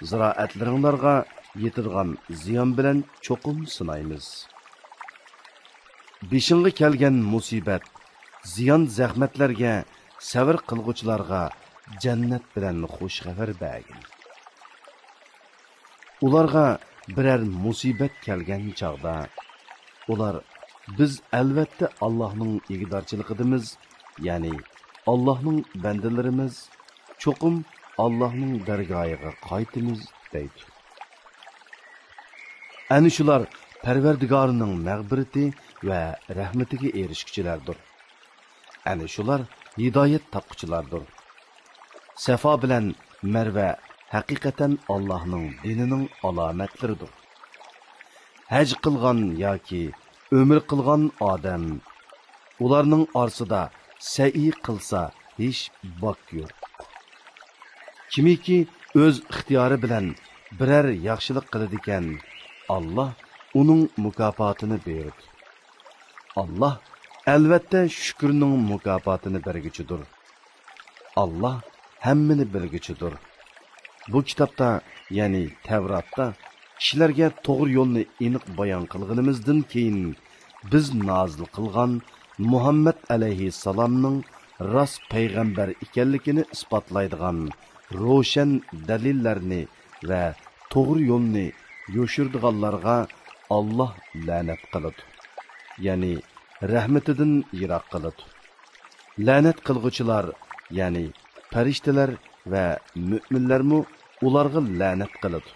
ziroatlaringlarga yetadigan ziyon bilan cho'qim sinaymiz. Beshingga kelgan musibat, ziyon zahmatlarga sabr qilg'uvchilarga jannat bilan xush xabar bergin. Ularga birər musibat kelgan chaqda, ular biz albatta Allohning igdorchiligimiz, ya'ni Allohning bandalarimiz, cho'qim Allohning dargohiga qaytimiz deydi. Ana shular Parvardigorning mag'firati va rahmatiga erishguchilardir. Ana shular hidoyat topquchilardir. Safo bilan Marva haqiqatan Allohning dinining alomatlaridir. Haj qilgan yoki umr qilgan odam ularning orasida sa'iy qilsa hech bok yo'q. Kimiki o'z ixtiyori bilan biror yaxshilik qiladi ekan, Allah uning mukofotini beradi. Allah albatta shukrning mukofotini berguchidir. Allah hammani bilguchidir. Bu kitobda, ya'ni Tavratda kishilarga to'g'ri yo'lni aniq bayon qilganimizdan keyin biz nozil qilgan Muhammad alayhissalomning rost payg'ambar ekanligini isbotlaydigan ro'shan dalillarni va to'g'ri yo'lni yo'shirdiganlarga Allah la'nat qiladi. Ya'ni rahmatidan yiroq qiladi. La'nat qilg'uvchilar, ya'ni farishtalar va mu'minlarmu ularga la'nat qiladi.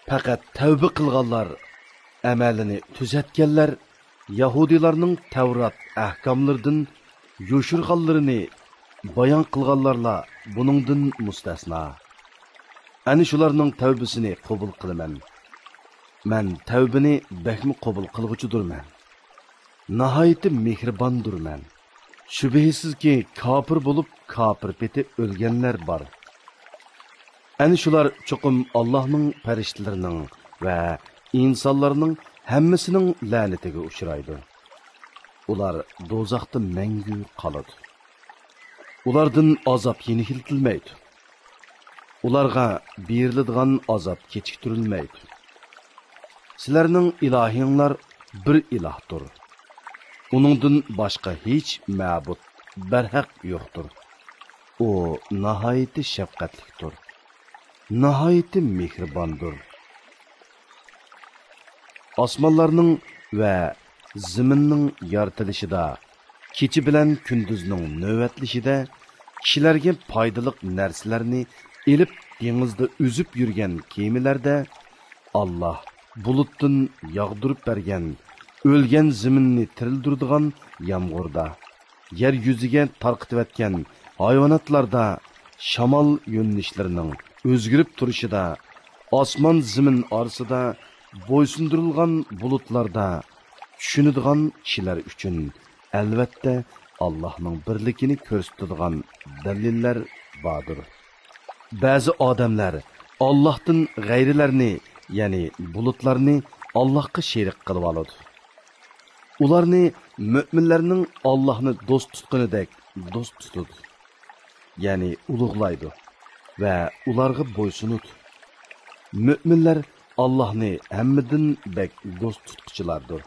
Faqat tavba qilganlar, amalini tuzatganlar, Yahudilarning Tavrat ahkomlaridan yo'shirganlarini bayon qilganlarla buningdan mustasno. Ana shularning tavbasini qabul qilaman. Men tavbani bakmi qabul qilguchidirman. Nihoyat mehribondurman. Shubhisizki kafir bo'lib kafir peti o'lganlar bor. Ana shular cho'qim Allohning farishtalarining va insonlarning hammasining la'natiga uchraydi. Ular do'zaxda mangu qoladi. Ulardan azob yengiltilmaydi. Ularga beriladigan azob kechiktirilmaydi. Sizlarning ilohinglar bir ilohdir. Uningdan boshqa hech ma'bud barhaq yo'qdir. O nihoyatda shafqatlidir. Nihoyatda mehribondir. Osmonlarning va zaminning yaratilishida, kechi bilan kunduzning navbatlashida kishilarga foydali narsalarni elib dengizda uzib yurgan kemilarda Allah bulutdan yog'dirib bergan, o'lgan zaminni tirildiradigan yomg'irda, yer yuziga tarqatayotgan hayvonotlarda, shamol yo'nalishlarining o'zgarib turishida, osmon zamin orasida bo'ysundirilgan bulutlarda tushunadigan kishilar uchun albatta Allohning birligini ko'rsatadigan dalillar bordir. Ba'zi odamlar Allohdan g'ayrilarni, ya'ni bulutlarni Allohga sherik qilib oladi. Ularni mu'minlarning Allohni do'st tutganidek do'st tutadi. Ya'ni ulug'laydi va ularga bo'ysunadi. Mu'minlar Allohni hammadan bek do'st tutquchilardir.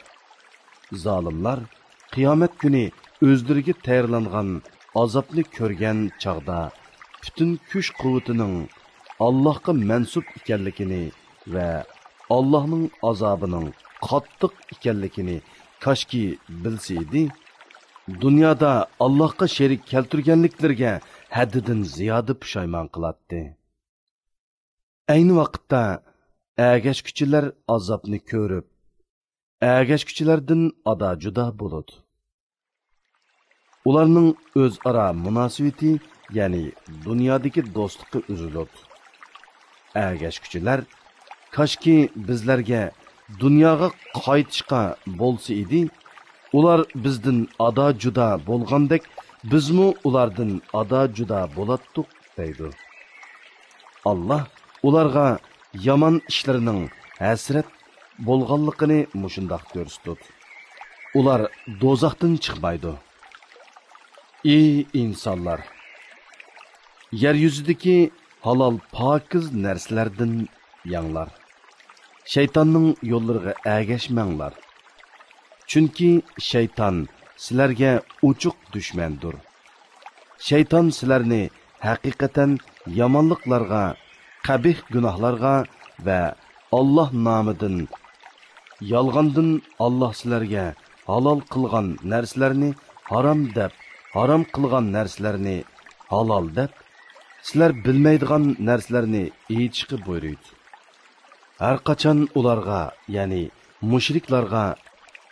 Zolimlar qiyomat kuni o'zlariga tayyorlangan azobni ko'rgan chaqda butun kuch-quvvatining Allohga mansub ekanligini va Allohning azobining qattiq ekanligini koshki bilsa edi, dunyoda Allohga sherik keltirganliklarga haddidan ziyoda pushaymon qiladi. Ayni vaqtda agashkuchilar azobni ko'rib, agashkuchilardan ada juda bo'ladi. Ularning o'zaro munosabati, ya'ni dunyodagi do'stligi uziladi. Agashkuchilar koshki bizlarga dunyoga qaytishga bo'lsa edi, ular bizdan ada juda bo'lgandek, bizmi ulardan ada juda bo'latdik deydi. Allah ularga yaman ishlarining hasrat bo'lganligini mushundoq ko'rsatdi. Ular do'zaxdan chiqmaydi. Ey insonlar, yer yuzidagi halol pokiz narsalardan yanglar. Shaytonning yo'llariga ergashmanglar. Chunki shayton sizlarga uchuq dushmandir. Shayton sizlarni haqiqatan yomonliklarga, qabih gunohlarga va Alloh nomidan yolg'ondan Alloh sizlarga halol qilgan narsalarni harom deb, harom qilgan narsalarni halol deb, sizlar bilmaydigan narsalarni aytishga buyurdi. Har qachon ularga, ya'ni mushriklarga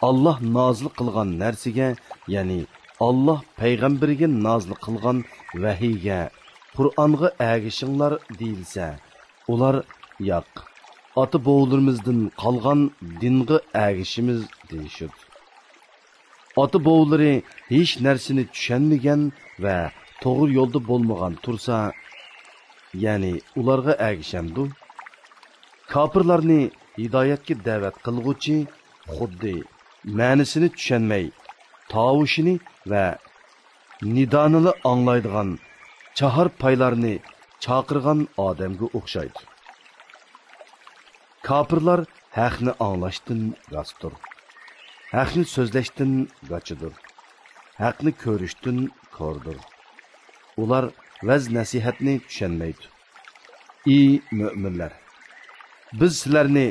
Allah nazil qilgan narsaga, ya'ni Allah payg'ambariga nazil qilgan vahiyga, Qur'onga ergishinglar deyilsa, ular yo'q. Ota boğularimizdan qolgan dinga ergishimiz deyishdi. Ota boğulari hech narsani tushunmagan va to'g'ri yo'lda bo'lmagan tursa, ya'ni ularga ergishamdi. Kafirlarni hidoyatga da'vat qilguvchi xuddi ma'nisini tushunmay, tavushini va nidonini anglaydigan chahar paylarni chaqirgan odamga o'xshaydi. Kafirlar haqni anglashdan rostdir. Haqni so'zlashdan gachidir. Haqni ko'rishdan ko'rdir. Ular vaz nasihatni tushunmaydi. Ey mo'minlar, biz sizlarni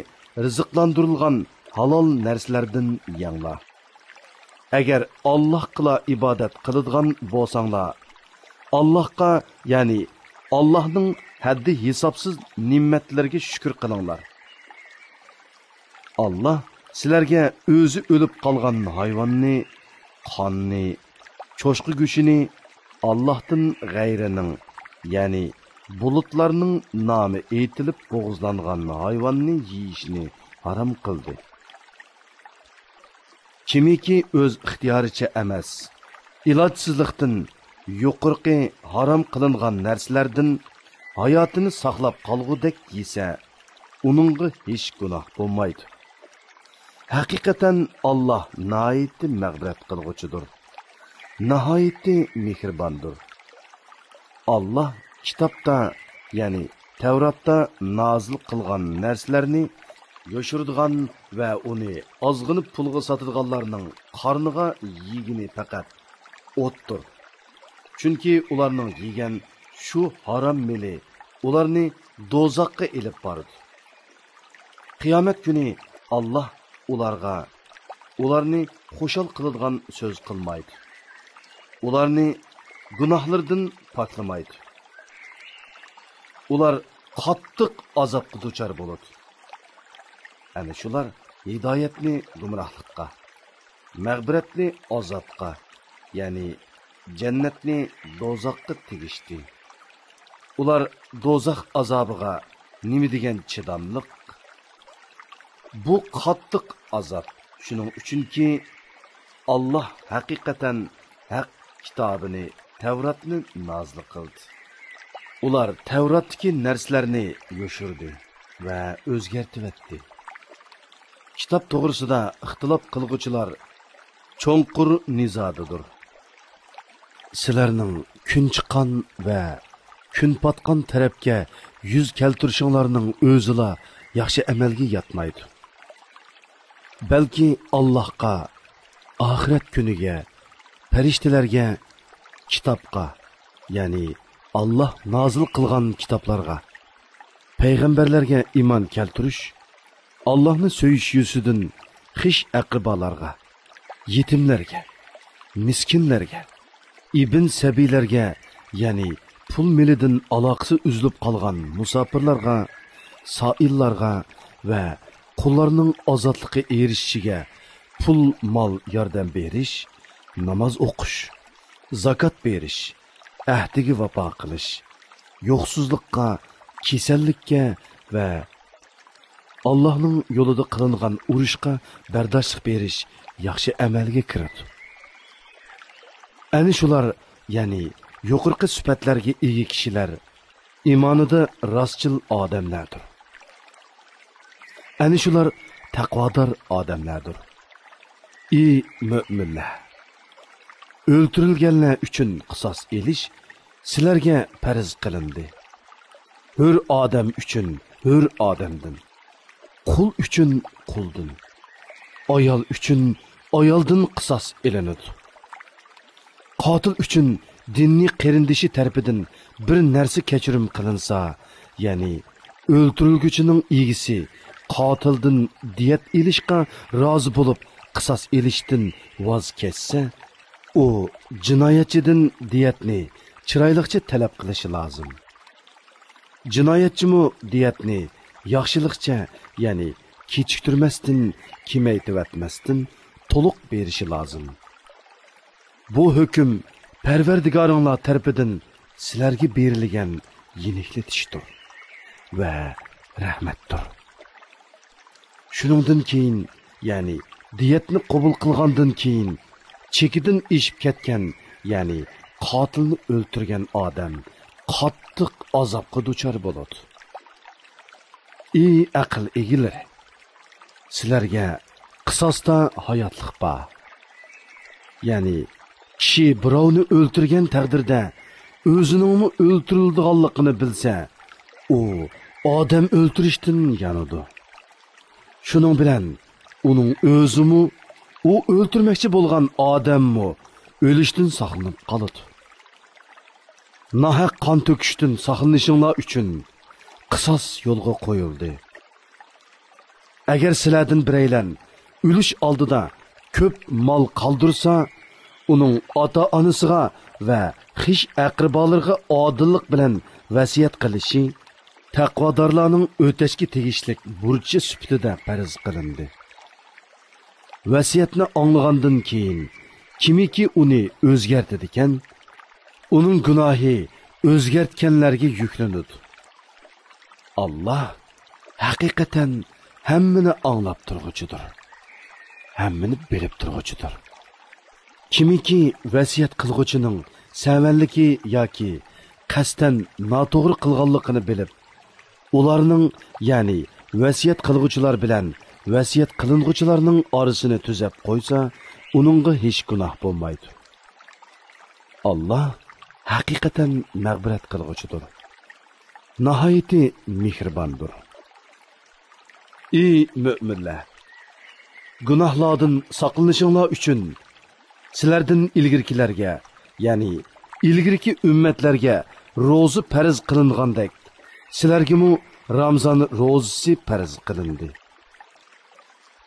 rizqlantirilgan halol narsalardan yanglar. Agar Allohga ibodat qiladigan bo'lsanglar, Allohga, ya'ni Allohning haddi hisobsiz ne'matlariga shukr qilinglar. Allah sizlarga o'zi o'lib qolgan hayvonni, qonni, cho'shqi go'shini Allohdan g'ayrining, ya'ni bulutlarning nomi aytilib bo'g'izlangan hayvonni yeyishni harom qildi. Kimiki o'z ixtiyoricha emas, ilojsizlikdan yuqorqi harom qilingan narsalardan hayotini saqlab qolgudek yesa, uningga hech gunoh bo'lmaydi. Haqiqatan Allah nihoyatda mag'firat qilg'uchidir, nihoyatda mehribondir. Allah kitobda, ya'ni Tavratda nozil qilgan narsalarni yoshirdigan va uni ozg'ini pulga sotadiganlarning qorniga yegini faqat o'tdir. Chunki ularning yegan shu harom meli ularni do'zaxga elib boradi. Qiyomat kuni Allah ularni xushal qiladigan so'z qilmaydi. Ularni gunohlardan poklamaydi. Ular qattiq azobga duchor bo'ladi. Ana shular hidoyatni gumrohlikqa, mag'firatni azobga, ya'ni jannatni do'zaxga tegishdi. Ular do'zax azobiga nima degan chidamliq? Bu qattiq azob shuning uchunki Allah haqiqatan haq kitobini, Tavratni nozil qildi. Ular Tavratdagi narsalarni yoshirdi va o'zgartib etdi. Kitob to'g'risida ixtilof qilguvchilar cho'nqur nizodadir. Sizlarning kun chiqqan va kun patgan tarafga yuz keltirishinglarning o'zila yaxshi amalga yetmaydi. Balki Allohga, oxirat kuniga, farishtalarga, kitobga, ya'ni Allah nozil qilgan kitoblarga, payg'ambarlarga iymon keltirish, Allohni so'yish yuzidan xish aqribalarga, yetimlarga, miskinlarga, ibn sabiylarga, ya'ni pul milidan aloqasi uzilib qolgan musofirlarga, soillarga va qullarning ozodlikka erishishiga pul mol yordam berish, namoz o'qish, zakot berish, ahdiga vafo qilish, yo'qsizlikqa, kasallikka va Allohning yo'lida qilingan urushga bardoshlik berish yaxshi amalga kiradi. Ana shular, ya'ni yuqorqi sifatlarga ega kishilar imonida rostchil odamlardir. Ana shular taqvodor odamlardir. Ey mo'minlar, o'ltirilganlar uchun qisos elish sizlarga farz qilindi. Hur odam uchun hur odamdan, qul uchun quldan, ayol uchun ayoldan qisos elinadi. Qotil uchun dinni qarindishi tarafidan bir narsa kechirim qilinsa, ya'ni o'ltirilguchining egisi qotildan diyat elishga rozi bo'lib qisos elishdan voz kechsa, u jinoyatchidan diyatni chiroyliqcha talab qilishi lozim. Jinoyatchimi diyatni yaxshilikcha, ya'ni kechiktirmasdan, kemaytivatmasdan to'liq berishi lozim. Bu hukm Parvardigoringlar tarafidan sizlarga berilgan yeniklatishdir va rahmatdir. Shuningdan keyin, ya'ni diyatni qabul qilgandan keyin chekidan eshib ketgan, ya'ni qotilni o'ltirgan odam qattiq azobga duchor bo'ladi. Ey aql egilari, sizlarga qisosda hayotlik bor. Ya'ni kishi birovni o'ltirgan taqdirda o'zining o'ltirilganligini bilsa, u odam o'ltirishdan yanadi. Shuning bilan uning o'zimi u o'ltirmoqchi bo'lgan odammi o'lishdan saqlanib qoladi. Nahaq qon to'kishdan saqlanishinglar uchun qisos yo'lga qo'yildi. Agar sizlardan biraylar o'lish oldida ko'p mol qoldirsa, uning ota-onasiga va xish aqribolarga odillik bilan vasiyat qilishi taqvodorlarning o'tashga tegishlik burchi sifatida farz qilindi. Vasiyatni anglagandan keyin kimiki uni o'zgartirdi ekan, uning gunohi o'zgartganlarga yuklanadi. Allah haqiqatan hammani anglab turg'uchidir, hammani bilib turg'uchidir. Kimiki vasiyat qilg'uchining savanligi yoki qasdan noto'g'ri qilganligini bilib, ularning, ya'ni vasiyat qilg'uchilar bilan vasiyat qilinguchilarning orasini tuzab qo'ysa, uningga hech gunoh bo'lmaydi. Allah haqiqatan mag'firat qilg'uchidir, nihoyatda mehribondir. Ey mo'minlar, gunohlardan saqlanishinglar uchun sizlardan ilgirkilarga, ya'ni ilgirki ummatlarga ro'za farz qilingandek, sizlarga Ramazon ro'zasi farz qilindi.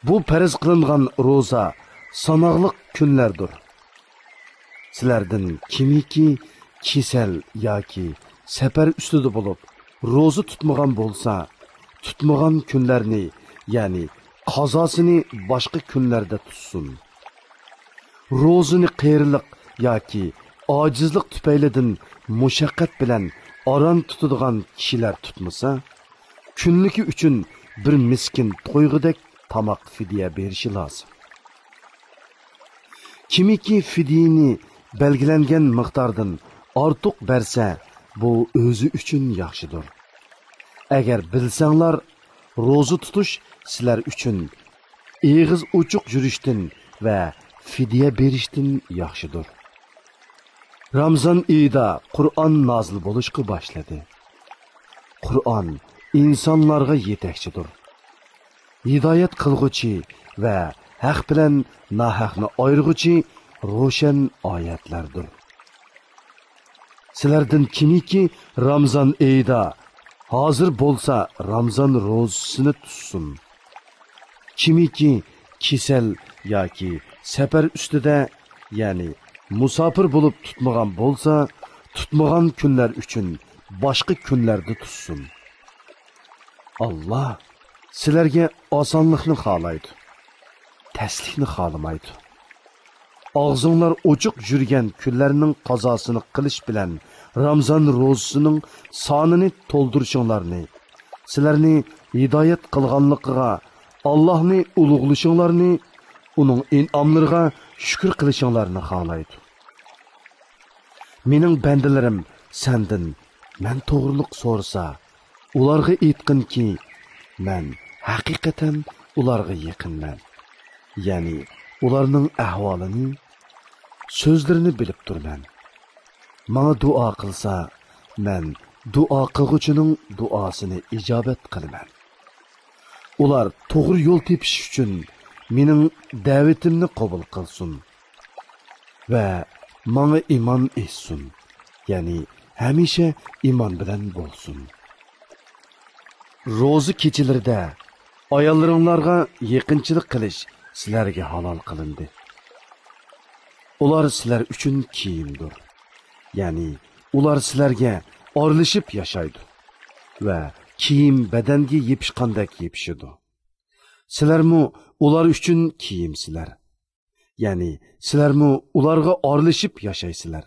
Bu farz qilingan ro'za sanoqliq kunlardir. Sizlardan kimiki kasal yoki safar ustida bo'lib ro'za tutmagan bo'lsa, tutmagan kunlarni, ya'ni qazosini boshqa kunlarda tutsin. Ro'zini qiyirliq yoki ojizlik tufaylidan mushaqqat bilan oron tutadigan kishilar tutmasa, kunligi uchun bir miskin to'yg'idek tamoq fidya berishi lozim. Kimiki fidyani belgilangan miqdordan ortiq bersa, bu o'zi uchun yaxshidir. Agar bilsanglar, ro'za tutish sizlar uchun eg'iz ochiq yurishdan va fidya berishdan yaxshidir. Ramazon oyida Qur'on nozil bo'lishga boshladi. Qur'on insonlarga yetakchidir. Hidoyat qilg'uchi va haq bilan nohaqni ayirg'uchi ro'shan oyatlardir. Sizlardan kimiki Ramazon oyida hozir bo'lsa, Ramazon ro'zasini tutsin. Kimiki kasal yoki safar ustida, ya'ni musofir bo'lib tutmagan bo'lsa, tutmagan kunlar uchun boshqa kunlarda tutsin. Allah sizlarga osonlikni xohlaydi, taslikni xohlamaydi. Og'zinglar ochiq yurgan kunlarning qazosini qilish bilan Ramazon ro'zasining sonini to'ldirishinglarni, sizlarni hidoyat qilganligiga Allohni ulug'lashinglarni, uning in'omlariga shukr qilishinglarni xohlaydi. Mening bandalarim sendan men to'g'riliq so'rasa, ularga aytqinki, men haqiqatan ularga yaqinman. Ya'ni ularning ahvolini, so'zlarini bilib turman. Menga duo qilsa, men duo qilguvchining duosini ijobat qilaman. Ular to'g'ri yo'l tepish uchun mening da'vatimni qabul qilsin va menga iymon etsin. Ya'ni hamisha iymon bilan bo'lsin. Ro'za kechalarida ayollaringlarga yaqinchilik qilish sizlarga halol qilindi. Ular sizlar uchun kiyimdir. Ya'ni ular sizlarga orlashib yashaydi va kiyim badanga yepishqandek yepishidi. Sizlarmi ular uchun kiyimsizlar. Ya'ni sizlarmi ularga orlashib yashaysizlar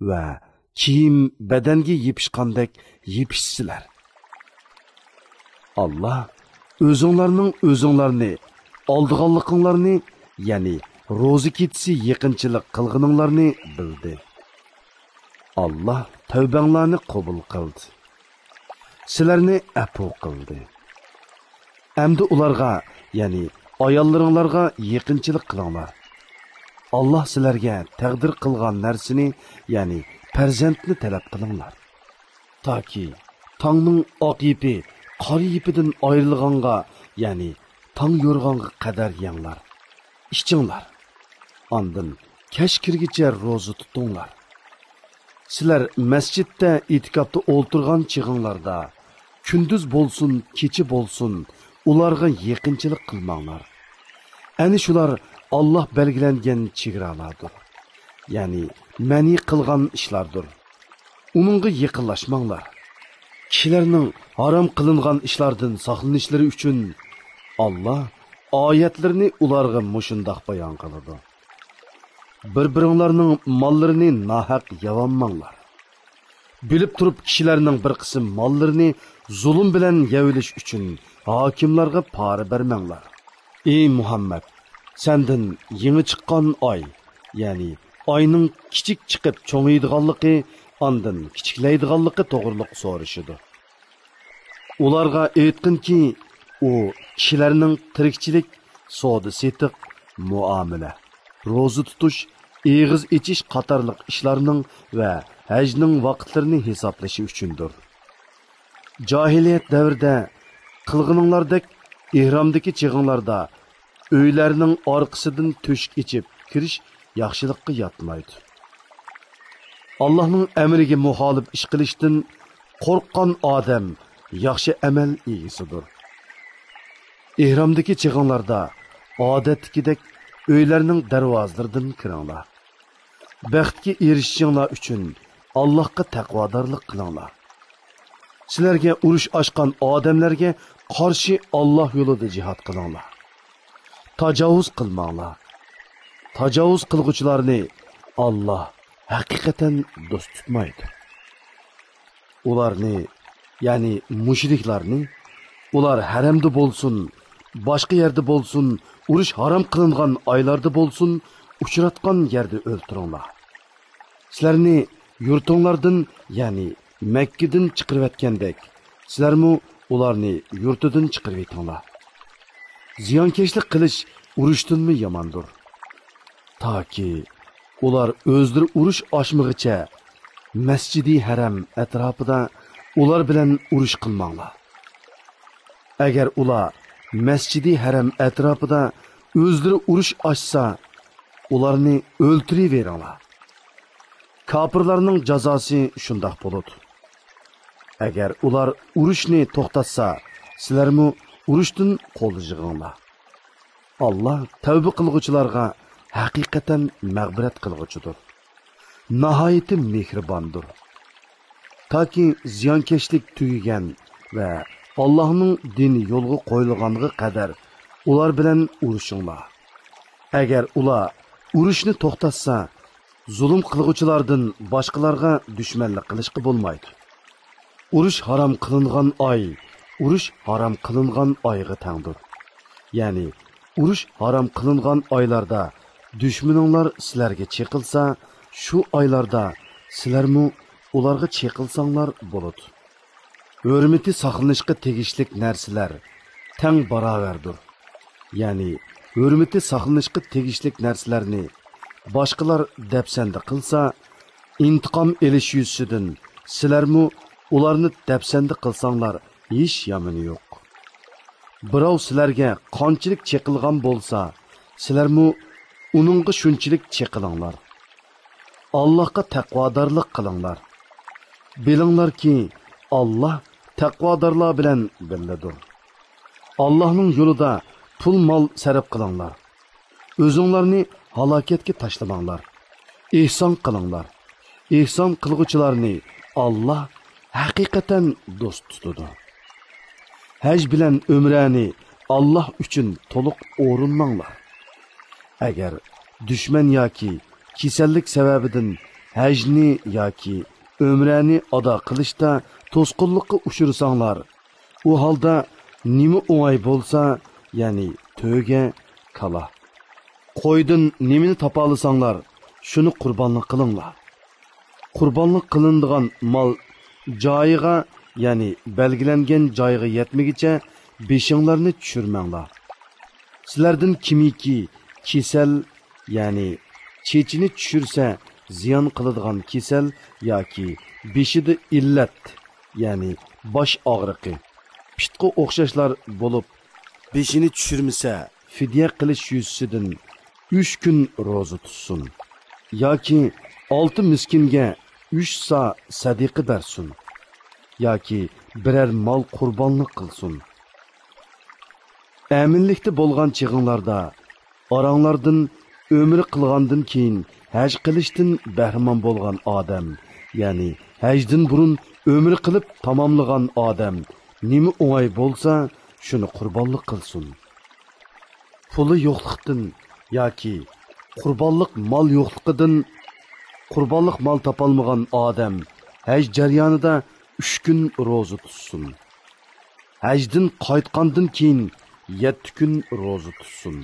va kiyim badanga yepishqandek yepishsizlar. Allah o'zinglarni oldiganliklarini, ya'ni ro'za ketisi yaqinchilik qilganinglarni bildi. Allah tavbanglarni qabul qildi. Sizlarni afu qildi. Endi ularga, ya'ni ayollaringlarga yaqinchilik qilinglar. Allah sizlarga taqdir qilgan narsani, ya'ni farzandni talab qilinglar. Toki tongning oq ipi qora ipidan ayrilganga, ya'ni tong yo'rganga qadar yanglar. İçinglar. Andın kesh kirgicha ro'za tutinglar. Sizlar masjidda itikofda o'ltirgan chig'inglarda kunduz bo'lsin, kecha bo'lsin, ularga yaqinchilik qilmanglar. Ani shular Allah belgilangan chegaralardir. Ya'ni mani qilgan ishlardir. Uningga yaqinlashmanglar. Kishilarning harom qilingan ishlardan saqlanishlari uchun Allah oyatlarini ularga mushundoq bayon qiladi. Bir-biringlarning mollarini nahaq yavanmanglar. Bilib turib kishilarning bir qism mollarini zulm bilan yevilish uchun hokimlarga pora bermanglar. Ey Muhammad, sendan yangi chiqqan oy, ya'ni oyning kichik chiqib cho'ngiydiganligi, ondan kichiklaydiganligi to'g'riliq so'rashidi. Ularga aytqinki, u kishilarning tirikchilik, savdo setiq, muomala, ro'za tutish, eg'iz ichish qatorliq ishlarning va hajning vaqtlarini hisoblashi uchundir. Jahiliyat davrida qilganinglardek ihromdagi chig'inglarda uylarning orqasidan to'shik ichib kirish yaxshilikqa yotmaydi. Allohning amriga muxolif ish qilishdan qo'rqqan odam yaxshi amal egasidir. İhramdaki çığınlarda odatdagidek uylarning darvozalaridan kiringlar. Baxtga erishishinglar uchun Allohga taqvodorlik qilinglar. Sizlarga urush ochgan odamlarga qarshi Alloh yo'lida jihad qilinglar. Tajovuz qilmanglar. Tajovuz qilguvchilarni Alloh haqiqatan do'st tutmaydi. Ularni, ya'ni mushriklarni, ular haramda bo'lsin, boshqa yerda bo'lsin, urush harom qilingan oylarda bo'lsin, uchratgan yerda o'ltiringlar. Sizlarni yurtinglardan, ya'ni Makkadan chiqarib etgandek, sizlarmi ularni yurtidan chiqarib etinglar. Ziyonkashlik qilish urushdanmi yomondir. Toki ular o'zlari urush ochmag'icha Masjidi Haram atrofida ular bilan urush qilmanglar. Agar ular Masjidi Haram atrofida o'zlari urush ochsa, ularni o'ltiraveringlar. Kafirlarning jazosi shundoq bo'ladi. Agar ular urushni to'xtatsa, sizlarmi urushdan qo'l yig'inglar. Allah tavba qilguvchilarga haqiqatan mag'firat qilguvchidir. Nihoyat mehribondir. Toki ziyonkashlik tugagan va Allohning dini yo'lga qo'yilganiga qadar ular bilan urushinglar. Agar ular urushni to'xtatsa, zulm qilguvchilardan boshqalarga dushmanlik qilishga bo'lmaydi. Urush harom qilingan oy, urush harom qilingan oyga tangdir. Ya'ni urush harom qilingan oylarda dushmaninglar sizlarga chiqilsa, shu oylarda sizlarmi ularga çeqilsanglar bo'ladi. Hürmeti saqlanishga tegishlik narsalar teng barobardir. Ya'ni hürmeti saqlanishga tegishlik narsalarni boshqalar dafsanda qilsa, intiqom elish yuzidan sizlarmi ularni dafsanda qilsanglar hech yomoni yo'q. Birov sizlarga qanchalik cheqilgan bo'lsa, sizlarmi uningga shunchalik cheqilinglar. Allohga taqvodorlik qilinglar. Bilinglarki, Allah taqvodorlar bilan birlidir. Allohning yo'lida pul mol sarf qilinglar. O'zinglarni halokatga tashlamanglar. Ihson qilinglar. Ihson qilguvchilarni Allah haqiqatan do'st tutadi. Haj bilan umrani Allah uchun to'liq o'rinmanglar. Agar dushman yoki kasallik sababidan hajni yoki umrani ado qilishda to'sqinlikqa uchursanglar, u holda nima o'ng'ay bo'lsa, ya'ni to'ga kala. Qo'ydan nimani topa olsanglar, shuni qurbonlik qilinglar. Qurbonlik qilinadigan mol joyiga, ya'ni belgilangan joyiga yetmagicha beshinglarni tushirmanglar. Sizlardan kimiki kasal, ya'ni chechini tushirsa ziyon qiladigan kasal yoki beshida illat, ya'ni bosh og'riqi, pitqa o'xshashlar bo'lib, beshini tushirmasa fidya qilish yuzidan 3 kun roza tutsin. Yoki 6 miskinga 3 sa sadiqa bersin. Yoki birer mal qurbonlik qilsin. Aminlikda bo'lgan chig'inlarda oranglardan ömrü qilgandan keyin haj qilishdan bahramon bo'lgan odam, ya'ni hajdan burun ömrü qilib tamomlagan odam nima o'ng'ay bo'lsa, shuni qurbonlik qilsin. Puli yo'qlikdan yoki qurbonlik mol yo'qligidan qurbonlik mol topolmagan odam haj jarayonida 3 kun roza tutsin. Hajdan qaytgandan keyin 7 kun roza tutsin.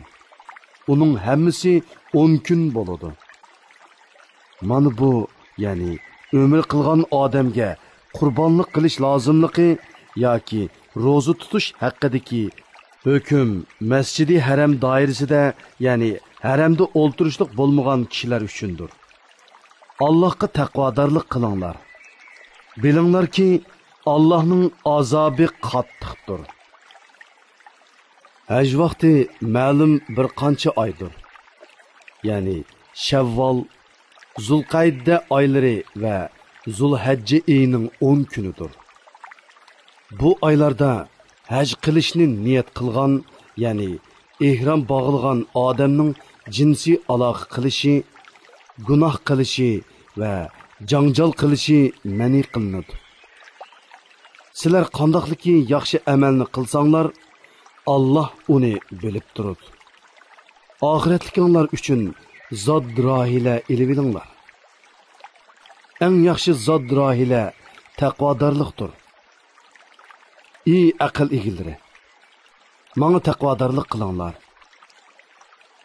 Onun hammasi 10 kun bo'ladi. Mana bu, ya'ni ömür qilgan odamga qurbonlik qilish lozimligi yoki roza tutish haqidagi hukm Masjidi Haram doirasida, ya'ni haramda o'ltirishlik bo'lmagan kishilar uchundir. Allohga taqvodorlik qilinglar. Bilinglarki, Allohning azobi qattiqdir. Haj vaqti ma'lum bir qancha oydir. Ya'ni Shavvol, Zulqayda oylari va Zulhajja oyining 10 kunidir. Bu oylarda haj qilishni niyat qilgan, ya'ni ihrom bog'ilgan odamning jinsiy aloqa qilishi, gunoh qilishi va janjal qilishi ma'ni qilinadi. Sizlar qandoqliki yaxshi amalni qilsanglar, Allah uni bilib turadi. Oxiratliklar uchun zod rohila ilib olinglar. Eng yaxshi zod rohila taqvodorlikdir. Ey aql egilleri, mana taqvodorlik qilinglar.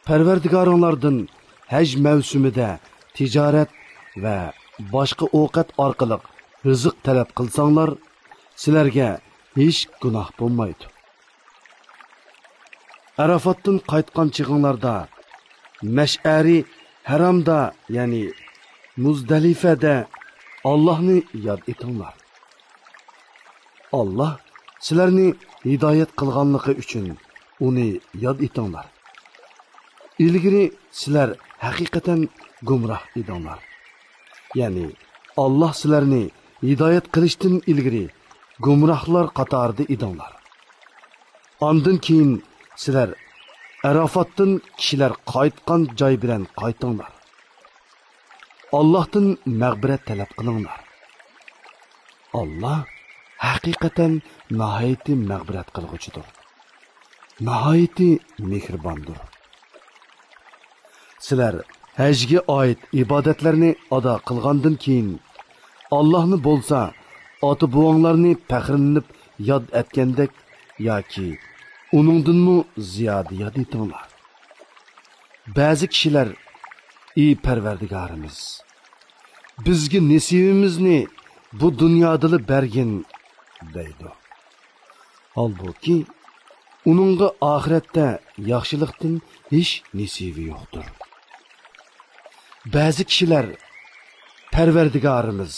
Parvardigoringlardan haj mavsumida tijorat va boshqa ovqat orqali rizq talab qilsanglar, sizlarga hech gunoh bo'lmaydi. Arafatdan qaytgan chig'inglarda Mash'ari haramda, ya'ni Muzdalifada Allohni yod etinglar. Allah sizlarni hidoyat qilganligi uchun uni yod etinglar. İlgiri sizlar haqiqatan gumroh edinglar. Ya'ni Allah sizlarni hidoyat qilishdan ilgari gumrohlar qatorida edinglar. Ondan keyin sizlar Arafatdan kishilar qaytgan joy bilan qaytinglar. Allohdan mag'firat talab qilinglar. Allah haqiqatan nihoyatda mag'firat qilguvchidir. Nihoyatda mehribondir. Sizlar hajga oid ibodatlarni ado qilgandan keyin Allohni bo'lsa, ota-buvanglarni faxrlanib yod etgandek yoki uningdanmi ziyoda yod etinglar. Ba'zi kishilar, ey Parvardigorimiz, bizga nasibimizni bu dunyodili bergin deydi. Halbuki uningga oxiratda yaxshilikdan hech nasibi yo'qdir. Ba'zi kishilar Parvardigorimiz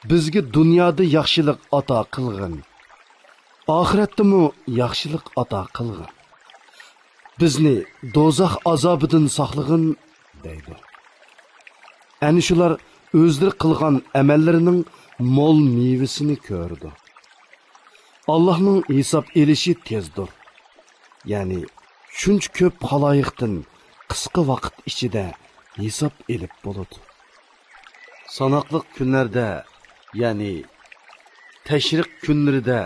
bizga dunyoda yaxshilik ato qilgin, oxiratdami yaxshilik ato qilgin, bizni do'zax azobidan saqlag'in deydi. Ani shular o'zlari qilgan amallarining mo'l mevasini ko'rdi. Allohning hisob elishi tezdir. Ya'ni shuncha ko'p xaloyiqdan qisqa vaqt ichida hisob elib bo'ladi. Sanoqli kunlarda, ya'ni tashriq kunlarida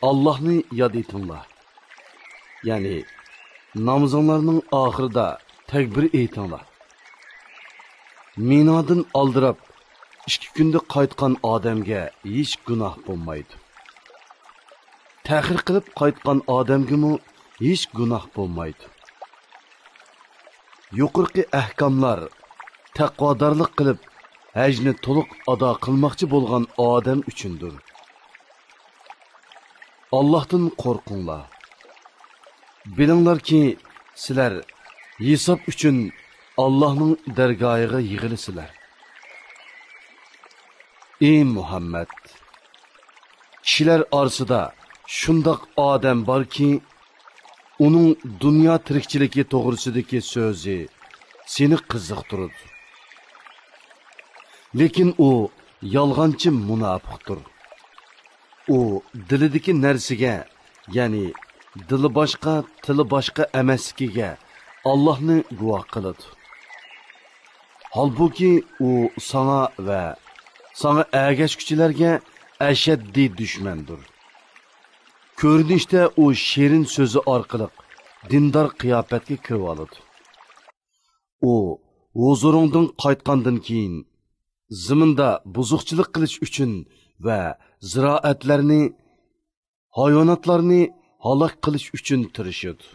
Allohni yod etinglar. Ya'ni namozinglarning oxirida takbir aytinglar. Minodan oldirab 2 kunda qaytgan odamga hech gunoh bo'lmaydi. Ta'xir qilib qaytgan odamga hech gunoh bo'lmaydi. Yuqorqi ahkomlar taqvodorlik qilib hajni to'liq ado qilmoqchi bo'lgan odam uchundir. Allohdan qo'rqinglar. Bilinglarki, sizlar hisob uchun Allohning dargohiga yig'ilisizlar. Ey Muhammad, kishilar orasida shundoq odam borki, uning dunyo tirikchiligi to'g'risidagi so'zi seni qiziqtiradi. Lekin u yolg'onchi munofiqdir. U dilidagi narsaga, ya'ni dili boshqa, tili boshqa emasligiga Allohni guvoh qiladi. Halbuki u sana va sana ergashuvchilarga ashaddiy dushmandir. Ko'rinishda u shirin so'zi orqali dindor qiyofatga kirib oladi. U huzuringdan qaytgandan keyin zaminda buzuqchilik qilish uchun va ziroatlarni, hayvonotlarni halok qilish uchun tirishadi.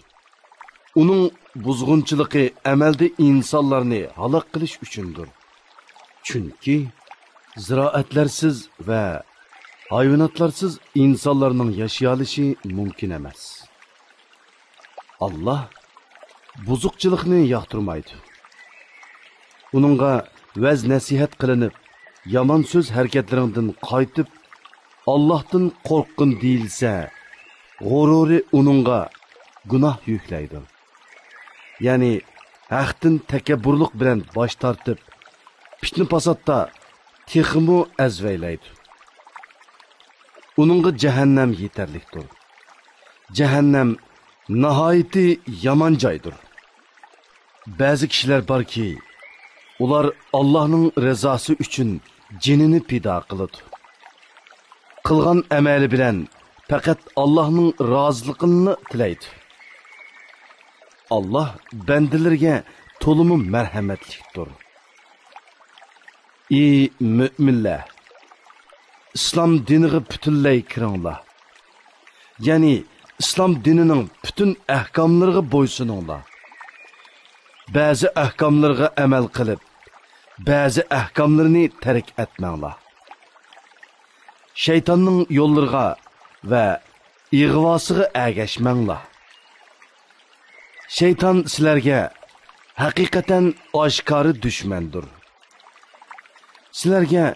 Uning buzg'unchiligi amalda insonlarni halok qilish uchundir. Chunki ziroatlarsiz va hayvonotlarsiz insonlarning yashayolishi mumkin emas. Allah buzuqchilikni yoqtirmaydi. Uningga vaz nasihat qilinib, yomon so'z harakatlaridan qaytib, Allohdan qo'rqqin deyilsa, g'ururi uningga gunoh yuklaydi. Ya'ni haqdan takabburlik bilan bosh tortib, fitna fasodda texmu azvaylaydi. Uningga jahannam yetarlikdir. Jahannam nihoyatda yomon joydir. Ba'zi kishilar borki, ular Allohning rizosi uchun jinini pido qiladi. Qilgan amali bilan faqat Allohning roziligini tilaydi. Allah bandalarga to'limi marhamatlidir. Ey mu'minlar, islom diniga butunlay kiringlar. Ya'ni islom dinining butun ahkomlariga bo'ysuninglar. Ba'zi ahkomlarga amal qilib, ba'zi ahkomlarni tark etmanglar. Shaytonning yo'llariga va ig'vosiga ergashmanglar. Shayton sizlarga haqiqatan oshkori dushmandir. Sizlarga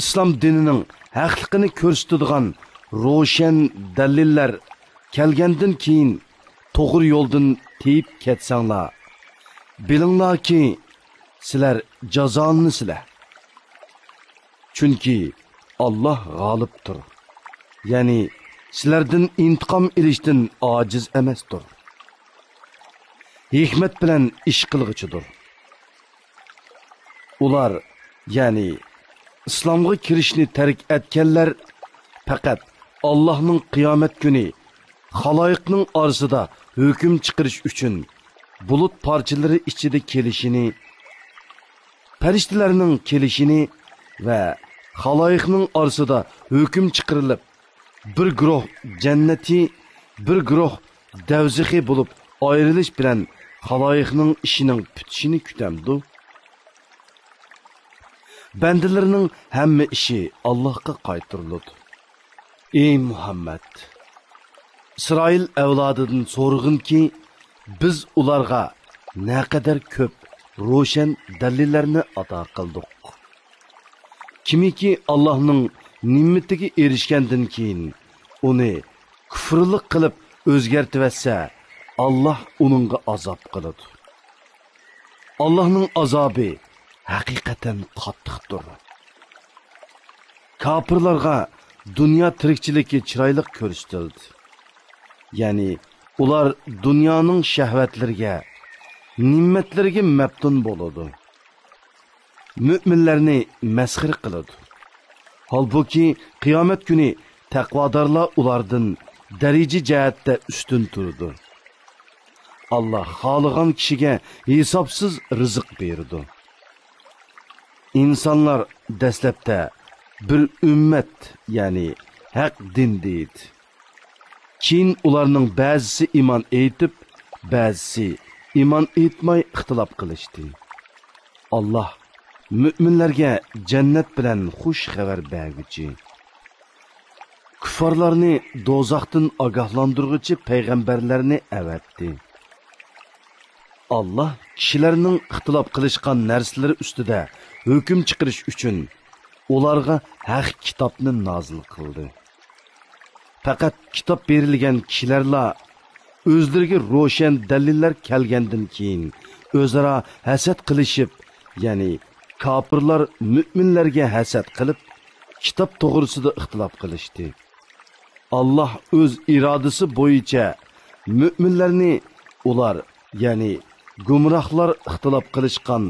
islom dinining haqligini ko'rsatadigan ro'shan dalillar kelgandan keyin to'g'ri yo'ldan teyib ketsanglar, bilinglarki, sizlar jazonisizlar. Chunki Allah g'olibdir. Ya'ni sizlardan intiqom ilishdan ojiz emasdir. Hikmet bilan ish qilg'ichidir. Ular, ya'ni islomga kirishni tark etganlar faqat Allohning qiyomat kuni xaloyiqning orasida hukm chiqarish uchun bulut parchalari ichida kelishini, farishtalarning kelishini va xaloyiqning orasida hukm chiqarilib, bir guruh jannati, bir guruh davzihi bo'lib ayrilish bilan xaloyiqning ishining bitishini kutamdi. Bendilerinin hamma işi Allah'a qaytırılıdı. Ey Muhammed! İsrail evladından sorğun ki, biz ularga ne kadar köp, roşan dalillarni ato qildik. Kimiki Allah'ның nimetiga erishgandan keyin uni kufrlik qilib o'zgartirsa, Allah onunğa azap qiladi. Allah'ның azabı haqiqatan qattiqdir. Kafirlarga dünya tirikchiligi chiroyli ko'rsatildi. Ya'ni ular dunyoning shahvatlariga, ne'matlariga mabtun bo'ladi. Müminlarni masxir qiladi. Halbuki qiyomat kuni taqvodorlar ulardan daraja jihatda ustun turdi. Allah xohlagan kishiga hisobsiz rizq berdi. İnsanlar dastlabda bir ummat, ya'ni haq din deydi. Keyin ularning ba'zisi iymon etib, ba'zisi iymon etmay ixtilof qilishdi. Allah müminlarga jannat bilan xush xabar berguchi, kuffarlarni do'zaxdan ogohlantirguchi payg'ambarlarni avatdi. Allah kishilarning ixtilof qilishgan narsalari ustida hukm chiqarish uchun ularga haq kitobni nozil qildi. Faqat kitob berilgan kishilarla o'zlariga ro'shan dalillar kelgandan keyin o'zaro hasad qilishib, ya'ni kafirlar müminlarga hasad qilib, kitob to'g'risida ixtilof qilishdi. Allah o'z irodasi bo'yicha müminlarni ular, ya'ni gumrohlar ixtilof qilishgan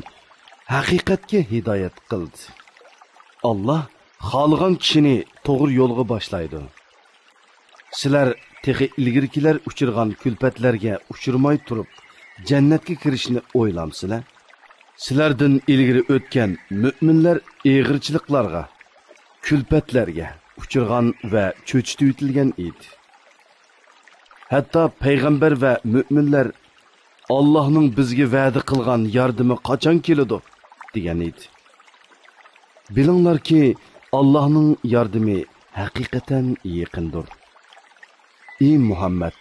haqiqatga hidoyat qildi. Allah xohlagan kishini to'g'ri yo'lga boshlaydi. Sizlar texi ilgirkilar uchirgan kulpatlarga uchirmay turib, jannatga kirishni o'ylamsizlar? Sizlardan ilgiri o'tgan müminlar eg'irchiliklarga, kulpatlarga uchirgan va cho'chitib edi. Hatto payg'ambar va müminlar Allah'ның bizga va'da qilgan yordami qachon keladi degan edi. Bilinglar ki Allah'ның yordami haqiqatan yaqindir. Ey Muhammed,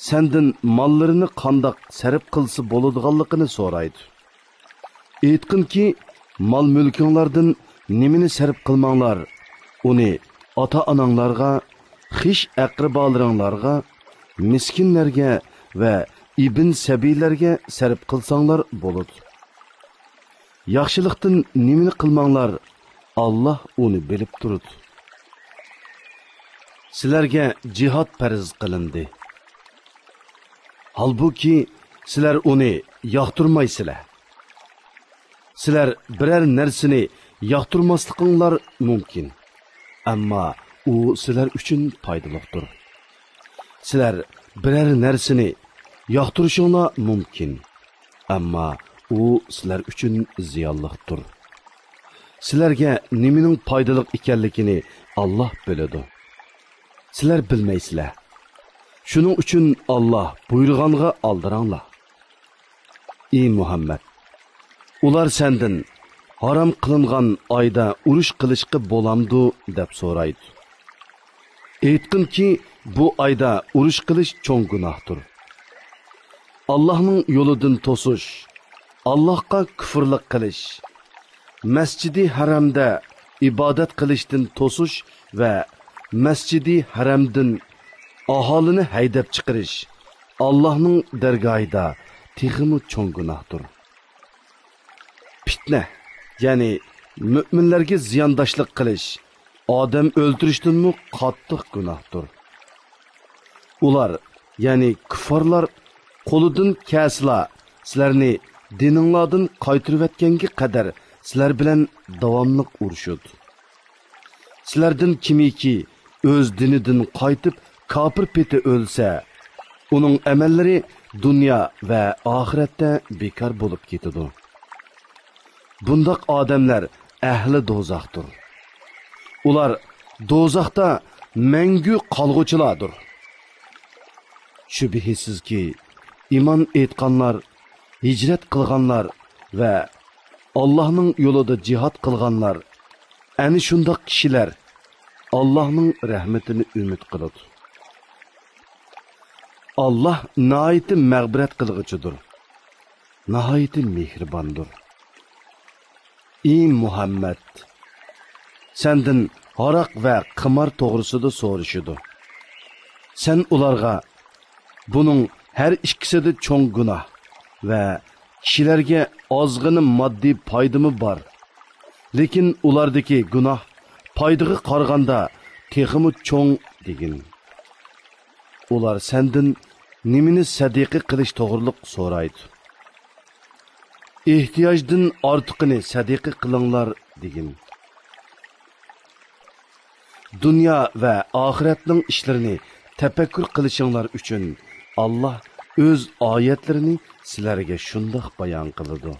senden mallarını qandaq sarf qilsa bo'ladiganligini so'raydi. Aytqin ki, mal mulkinglardan nimani sarf qilmanglar, uni ota-onanglarga, xish aqrabolaringlarga, miskinlarga va ibn sabiylarga sarf qilsanglar bo'ladi. Yaxshilikdan nimani qilmanglar, Allah uni bilib turadi. Sizlarga jihad farz qilindi. Halbuki sizlar uni yoqtirmaysizlar. Sizlar biror narsani yoqtirmasliginglar mumkin, ammo u sizlar uchun foydalidir. Sizlar biror narsani yoqtirishinglar mumkin, ammo u sizlar uchun ziyonlidir. Sizlarga nimaning foydali ekanligini Allah biladi. Sizlar bilmaysizlar. Shuning uchun Allah buyurganga aldiranglar. Ey Muhammed, ular sendan haram qilingan oyda urush qilishga bo'lamdi deb so'raydi. Aytqin ki, bu oyda urush qilish cho'ng gunohdir. Allah'ның yo'lidan to'sish, Allah'ga kufrlik qilish, Masjidi Haramda ibodat qilishdan to'sish va Masjidi Haramdan aholini haydab chiqarish Allah'ның dargohida texmi cho'ng gunohdir. Fitna, ya'ni müminlarga ziyondoshlik qilish, odam o'ldirishdanmi qattiq gunohdir. Ular, ya'ni kuffarlar qo'lidan kasla sizlarni dininglardan qaytirib etganga qadar sizlar bilan davomliq urushadi. Sizlardan kimiki o'z dinidan qaytib kafir peti o'lsa, uning amallari dunyo va oxiratda bekor bo'lib ketadi. Bundaq odamlar ahli do'zaxdir. Ular do'zaxda mangu qolg'uchilardir. Shubhisizki iymon etganlar, hijrat qilganlar va Allah'ның yolida jihad qilganlar, ani shundoq kishilar Allah'ның rahmetini ümit qiladi. Allah nəhayət məğfirət qılğıcıdır. Nəhayət mehribondur. Ey Muhammed, səndən haraq və qimar toğrusida soruşudu. Sən ularga bunun hər ikkisida çoğ günah və kişilərə azğını maddi paydımı var. Lekin ulardaki günah paydığı qarğanda teximi çoğ degin. Ular səndən nimini sadiqi qilish toğruluq so'raydi. Ehtiyojdan ortiqini sadiqi qilinglar degin. Dünya və ahiretning ishlarini tafakkur qilishinglar uchun Allah o'z oyatlarini sizlarga shundoq bayon qiladi.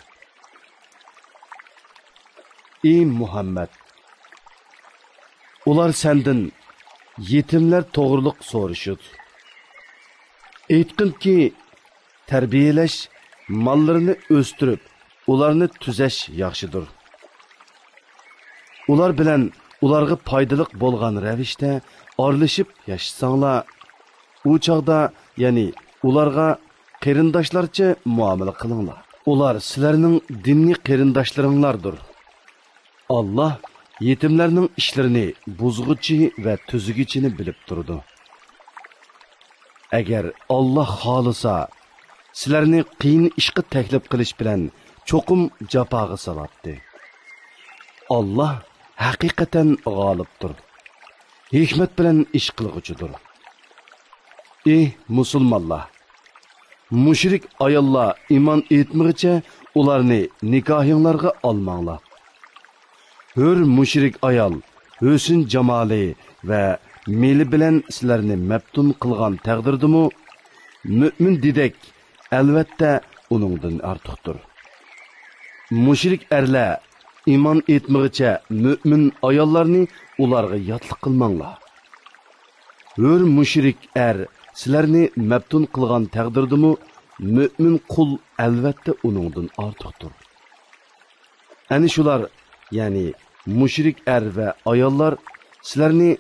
Ey Muhammed, ular senden yetimler to'g'riliq so'rashadi. Aytqinki, tarbiyalash, mollarini o'stirib, ularni tuzash yaxshidir. Ular bilan ularga foydaliq bo'lgan ravishda orlashib yashasanglar, u chaqda, ya'ni ularga qarindoshlarcha muomala qilinglar. Ular sizlarning dinniy qarindoshlaringlardir. Allah yetimlerning ishlarini buzg'uchi va tuzigichini bilib turdi. Agar Allah xohlasa, sizlarni qiyin ishga taklif qilish bilan cho'qim jafoga solatdi. Allah haqiqatan g'olibdir. Hikmat bilan ish qilguchidir. Ey musulmonlar, mushrik ayollar iymon etmag'icha ularni nikohinglarga olmanglar. Hür mushrik ayol o'sin jamoli va meli bilan sizlarni mabtun qilgan taqdirdimi, mu'min dedek albatta uningdan ortiqdir. Mushrik erlar iymon etmag'icha mu'min ayollarni ularga yotliq qilmanglar. Hür mushrik sizlarni mabtun qilgan taqdirdimi, mu'min qul albatta uningdan ortiqdir. Ani shular, ya'ni mushrik va ayollar sizlarni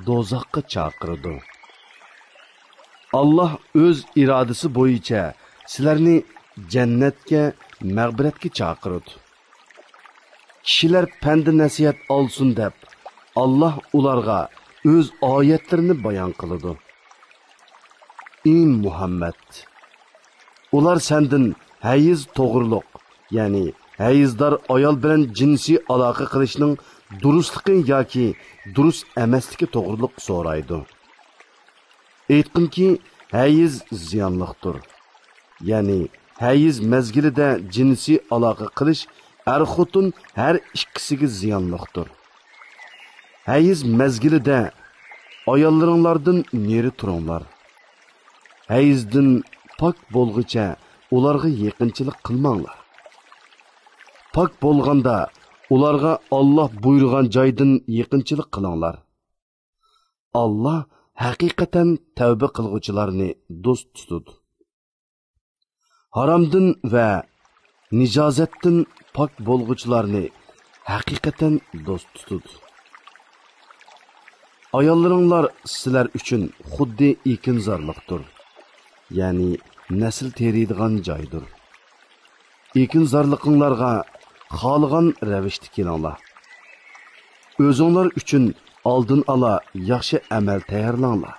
do'zaxga chaqirdi. Allah o'z irodasi bo'yicha sizlarni jannatga, mag'firatga chaqirdi. Kishilar pand nasihat olsun deb Allah ularga o'z oyatlarini bayon qildi. Ey Muhammed, ular sendan hayiz to'g'riliq, ya'ni hayizdar ayol bilan jinsiy aloqa qilishning durustligi yoki durust emasligi to'g'riliq so'raydi. Aytqinki, hayiz ziyonliqdir. Ya'ni hayiz mezgilida jinsiy aloqa qilish er-xotin har ikkisiga ziyonliqdir. Hayiz mezgilida ayollaringlardan neri turinglar. Hayizdan pok bo'lguncha ularga yaqinchilik qilmanglar. Pok bo'lganda ularga Allah buyurgan joydan yaqinchilik qilinglar. Allah haqiqatan tavba qilguvchilarni do'st tutadi. Haromdan va nijozatdan pok bo'lguvchilarni haqiqatan do'st tutadi. Ayollaringlar sizlar uchun xuddi ekinzorliqdir. Ya'ni nasl teriydigan joydir. Ekinzorliqinglarga xohlagan ravishda kelinglar. O'zinglar uchun oldin ola yaxshi amal tayyorlanglar.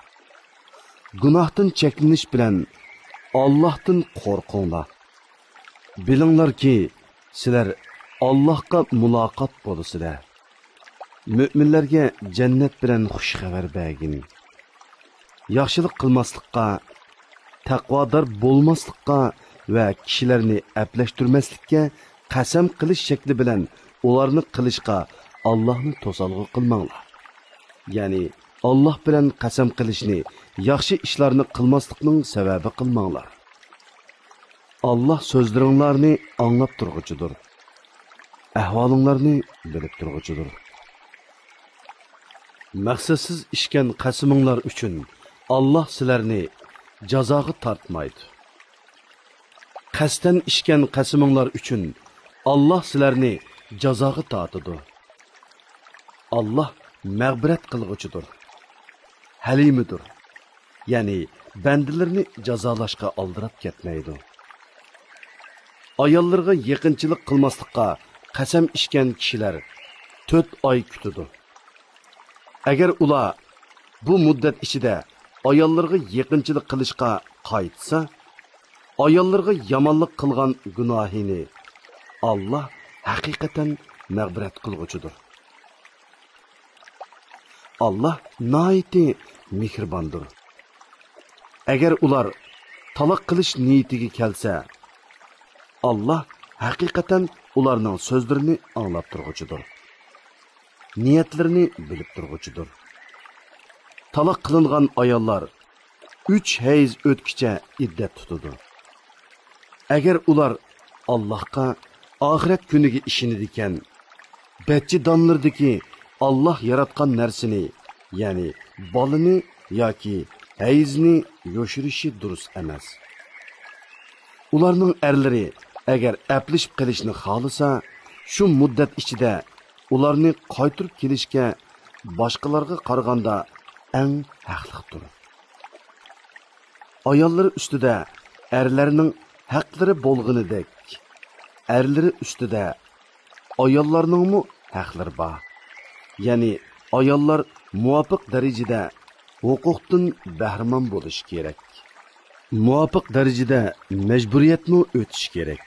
Gunohdan cheklanish bilan Allohdan qo'rqinglar. Bilinglarki, sizlar Allohga muloqot bo'lasizlar. Müminlərə cənnət bilən xush xəbər bəgin. Yaxşılıq qılmaslıqqa, təqvadar bolmaslıqqa və kişilərini əpləşdirməslikə qəsəm qilish şəkli bilən onlarını qilishqa Allah'ını tosalğı qılmanglar. Yəni Allah bilən qəsəm qilishni, yaxşı işlərini qılmaslıqның səbəbi qılmanglar. Allah sözlərinlərini anlap durğucudur. Əhvalınlarını bilib durğucudur. Maqsadsiz ishgan qasiminglar uchun Allah sizlarni jazoga tortmaydi. Qasdan ishgan qasiminglar uchun Allah sizlarni jazoga tortadi. Allah mag'firat qilg'uchidir, halimidir. Ya'ni bandalarni jazolashga oldirab ketmaydi. Ayollarga yaqinchilik qilmaslikqa qasam ichgan kishilar 4 oy kutadi. Agar ular bu muddat ichida ayollarga yaqinchilik qilishga qaytsa, ayollarga yomonlik qilgan gunohini Allah haqiqatan mag'firat qilg'uchidir. Allah nihoyatda mehribondir. Agar ular taloq qilish niyatiga kelsa, Allah haqiqatan ularning so'zlarini anglab turg'uchidir. Niyatlarini bilib turg'uchidir. Taloq qilingan ayollar 3 hayz o'tkicha iddat tutadi. Agar ular Allohga oxirat kuniga ishonadigan, bachchi donlardagi Allah yaratgan narsani, ya'ni bolani yoki hayzni yo'shirishi durust emas. Ularning erlari agar aplishib qilishni xohlasa, shu muddat ichida ularni qaytirib kelishga boshqalarga qaraganda eng haqliqdir. Ayollar ustida erlarning haqlari bo'lganidek, erlari ustida ayollarning mu haqlari bor. Ya'ni ayollar muvofiq darajada huquqdan bahramand bo'lish kerak. Muvofiq darajada majburiyatni o'tish kerak.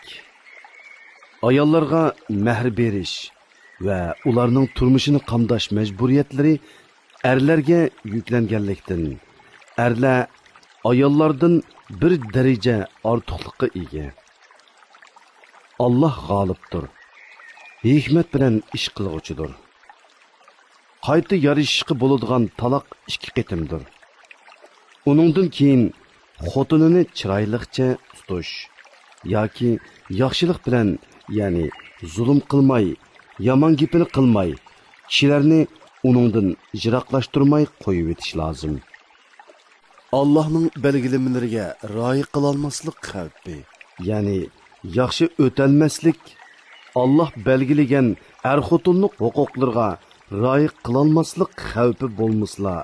Ayollarga mehr berish va ularning turmushini qamdash majburiyatlari erlarga yuklanganlikdan, erlar ayollardan bir daraja ortiqlikka ega. Allah g'olibdir. Hikmat bilan ish qiluvchidir. Qayta yarishishga bo'ladigan taloq 2 qitimdir. Uningdan keyin xotinini chiroyliqcha tutish yoki yaxshilik bilan, ya'ni zulm qilmay, yomon gapini qilmay, kishilarni uningdan jiroqlashtirmay qo'yib etish lozim. Allohning belgilamalariga rioya qila olmaslik xavfi, ya'ni yaxshi o'talmaslik, Allah belgilagan er-xotinlik huquqlariga rioya qila olmaslik xavfi bo'lmasla,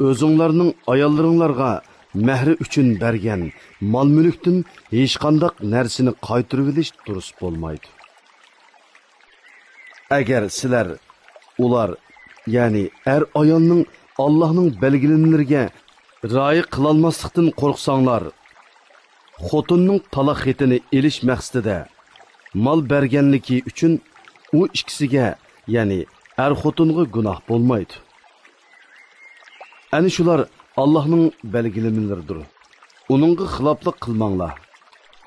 o'zinglarning ayollaringlarga mehri uchun bergan mol-mulkdan hech qanday narsani qaytarib olish durust bo'lmaydi. Agar sizlar ular, ya'ni er ayolning Allohning belgilamalariga rioya qila olmaslikdan qo'rqsanglar, xotinning taloq xetini elish maqsadida mol berganligi uchun u ikkisiga, ya'ni er xotinga gunoh bo'lmaydi. Ani shular Allohning belgilamalaridir. Uningga xiloflik qilmanglar.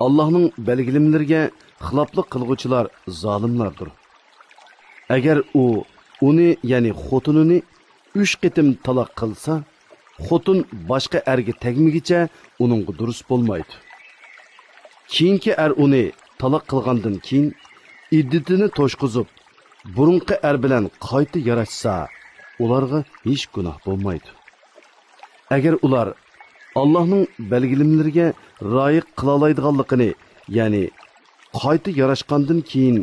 Allohning belgilamalariga xiloflik qilguvchilar zolimlardir. Agar uni, ya'ni xotinini 3 qitim taloq qilsa, xotin boshqa erga tegmigicha uningga durust bo'lmaydi. Keyingi er uni taloq qilgandan keyin iddatini to'shqizib, burunqi er bilan qayta yarashsa, ularga hech gunoh bo'lmaydi. Agar ular Allohning belgilamalariga rioya qila oladiganligini, ya'ni qayta yarashgandan keyin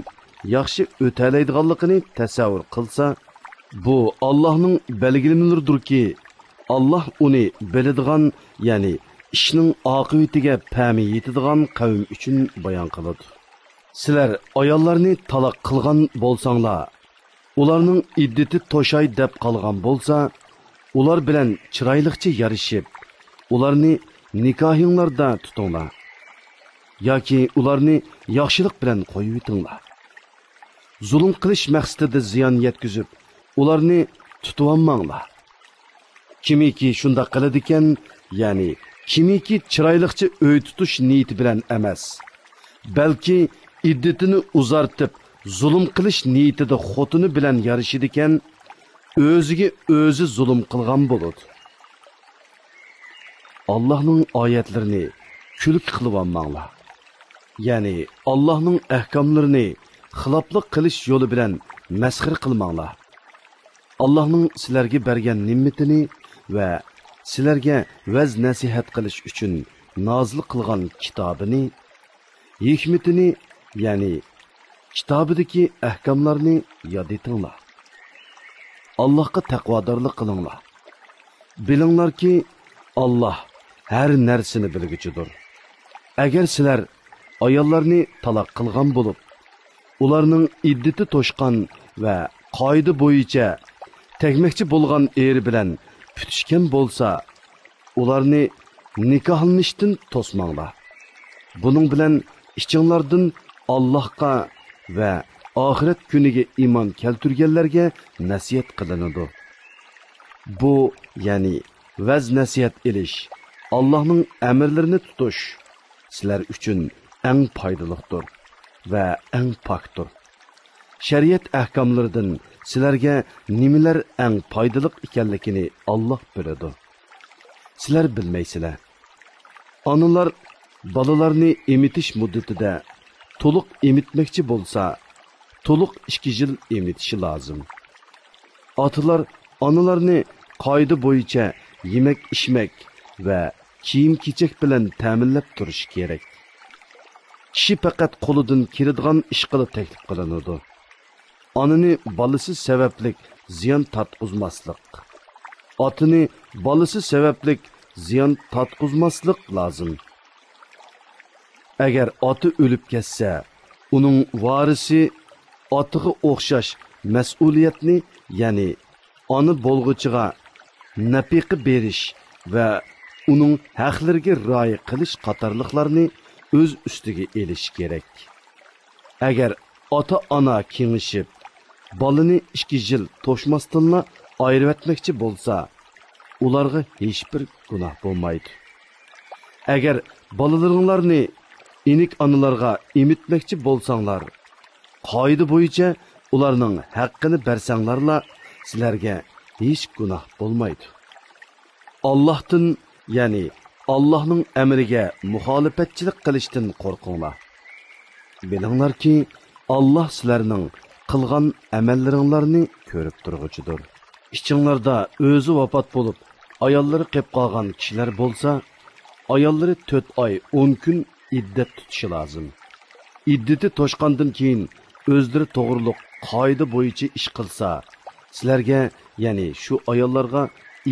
yaxshi o'talaydiganligini tasavvur qilsa, bu Allohning belgilamalaridirki, Allah uni biladigan, ya'ni ishning oqibatiga fahmi yetadigan qavm uchun bayon qiladi. Sizlar ayollarni taloq qilgan bo'lsanglar, ularning iddati to'shay deb qolgan bo'lsa, ular bilan chiroyliqcha yarishib, ularni nikohinglarda tutinglar yoki ularni yaxshilik bilan qo'yib etinglar. Zulm qilish maqsadida ziyon yetkazib, ularni tutib olmanglar. Kimiki shunda qiladi ekan, ya'ni kimiki chiroyliqcha uy tutish niyati bilan emas, balki iddatini uzartib, zulm qilish niyatida xotini bilan yarishidi ekan, o'ziga o'zi zulm qilgan bo'ladi. Allohning oyatlarini kulk qilib olmanglar. Ya'ni Allohning ahkomlarini xiloflik qilish yo'li bilan masxir qilmanglar. Allohning sizlarga bergan ne'matini va sizlarga vaz nasihat qilish uchun nozil qilgan kitobini, hikmatini, ya'ni kitobidagi ahkomlarni yod etinglar. Allohga taqvodorlik qilinglar. Bilinglarki, Alloh har narsani bilguchidir. Agar sizlar ayollarni taloq qilgan bo'lib, ularning iddati to'shqan va qoida bo'yicha tegmoqchi bo'lgan eri bilan putishgan bo'lsa, ularni nikohlanishdan to'smanglar. Buning bilan ichinglardan Allohga va oxirat kuniga iymon keltirganlarga nasihat qilinadi. Bu, ya'ni vaz nasihat elish, Allohning amrlarini tutish sizlar uchun eng foydalidir va eng pokdir. Shariat ahkomlaridan sizlarga nimalar eng foydali ekanligini Alloh biladi. Sizlar bilmaysizlar. Onalar balalarni emitish muddatida to'liq emitmoqchi bo'lsa, to'liq 2 yil emitishi lozim. Otalar onalarni qoida bo'yicha yemak-ichmak va kiyim-kechak bilan ta'minlab turish kerak. Kishi faqat qo'lidan keladigan ish qilib taklif qilinadi. Onani balasi sabablik ziyon tortqizmaslik. Otini balasi sabablik ziyon tortqizmaslik lozim. Agar oti o'lib ketsa, uning varisi otiga o'xshash mas'uliyatni, ya'ni ona bo'lg'uchiga nafiqa berish va uning haqlariga rioya qilish qatorliqlarni o'z ustiga elish kerak. Agar ota-ona kengishib, balani 2 yil to'shmasdanla ayirib etmoqchi bo'lsa, ularga hech bir gunoh bo'lmaydi. Agar balalaringlarni inik onalarga emitmoqchi bo'lsanglar, qoida bo'yicha ularning haqqini bersanglarla, sizlarga hech gunoh bo'lmaydi. Allohdan, ya'ni Allohning amriga muxolifatchilik qilishdan qo'rqinglar. Bilinglarki, Alloh sizlarning qilgan amallaringlarni ko'rib turg'uchidir. İçinlarda o'zi vafot bo'lib, ayollari qolib qolgan kishilar bo'lsa, ayollari 4 oy 10 kun iddat tutishi lozim. İddati to'shqandan keyin o'zlari to'g'riliq qoida bo'yicha ish qilsa, sizlarga, ya'ni shu ayollarga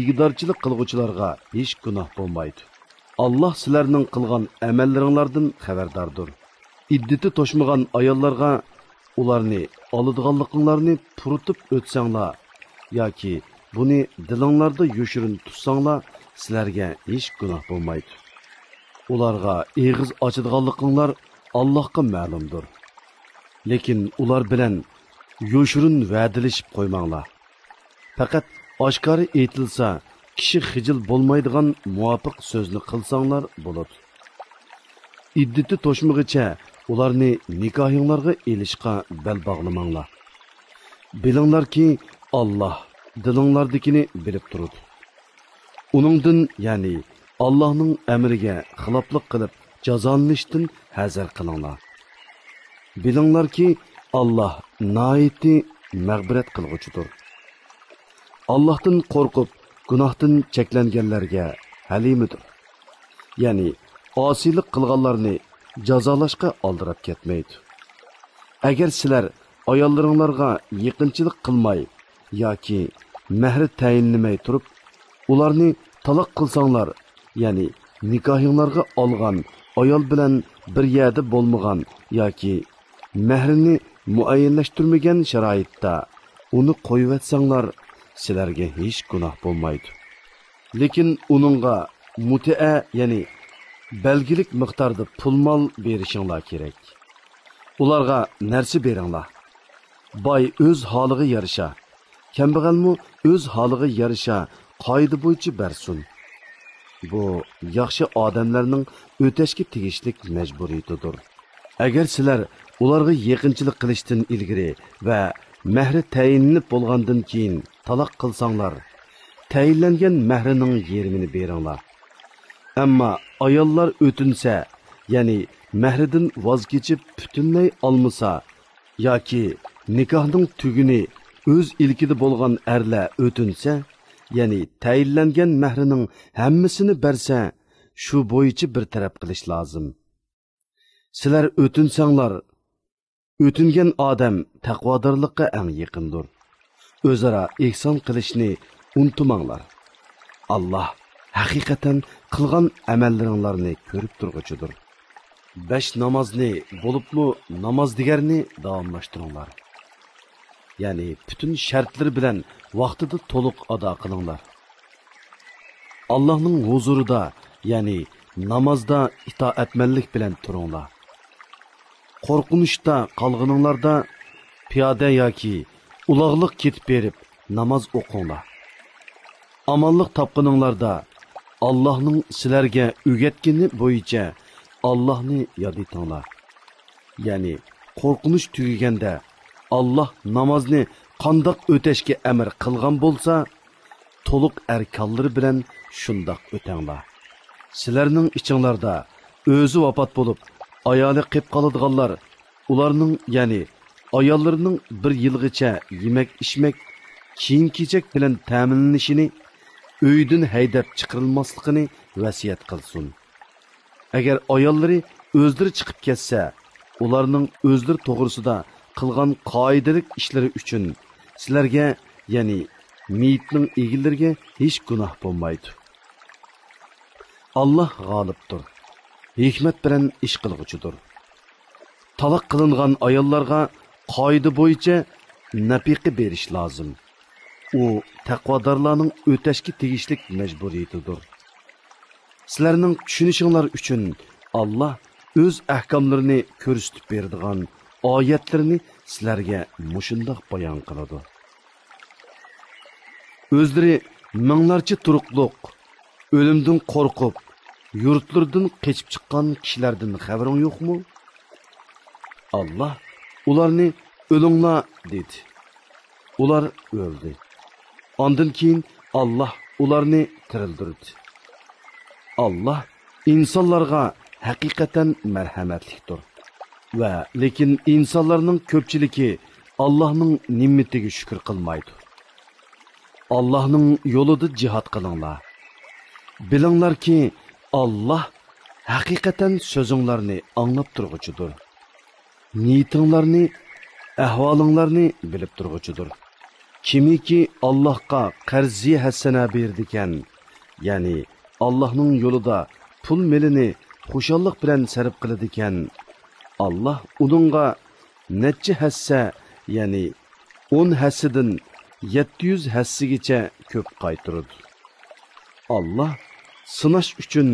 igdorchilik qilguvchilarga hech gunoh bo'lmaydi. Alloh sizlarning qilgan amallaringlardan xabardordir. İddati to'shmagan ayollarga ularni oladiganliklarini puritib o'tsanglar yoki buni dilinglarda yoshirin tutsanglar, sizlarga hech gunoh bo'lmaydi. Ularga eg'iz ochadiganliklar Allohga ma'lumdir. Lekin ular bilan yoshirin va'dalashib qo'ymanglar. Faqat oshkora aytilsa, kishi xijil bo'lmaydigan muvofiq so'zni qilsanglar bo'ladi. İddati to'shmag'icha ularni nikohinglarga elishga bel bog'lamanglar. Bilinglarki, Alloh dilinglardagini bilib turadi. Uningdan, ya'ni Allohning amriga xiloflik qilib jazolanishdan hazar qilinglar. Bilinglarki, Alloh noiti mag'firat qilg'uchidir. Allohdan qo'rqib, gunohdan cheklanganlarga halimidir. Ya'ni osiylik qilganlarni jazolashga oldirib ketmaydi. Agar sizlar ayollaringlarga yaqinchilik qilmay yoki mehr tayinlamay turib, ularni taloq qilsanglar, ya'ni nikohinglarga olgan ayol bilan bir yerda bo'lmagan yoki mehrini muayyanlashtirmagan sharoitda uni qo'yib etsanglar, sizlarga hech gunoh bo'lmaydi. Lekin uningga mutaa, ya'ni belgilik miqdorda pul-mol berishinglar kerak. Ularga narsa beringlar. Boy o'z holiga yarasha, kambag'almi o'z holiga yarasha qoida bo'yicha bersin. Bu yaxshi odamlarning o'tashga tegishlik majburiyatidir. Agar sizlar ularga yaqinchilik qilishdan ilgari va mehri tayinlanib bo'lgandan keyin taloq qilsanglar, tayinlangan mehrining yarmini beringlar. Ammo ayollar o'tinsa, ya'ni mehridan voz kechib butunlay olmasa yoki nikohning tuguni o'z ilkida bo'lgan erlar o'tinsa, ya'ni tayinlangan mehrining hammasini bersa, shu bo'yicha bir taraf qilish lozim. Sizlar o'tinsanglar, O'tingan odam taqvodorlikqa eng yaqindir. O'zaro ihson qilishni unutmanglar. Allah haqiqatan qilgan amallaringlarni ko'rib turg'uchidir. 5 namozni bo'libmi namoz degarni davomlashtiringlar. Ya'ni bütün şartlar bilan vaqtida to'liq ado qilinglar. Allohning huzurida, ya'ni namozda itoatmanlik bilan turinglar. Qo'rqinishda qolganinglarda piyoda yoki uloqliq ketib berib namoz o'qinglar. Amonlik topqininglarda Allohning sizlarga o'rgatgani bo'yicha Allohni yod etinglar. Ya'ni qo'rqinish tugaganda Allah namozni qandoq o'tashga amr qilgan bo'lsa, to'liq arkonlari bilan shundoq o'tanglar. Sizlarning ichinglarda o'zi vafot bo'lib, ayoli qilib qoladiganlar, ularning, ya'ni ayollarining bir yilgacha yemak-ichmak, kiyim-kechak bilan ta'minlanishini, uydan haydab chiqarilmasligini vasiyat qilsin. Agar ayollari o'zlari chiqib ketsa, ularning o'zlari to'g'risida qilgan qoidalik ishlari uchun sizlarga, ya'ni meyitning egillarga hech gunoh bo'lmaydi. Allah g'olibdir. Hikmat bilan ish qilguchidir. Taloq qilingan ayollarga qoida bo'yicha nafiqa berish lozim. U taqvodorlarning o'tashga tegishlik majburiyatidir. Sizlarning tushunishinglar uchun Allah o'z ahkomlarini ko'rsatib beradigan oyatlarni sizlarga mushundoq bayon qiladi. O'zlari minglarcha turuqliq, o'limdan qo'rqib, yurtlardan qochib chiqqan kishilardan xabaring yo'qmi? Allah ularni o'linglar dedi. Ular o'ldi. Ondan keyin Allah ularni tirildirdi. Allah insonlarga haqiqatan marhamatlidir. Va lekin insonlarning ko'pchiligi Allohning ne'matiga shukr qilmaydi. Allohning yo'lida jihad qilinglar. Bilinglarki, Allah haqiqatan so'zinglarni anglab turguchidir. Niyatinglarni, ahvolinglarni bilib turguchidir. Kimiki Allohga qarzi hasana berdikan, ya'ni Allohning yo'lida pul melini xushallik bilan sarf qiladigan, Allah uningga necha hassa, ya'ni 10 hassidan 700 hassigacha ko'p qaytaradi. Allah sınash uchun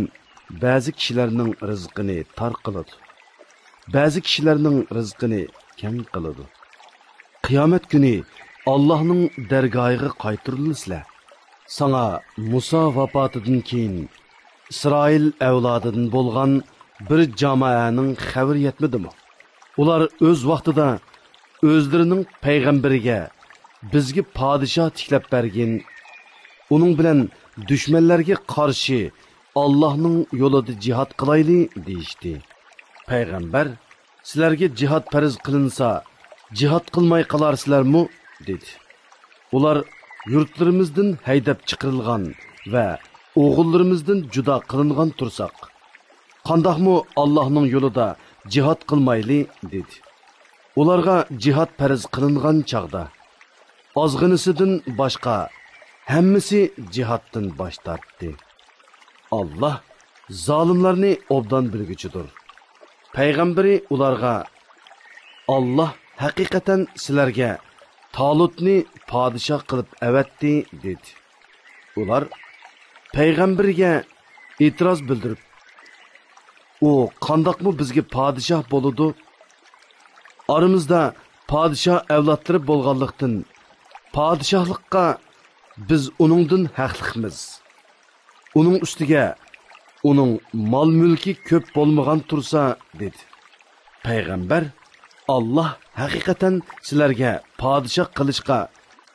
ba'zi kishilarning rizqini tar qiladi. Ba'zi kishilarning rizqini keng qiladi. Qiyomat kuni Allohning dargohiga qaytarilisizlar. Sana Musa vafotidan keyin İsrail avlodidan bo'lgan bir jamoaning xabar yetmadimi? Ular o'z vaqtida o'zlarining payg'ambariga bizga podshoh tiklab bergin, uning bilan düşmanlarga qarshi Allohning yo'lida jihad qilayli deyishdi. Payg'ambar, sizlarga jihad farz qilinsa, jihad qilmay qolarsizlarmi? dedi. Ular yurtlarimizdan haydab chiqarilgan va o'g'illarimizdan juda qilingan tursak, qandoqmi Allohning yo'lida jihad qilmayli dedi. Ularga jihad farz qilingan chaqda ozg'inisidan boshqa hammasi jihaddan bosh tortdi. Allah zolimlarni obdan bilguchidir. Payg'ambari ularga Allah haqiqatan sizlarga Talutni podshoh qilib avatdi dedi. Ular payg'ambariga e'tiroz bildirib, u qandoqmi bizga podshoh bo'ladi? Aramizda podshoh avlodlari bo'lganlikdan podshohlikqa biz uningdan haqliqmiz. Uning ustiga uning mol mulki ko'p bo'lmagan tursa dedi. Payg'ambar, Allah haqiqatan sizlarga podshoh qilishga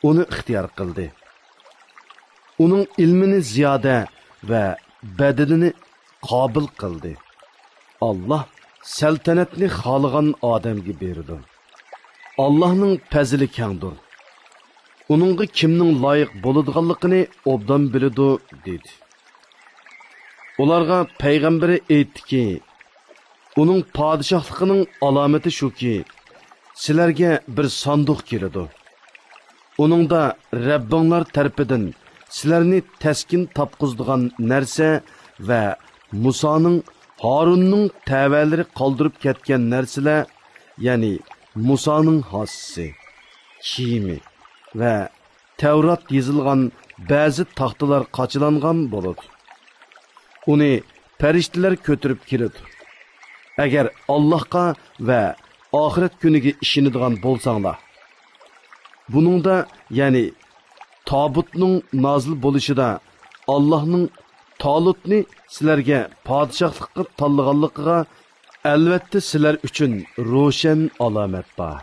uni ixtiyor qildi. Uning ilmini ziyoda va badinini qobil qildi. Allah saltanatni xohlagan odamga berdi. Allohning fazli kengdir. Uningga kimning loyiq bo'ladiganligini obdan biladi dedi. Ularga payg'ambari aytdiki, uning podshohligining alomati shuki, sizlarga bir sanduq keladi. Uningda Rabbinglar tarafidan sizlarni taskin topqizdigan narsa va Musoning, Harunning tavalari qoldirib ketgan narsalar, ya'ni Musoning hossisi, kiyimi va Tavrat yozilgan ba'zi taxtalar qochilangan bo'ladi. Uni farishtalar ko'tarib keladi. Agar Allohga va oxirat kuniga ishonadigan bo'lsanglar, buningda, ya'ni Tabutning nozil bo'lishida Allohning Talutni sizlarga podshohlikqa tanlaganligiga albatta sizlar uchun ro'shan alomat bor.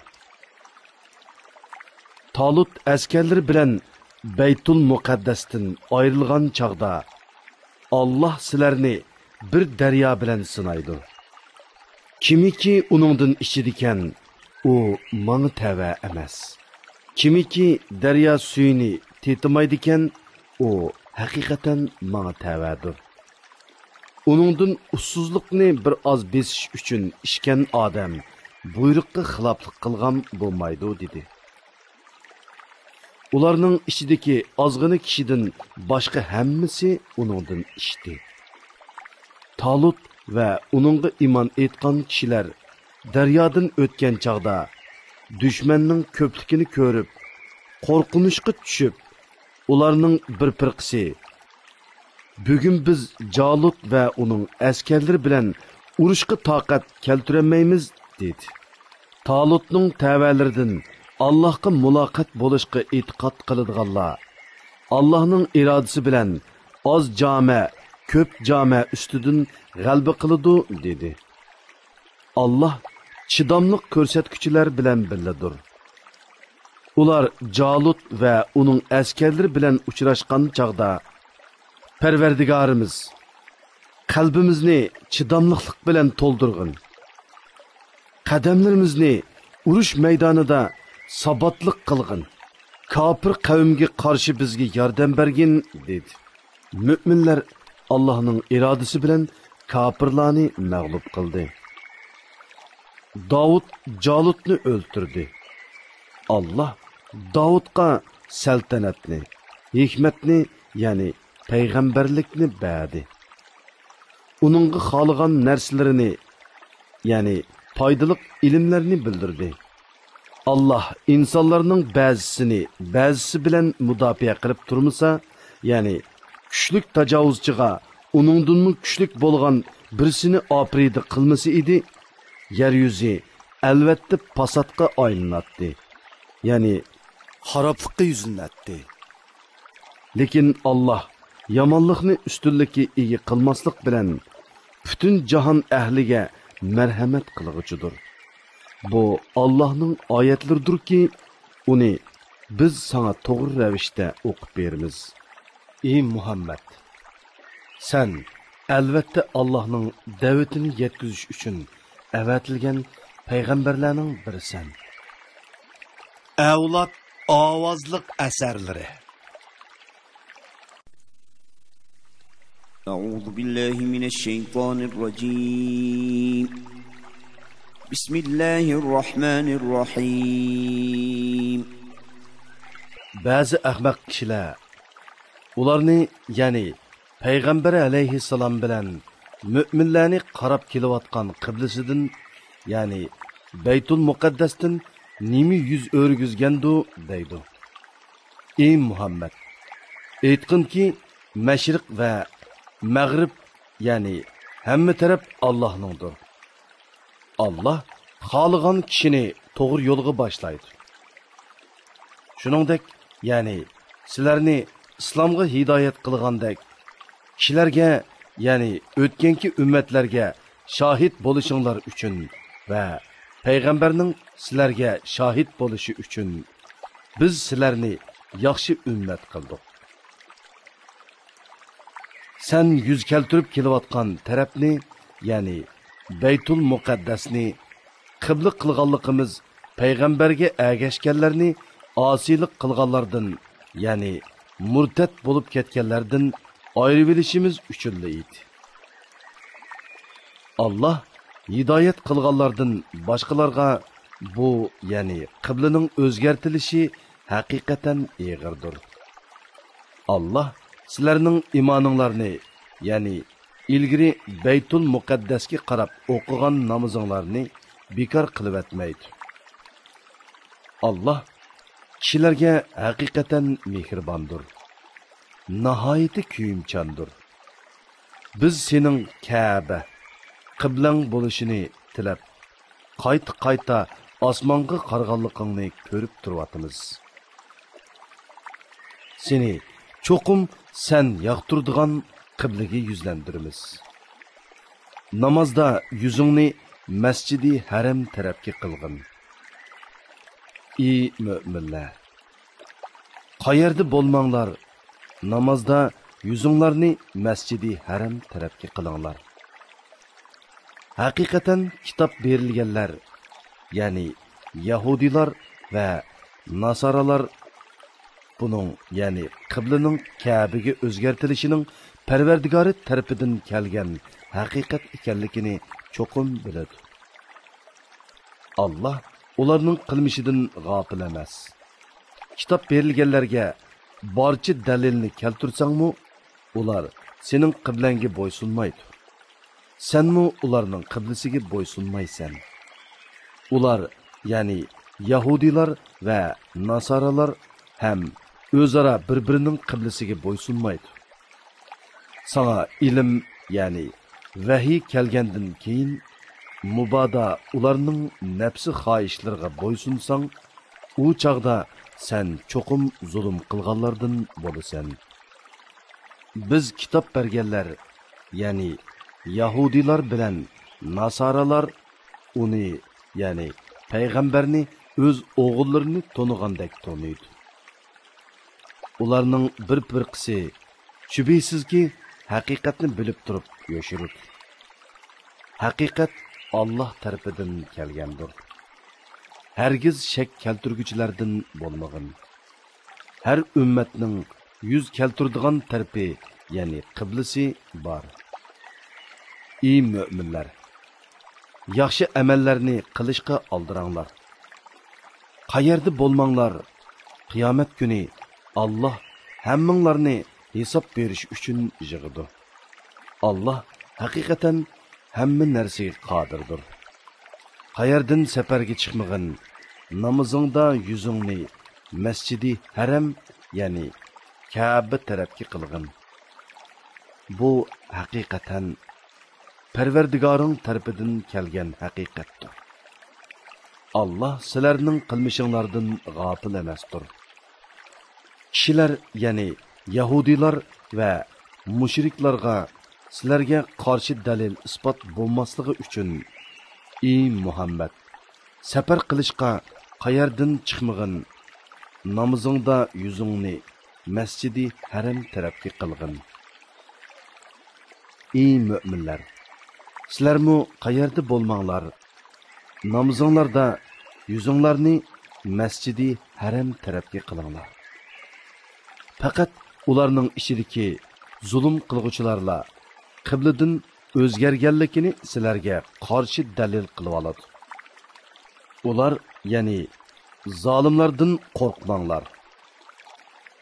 Talut askarlari bilan Baytul Muqaddasdan ayrilgan chaqda Allah sizlarni bir daryo bilan sinaydi. Kimiki uningdan ichidikan, u menga tava emas. Kimiki daryo suyini tetimaydikan, u haqiqatan menga tavadir. Uningdan ussuzlikni bir oz besish uchun ishkan odam buyruqqa xiloflik qilgan bo'lmaydi dedi. Ularning ichidagi ozg'ina kishidan boshqa hammasi uningdan ishdi. Talut va uningga iymon etgan kishilar daryodan o'tgan chaqda dushmanning ko'pligini ko'rib, qo'rqinishga tushib, ularning bir firqasi bugun biz Jalut va uning askarlari bilan urushga toqat keltirmaymiz dedi. Talutning tavalaridan Allohga muloqot bo'lishga e'tiqod qiladiganlar Allohning irodasi bilan oz jami, ko'p jami ustidan g'alaba qiladi dedi. Allah chidamliq ko'rsatkichlar bilan billadir. Ular Jalut va uning askarlari bilan uchrashgan chaqda Parvardigorimiz qalbimizni chidamliqlik bilan to'ldirgin. Qadamlarimizni urush maydonida sabotlik qilgin. Kafir qavmga qarshi bizga yordam bergin dedi. Müminlar Allohning irodasi bilan kafirlarni mag'lub qildi. Davud Jalutni o'ldirdi. Allah Davudga saltanatni, hikmatni, ya'ni payg'ambarlikni berdi. Uningga xohlagan narsalarini, ya'ni foydali ilmlarni bildirdi. Allah insonlarning ba'zisi bilan mudofaa qilib turmasa, ya'ni kuchlik tajovuzchiga uningdan kuchlik bo'lgan birisini opridi qilmasa edi, yer yuzi albatta fasodga aylanadi. Ya'ni xaroblikqa yuzlanadi. Lekin Allah yomonlikni ustunlikka ega qilmaslik bilan butun jahon ahliga marhamat qilg'uchidir. Bu Allohning oyatlaridirki, uni biz sana to'g'ri ravishda o'qib beramiz. Ey Muhammad, sen albatta Allohning da'vatini yetkazish uchun avatilgan payg'ambarlarning birisan. Avlod ovozliq asarlari. أعوذ بالله من الشيطان الرجيم بسم الله الرحمن الرحيم Bazı ahmaq kishilar ularni, ya'ni payg'ambar alayhissalom bilan mu'minlarni qarab kelayotgan qiblasidan, ya'ni Baytul Muqaddasdan nima yuz o'rgizgandu deydi. Ey Muhammad, aytqinki, mashriq va mag'rib, ya'ni hamma taraf Allohningdir. Allah xohlagan kishini to'g'ri yo'lga boshlaydi. Shuningdek, ya'ni sizlarni islomga hidoyat qilgandek, kishilarga, ya'ni o'tganki ummatlarga shohid bo'lishinglar uchun va payg'ambarning sizlarga shohid bo'lishi uchun biz sizlarni yaxshi ummat qildik. Sen yüz keltirib kelayotgan tarafni, ya'ni Baytul Muqaddasni qibla qilganligimiz payg'ambarga ergashganlarni osiylik qilganlardan, ya'ni murtad bo'lib ketganlardan ayirib olishimiz uchun edi. Allah hidoyat qilganlardan boshqalarga Bu, yani qiblaning o'zgartilishi haqiqatan ig'irdir. Allah sizlarning iymoninglarni, yani ilgari Baytul Muqaddasga qarab o'qigan namozinglarni bekor qilib etmaydi. Allah kishilarga haqiqatan mehribondir, nihoyatda kuyimchandir. Biz sening Ka'ba qiblang bo'lishini tilab, qayta osmonga qarag'anligingni ko'rib turyapmiz. Seni cho'qim sen yoqtirdigan qiblaga yuzlantiramiz. Namozda yuzingni Masjidi Haram tarafga qilgin. Ey mo'minlar, qayerda bo'lmanglar, namozda yuzinglarni Masjidi Haram tarafga qilinglar. Haqiqatan kitob berilganlar, yani Yahudilar va Nasaralar bunun, yani qiblaning Ka'baga o'zgartirishining Parvardigori tarafidan kelgan haqiqat ekanligini cho'qim biladi. Allah ularning qilmishidan g'ofil emas. Kitob berilganlarga barcha dalilni keltirsangmi, ular sening qiblangga bo'ysunmaydi. Senmi ularning qiblasiga bo'ysunmaysan. Ular, yani Yahudilar va Nasaralar ham o'zaro bir-birining qiblasiga bo'ysunmaydi. Sana ilm, yani vahiy kelgandan keyin mubodo ularning nafsi xohishlariga bo'ysunsang, u chaqda sen cho'qim zulm qilganlardan bo'lasan. Biz kitob berganlar, yani Yahudilar bilan Nasaralar uni, yani payg'ambarni o'z o'g'illarini to'nigandek to'niydi. Ularning bir qisi shubhisizki haqiqatni bilib turib yoshirdi. Haqiqat Allah tarafidan kelgandir. Hergiz shak keltirguchilardan bo'lmagan. Her ümmetning yüz keltirdigan tarafi, yani qiblasi bor. Ey müminler, yaxshi amallarni qilishga oldiranglar. Qayerda bo'lmanglar, qiyomat kuni Allah hammanglarni hisob berish uchun yig'idi. Allah haqiqatan hamma narsaga qodirdir. Qayerdan safarga chiqmagan, namozingda yuzingni Masjidi Haram, yani Ka'ba tarafga qilgin. Bu haqiqatan Parvardigoring tarafidan kelgan haqiqatdir. Allah sizlarning qilmishinglardan g'ofil emasdir. Kishilar, yani Yahudilar va mushriklarga sizlarga qarshi dalil isbot bo'lmasligi uchun ey Muhammad, safar qilishga qayerdan chiqmag'in, namozingda yuzingni Masjidi Haram tarafga qilgin. Ey mu'minlar, sizlarmi qayerda bo'lmanglar, namozinglarda yuzinglarni Masjidi Haram tarafga qilinglar. Faqat ularning ichidagi zulm qilguvchilarla qibladan o'zgarganligini sizlarga qarshi dalil qilib oladi. Ular, yani zolimlardan qo'rqmanglar.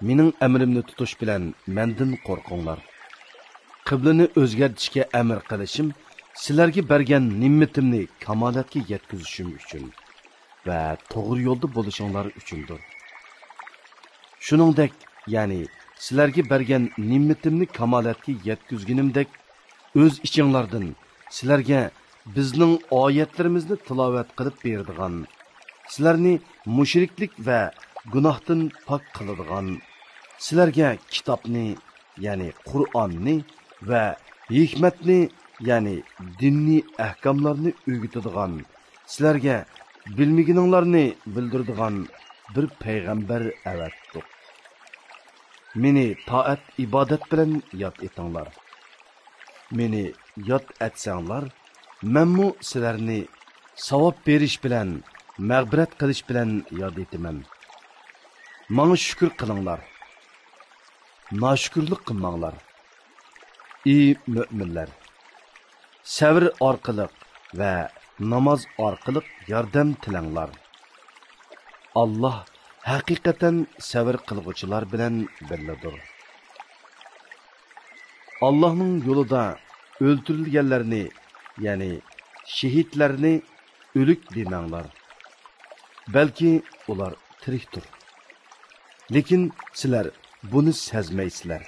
Mening amrimni tutish bilan mendan qo'rqinglar. Qiblani o'zgartishga amr qilishim sizlarga bergan ne'matimni kamolatga yetkazishim uchun va to'g'ri yo'lda bo'lishinglar uchundir. Shuningdek, yani sizlarga bergan ne'matimni kamolatga yetkazganimdek, o'z ichinglardan sizlarga bizning oyatlarimizni tilovat qilib beradigan, sizlarni mushriklik va gunohdan pok qiladigan, sizlarga kitobni, yani Qur'onni va hikmatni, yani dinni ahkamlarni o'rgatadigan, sizlarga bilmaganinglarni bildiradigan bir payg'ambar avatdi. Meni taat ibodat bilan yod etinglar. Meni yod etsanglar, menmu sizlarni savob berish bilan, mag'firat qilish bilan yod etaman. Menga shukr qilinglar. Noshukirlik qilmanglar. Ey mu'minlar, sabr orqali va namoz orqali yordam tilanglar. Allah haqiqatan sabr qilguvchilar bilan birlidir. Allah'ның yo'lida o'ldirilganlarni, ya'ni shahidlarni o'lik demanglar. Balki ular tirikdir. Lekin sizlar buni sezmaysizlar.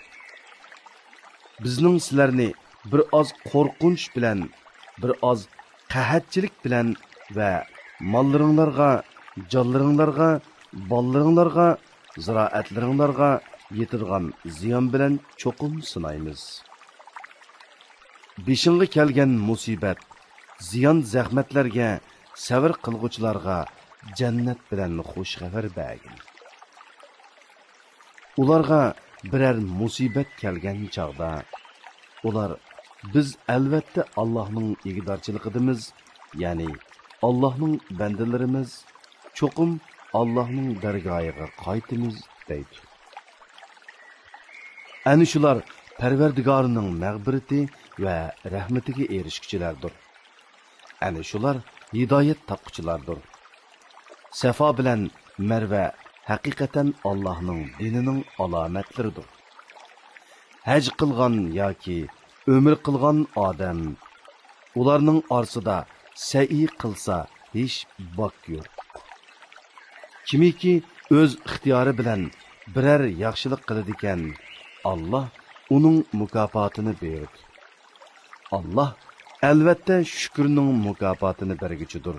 Bizning sizlarni bir oz qo'rqinch bilan, bir oz qahatchilik bilan va mollaringlarga, jonlaringlarga, bollaringlarga, ziroatlaringlarga yetirgan ziyon bilan cho'qim sinaymiz. Beshingga kelgan musibat, ziyon zahmatlarga sabr qilguvchilarga jannat bilan xush xabar bergin. Ularga birer musibat kelgan chaqda, ular biz albatta Allohning igdorchiligimiz, ya'ni Allohning bandalarimiz, cho'qim Allohning dargohiga qaytimiz deydi. Ana shular Parvardigorining mag'firati va rahmatiga erishguchilardir. Ana shular hidoyat topquchilardir. Safa bilan Marva haqiqatan Allohning dinining alomatlaridir. Haj qilgan yoki umr qilgan odam ularning orasida sa'i qilsa hech bok yo'q. Kimiki o'z ixtiyori bilan biror yaxshilik qiladi ekan, Allah uning mukofotini beradi. Allah albatta shukrning mukofotini berguchidir.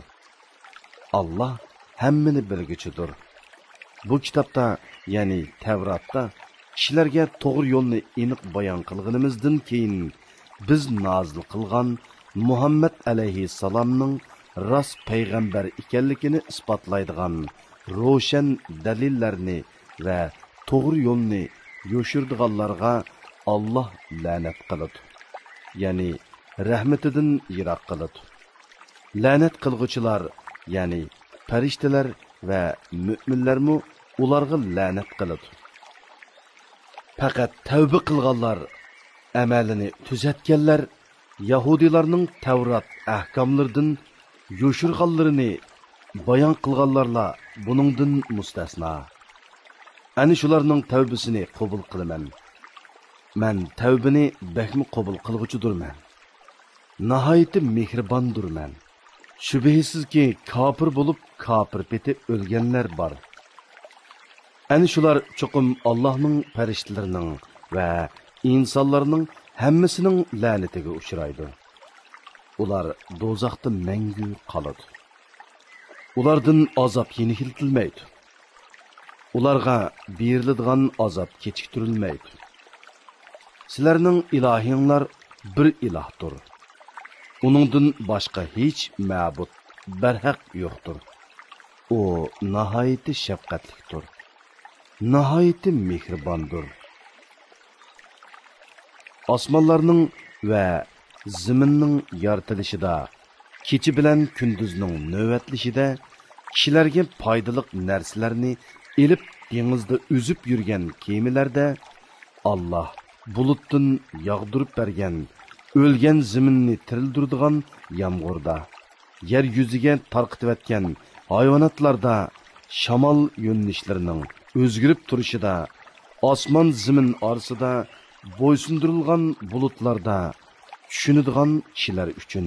Allah hammani bilguchidir. Bu kitobda, ya'ni Tavratda kishilarga to'g'ri yo'lni aniq bayon qilganimizdan keyin biz nozil qilgan Muhammad alayhissalomning rost payg'ambar ekanligini isbotlaydigan ro'shan dalillarni va to'g'ri yo'lni yo'shirdiganlarga Allah la'nat qiladi. Ya'ni rahmatidan yiroq qiladi. La'nat qilguvchilar, ya'ni farishtalar va mu'minlarmi ularga la'nat qiladi. Faqat tavba qilganlar, amalini tuzatganlar, Yahudilarning Tavrat ahkomlaridan yo'shirganlarini bayon qilganlarla buningdan mustasno. Ana shularning tavbasini qabul qilaman. Men tavbani bakmi qabul qilguchidirman. Nihoyatda mehribondurman. Shubhisizki kafir bo'lib kafir peti o'lganlar bor. Ana shular cho'qim Allohning farishtalarining va insonlarning hammasining la'natiga uchraydi. Ular do'zaxda mangu qoladi. Ulardan azob yengiltilmaydi. Ularga beriladigan azob kechiktirilmaydi. Sizlarning ilohinglar bir ilohdir. Uningdan boshqa hech ma'bud barhaq yo'qdir. O nihoyatda shafqatlidir. Nihoyatda mehribondir. Osmonlarning va zaminning yoritilishida, kechi bilan kunduzning navbatlashida kishilarga foydali narsalarni elib dengizda uzib yurgan kemilarda Allah bulutdan yog'dirib bergan, o'lgan zaminni tirildiradigan yomg'irda, yer yuziga tarqitib etgan hayvonotlarda, shamol yo'nalishlarining o'zgarib turishida, osmon zamin orasida bo'ysundirilgan bulutlarda tushunadigan kishilar uchun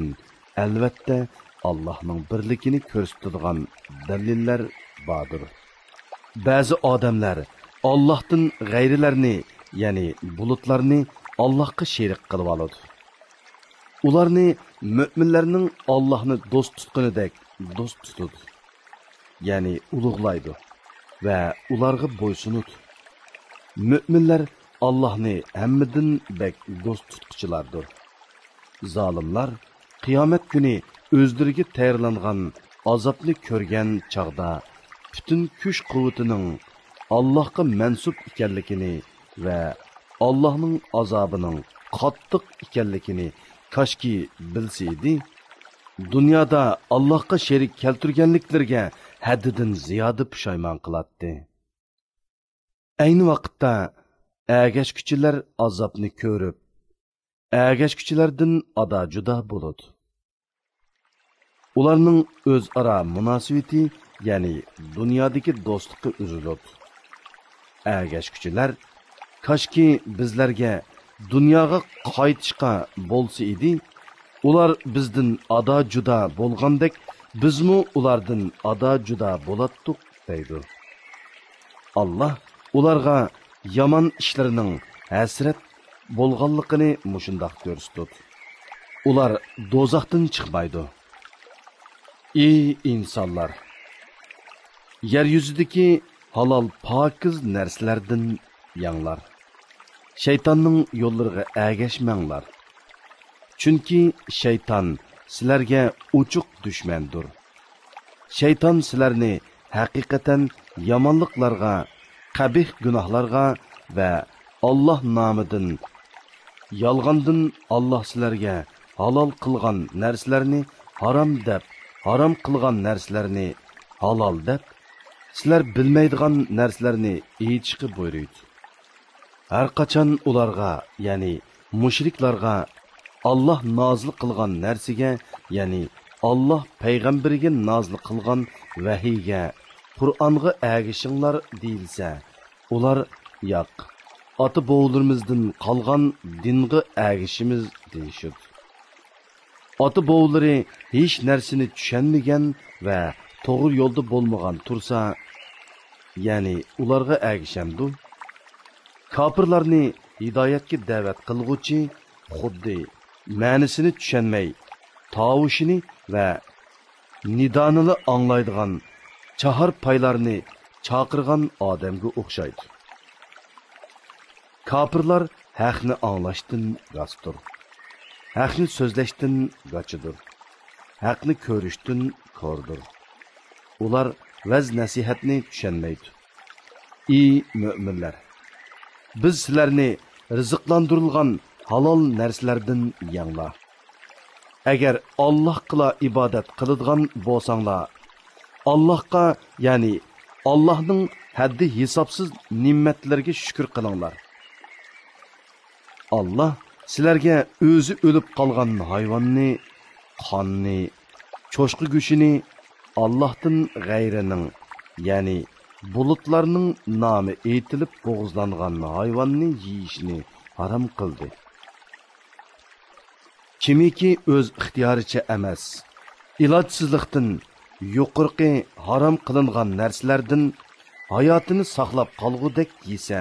albatta Allohning birligini ko'rsatadigan dalillar bordir. Ba'zi odamlar Allohdan g'ayrilarni, ya'ni bulutlarni Allohga sherik qilib oladi. Ularni mu'minlarning Allohni do'st tutganidek do'st tutadi. Ya'ni ulug'laydi va ularga bo'ysunadi. Mu'minlar Allohni hammadan bek do'st tutquchilardir. Zolimlar qiyomat kuni o'zlariga tayyorlangan azobni ko'rgan chaqda butun kuch-quvvatining Allohga mansub ekanligini va Allohning azobining qattiq ekanligini koshki bilsa edi, dunyoda Allohga sherik keltirganliklarga haddidan ziyoda pushaymon qiladi. Ayni vaqtda agashkuchilar azobni ko'rib, agashkuchilardan ada juda bo'ladi. ularning o'zaro munosabati, ya'ni dunyodagi do'stligi uziladi. Ergashkuchilar, kashki bizlarga dunyoga qaytishga bo'lsa edi, ular bizdan ado juda bo'lgandek, bizmi ulardan ado juda bo'latdik deydi. Allah ularga yomon ishlarining hasrat bo'lganligini mushundoq ko'rsatdi. Ular do'zaxdan chiqmaydi. Ey insonlar, yer yuzidagi halol pokiz narsalardan yanglar. Shaytonning yo'llariga ergashmanglar. Chunki shayton sizlarga uchuq dushmandir. Shayton sizlarni haqiqatan yomonliklarga, qabih gunohlarga va Alloh nomidan yolg'ondan Alloh sizlarga halol qilgan narsalarni harom deb, harom qilgan narsalarni halol deb, sizlar bilmaydigan narsalarni aytishga buyuruydi. Har qachon ularga, ya'ni mushriklarga Allah nazil qilgan narsiga, ya'ni Allah payg'ambariga nazil qilgan vahiyga, Qur'onga ergishinglar deyilsa, ular yo'q, ota bovullarimizdan qolgan dinga ergishimiz deyishadi. Ota bovulari hech narsani tushunmagan va to'g'ri yo'lda bo'lmagan tursa, ya'ni ularga ergishamdi. Kafirlarni hidoyatga da'vat qilguvchi xuddi ma'nisini tushunmay, tavushini va nidonini anglaydigan chahar paylarni chaqirgan odamga o'xshaydi. Kafirlar haqni anglashdan g'astur, haqni so'zlashdan g'achidir, haqni ko'rishdan ko'rdir. Ular vaz nasihatni tushunmaydi. Ey mo'minlar, biz sizlarni rizqlantirilgan halol narsalardan yanglar. Agar Allohga ibodat qiladigan bo'lsanglar, Allohga, ya'ni Allohning haddi hisobsiz ne'matlariga shukr qilinglar. Allah sizlarga o'zi o'lib qolgan hayvonni, qonni, cho'shqi go'shini Allohdan g'ayrining, ya'ni bulutlarning nomi aytilib bo'g'izlangan hayvonni yeyishni harom qildi. Kimiki o'z ixtiyoricha emas, ilojsizlikdan yuqorqi harom qilingan narsalardan hayotini saqlab qolgudek yesa,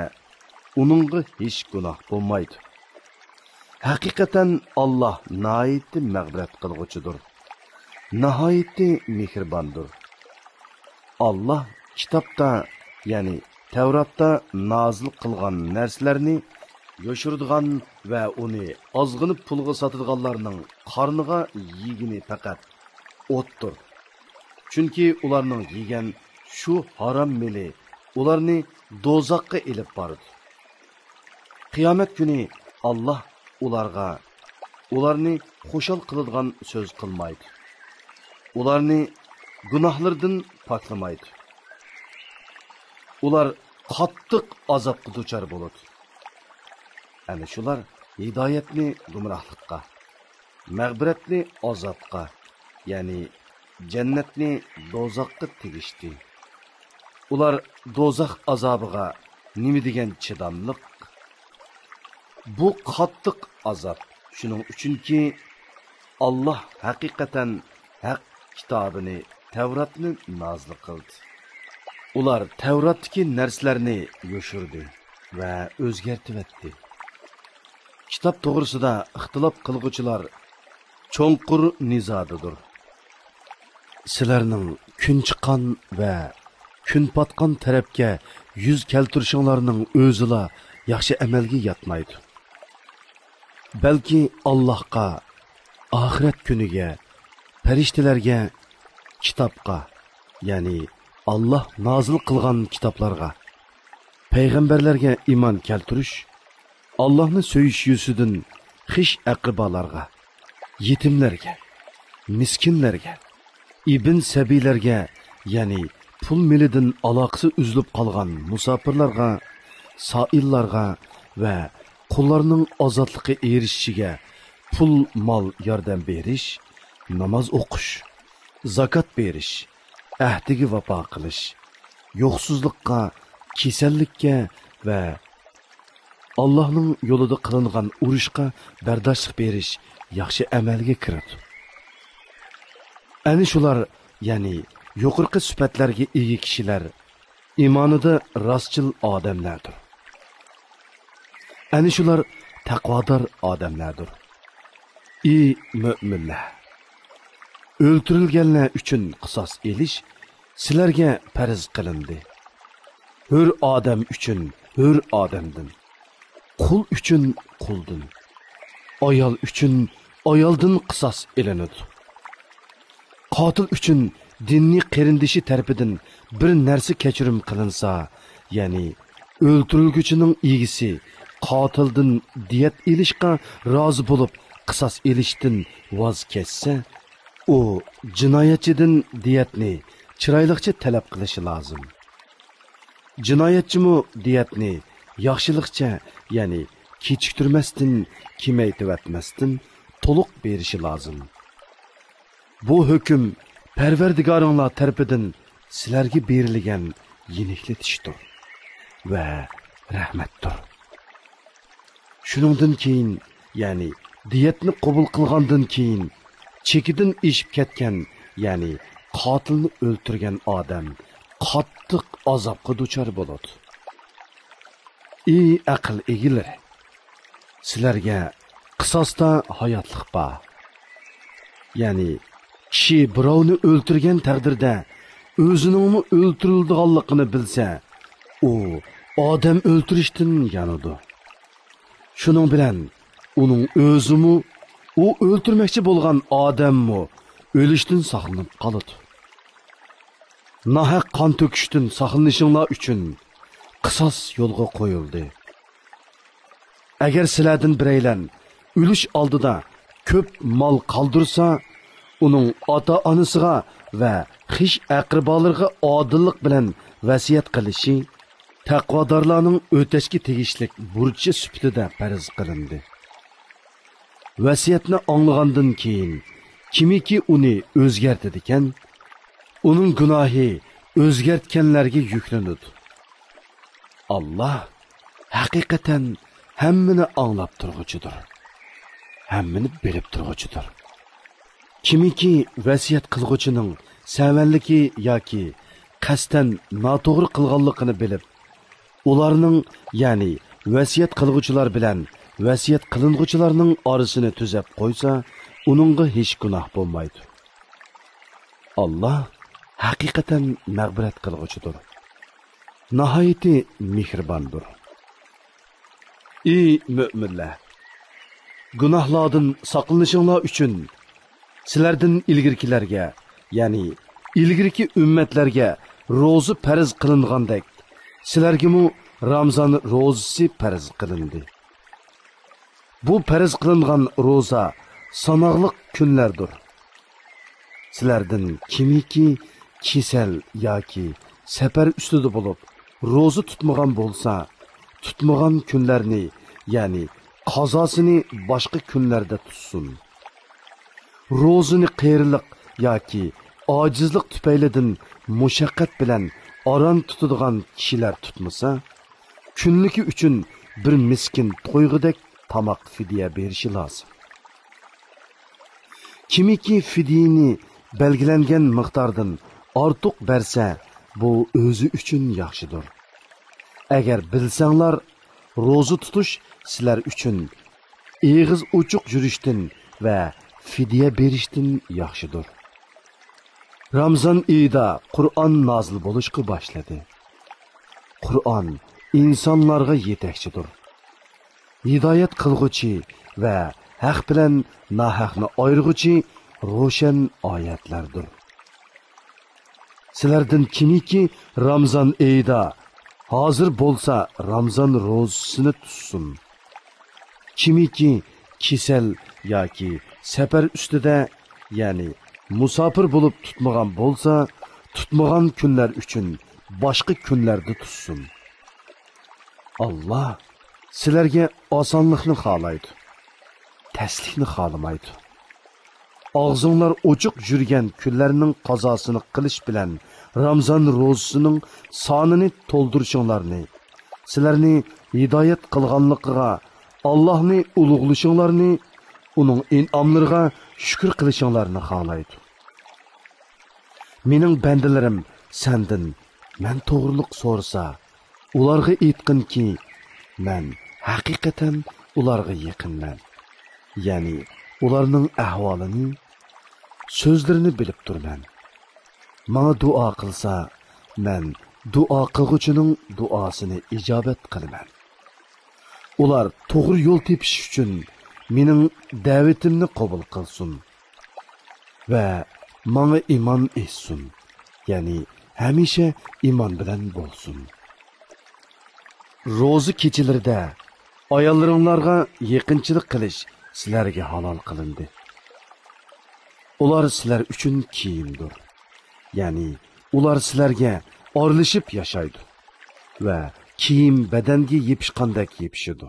uningga hech gunoh bo'lmaydi. Haqiqatan Allah nihoyatda mag'firat qilg'uchidir, nihoyatda mehribondir. Allah kitobda, ya'ni Tavratda nozil qilgan narsalarni yoshirdigan va uni ozg'ini pulga sotadiganlarning qorniga yegini faqat o'tdir. Chunki ularning yegan shu harom meli ularni do'zaxga elib boradi. Qiyomat kuni Allah ularni xushal qiladigan so'z qilmaydi. Ularni gunohlardan poklamaydi. Ular qattiq azobga duchor bo'ladi. Ana shular hidoyatni gumrohlikqa, mag'firatni azobga, ya'ni jannatni do'zaxga tegishdi. Ular do'zax azobiga nima degan chidamliq? Bu qattiq azob shuning uchunki Allah haqiqatan haq kitobini, Tavratni nozil qildi. Ular Tavratdagi narsalarni yoshirdi va o'zgartib etdi. Kitob to'g'risida ixtilof qilguvchilar cho'nqur nizodadir. Sizlarning kun chiqqan va kun patgan tarafga yuz keltirishinglarning o'zila yaxshi amalga yetmaydi. Balki Allohga, oxirat kuniga, farishtalarga, kitobga, ya'ni Allah nozil qilgan kitoblarga, payg'ambarlarga iymon keltirish, Allohni so'yish yuzidan xish aqribalarga, yetimlarga, miskinlarga, ibn sabiylarga, ya'ni pul milidan aloqasi uzilib qolgan musofirlarga, soillarga va qullarning ozodlikka erishishiga pul mol yordam berish, namoz o'qish, zakat berish, ahdiga vafo qilish, yo'qsizlikqa, kasallikka va Allohning yo'lida qilingan urushqa bardoshlik berish yaxshi amalga kiradi. Ani shular, ya'ni yuqorqi sifatlarga ega kishilar imonida rostchil odamlardir. Ani shular taqvodor odamlardir. Ey mo'minlar, o'ltirilganlar uchun qisos elish sizlarga farz qilindi. Hur odam uchun hur odamdan, qul uchun quldan, ayol uchun ayoldan qisos elinadi. Qotil uchun dinni qarindishi tarafidan bir narsa kechirim qilinsa, ya'ni o'ltirilguchining egisi qotildan diyat elishga rozi bo'lib qisos elishdan voz kechsa, u jinoyatchidan diyatni chiroyliqcha talab qilishi lozim. Jinoyatchimi diyatni yaxshilikcha, ya'ni kechiktirmasdan, kemaytivatmasdan to'liq berishi lozim. Bu hukm Parvardigoringlar tarafidan sizlarga berilgan yeniklatishdir va rahmatdir. Shuningdan keyin, ya'ni diyatni qabul qilgandan keyin chekidan eshib ketgan, ya'ni qotilni o'ltirgan odam qattiq azobga duchor bo'ladi. Ey aql egilari, sizlarga qisosda hayotlik bor. Ya'ni kishi birovni o'ltirgan taqdirda o'zining o'ltirilganligini bilsa, u odam o'ltirishdan yanadi. Shuning bilan uning o'zimi, u o'ltirmoqchi bo'lgan odammi o'lishdan saqlanib qoladi. Nahaq qon to'kishdan saqlanishinglar uchun qisos yo'lga qo'yildi. Agar sizlardan biraylan o'lish oldida ko'p mol qoldirsa, uning ota-onasiga va xish aqribolarga odillik bilan vasiyat qilishi taqvodorlarning o'tashga tegishlik burchi sifatida farz qilindi. Vasiyatni anglagandan keyin kimiki uni o'zgartirdikan, uning gunohi o'zgartganlarga yuklanadi. Allah haqiqatan hammani anglab turg'uchidir, hammani bilib turg'uchidir. Kimiki vasiyat qilg'uchining savanligi yoki qasdan noto'g'ri qilganligini bilib, ularning, ya'ni vasiyat qilg'uchilar bilan vasiyat qiling'uchilarning orasini tuzab qo'ysa, uningga hech gunoh bo'lmaydi. Allah haqiqatan mag'firat qilg'uchidir, nihoyatda mehribondir. Ey mo'minlar, gunohlardan saqlanishinglar uchun sizlardan ilgirkilarga, ya'ni ilgirki ummatlarga ro'za farz qilingandek, sizlarga Ramazon ro'zasi farz qilindi. Bu farz qilingan ro'za sanoqli kunlardir. Sizlardan kimiki kasal yoki safar ustida bo'lib ro'za tutmagan bo'lsa, tutmagan kunlarni, ya'ni qazosini boshqa kunlarda tutsin. Ro'zini qiyirliq yoki ojizlik tufaylidan mushaqqat bilan oron tutadigan kishilar tutmasa, kunligi uchun bir miskin to'yg'idek tamoq fidya berishi lozim. Kimiki fidyani belgilangan miqdordan ortiq bersa, bu o'zi uchun yaxshidir. Agar bilsanglar, ro'za tutish sizlar uchun eg'iz ochiq yurishdan va fidya berishdan yaxshidir. Ramazon oyida Qur'on nozil bo'lishga boshladi. Qur'on insonlarga yetakchidir. Hidoyat qilg'uchi va haq bilan nohaqni ayirg'uchi ro'shan oyatlardir. Sizlardan kimiki Ramazon oyida hozir bo'lsa, Ramazon ro'zasini tutsin. Kimiki kasal yoki safar ustida, ya'ni musofir bo'lib tutmagan bo'lsa, tutmagan kunlar uchun boshqa kunlarda tutsin. Allah sizlarga osonlikni xohlaydi, taslikni xohlamaydi. ağzınlar ochiq yurgan kunlarning qazosini qilish bilan Ramzan ro'zasining sonini to'ldirishinglarni, sizlarni hidoyat qilganligiga Allohni ulug'lashinglarni, uning in'omlariga shukr qilishinglarni xohlaydi. Mening bandalarim sendan men to'g'riliq so'rasa, ularga aytqinki, men haqiqatan ularga yaqinman. Ya'ni ularning ahvolini, so'zlarini bilib turman. Menga duo qilsa, men duo qilguvchining duosini ijobat qilaman. Ular to'g'ri yo'l tepish uchun mening da'vatimni qabul qilsin va menga iymon etsin. Ya'ni hamisha iymon bilan bo'lsin. Ro'za kechalarida ayollaringlarga yaqinchilik qilish sizlarga halol qilindi. Ular sizlar uchun kiyimdir. Ya'ni ular sizlarga orlishib yashaydi va kiyim badanga yepishqandek yepishidi.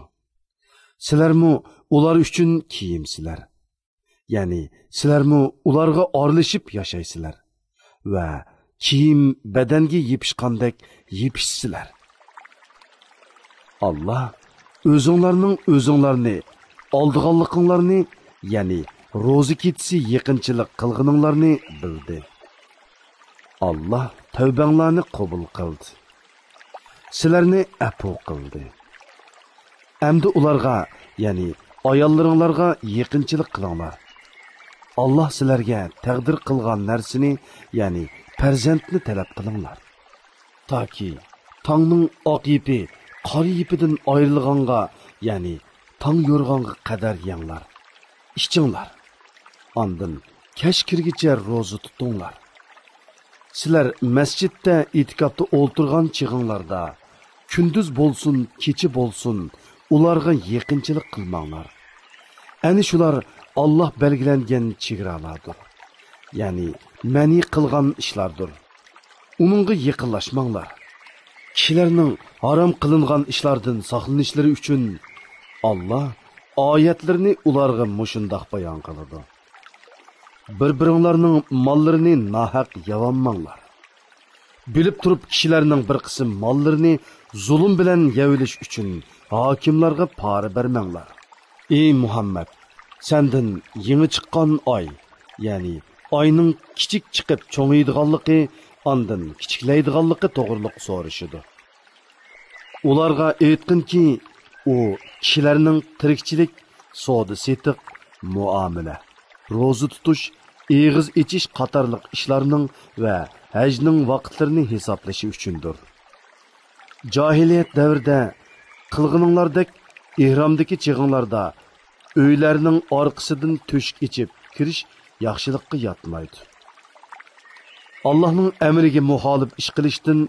Sizlarmi ular uchun kiyimsizlar. Ya'ni sizlarmi ularga orlishib yashaysizlar va kiyim badanga yepishqandek yepishsizlar. Allah o'zinglarni oldiganliklarini, ya'ni ro'za ketisi yaqinchilik qilganinglarni bildi. Allah tavbanglarni qabul qildi. Sizlarni afv qildi. Endi ularga, ya'ni ayollaringlarga yaqinchilik qilinglar. Allah sizlarga taqdir qilgan narsani, ya'ni farzandni talab qilinglar. Toki tongning oq ipi qora ipidan ayrilganga, ya'ni tong yo'rganga qadar yanglar. İçinglar. Andın kech kirgicha ro'za tutinglar. Sizlar masjidda itikofda o'ltirgan chig'inglarda kunduz bo'lsin, kecha bo'lsin, ularga yaqinchilik qilmanglar. Ani shular Allah belgilangan chegaralardir. Ya'ni ma'ni qilgan ishlardir. Uningga yaqinlashmanglar. Kishilarning harom qilingan ishlardan saqlanishlari uchun Allah oyatlarni ularga mushundoq bayon qiladi. Bir-biringlarning mollarini nahaq yavanmanglar. Bilib turib kishilarning bir qism mollarini zulm bilan yevilish uchun hokimlarga pora bermanglar. Ey Muhammad, sendan yangi chiqqan oy, ya'ni oyning kichik chiqib cho'ngiydiganligi, ondan kichiklaydiganligi to'g'riliq so'rashidi. Ularga aytqinki, u kishilarning tirikchilik, savdo setiq, muomala, ro'za tutish, eg'iz ichish qatorliq ishlarning va hajning vaqtlarini hisoblashi uchundir. Jahiliyat davrida qilganinglardek ihromdagi chig'inglarda uylarning orqasidan to'shik ichib kirish yaxshilikqa yotmaydi. Allohning amriga muxolif ish qilishdan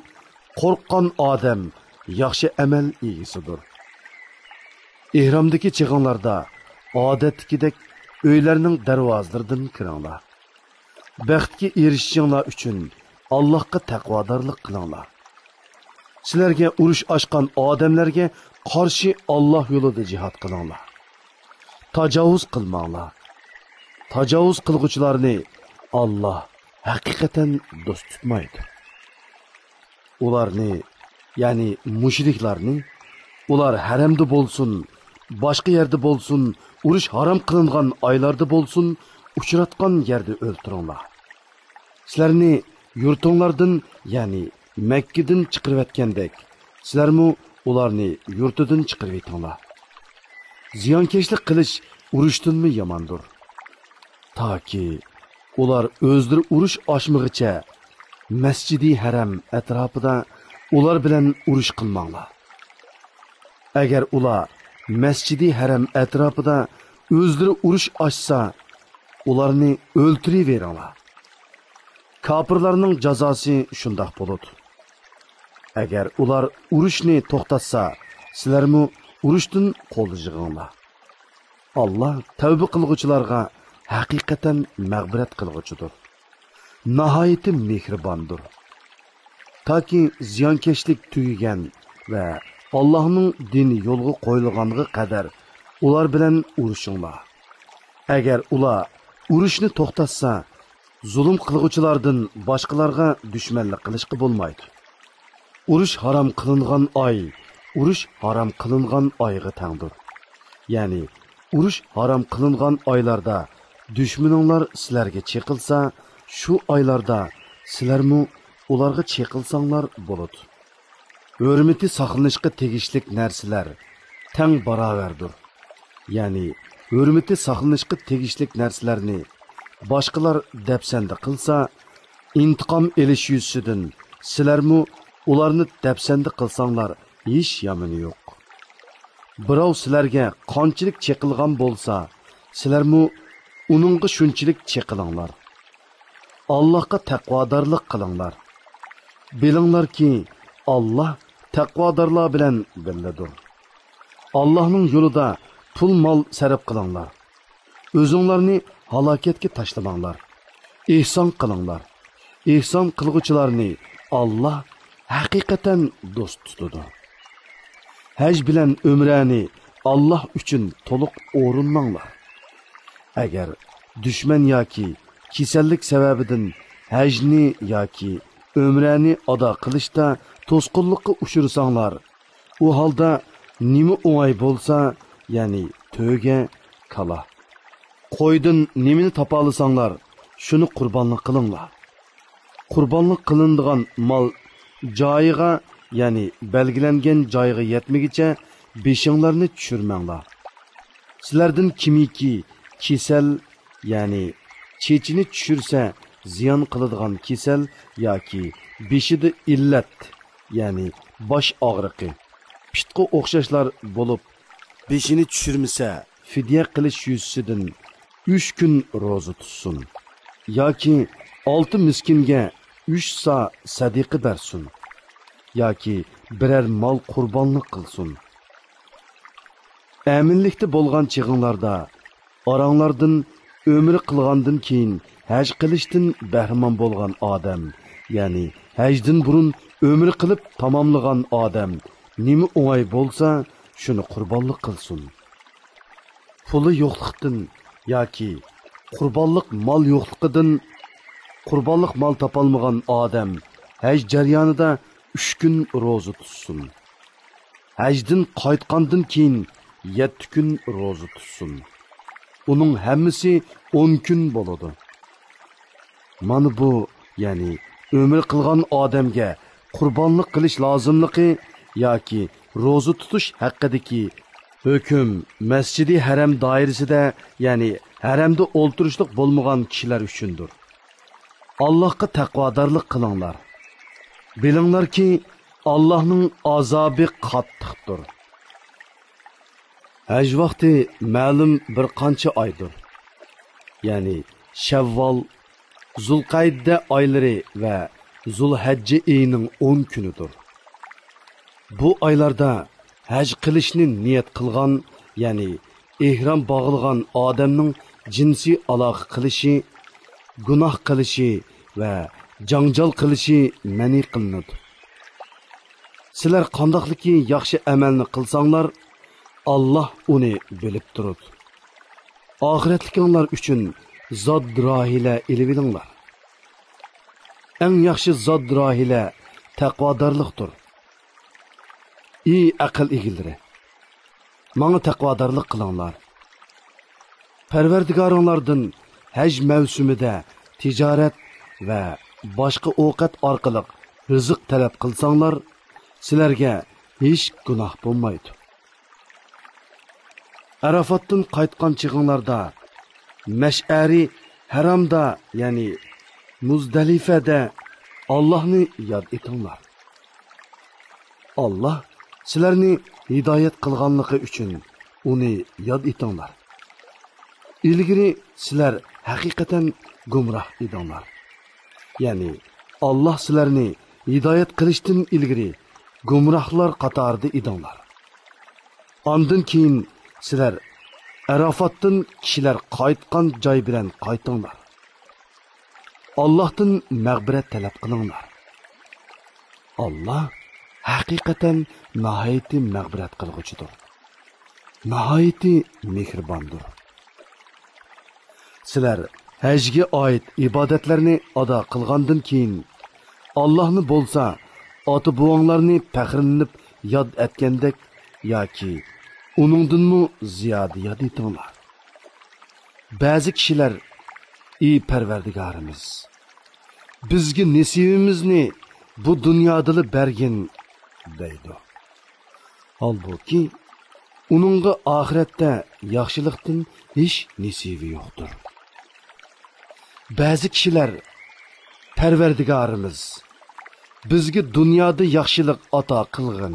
qo'rqqan odam yaxshi amal egasidir. İhramdaki çığınlarda odatdagidek uylarning darvozalaridan kiringlar. Baxtga erishishinglar uchun Allohga taqvodorlik qilinglar. Sizlarga urush ochgan odamlarga qarshi Alloh yo'lida jihad qilinglar. Tajovuz qilmanglar. Tajovuz qilguvchilarni Alloh haqiqatan do'st tutmaydi. Ularni, ya'ni mushriklarni, ular haramda bo'lsin, boshqa yerda bo'lsin, urush harom qilingan oylarda bo'lsin, uchratgan yerda o'ltiringlar. Sizlarni yurtinglardan, ya'ni Makkadan chiqarib etgandek, sizlarmi ularni yurtidan chiqarib etinglar. Ziyonkashlik qilish urushdanmi yomondir. Toki ular o'zlari urush ochmag'icha Masjidi Haram atrofida ular bilan urush qilmanglar. Agar ular Masjidi Haram atrofida o'zlari urush ochsa, ularni o'ltiraveringlar. Kafirlarning jazosi shundoq bo'ladi. Agar ular urushni to'xtatsa, sizlarmi urushdan qo'l yig'inglar. Allah tavba qilguvchilarga haqiqatan mag'firat qilguvchidir. Nihoyat mehribondir. Toki ziyonkashlik tugagan va Allah'ның dini yo'lga qo'yilganiga qadar ular bilan urushinglar. Agar ular urushni to'xtatsa, zulm qilg'uvchilardan boshqalarga dushmanlik qilishga bo'lmaydi. Urush harom qilingan oy, urush harom qilingan oyga tangdir. Ya'ni, urush harom qilingan oylarda dushmaninglar sizlarga cheqilsa, shu oylarda sizlarmi ularga cheqilsanglar bo'ladi. Hurmati saqlanishga tegishlik narsalar tang barobardir. Ya'ni, hurmati saqlanishga tegishlik narsalarni boshqalar dafsanda qilsa, intiqom elish yuzidan sizlarmi ularni dafsanda qilsanglar hech yomoni yo'q. Birov sizlarga qanchalik cheqilgan bo'lsa, sizlarmi uningga shunchalik cheqilinglar. Allohga taqvodorlik qilinglar. Bilinglarki, Alloh taqvodorlar bilan birlidir. Allohning yo'lida pul mol sarf qilinglar. O'zinglarni halokatga tashlamanglar. Ihson qilinglar. Ihson qilguvchilarni Alloh haqiqatan do'st tutadi. Haj bilan umrani Alloh uchun to'liq o'rinlanglar. Agar dushman yoki kasallik sababidan hajni yoki umrani ado qilishda to'sqinlikqa uchursanglar, u holda nima o'ng'ay bo'lsa, ya'ni to'ga, kala, qo'ydan nimani topa olsanglar, shuni qurbonlik qilinglar. Qurbonlik qilinadigan mol joyiga, ya'ni belgilangan joyiga yetmagicha beshinglarni tushirmanglar. Sizlardan kimiki kasal, ya'ni chechini tushirsa ziyon qiladigan kasal yoki beshida illat, ya'ni bosh og'riqi, pitqa o'xshashlar bo'lib, beshini tushirmasa fidya qilish yuzidan 3 kun roza tutsin. Yoki 6 miskinga 3 sa sadiqa bersin. Yoki birer mal qurbonlik qilsin. Aminlikda bo'lgan chig'inlarda oranglardan ömrü qilgandan keyin haj qilishdan bahramon bo'lgan odam, ya'ni hajdan burun ömrü qilib tamomlagan odam nima o'ng'ay bo'lsa, shuni qurbonlik qilsin. Puli yo'qlikdan yoki qurbonlik mol yo'qligidan qurbonlik mol topolmagan odam haj jarayonida 3 kun roza tutsin. Hajdan qaytgandan keyin 7 kun roza tutsin. Onun hammasi 10 kun bo'ladi. Mana bu, ya'ni ömür qilgan odamga qurbonlik qilish lozimligi yoki roza tutish haqidagi hukm Masjidi Haram doirasida, ya'ni haramda o'ltirishlik bo'lmagan kishilar uchundir. Allohga taqvodorlik qilinglar. Bilinglarki, Allohning azobi qattiqdir. Haj vaqti ma'lum bir qancha oydir. Ya'ni Shavvol, Zulqayda oylari va Zulhajja oyining 10 kunidir. Bu oylarda haj qilishni niyat qilgan, ya'ni ihrom bog'ilgan odamning jinsiy aloqa qilishi, gunoh qilishi va janjal qilishi ma'ni qilinadi. Sizlar qandoqliki yaxshi amalni qilsanglar, Allah uni bilib turadi. Oxiratliklar uchun zod rohila ilvilinglar. Eng yaxshi zod rohila taqvodorlikdir. Ey aql egilleri, mana taqvodorlik qilinglar. Parvardigoringlardan haj mavsumida tijorat va boshqa ovqat orqali rizq talab qilsanglar, sizlarga hech gunoh bo'lmaydi. Arafatdan qaytgan chig'inglarda Mash'ari haramda, ya'ni Muzdalifada Allohni yod etinglar. Allah sizlarni hidoyat qilganligi uchun uni yod etinglar. İlgiri sizlar haqiqatan gumroh edinglar. Ya'ni Allah sizlarni hidoyat qilishdan ilgari gumrohlar qatorida edinglar. Ondan keyin sizlar Arafatdan kishilar qaytgan joy bilan qaytinglar. Allohdan mag'firat talab qilinglar. Allah haqiqatan nihoyatda mag'firat qilguvchidir. Nihoyatda mehribondir. sizlar hajga oid ibodatlarni ado qilgandan keyin Allohni bo'lsa ota buvanglarni faxrlanib yod etgandek yoki uningdanmi ziyoda yod etinglar. Ba'zi kishilar ey Parvardigorimiz, bizga nasibimizni bu dunyoda bergin deydi. Halbuki uningga oxiratda yaxshilikdan hech nasibi yo'qdir. Ba'zi kishilar Parvardigorimiz, bizga dunyoda yaxshilik ato qilgin,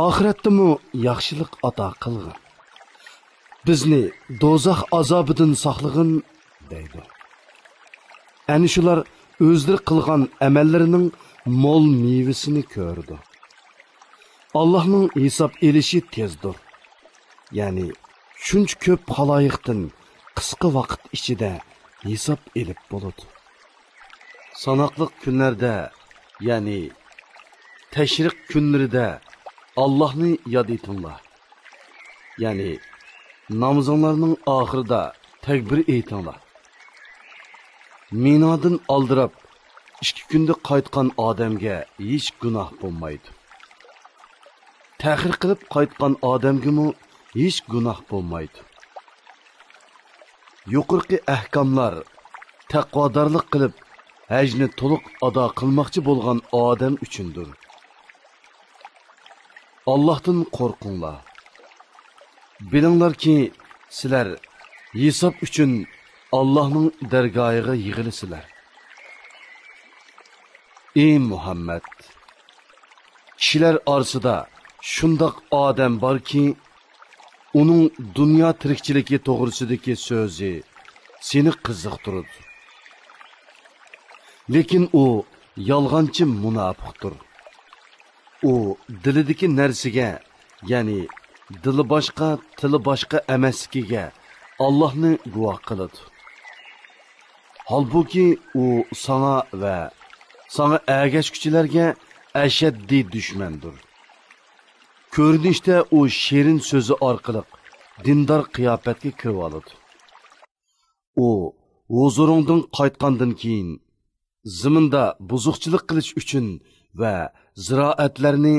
oxiratdami yaxshilik ato qilgin, bizni do'zax azobidan saqlag'in deydi. Ani shular o'zlari qilgan amallarining mo'l mevasini ko'rdi. Allohning hisob elishi tezdir. Ya'ni shuncha ko'p xaloyiqdan qisqa vaqt ichida hisob elib bo'ladi. Sanoqli kunlarda, ya'ni tashriq kunlarida Allohni yod etinglar. Ya'ni namozinglarning oxirida takbir aytinglar. Minodan oldirab 2 kunda qaytgan odamga hech gunoh bo'lmaydi. Ta'xir qilib qaytgan odamga hech gunoh bo'lmaydi. Yuqorqi ahkomlar taqvodorlik qilib hajni to'liq ado qilmoqchi bo'lgan odam uchundir. Allohdan qo'rqinglar. Bilinglarki, sizlar hisob uchun Allohning dargohiga yig'ilisizlar. Ey Muhammad, kishilar orasida shundoq odam borki, uning dunyo tirikchiligi to'g'risidagi so'zi seni qiziqtiradi. Lekin u yolg'onchi munofiqdir. U dilidagi narsaga, ya'ni dili boshqa, tili boshqa emasligiga Allohni guvoh qiladi. Halbuki u sana va sana ergashuvchilarga ashaddiy dushmandir. Ko'rinishda u shirin so'zi orqali dindor qiyofatga kirib oladi. U huzuringdan qaytgandan keyin zaminda buzuqchilik qilish uchun va ziroatlarni,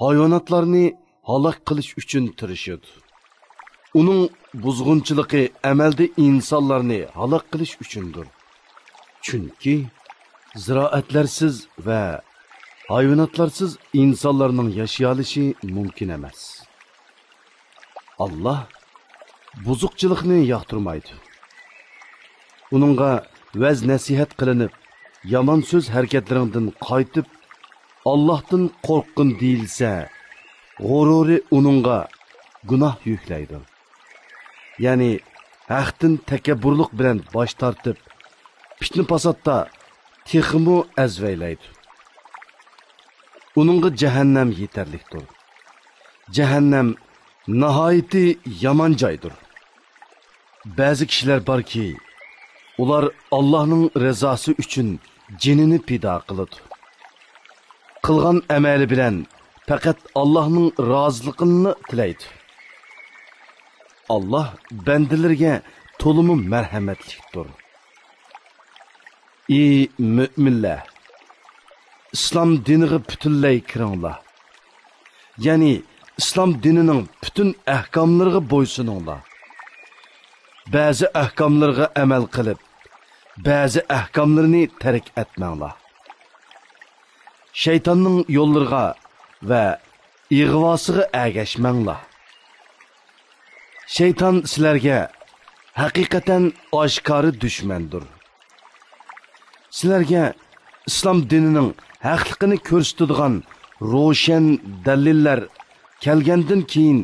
hayvonotlarni halok qilish uchun tirishadi. Uning buzg'unchiligi amalda insonlarni halok qilish uchundir. Chunki ziroatlarsiz va hayvonotlarsiz insonlarning yashayolishi mumkin emas. Allah buzuqchilikni yoqtirmaydi. Uningga vaz nasihat qilinib, yomon so'z harakatlaridan qaytib, Allohdan qo'rqin deyilsa, g'ururi uningga gunoh yuklaydi. Ya'ni haqdan takabburlik bilan bosh tortib, fitna fasodda texmu azvaylaydi. Uningga jahannam yetarlikdir. Jahannam nihoyatda yomon joydir. Ba'zi kishilar borki, ular Allohning rizosi uchun jinini pido qiladi. Qilgan amali bilan faqat Allohning roziligini tilaydi. Allah bandalarga to'limi marhamatlidir. Ey mu'minlar, islom diniga butunlay kiringlar. Ya'ni islom dinining butun ahkomlariga bo'ysuninglar. Ba'zi ahkomlarga amal qilib, ba'zi ahkomlarni tark etmanglar. Shaytonning yo'llariga va ig'vosiga ergashmanglar. Şeytan sizlarga haqiqatan oshkori dushmandir. Sizlarga islom dinining haqligini ko'rsatadigan ro'shan dalillar kelgandan keyin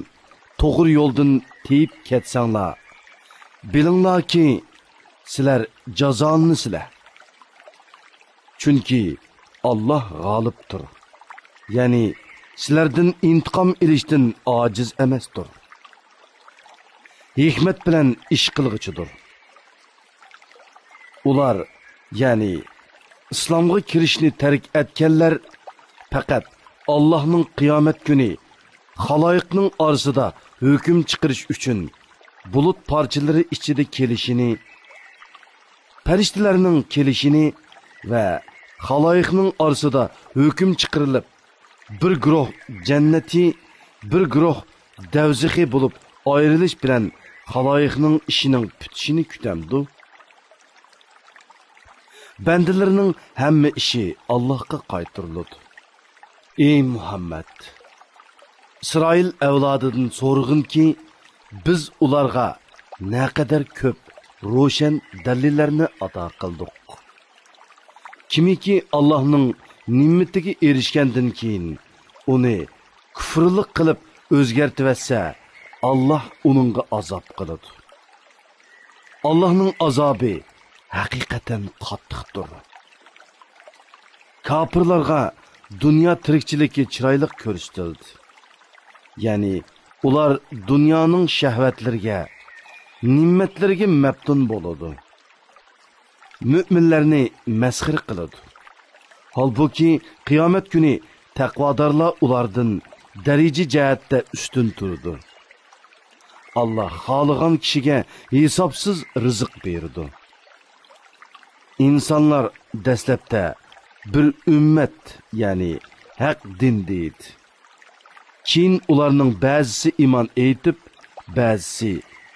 to'g'ri yo'ldan teyib ketsanglar, bilinglarki sizlar jazonisizlar. Chunki Alloh g'olibdir. Ya'ni sizlardan intiqom ilishdan ojiz emasdir. Hikmet bilen iş kılgıçıdır. Ular, yani İslam'a kirişini terk etkenler, fakat Allah'ın kıyamet günü, halayıkның arasında hüküm çıkarış üçün bulut parçaları içinde kelişini, farishtalarning kelishini va xaloyiqning orasida hukm chiqarilib, bir guruh jannati, bir guruh davzihi bo'lib ayrilish bilan xaloyiqning ishining bitishini kutamdi. Bandalarning hamma ishi Allohga qaytariladi. Ey Muhammad, İsrail avlodidan so'rg'inki, biz ularga naqadar ko'p ro'shan dalillarni ato qildik. Kimiki Allohning ne'matiga erishgandan keyin uni kufrlik qilib o'zgartirsa, Allah onunğa azab qiladi. Allohning azobi haqiqatan qattiqdir. Kafirlarga dunyo tirikchiligi chiroyli ko'rsatildi. Ya'ni ular dunyoning shahvatlariga, ne'matlariga maftun bo'ladi. Müminlarni masxir qiladi. Halbuki qiyomat kuni taqvodorlar ulardan daraja jihatda ustun turadi. Allah xohlagan kishiga hisobsiz rizq beradi. İnsanlar dastlabda bir ummat, ya'ni haq din deydi. Keyin ularning ba'zisi iymon etib, ba'zisi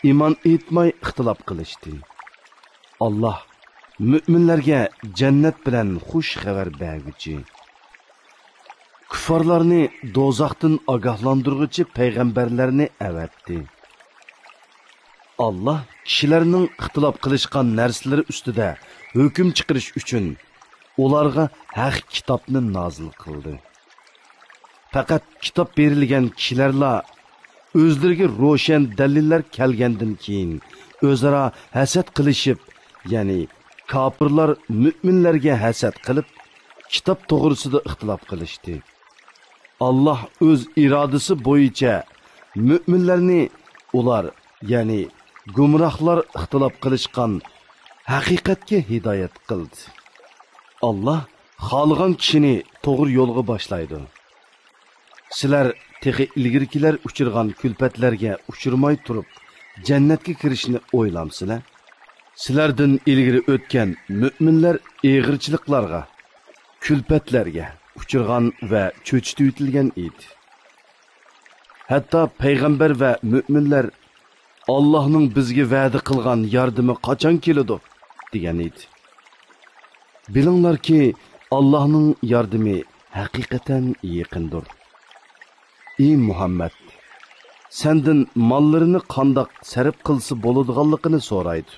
iymon etmay ixtilof qilishdi. Allah müminlarga jannat bilan xush xabar berguchi, kuffarlarni do'zaxdan ogohlantiruvchi payg'ambarlarni avatdi. Allah kishilarning ixtilof qilishgan narsalari ustida hukm chiqarish uchun ularga haq kitobni nozil qildi. Faqat kitob berilgan kishilarla o'zlariga ro'shan dalillar kelgandan keyin o'zaro hasad qilishib, ya'ni kafirlar müminlarga hasad qilib, kitob to'g'risida ixtilof qilishdi. Allah o'z irodasi bo'yicha müminlarni ular, ya'ni gumrohlar ixtilof qilishgan haqiqatga hidoyat qildi. Allah xohlagan kishini to'g'ri yo'lga boshlaydi. Sizlar texi ilgirkilar uchirgan kulpatlarga uchirmay turib, jannatga kirishni o'ylamsizlar? Sizlardan ilgiri o'tgan müminlar eg'irchiliklarga, kulpatlarga uchirgan va cho'chitib yutilgan edi. Hatto payg'ambar va müminlar Allohning bizga va'da qilgan yordami qachon keladi degan edi. Bilinglarki, Allohning yordami haqiqatan yaqindir. Ey Muhammad, senden mallarını qandaq sarf qilsa bo'ladiganligini so'raydi.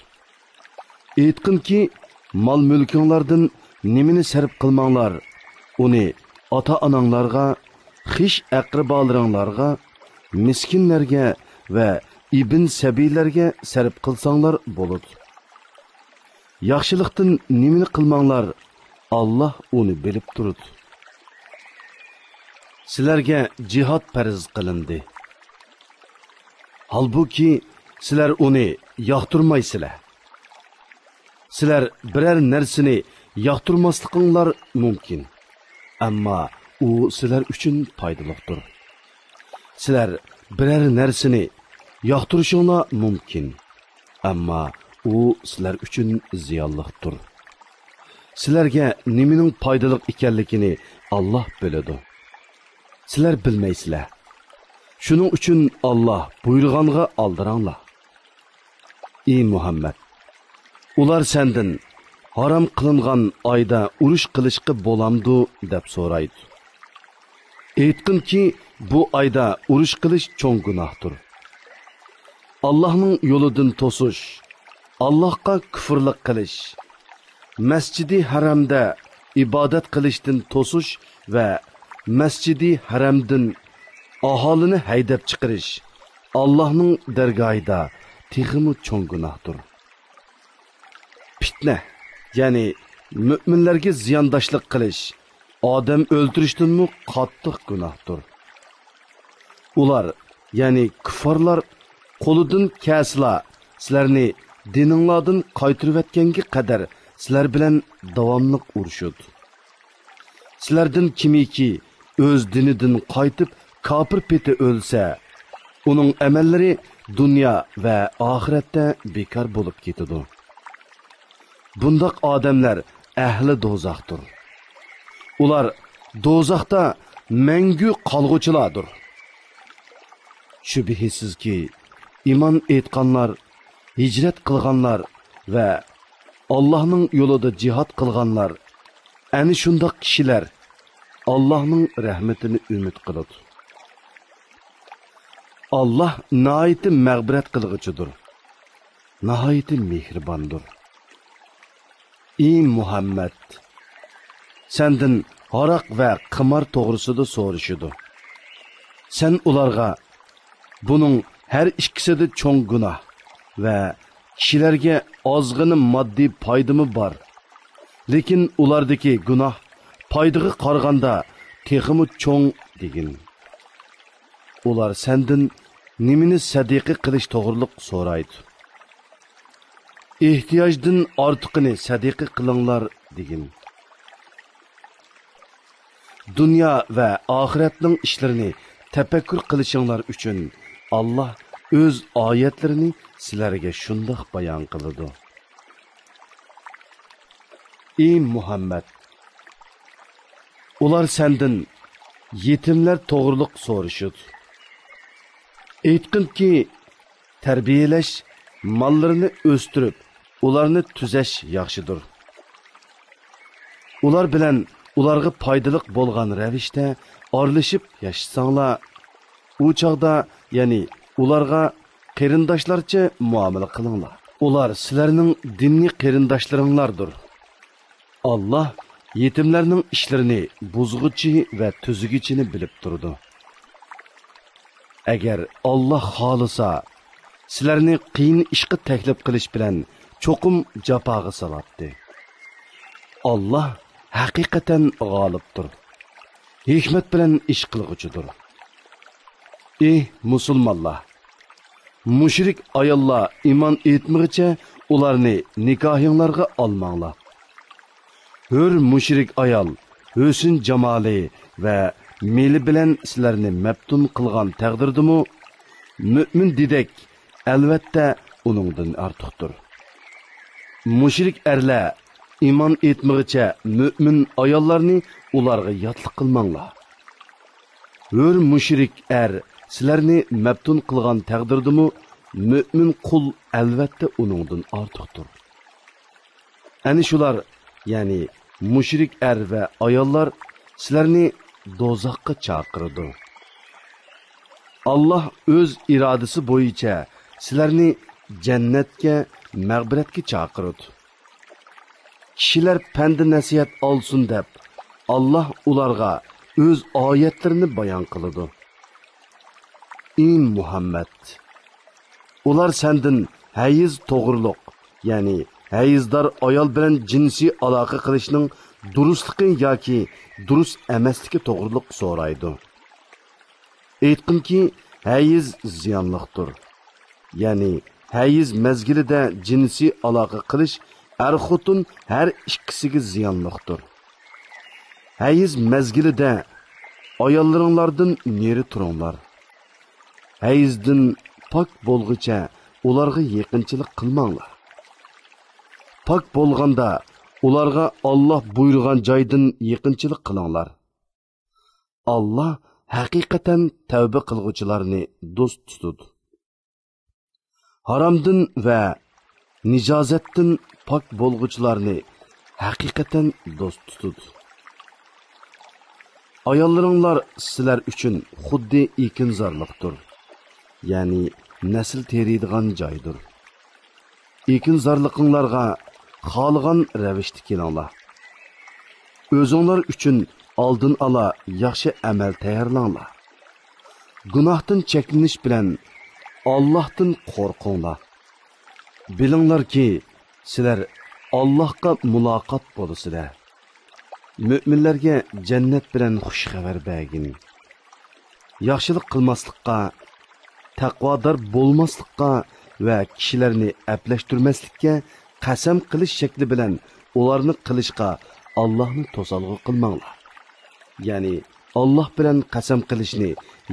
Aytqinki, mal mulkinglardan nimani sarf qilmanglar, uni ota-onanglarga, xish aqrabolaringlarga, miskinlarga va ibn sabiylarga sarf qilsanglar bo'ladi. Yaxshilikdan nimani qilmanglar, Allah uni bilib turadi. Sizlarga jihad farz qilindi. Halbuki sizlar uni yoqtirmaysizlar. Sizlar biror narsani yoqtirmasliginglar mumkin, ammo u sizlar uchun foydalidir. Sizlar biror narsani yoqtirishinglar mumkin, ammo u sizlar uchun ziyonlidir. Sizlarga nimaning foydali ekanligini Allah biladi. Sizlar bilmaysizlar. Shuning uchun Allah buyurganga aldiranglar. Ey Muhammad, ular sendan haram qilingan oyda urush qilishga bo'lamdi deb so'raydi. Aytqinki, bu oyda urush qilish cho'ng gunohdir. Allohning yo'lidan to'sish, Allohga kufrlik qilish, Masjidi Haramda ibodat qilishdan to'sish va Masjidi Haramdan aholini haydab chiqarish Allohning dargohida texmi cho'ng gunohdir. Fitna, ya'ni mu'minlarga ziyondoshlik qilish, odam o'ldirishdanmi qattiq gunohdir. Ular, ya'ni kuffarlar qo'lidan kasla sizlarni dininglardan qaytirayotganga qadar sizlar bilan davomli urushadi. Sizlardan kimiki o'z dinidan qaytib kafir peti o'lsa, Uning amallari dunyo va oxiratda bekor bo'lib ketadi. Bundoq odamlar ahli do'zaxdir. Ular do'zaxda mangu qolg'uchilardir. Shubhisizki, iymon etganlar, hijrat qilganlar va Allohning yo'lida jihad qilganlar ana shundoq kishilar Allohning rahmatini umid qiladi. Allah nihoyatda mag'firat qilg'uchidir. Nihoyatda mehribondir. Ey Muhammad, senden haroq va qimor to'g'risida so'rashidi. Sen ularga buning har ikkisida cho'ng gunoh va kishilarga ozg'ini moddiy foydami bor. Lekin ulardagi gunoh foydaga qaraganda texmi cho'ng degin. Ular senden nimani sadiqa qilish to'g'riliq so'raydi. Ehtiyojdan ortiqini sadiqa qilinglar degin. Dunyo va oxiratning ishlarini tafakkur qilishinglar uchun Allah o'z oyatlarini sizlarga shundoq bayon qiladi. Ey Muhammad, ular senden yetimlar to'g'riliq so'rashadi. Aytqinki, tarbiyalash, mollarini o'stirib, ularni tuzash yaxshidir. Ular bilan ularga foydali bo'lgan ravishda orlashib yashasanglar, u chaqda, ya'ni ularga qarindoshlarcha muomala qilinglar. Ular sizlarning dinni qarindoshlaringlardir. Allah yetimlarning ishlarini buzg'uchi va tuzigichini bilib turdi. Agar Allah xolisa, sizlarni qiyin ishga taklif qilish bilan cho'qim jafoga salatdi. Allah haqiqatan g'olibdir. Hikmat bilan ish qilguchidir. Ey musulmonlar, mushrik ayollar iymon etmag'icha ularni nikohinglarga olmanglar. Hur mushrik ayol husn jamoli va meli bilan sizlarni maftun qilgan taqdirdimi, mu'min dedek albatta uningdan ortiqdir. Mushrik erlar iymon etmag'icha mu'min ayollarni ularga yotliq qilmanglar. Hur mushrik sizlarni maftun qilgan taqdirdimi, mu'min qul albatta uningdan ortiqdir. Ani shular, ya'ni mushrik va ayollar sizlarni do'zaxga chaqirdi. Allah o'z irodasi bo'yicha sizlarni jannatga, mag'firatga chaqirdi. Kishilar pand nasihat olsun deb Allah ularga o'z oyatlarini bayon qiladi. Ey Muhammad, ular senden hayiz to'g'riliq, ya'ni hayizdor ayol bilan jinsiy aloqa qilishning durustligi yoki durust emasligi to'g'riliq so'raydi. Aytqinki, hayiz ziyonliqdir. Ya'ni hayiz mezgilida jinsiy aloqa qilish er-xotin har ikkisiga ziyonliqdir. Hayiz mezgilida ayollaringlardan neri turinglar. Hayizdan pok bo'lguncha ularga yaqinchilik qilmanglar. Pok bo'lganda ularga Allah buyurgan joydan yaqinchilik qilinglar. Allah haqiqatan tavba qilguvchilarni do'st tutadi. Haromdan va nijozatdan pok bo'lguvchilarni haqiqatan do'st tutadi. Ayollaringlar sizlar uchun xuddi ekinzorliqdir. Ya'ni nasl teriydigan joydir. Ekinzorliqinglarga xohlagan ravishda kelinglar. O'zinglar uchun oldin ola yaxshi amal tayyorlanglar. Gunohdan cheklanish bilan Allohdan qo'rqinglar. Bilinglarki, sizlar Allohga muloqot bo'lasizlar. Müminlerge cennet bilen xush xabar bergin. Yaxşılık qilmaslikqa, taqvodor bo'lmaslikqa va kishilarni apleştirmaslikka qasam qilish shakli bilan ularni qilishqa Allohni to'salg'i qilmanglar. Ya'ni Allah bilan qasam qilishni,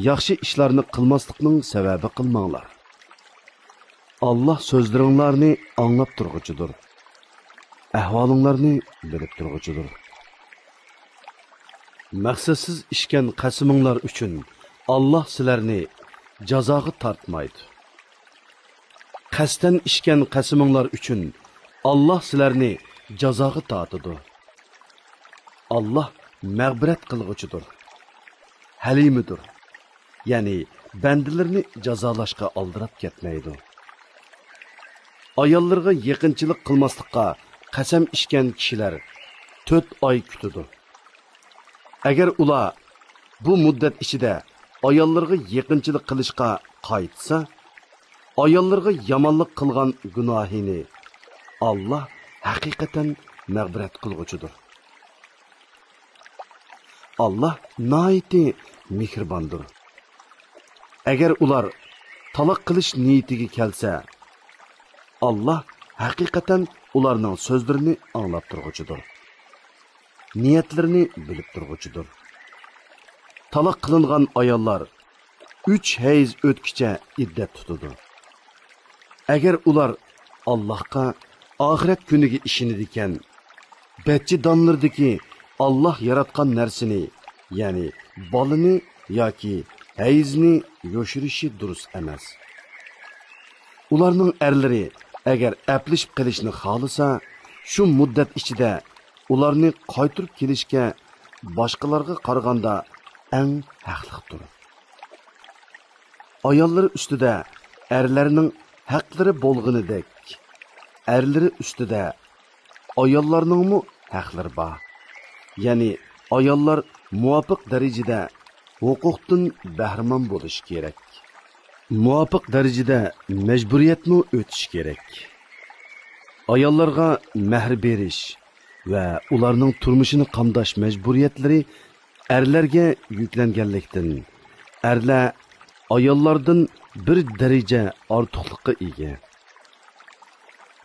yaxshi ishlarni qilmaslikning sababi qilmanglar. Allah so'zlaringlarni anglab turg'uchidir. Ahvolinglarni bilib turg'uchidir. Maqsadsiz ishgan qasaminglar uchun Allah sizlarni jazoga tortmaydi. Qasdan ishgan qasaminglar uchun Allah sizlarni jazoga tortadi. Allah mag'firat qilg'uchidir. Halimidir. Ya'ni bandalarni jazolashga oldirib ketmaydi. Ayollarga yaqinchilik qilmaslikqa qasam ishgan kishilar 4 oy kutadi. Agar ular bu muddat ichida ayollarga yaqinchilik qilishga qaytsa, ayollarga yomonlik qilgan gunohini Allah haqiqatan mag'firat qilg'uchidir. Allah naiti mehribondir. Agar ular taloq qilish niyatiga kelsa, Allah haqiqatan ularning so'zlarini anglab turg'uchidir. Niyatlarini bilib turg'uchidir. Taloq qilingan ayollar 3 hayz o'tkicha iddat tutadi. Agar ular Allohga oxirat kuniga ishonadigan, bachchi donlardagi Allah yaratgan narsani, ya'ni bolani yoki hayzni yo'shirishi durust emas. Ularning erlari agar aplishib qilishni xolisa, shu muddat ichida ularni qaytirib kelishga boshqalarga qaraganda eng haqliqdir. Ayollar ustida erlarning haqlari bo'lganidek, erlari ustida ayollarning mu haqlari bor. Ya'ni ayollar muvofiq darajada huquqdan bahramand bo'lish kerak. Muvofiq darajada majburiyatni o'tish kerak. Ayollarga mehr berish va ularning turmushini qamdash majburiyatlari erlarga yuklanganlikdan, erlar ayollardan bir daraja ortiqlikka ega.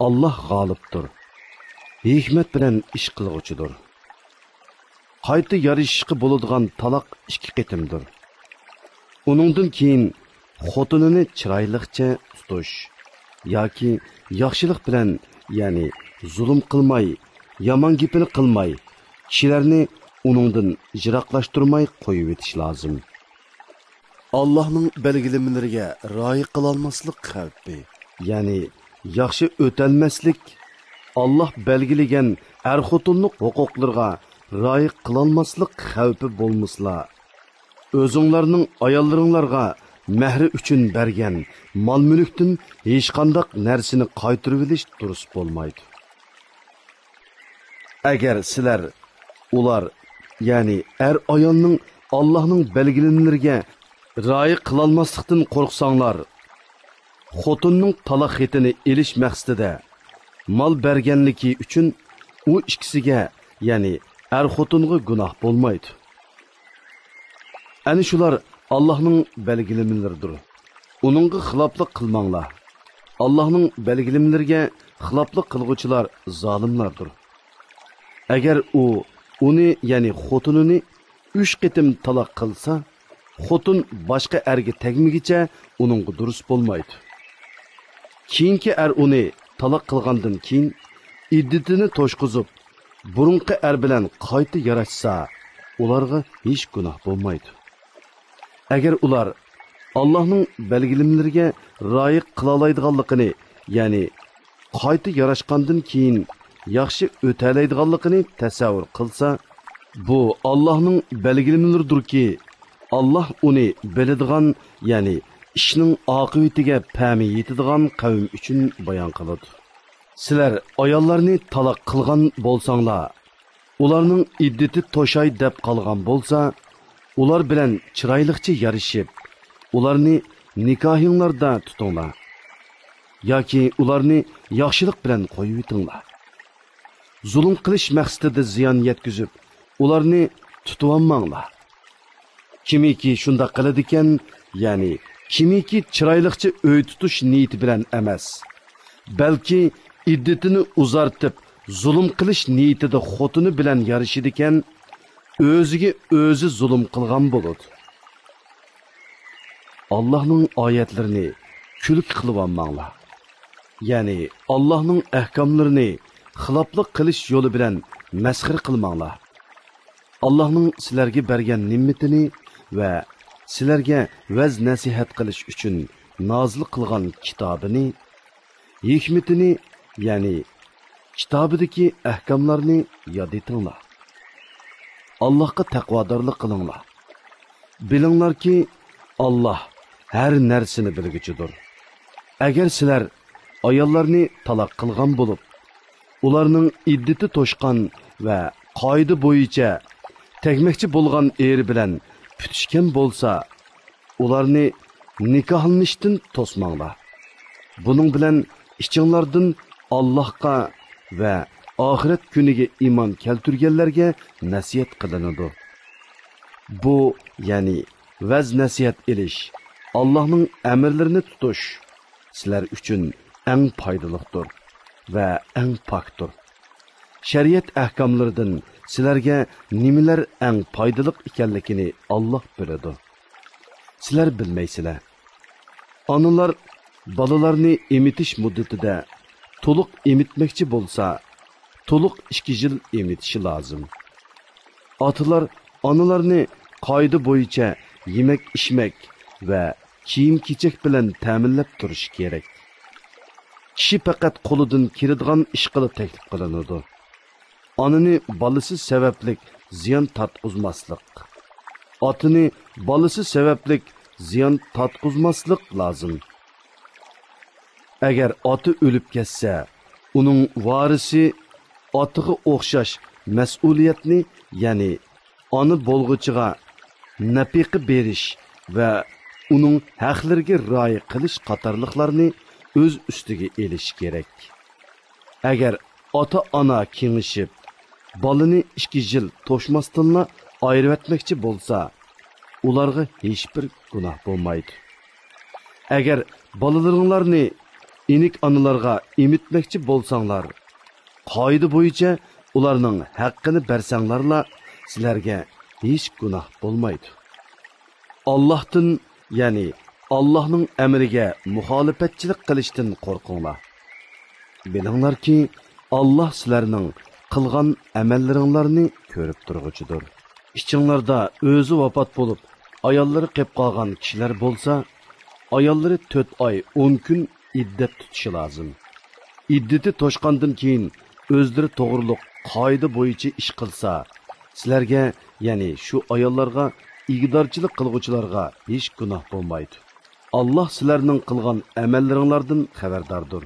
Allah g'olibdir. Hikmat bilan ish qilg'uchidir. Qayta yarishishga bo'ladigan taloq 2 qitimdir. Uningdan keyin xotinini chiroyliqcha tutish yoki yaxshilik bilan, ya'ni zulm qilmay, yomon gapini qilmay, kishilarni uningdan jiroqlashtirmay qo'yib etish lozim. Allohning belgilamalariga rioya qila olmaslik xavfi, ya'ni yaxshi o'talmaslik, Allah belgilagan er-xotinlik huquqlariga rioya qila olmaslik xavfi bo'lmasla, o'zinglarning ayollaringlarga mehri uchun bergan mol-mulkdan hech qanday narsani qaytarib olish durust bo'lmaydi. Agar sizlar ular, ya'ni er ayolning Allohning belgilamalariga rioya qila olmaslikdan qo'rqsanglar, xotinning taloq xetini elish maqsadida mol berganligi uchun u ikkisiga, ya'ni er xotinga gunoh bo'lmaydi. Ani shular Allohning belgilamalaridir. Uningga xiloflik qilmanglar. Allohning belgilamalariga xiloflik qilguvchilar zolimlardir. Agar uni, ya'ni xotinini 3 qitim taloq qilsa, xotin boshqa erga tegmigicha uningga durust bo'lmaydi. Keyingi er uni taloq qilgandan keyin iddatini to'shqizib, burunqi er bilan qayta yarashsa, ularga hech gunoh bo'lmaydi. Agar ular Allohning belgilamalariga rioya qila oladiganligini, ya'ni qayta yarashgandan keyin yaxshi o'talaydiganligini tasavvur qilsa, bu Allohning belgilamalaridirki, Allah uni biladigan, ya'ni ishning oqibatiga fahmi yetadigan qavm uchun bayon qiladi. Sizlar ayollarni taloq qilgan bo'lsanglar, ularning iddati to'shay deb qolgan bo'lsa, ular bilan chiroyliqcha yarishib, ularni nikohinglarda tutinglar yoki ularni yaxshilik bilan qo'yib etinglar. Zulm qilish maqsadida ziyon yetkazib, ularni tutib olmanglar. Kimiki shunda qiladi ekan, ya'ni kimiki chiroyliqcha uy tutish niyati bilan emas, balki iddatini uzartib zulm qilish niyatida xotini bilan yarishidi ekan, o'ziga o'zi zulm qilgan bo'ladi. Allohning oyatlarini kulk qilib olmanglar. Ya'ni Allohning ahkomlarini xiloflik qilish yo'li bilan masxir qilmanglar. Allohning sizlarga bergan ne'matini va sizlarga vaz nasihat qilish uchun nozil qilgan kitobini, hikmatini, ya'ni kitobidagi ahkomlarni yod etinglar. Allohga taqvodorlik qilinglar. Bilinglarki, Alloh har narsani bilguchidir. Agar sizlar ayollarni taloq qilgan bo'lib, ularning iddati to'shqan va qoida bo'yicha tegmoqchi bo'lgan eri bilan putishgan bo'lsa, ularni nikohlanishdan to'smanglar. Buning bilan ichinglardan Allohga va oxirat kuniga iymon keltirganlarga nasihat qilinadi. Bu, ya'ni vaz nasihat elish, Allohning amrlarini tutish sizlar uchun eng foydalidir va eng pokdir. Shariat ahkomlaridan sizlarga nimalar eng foydali ekanligini Alloh biladi. Sizlar bilmaysizlar. Onalar balalarni emitish muddatida to'liq emitmoqchi bo'lsa, to'liq 2 yil emitishi lozim. Otalar onalarni qoida bo'yicha yemak-ichmak va kiyim-kechak bilan ta'minlab turish kerak. Kishi faqat qo'lidan keladigan ish qilib taklif qilinadi. Onani balasi sabablik ziyon tatqizmaslik. Otini balasi sabablik ziyon tatqizmaslik lozim. Agar oti o'lib ketsa, uning varisi otiga o'xshash mas'uliyatni, ya'ni ona bo'lg'uchiga nafiqa berish va uning haqlariga rioya qilish qatorliqlarni o'z ustiga elish kerak. Agar ota-ona kengishib, balani 2 yil to'shmasdanla ayirib etmoqchi bo'lsa, ularga hech bir gunoh bo'lmaydi. Agar balalaringlarni inik onalarga emitmoqchi bo'lsanglar, qoida bo'yicha ularning haqqini bersanglarla, sizlarga hech gunoh bo'lmaydi. Allohdan, ya'ni Allohning amriga muxolifatchilik qilishdan qo'rqinglar. Bilinglarki, Alloh sizlarning qilgan amallaringlarni ko'rib turguchidir. İçinlarda o'zi vafot bo'lib, ayollari qolib qolgan kishilar bo'lsa, ayollari 4 oy 10 kun iddat tutishi lozim. İddati to'shqandan keyin o'zlari to'g'riliq qoida bo'yicha ish qilsa, sizlarga, ya'ni shu ayollarga igdorchilik qilguvchilarga hech gunoh bo'lmaydi. Alloh sizlarning qilgan amallaringlardan xabardordir.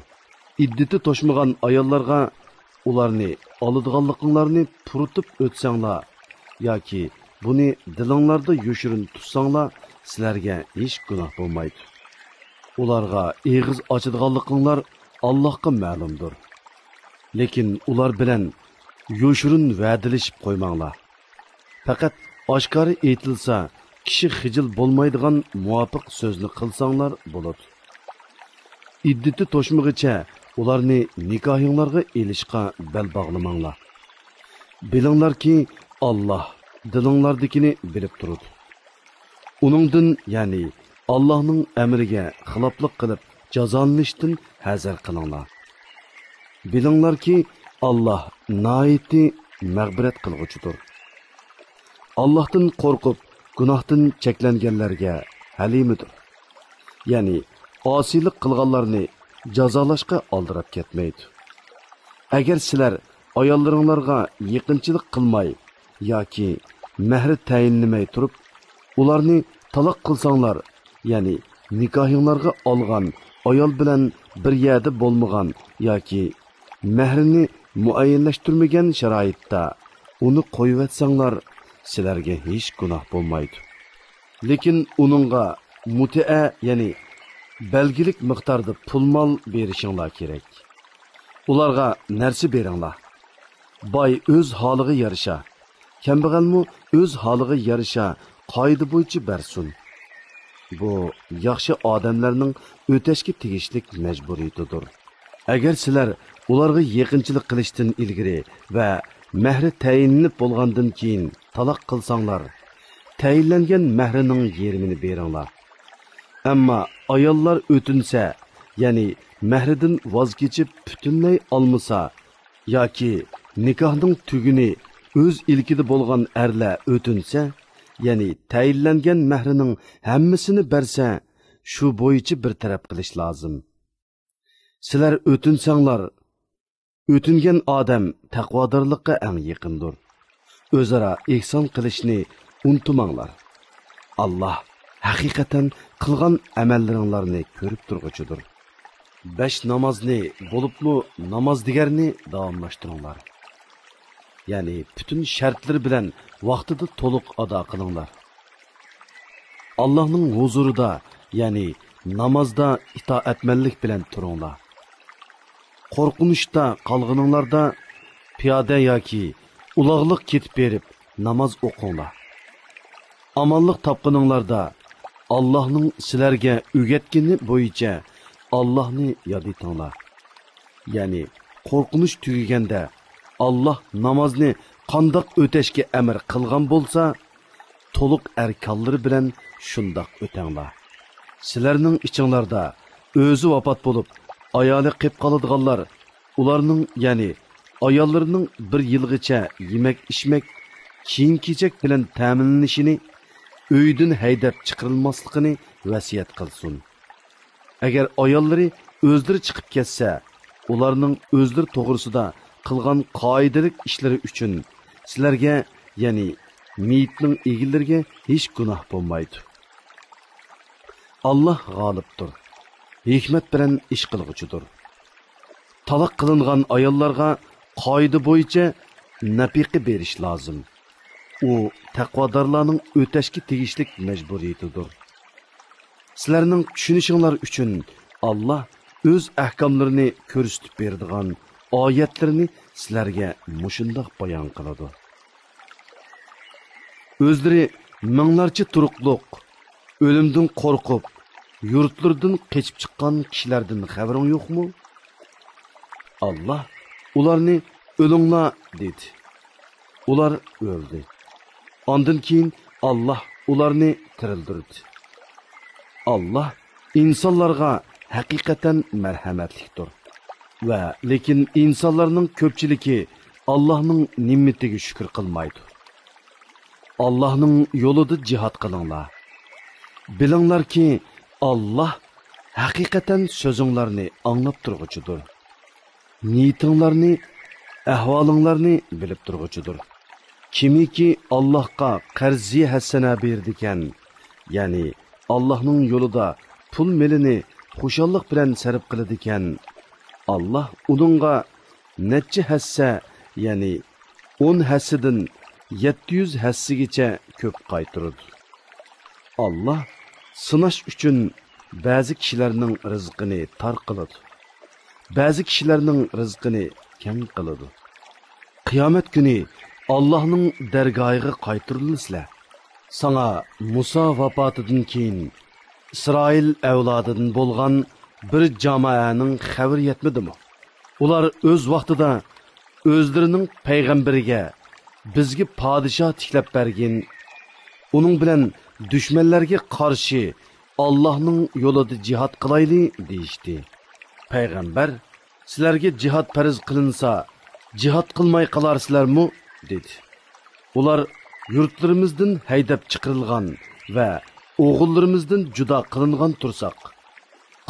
İddati to'shmagan ayollarga ularni oladiganliklarini puritib o'tsanglar yoki buni dilinglarda yoshirin tutsanglar, sizlarga hech gunoh bo'lmaydi. Ularga eg'iz ochadiganliklar Allohga ma'lumdir. Lekin ular bilan yoshirin va'dalashib qo'ymanglar. Faqat oshkora aytilsa, kishi xijil bo'lmaydigan muvofiq so'zni qilsanglar bo'ladi. İddati to'shmag'icha ularni nikohinglarga elishga bel bog'lamanglar. Bilinglarki, Alloh dilinglardikini bilib turadi. Uningdan, ya'ni Allohning amriga xiloflik qilib jazolanishdan hazar qilinglar. Bilinglarki, Alloh noiti mag'firat qilg'uchidir. Allohdan qo'rqib, gunohdan cheklanganlarga halimidir. Ya'ni osiylik qilganlarni jazolashga oldirib ketmaydi. Agar sizlar ayollaringlarga yaqinchilik qilmay yoki mahri tayinlamay turib, ularni taloq qilsanglar, ya'ni nikohinglarga olgan ayol bilan bir yerda bo'lmagan yoki mahrini muayyanlashtirmagan sharoitda uni qo'yib etsanglar, sizlarga hech gunoh bo'lmaydi. Lekin uningga mutaa, ya'ni belgilik miqdorda pul-mol berishinglar kerak. Ularga narsa beringlar. Boy o'z holiga yarasha, kambag'almi o'z holiga yarasha qoida bo'yicha bersin. Bu yaxshi odamlarning o'tashga tegishlik majburiyatidir. Agar sizlar ularga yaqinchilik qilishdan ilgari va mahri tayinlanib bo'lgandan keyin talaq qilsanglar, tayinlangan mahrining yerimini beringlar. Ammo ayollar o'tinsa, ya'ni mahridan voz kechib butunlay olmasa yoki nikohning tuguni o'z ilkida bo'lgan erlar o'tinsa, ya'ni tayinlangan mahrining hammasini bersa, shu bo'yicha bir taraf qilish lozim. Sizlar o'tinsanglar, o'tingan odam taqvodorlikqa eng yaqindir. O'zaro ihson qilishni unutmanglar. Alloh haqiqatan qilgan amallaringlarni ko'rib turg'uchidir. 5 namozni bo'libmi namoz degarni davomlashtiringlar. Ya'ni bütün shartlar bilan vaqtida to'liq ado qilinglar. Allohning huzurida, ya'ni namozda itoatmanlik bilan turinglar. Qo'rqinishda qolganinglarda piyoda yoki uloqliq ketib berib namoz o'qinglar. Amonlik topqininglarda Allohning sizlarga o'rgatgani bo'yicha Allohni yod etinglar. Ya'ni qo'rqinish tugaganda Allah namozni qandoq o'tashga amr qilgan bo'lsa, to'liq arkonlari bilan shundoq o'tanglar. Sizlarning ichinglarda o'zi vafot bo'lib, ayoli qilib qoladiganlar, ularning, ya'ni ayollarining bir yilgacha yemak-ichmak, kiyim-kechak bilan ta'minlanishini, uydan haydab chiqarilmasligini vasiyat qilsin. Agar ayollari o'zlari chiqib ketsa, ularning o'zlari to'g'risida qilgan qoidalik ishlari uchun sizlarga, ya'ni meyitning egillarga hech gunoh bo'lmaydi. Allah g'olibdir. Hikmat bilan ish qilguchidir. Talaq qilingan ayollarga qoida bo'yicha nafiqa berish lozim. U taqvodorlarning o'tashga tegishlik majburiyatidir. Sizlarning tushunishinglar uchun Allah o'z ahkomlarini ko'rsatib beradigan oyatlarni sizlarga mushundoq bayon qiladi. O'zlari minglarcha turuqliq, o'limdan qo'rqib, yurtlardan qochib chiqqan kishilardan xabaring yo'qmi? Allah ularni o'linglar dedi. Ular o'ldi. Ondan keyin Allah ularni tirildirdi. Allah insonlarga haqiqatan marhamatlikdir. Va lekin insonlarning ko'pchiligi Allohning ne'matiga shukr qilmaydi. Allohning yo'lida jihad qilinglar. Bilinglarki, Allah haqiqatan so'zinglarni anglab turguchidir. Niyatinglarni, ahvolinglarni bilib turguchidir. Kimiki Allohga qarzi hasana berdikan, ya'ni Allohning yo'lida pul melini xushallik bilan sarf qiladigan, Allah uningga necha hassa, ya'ni 10 hassidan 700 hassigacha ko'p qaytaradi. Allah sınash uchun ba'zi kishilarning rizqini tar qiladi. Ba'zi kishilarning rizqini kam qiladi. Qiyomat kuni Allohning dargohiga qaytarilisizlar. Sana Musa vafotidan keyin İsrail avlodidan bo'lgan bir jamoaning xabar yetmadimi? Ular o'z vaqtida o'zlarining payg'ambariga bizga podshoh tiklab bergin, uning bilan dushmanlarga qarshi Allohning yo'lida jihad qilayli deyishdi. Payg'ambar, sizlarga jihad farz qilinsa, jihad qilmay qolarsizlarmi? dedi. Ular yurtlarimizdan haydab chiqarilgan va o'g'illarimizdan juda qilingan tursak,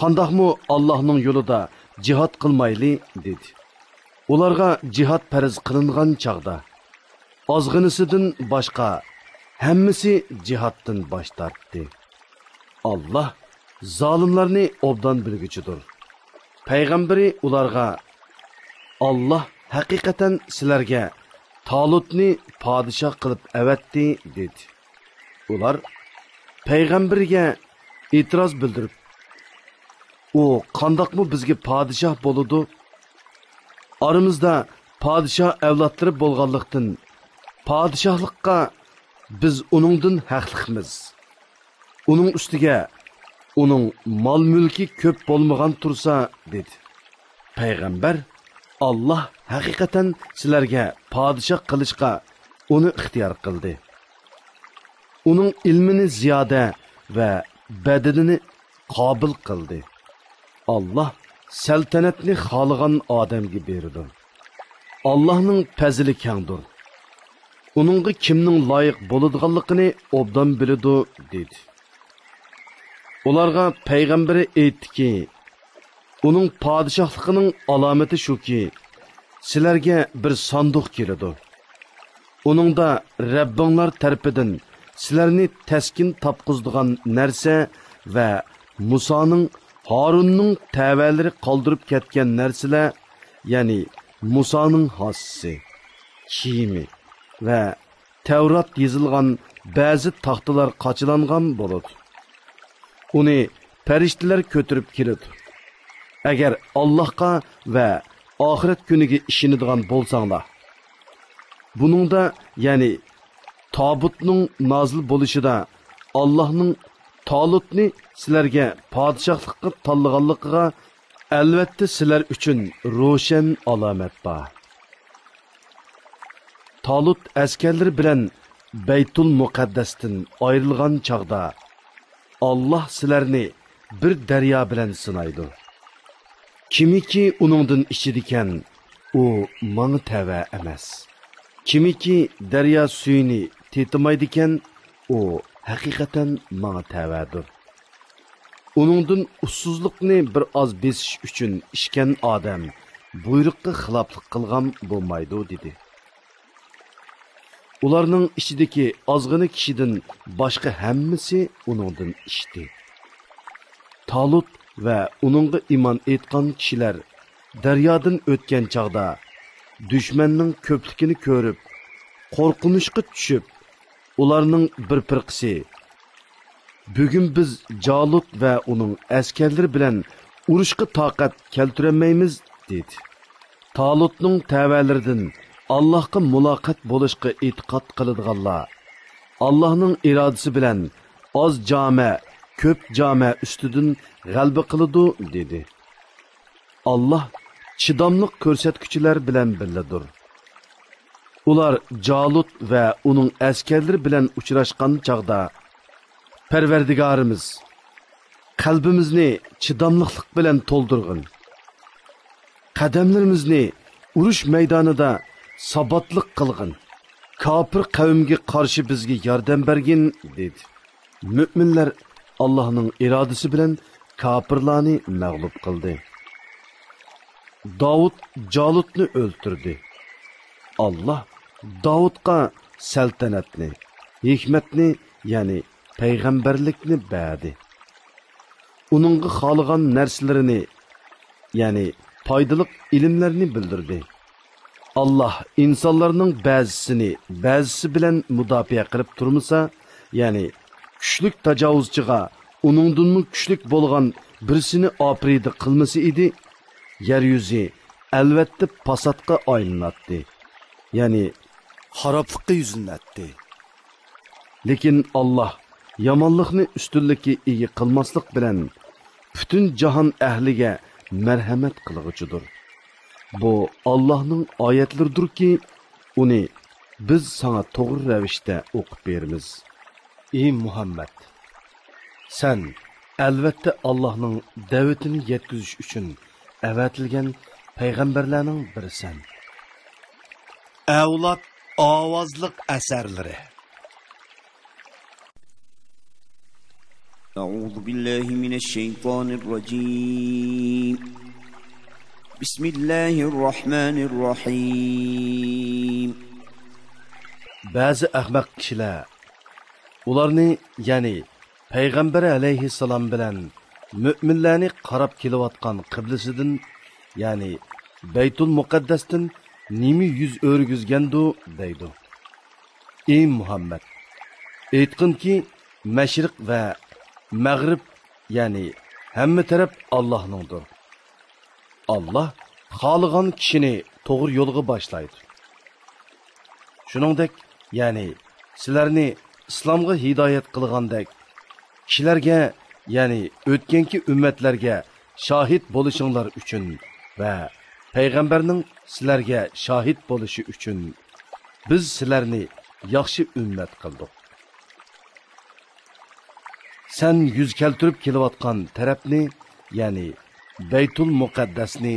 qandoqmi Allohning yo'lida jihad qilmayli dedi. Ularga jihad farz qilingan chaqda ozg'inisidan boshqa hammasi jihaddan bosh tortdi. Allah zolimlarni obdan bilguchidir. Payg'ambari ularga Allah haqiqatan sizlarga Talutni podshoh qilib avatdi dedi. Ular payg'ambariga e'tiroz bildirib, u qandoqmi bizga podshoh bo'ladi? Aramizda podshoh avlodlari bo'lganlikdan podshohlikqa biz uningdan haqliqmiz. Uning ustiga uning mol mulki ko'p bo'lmagan tursa dedi. Payg'ambar, Allah haqiqatan sizlarga podshoh qilishga uni ixtiyor qildi. Uning ilmini ziyoda va badanini qobil qildi. Allah saltanatni xohlagan odamga berdi. Allohning fazli kengdir. Uningga kimning loyiq bo'ladiganligini obdan biladi dedi. Ularga payg'ambari aytdiki, uning podshohligining alomati shuki, sizlarga bir sanduq keladi. Uningda Rabbinglar tarafidan sizlarni taskin topqizdigan narsa va Musoning, Harunning tavalari qoldirib ketgan narsalar, ya'ni Musoning hossisi, kiyimi va Tavrat yozilgan ba'zi taxtalar qochilangan bo'ladi. Uni farishtalar ko'tarib keladi. Agar Allohga va oxirat kuniga ishonadigan bo'lsanglar, buningda, ya'ni Tabutning nozil bo'lishida Allohning Talutni sizlarga podshohlikka tanlaganligiga albatta sizlar uchun ro'shan alomat bor. Talut askarlari bilan Baytul Muqaddasdan ayrilgan chaqda Allah sizlarni bir daryo bilan sinaydi. Kimiki uningdan ichidikan, u menga tava emas. Kimiki daryo suyini tetimaydikan, u haqiqatan menga tavadir. Uningdan ussuzlikni bir oz besish uchun ishkan odam buyruqqa xiloflik qilgan bo'lmaydi dedi. Ularning ichidagi ozg'ini kishidan boshqa hammasi uningdan ishdi. Talut va uningga iymon etgan kishilar daryodan o'tgan chaqda dushmanning ko'pligini ko'rib, qo'rqinishga tushib, ularning bir firqasi bugun biz Jalut va uning askarlari bilan urushga toqat keltirmaymiz dedi. Talutning tavalaridan Allohga muloqot bo'lishga e'tiqod qiladiganlar Allohning irodasi bilan oz jami, ko'p jami ustidan g'alaba qiladi dedi. Allah chidamliq ko'rsatkichlar bilan birladir. Ular Jalut va uning askarlari bilan uchrashgan chaqda Parvardigorimiz, qalbimizni chidamliqlik bilan to'ldirgin. Qadamlarimizni urush maydonida sabotlik qilgin. Kafir qavmga qarshi bizga yordam bergin dedi. Müminlar Allohning irodasi bilan kafirlarni mag'lub qildi. Davud Jalutni o'ldirdi. Allah Davudga saltanatni, hikmatni, ya'ni payg'ambarlikni berdi. Uningga xohlagan narsalarini, ya'ni foydali ilmlarni bildirdi. Allah insonlarning ba'zisi bilan mudofaa qilib turmasa, ya'ni kuchlik tajovuzchiga uningdan kuchlik bo'lgan birisini opridi qilmasa edi, yer yuzi albatta fasodga aylanadi. Ya'ni xaroblikka yuzinadi. Lekin Allah yomonlikni ustunlikka ega qilmaslik bilan butun jahon ahliga marhamat qilg'uchidir. Bu Allohning oyatlaridirki, uni biz sana to'g'ri ravishda o'qib beramiz. Ey Muhammad, sen albatta Allohning da'vatini yetkazish uchun avatilgan payg'ambarlarning birisan. Avlod ovozliq asarlari. أعوذ بالله من الشيطان الرجيم بسم الله الرحمن الرحيم Bazı ahmaq kishilar ularni, ya'ni payg'ambar alayhissalom bilan mu'minlarni qarab kelayotgan qiblasidan, ya'ni Baytul Muqaddasdan nima yuz o'rgizgandu deydi. Ey Muhammad, aytqinki, mashriq va mag'rib, ya'ni hamma taraf Allohningdir. Allah xohlagan kishini to'g'ri yo'lga boshlaydi. Shuningdek, ya'ni sizlarni islomga hidoyat qilgandek, kishilarga, ya'ni o'tganki ummatlarga shohid bo'lishinglar uchun va payg'ambarning sizlarga shohid bo'lishi uchun biz sizlarni yaxshi ummat qildik. Sen yüz keltirib kelayotgan tarafni, ya'ni Baytul Muqaddasni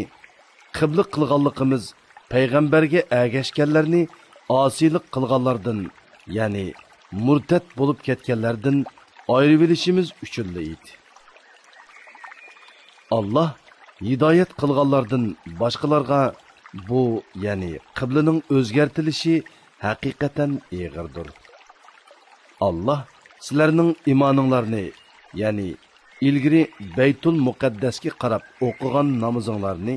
qibla qilganligimiz payg'ambarga ergashganlarni osiylik qilganlardan, ya'ni murtad bo'lib ketganlardan ayirib olishimiz uchun edi. Allah hidoyat qilganlardan boshqalarga bu, ya'ni qiblaning o'zgartirishi haqiqatan ig'irdir. Allah sizlarning iymoninglarni, ya'ni ilgari Baytul Muqaddasga qarab o'qigan namozinglarni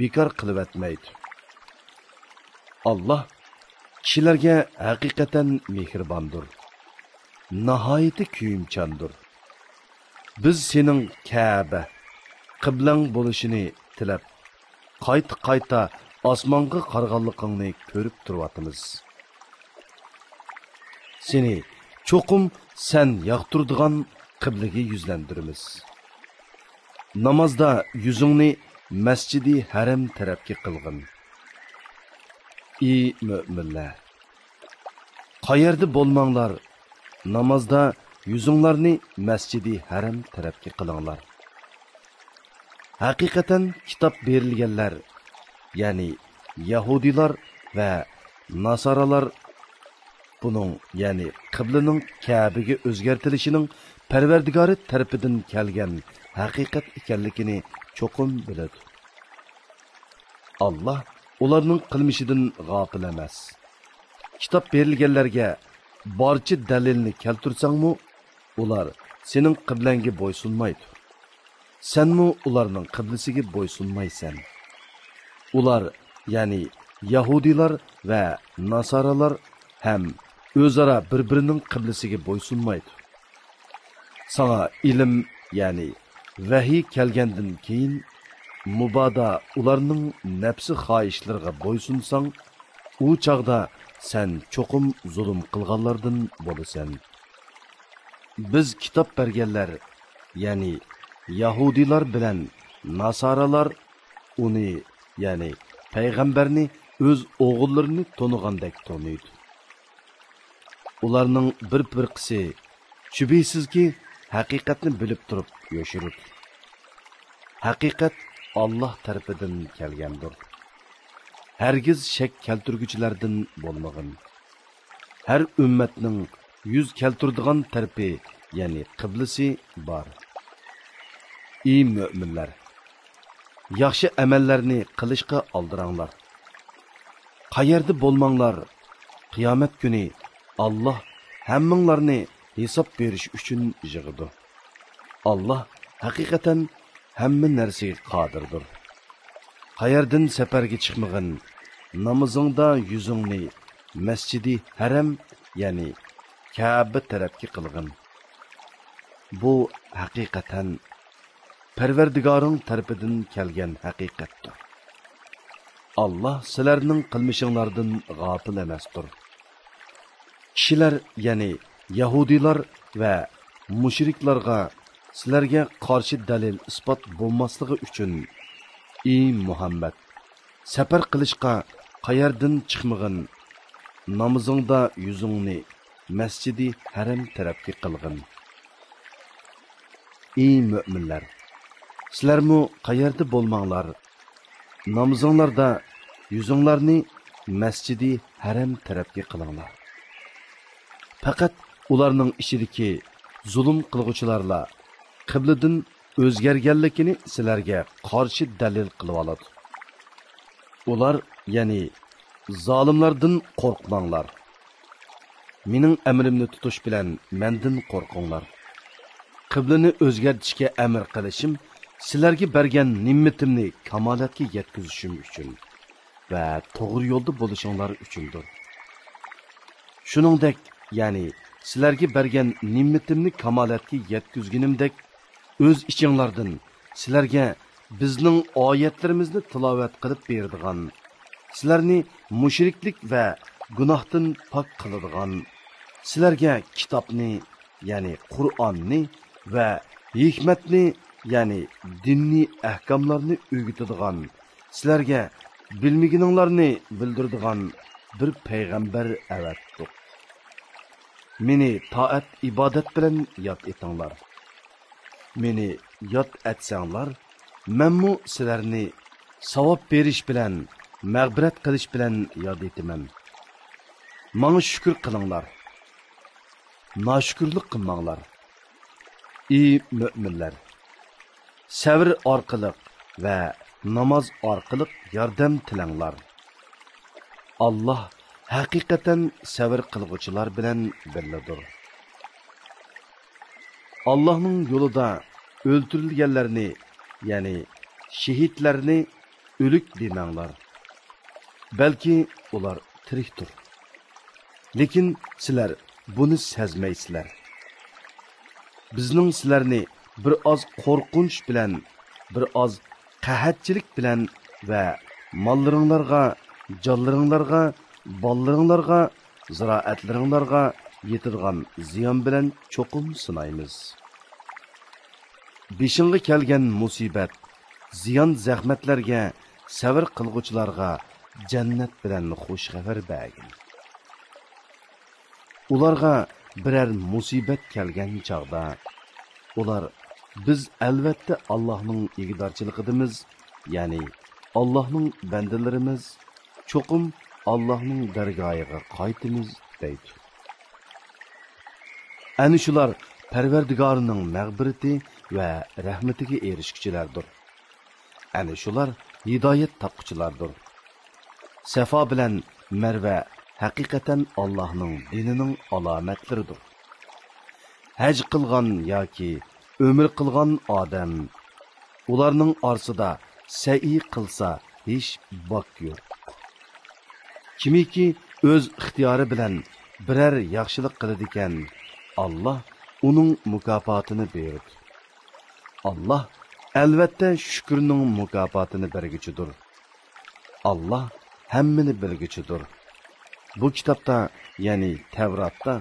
bekor qilib etmaydi. Allah kishilarga haqiqatan mehribondir, nihoyat kuyimchandir. Biz sening Ka'ba qiblang bo'lishini tilab, qayta osmonga qarag'anligingni ko'rib turyapmiz. Seni cho'qim sen yoqtirdigan qiblaga yuzlandiramiz. Namozda yuzingni Masjidi Haram tarafga qilgin. Ey mo'minlar, qayerda bo'lmanglar, namozda yuzinglarni Masjidi Haram tarafga qilinglar. Haqiqatan kitob berilganlar, ya'ni Yahudilar va Nasaralar buning, ya'ni qiblaning Ka'baga o'zgartirishining Parvardigori tarafidan kelgan haqiqat ekanligini cho'qim biladi. Allah ularning qilmishidan g'ofil emas. Kitob berilganlarga barcha dalilni keltirsangmi, ular sening qiblangga bo'ysunmaydi. Senmi ularning qiblasiga bo'ysunmaysan. Ular, ya'ni Yahudilar va Nasaralar ham o'zaro bir-birining qiblasiga bo'ysunmaydi. Sana ilm, ya'ni vahiy kelgandan keyin mubodo ularning nafsi xohishlariga bo'ysunsang, u chaqda sen cho'qim zulm qilganlardan bo'lasan. Biz kitob berganlar, ya'ni Yahudilar bilan Nasaralar uni, ya'ni payg'ambarni o'z o'g'illarini to'nigandek to'niydi. Ularning bir qisi shubhisizki haqiqatni bilib turib yoshirdi. Haqiqat Allah tarafidan kelgandir. Hergiz shak keltirguchilardan bo'lmag'in. Her ummatning yüz keltirdigan tarafi, ya'ni qiblasi bor. Ey mo'minlar, yaxshi amallarni qilishga oldiranglar. Qayerda bo'lmanglar, qiyomat kuni Allah hammanglarni hisob berish uchun yig'idi. Allah haqiqatan hamma narsaga qodirdir. Qayerdan safarga chiqmag'in, namozingda yuzingni Masjidi Haram, ya'ni Ka'ba tarafga qilgin. Bu haqiqatan Parvardigoring tarafidan kelgan haqiqatdir. Allah sizlarning qilmishinglardan g'ofil emasdir. Kishilar, ya'ni Yahudilar va mushriklarga sizlarga qarshi dalil isbot bo'lmasligi uchun, ey Muhammad, safar qilishga qayerdan chiqmag'in, namozingda yuzingni Masjidi Haram tarafga qilgin. Ey mo'minlar, sizlarmi qayerda bo'lmanglar, namozinglarda yuzinglarni Masjidi Haram tarafga qilinglar. Faqat ularning ichidagi zulm qilguvchilarla qibladan o'zgarganligini sizlarga qarshi dalil qilib oladi. Ular, ya'ni zolimlardan qo'rqmanglar. Mening amrimni tutish bilan mendan qo'rqinglar. Qiblani o'zgartirishga amr qilishim sizlarga bergan ne'matimni kamolatga yetkazishim uchun va to'g'ri yo'lda bo'lishinglar uchundir. Shuningdek, ya'ni sizlarga bergan ne'matimni kamolatga yetkazganimdek, o'z ichinglardan sizlarga bizning oyatlarimizni tilovat qilib beradigan, sizlarni mushriklik va gunohdan pok qiladigan, sizlarga kitobni, ya'ni Qur'onni va hikmatni, ya'ni dinni ahkamlarni o'rgatadigan, sizlarga bilmaganinglarni bildiradigan, bir payg'ambar avatdik. Meni toat ibodat bilan yod etinglar. Meni yod etsanglar, menmu sizlarni savob berish bilan, mag'firat qilish bilan yod etaman. Menga shukr qilinglar. Noshukirlik qilmanglar. Ey mu'minlar, sabr orqali va namoz orqali yordam tilanglar. Allah haqiqatan sabr qilguvchilar bilan birlidir. Allah'ның yolida öldürülgenlerini, yani şehitlerini ölük demanglar. Belki ular tiriktir. Lekin sizlar bunu sezmeysizlar. Bizning sizlarni bir az qo'rqinch bilan, bir az qahatchilik bilan va mollaringlarga, jonlaringlarga, bolalaringlarga, ziroatlaringlarga yetirgan ziyon bilan cho'qim sinaymiz. Beshingga kelgan musibat, ziyon zahmatlarga sabr qilguvchilarga jannat bilan xush xabar bergin. Ularga birer musibat kelgan chaqda, ular biz albatta Allohning igdorchiligimiz, ya'ni Allohning bandalarimiz, cho'qim Allohning dargohiga qaytimiz deydi. Ani shular Parvardigorning mag'firati va rahmatiga erishguchilardir. Ani shular hidoyat topquchilardir. Safa bilan Marva haqiqatan Allohning dinining alomatlaridir. Haj qilgan yoki umr qilgan odam ularning orasida sa'i qilsa hech bok yo'q. Kimiki o'z ixtiyori bilan biror yaxshilik qiladigan, Allah uning mukofotini beradi. Allah albatta shukrning mukofotini berguchidir. Allah hammani bilguchidir. Bu kitobda, ya'ni Tavratda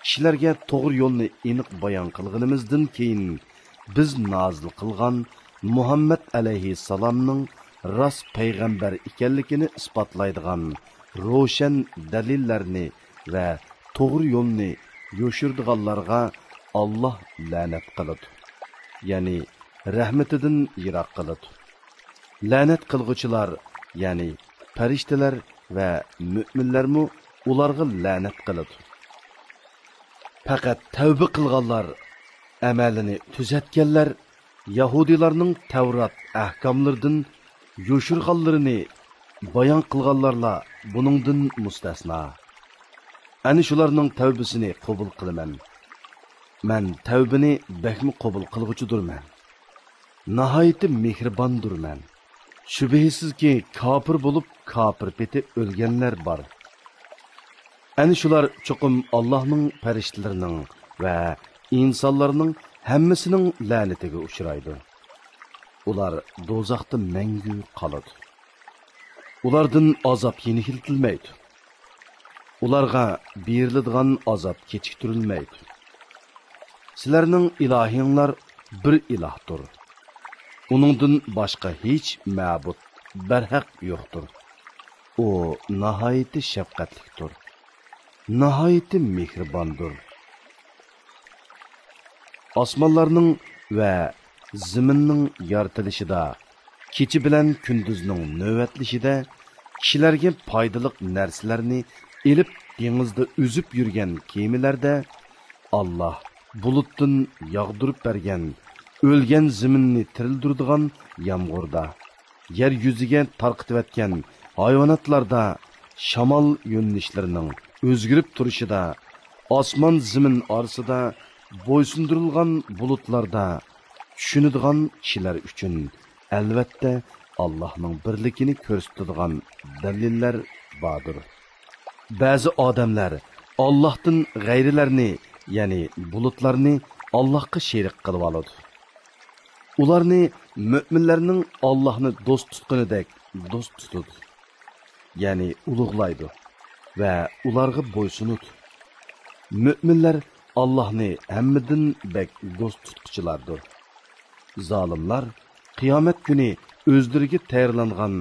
kishilarga to'g'ri yo'lni aniq bayon qilganimizdan keyin biz nozil qilgan Muhammad alayhissalomning rost payg'ambar ekanligini isbotlaydigan ro'shan dalillarni va to'g'ri yo'lni yo'shirdiganlarga Allah la'nat qiladi. Ya'ni rahmatidan yiroq qiladi. La'nat qilguvchilar, ya'ni farishtalar va mu'minlarmu ularga la'nat qiladi. Faqat tavba qilganlar, amalini tuzatganlar, Yahudilarning Tavrat ahkomlaridan yo'shirganlarini bayon qilganlarla buningdan mustasno. Ani shularning tavbasini qabul qilaman. Men tavbani bakmi qabul qilguchidirman. Nihoyatda mehribondurman. Shubhisizki kafir bo'lib kafir peti o'lganlar bor. Ani shular cho'qim Allohning farishlarining va insonlarning hammasining la'natiga uchraydi. Ular do'zaxda mangu qoladi. Ulardan azob yengiltilmaydi. Ularga beriladigan azob kechiktirilmaydi. Sizlarning ilohinglar bir ilohdir. Uningdan boshqa hech ma'bud barhaq yo'qdir. O nihoyatda shafqatlidir. Nihoyatda mehribondir. Osmonlarning va zaminning yaratilishida, kecha bilan kunduzning navbatlashida kishilarga foydali narsalarni elib dengizda uzib yurgan kemilarda Allah bulutdan yog'dirib bergan, o'lgan zaminni tirildiradigan yomg'irda, yer yuziga tarqitib etgan hayvonotlarda, shamol yo'nalishlarining o'zgarib turishida, osmon zamin orasida bo'ysundirilgan bulutlarda tushunadigan kishilar uchun albatta Allohning birligini ko'rsatadigan dalillar bordir. Ba'zi odamlar Allohdan g'ayrilarni, ya'ni bulutlarni Allohga sherik qilib oladi. Ularni mu'minlarning Allohni do'st tutganidek do'st tutadi. Ya'ni ulug'laydi va ularga bo'ysunadi. Mu'minlar Allohni hammadan bek do'st tutquchilardir. Zolimlar qiyomat kuni o'zlariga tayyorlangan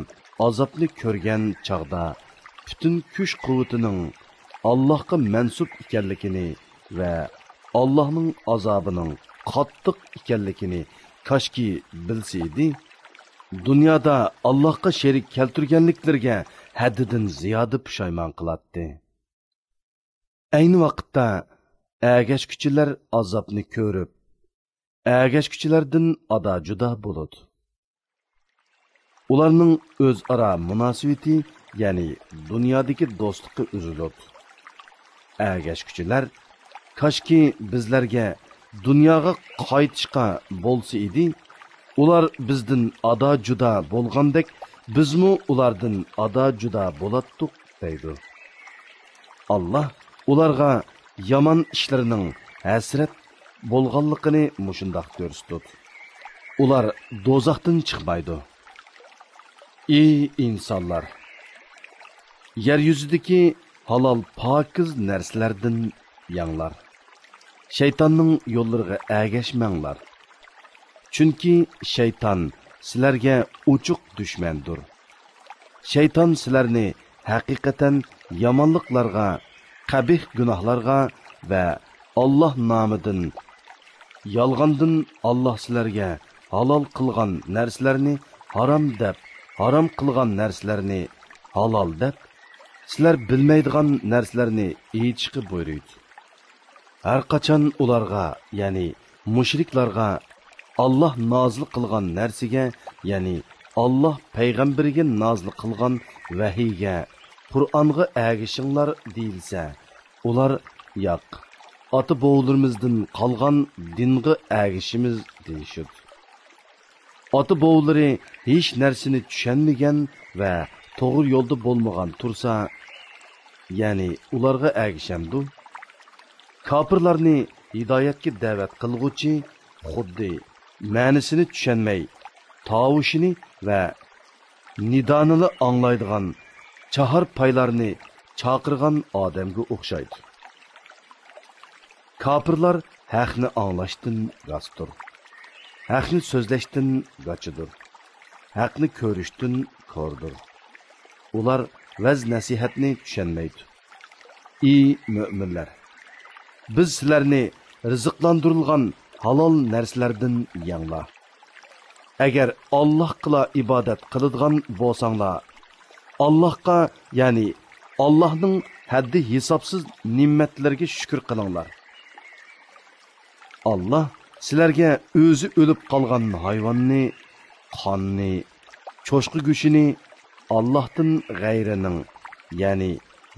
azobni ko'rgan chaqda bütün kuch quvvatining Allohga mansub ekanligini va Allohning azobining qattiq ekanligini koshki bilsa edi, dunyoda Allohga sherik keltirganliklarga haddidan ziyoda pushaymon qiladi. Ayni vaqtda agashkuchilar azobni ko'rib, agashkuchilardan ada juda bo'ladi. Ularning o'zaro munosabati, ya'ni dunyodagi do'stligi uziladi. Agashkuchilar koshki bizlarga dunyoga qaytishga bo'lsa edi, ular bizdan ada juda bo'lgandek, bizmi ulardan ada juda bo'latdik deydi. Allah ularga yomon ishlarining hasrat bo'lganligini mushundoq ko'rsatdi. Ular do'zaxdan chiqmaydi. Ey insonlar, yer yuzidagi halol pokiz narsalardan yanglar. Shaytonning yo'llariga ergashmanglar. Chunki shayton sizlarga ochiq dushmandir. Shayton sizlarni haqiqatan yomonliklarga, qabih gunohlarga va Alloh nomidan yolg'ondan Alloh sizlarga halol qilgan narsalarni harom deb, harom qilgan narsalarni halol deb, sizlar bilmaydigan narsalarni aytishga buyuradi. Har qachon ularga, ya'ni mushriklarga Allah nazil qilgan narsaga, ya'ni Allah payg'ambariga nazil qilgan vahiyga, Qur'onga ergishinglar deyilsa, ular yo'q, ota bovullarimizdan qolgan dinga ergishimiz deyishadi. Ota bovulları hech narsani tushunmagan va to'g'ri yo'lda bo'lmagan tursa, ya'ni ularga ergishamdi. Kafirlarni hidoyatga da'vat qilguvchi xuddi ma'nisini tushunmay, tavushini va nidonini anglaydigan chahar paylarni chaqirgan odamga o'xshaydi. Kafirlar haqni anglashdan rostdir. Haqni so'zlashdan gachidir. Haqni ko'rishdan ko'rdir. Ular vaz nasihatni tushunmaydi. Ey mo'minlar, biz sizlarni rizqlantirilgan halol narsalardan yanglar. Agar Allohga ibodat qiladigan bo'lsanglar, Allohga, ya'ni Allohning haddi hisobsiz ne'matlarga shukr qilinglar. Allah sizlarga o'zi o'lib qolgan hayvonni, qonni, cho'shqi go'shini Allohdan g'ayrining, ya'ni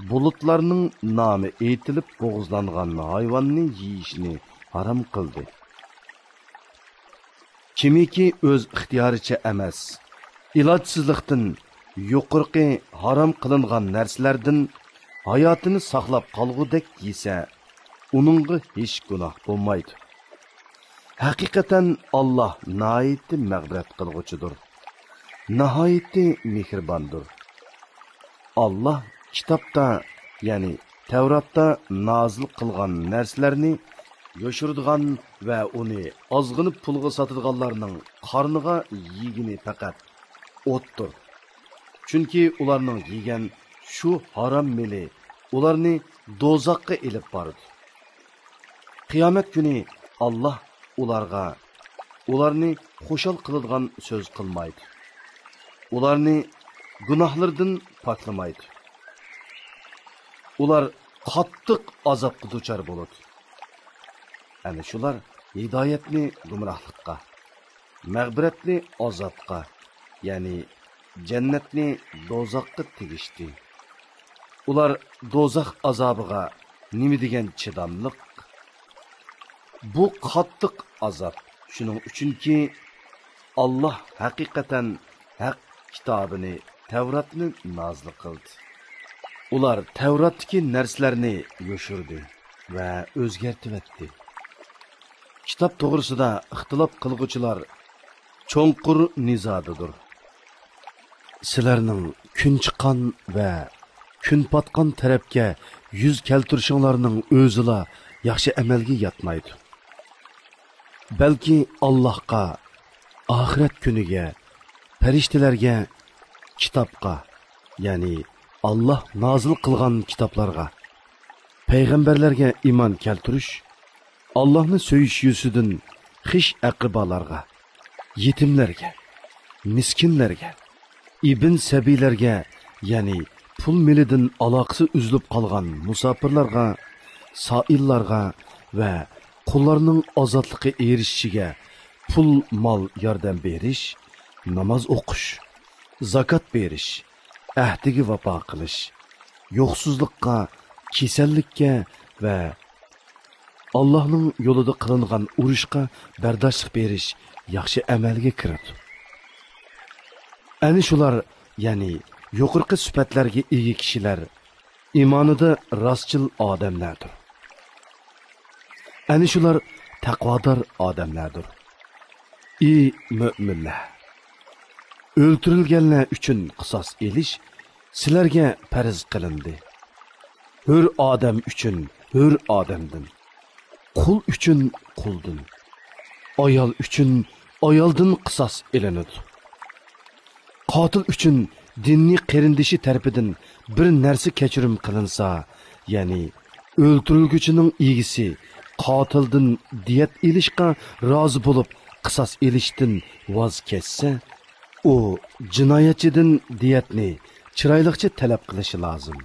bulutlarning nomi aytilib bo'g'izlangan hayvonni yeyishni harom qildi. Kimiki o'z ixtiyoricha emas, ilojsizlikdan yuqorqi harom qilingan narsalardan hayotini saqlab qolgudek yesa, uningga hech gunoh bo'lmaydi. Haqiqatan Allah nihoyatda mag'firat qilg'uchidir, nihoyatda mehribondir. Allah kitobda, ya'ni Tavratda nozil qilgan narsalarni yoshirdigan va uni ozg'ini pulga sotadiganlarning qorniga yegini faqat o'tdir. Chunki ularning yegan shu harom meli ularni do'zaxga elib boradi. Qiyomat kuni Allah ularni xushal qiladigan so'z qilmaydi. Ularni gunohlardan poklamaydi. Ular qattiq azobga duchor bo'ladi. Ana shular hidoyatni gumrohlikqa, mag'firatni azobga, ya'ni jannatni do'zaxga tegishdi. Ular do'zax azobiga nima degan chidamliq? Bu qattiq azob. Shuning uchunki Allah haqiqatan haq kitobini, Tavratni nozil qildi. Ular Tavratdagi narsalarni yoshirdi va o'zgartib etdi. Kitob to'g'risida ixtilof qilguvchilar cho'nqur nizodadir. Sizlarning kun chiqqan va kun patgan tarafga yuz keltirishinglarning o'zila yaxshi amalga yetmaydi. Balki Allohga, oxirat kuniga, farishtalarga, kitobga, ya'ni Allah nazil qilgan kitoblarga, payg'ambarlarga iymon keltirish, Allah'ni söyüş yüzüdün xish aqibalarga, yetimlarga, miskinlarga, ibn sabilarga, yani pul milidin aloqasi uzilib qolgan musafirlarga, saillarga va qullarning ozodligiga erishishiga pul mol yordam berish, namoz o'qish, zakot berish, ahdiga vafo qilish, yo'qsizlikqa, kasallikka va Allah'ның yolida qılınğan urushqa bardoshlik berish yaxshi amalga kiradi. Ani shular, ya'ni yuqorqi sifatlarga ega kishilar iymonida rostchil odamlardir. Ani shular taqvodor odamlardir. Ey mo'minlar, o'ltirilganlar uchun qisos elish sizlarga farz qilindi. Hur odam uchun hur odamdan, qul uchun quldan, ayol uchun ayoldan qisos elinadi. Qotil uchun dinni qarindishi tarafidan bir narsa kechirim qilinsa, ya'ni o'ltirilguchining egisi qotildan diyat elishga rozi bo'lib qisos elishdan voz kechsa, u jinoyatchidan diyatni chiroyliqcha talab qilishi lozim.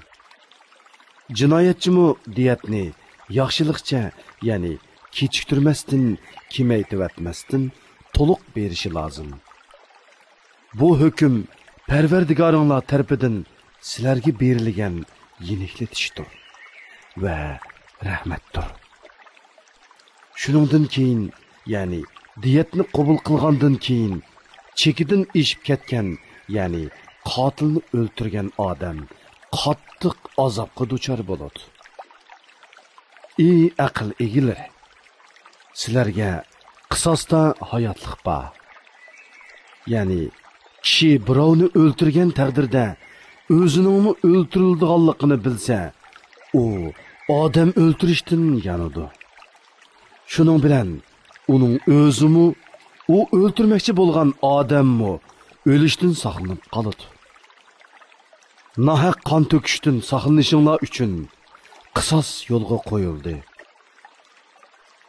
Jinoyatchimu diyatni yaxshilikcha, ya'ni kechiktirmasdan, kemaytivatmasdan to'liq berishi lozim. Bu hukm Parvardigoringlar tarafidan sizlarga berilgan yeniklatishdir va rahmatdir. Shuningdan keyin, ya'ni diyatni qabul qilgandan keyin chekidan eshib ketgan, ya'ni qotilni o'ltirgan odam qattiq azobga duchor bo'ladi. Ey aql egilari, sizlarga qisosda hayotlik bor. Ya'ni kishi birovni o'ltirgan taqdirda o'zining o'ltirilganligini bilsa, u odam o'ltirishdan yanadi. Shuning bilan uning o'zimi, u o'ltirmoqchi bo'lgan odammi o'lishdan saqlanib qoladi. Nahaq qon to'kishdan saqlanishinglar uchun qisos yo'lga qo'yildi.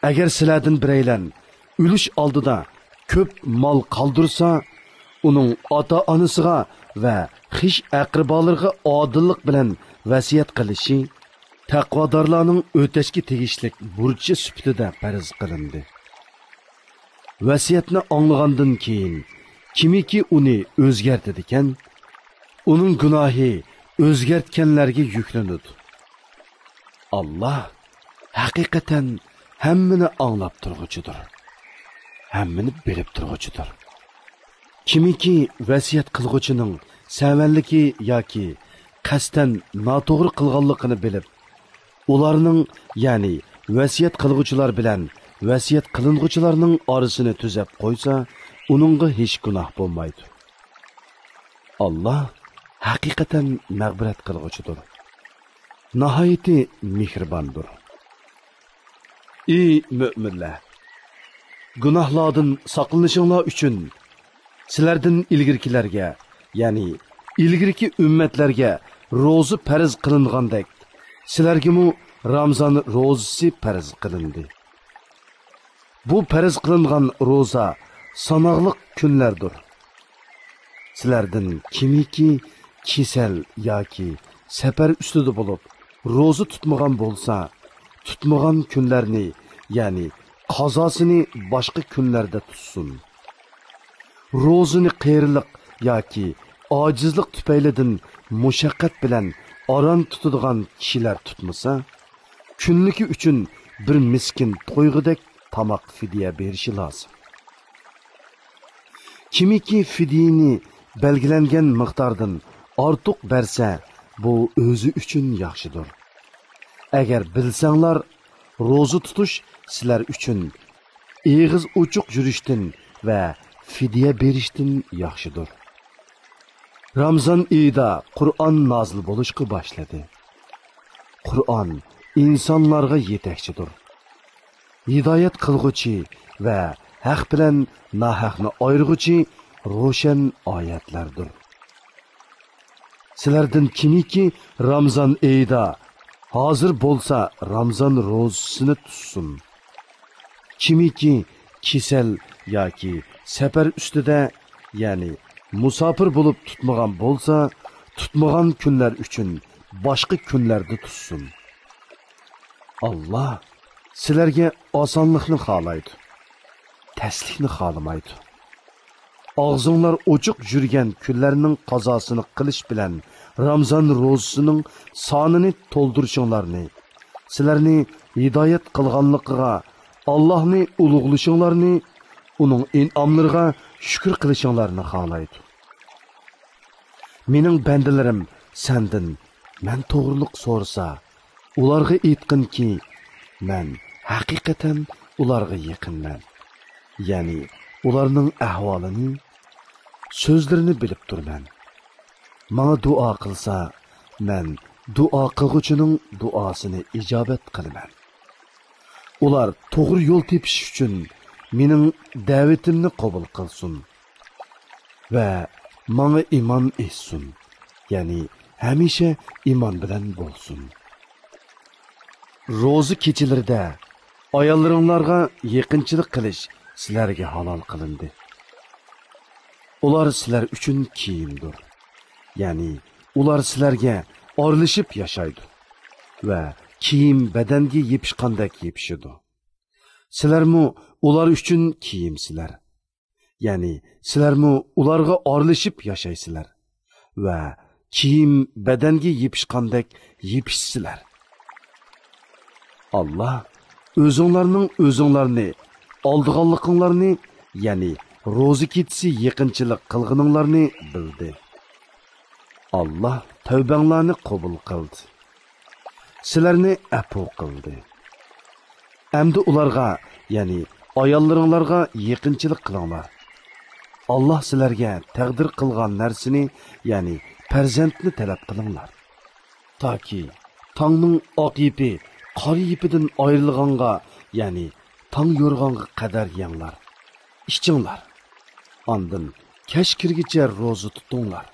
Agar sizlardan biraylan o'lish oldida ko'p mol qoldirsa, uning ota-onasiga va xish aqribolarga odillik bilan vasiyat qilishi taqvodorlarning o'tashga tegishlik burchi sifatida farz qilindi. Vasiyatni anglagandan keyin kimiki uni o'zgartirdi ekan, uning gunohi o'zgartganlarga yuklanadi. Allah haqiqatan hammani anglab turg'uchidir, hammani bilib turg'uchidir. Kimiki vasiyat qilg'uchining savanligi yoki qasdan noto'g'ri qilganligini bilib, ularning, ya'ni vasiyat qilg'uchilar bilan vasiyat qiling'uchilarning orasini tuzab qo'ysa, uningga hech gunoh bo'lmaydi. Allah haqiqatan mag'firat qilg'uchidir, nihoyatda mehribondir. Ey mo'minlar, gunohlardan saqlanishinglar uchun sizlardan ilgirkilarga, ya'ni ilgirki ummatlarga ro'za farz qilingandek, sizlarga mu Ramazon ro'zasi farz qilindi. Bu farz qilingan ro'za sanoqli kunlardir. Sizlardan kimiki kasal yoki safar ustida bo'lib ro'za tutmagan bo'lsa, tutmagan kunlarni, ya'ni qazosini boshqa kunlarda tutsin. Ro'zini qiyirliq yoki ojizlik tufaylidan mushaqqat bilan oron tutadigan kishilar tutmasa, kunligi uchun bir miskin to'yg'idek tamoq fidya berishi lozim. Kimiki fidyani belgilangan miqdordan ortiq bersa, bu o'zi uchun yaxshidir. Agar bilsanglar, ro'za tutish sizlar uchun eg'iz ochiq yurishdan va fidya berishdan yaxshidir. Ramazon oyida Qur'on nozil bo'lishga boshladi. Qur'on insonlarga yetakchidir. Hidoyat qilg'uchi va haq bilan nohaqni ayirg'uchi ro'shan oyatlardir. Sizlardan kimiki Ramazan oyida hozir bo'lsa Ramazan ro'zasini tutsin. Kimiki kasal yoki safar ustida, ya'ni musofir bo'lib tutmagan bo'lsa, tutmagan kunlar uchun boshqa kunlarda tutsin. Allah sizlarga osonlikni xohlaydi, taslikni xohlamaydi. Ağzınlar ochiq yurgan kunlarning qazosini qilish bilan Ramazan ro'zasining sonini to'ldirishinglarni, sizlarni hidoyat qilganligiga, Allohni ulug'lashinglarni, uning in'omlariga shukr qilishinglarni xohlaydi. Mening bandalarim sendan men to'g'rilik so'rasa, ularga aytqinki, men haqiqatan ularga yaqinman. Ya'ni ularning ahvolini, so'zlarini bilib turman. Menga duo qilsa, men duo qilguvchining duosini ijobat qilaman. Ular to'g'ri yo'l tepish uchun mening da'vatimni qabul qilsin va menga iymon etsin. Ya'ni hamisha iymon bilan bo'lsin. Ro'za kechalarida ayollaringlarga yaqinchilik qilish sizlarga halol qilindi. Ular sizlar uchun kiyimdir. Ya'ni ular sizlarga orlashib yashaydi va kiyim badanga yepishqandek yepishidi. Sizlarmi ular uchun kiyimsizlar. Ya'ni sizlarmi ularga orlashib yashaysizlar va kiyim badanga yepishqandek yepishsizlar. Allah o'zinglarni oldiganliklarini, ya'ni ro'za ketisi yaqinchilik qilganinglarni bildi. Allah tavbanglarni qabul qildi. Sizlarni afv qildi. Endi ularga, ya'ni ayollaringlarga yaqinchilik qilinglar. Allah sizlarga taqdir qilgan narsani, ya'ni farzandni talab qilinglar. Toki tongning oq ipi qora ipidan ayrilganga, ya'ni tong yo'rganga qadar yenglar. İçinglar. Andın kesh kirgicha ro'za tutinglar.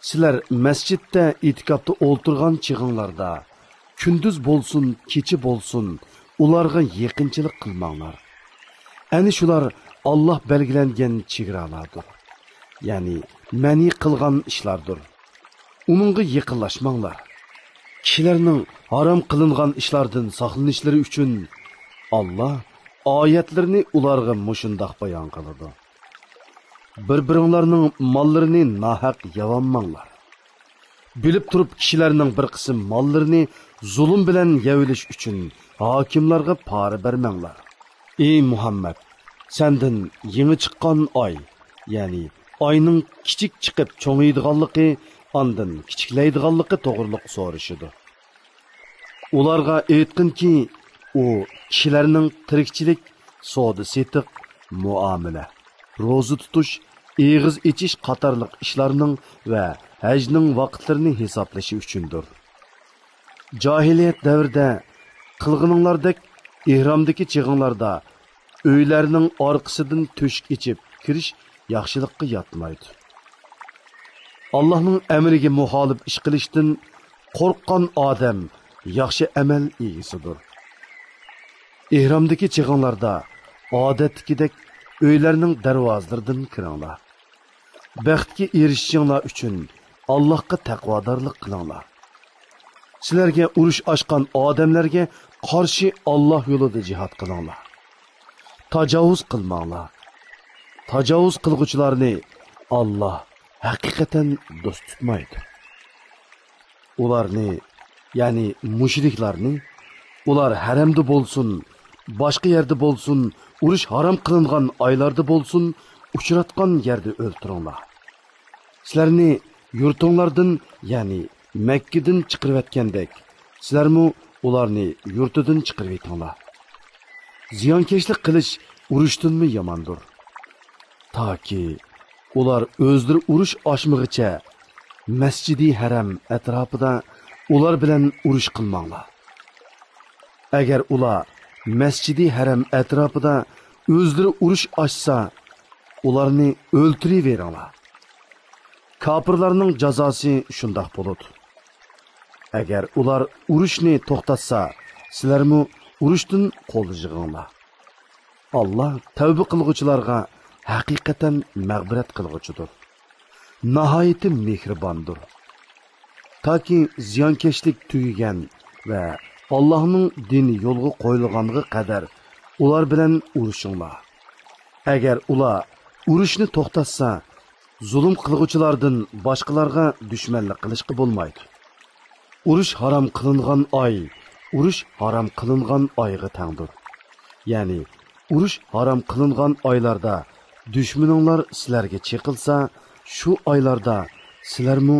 Sizlar masjidda itikofda o'ltirgan chig'inglarda kunduz bo'lsin, kecha bo'lsin, ularga yaqinchilik qilmanglar. Ani shular Alloh belgilangan chegaralardir. Ya'ni ma'ni qilgan ishlardir. Uningga yaqinlashmanglar. Kishilarning harom qilingan ishlardan saqlanishlari uchun Allah oyatlarini ularga mushundoq bayon qiladi. Bir-biringlarning mollarini nahaq yavanmanglar. Bilib turib kishilarning bir qism mollarini zulm bilan yevilish uchun hokimlarga pora bermanglar. Ey Muhammad, sendan yangi chiqqan oy, ya'ni oyning kichik chiqib cho'ngiydiganligi, ondan kichiklaydiganligi to'g'riliq so'rashidir. Ularga aytqinki, u kishilarning tirikchilik, savdo setiq, muomala, ro'za tutish, eg'iz ichish qatorliq ishlarning va hajning vaqtlarini hisoblashi uchundir. Jahiliyat davrida qilganinglardek ihromdagi chig'inglarda uylarning orqasidan to'shik ichib kirish yaxshilikqa yotmaydi. Allohning amriga muxolif ish qilishdan qo'rqqan odam yaxshi amal egasidir. İhromdagi chig'inglarda odatdagidek uylarning darvozalaridan kiringlar. Baxtga erishishinglar uchun Allohga taqvodorlik qilinglar. Sizlarga urush ochgan odamlarga qarshi Alloh yo'lida jihad qilinglar. Tajovuz qilmanglar. Tajovuz qilguvchilarni Alloh haqiqatan do'st tutmaydi. Ularni, ya'ni mushriklarni, ular haramda bo'lsin, boshqa yerda bo'lsin, urush harom qilingan oylarda bo'lsin, uchratgan yerda o'ltiringlar. Sizlarni yurtinglardan, ya'ni Makkadan chiqarayotgandek, sizlarmi ularni yurtidan chiqarib etinglar. Ziyonkashlik qilish urushdanmi yomondir. Toki ular o'zlari urush ochmag'icha Masjidi Haram atrofida ular bilan urush qilmanglar. Agar ular Masjidi Haram atrofida o'zlari urush ochsa, ularni o'ltiraveringlar. Kafirlarning jazosi shundoq bo'ladi. Agar ular urushni to'xtatsa, sizlarmi urushdan qo'l yig'inglar. Allah tavba qilguvchilarga haqiqatan mag'firat qilguvchidir. Nihoyatda mehribondir. Taki ziyonkashlik tugagan va Allohning dini yo'lga qo'yilganiga qadar ular bilan urushinglar. Agar ular urushni to'xtatsa, zulm qilguvchilardan boshqalarga dushmanlik qilishga bo'lmaydi. Urush harom qilingan oy, urush harom qilingan oyga tengdir. Ya'ni urush harom qilingan oylarda dushmaninglar sizlarga cheqilsa, shu oylarda sizlarmi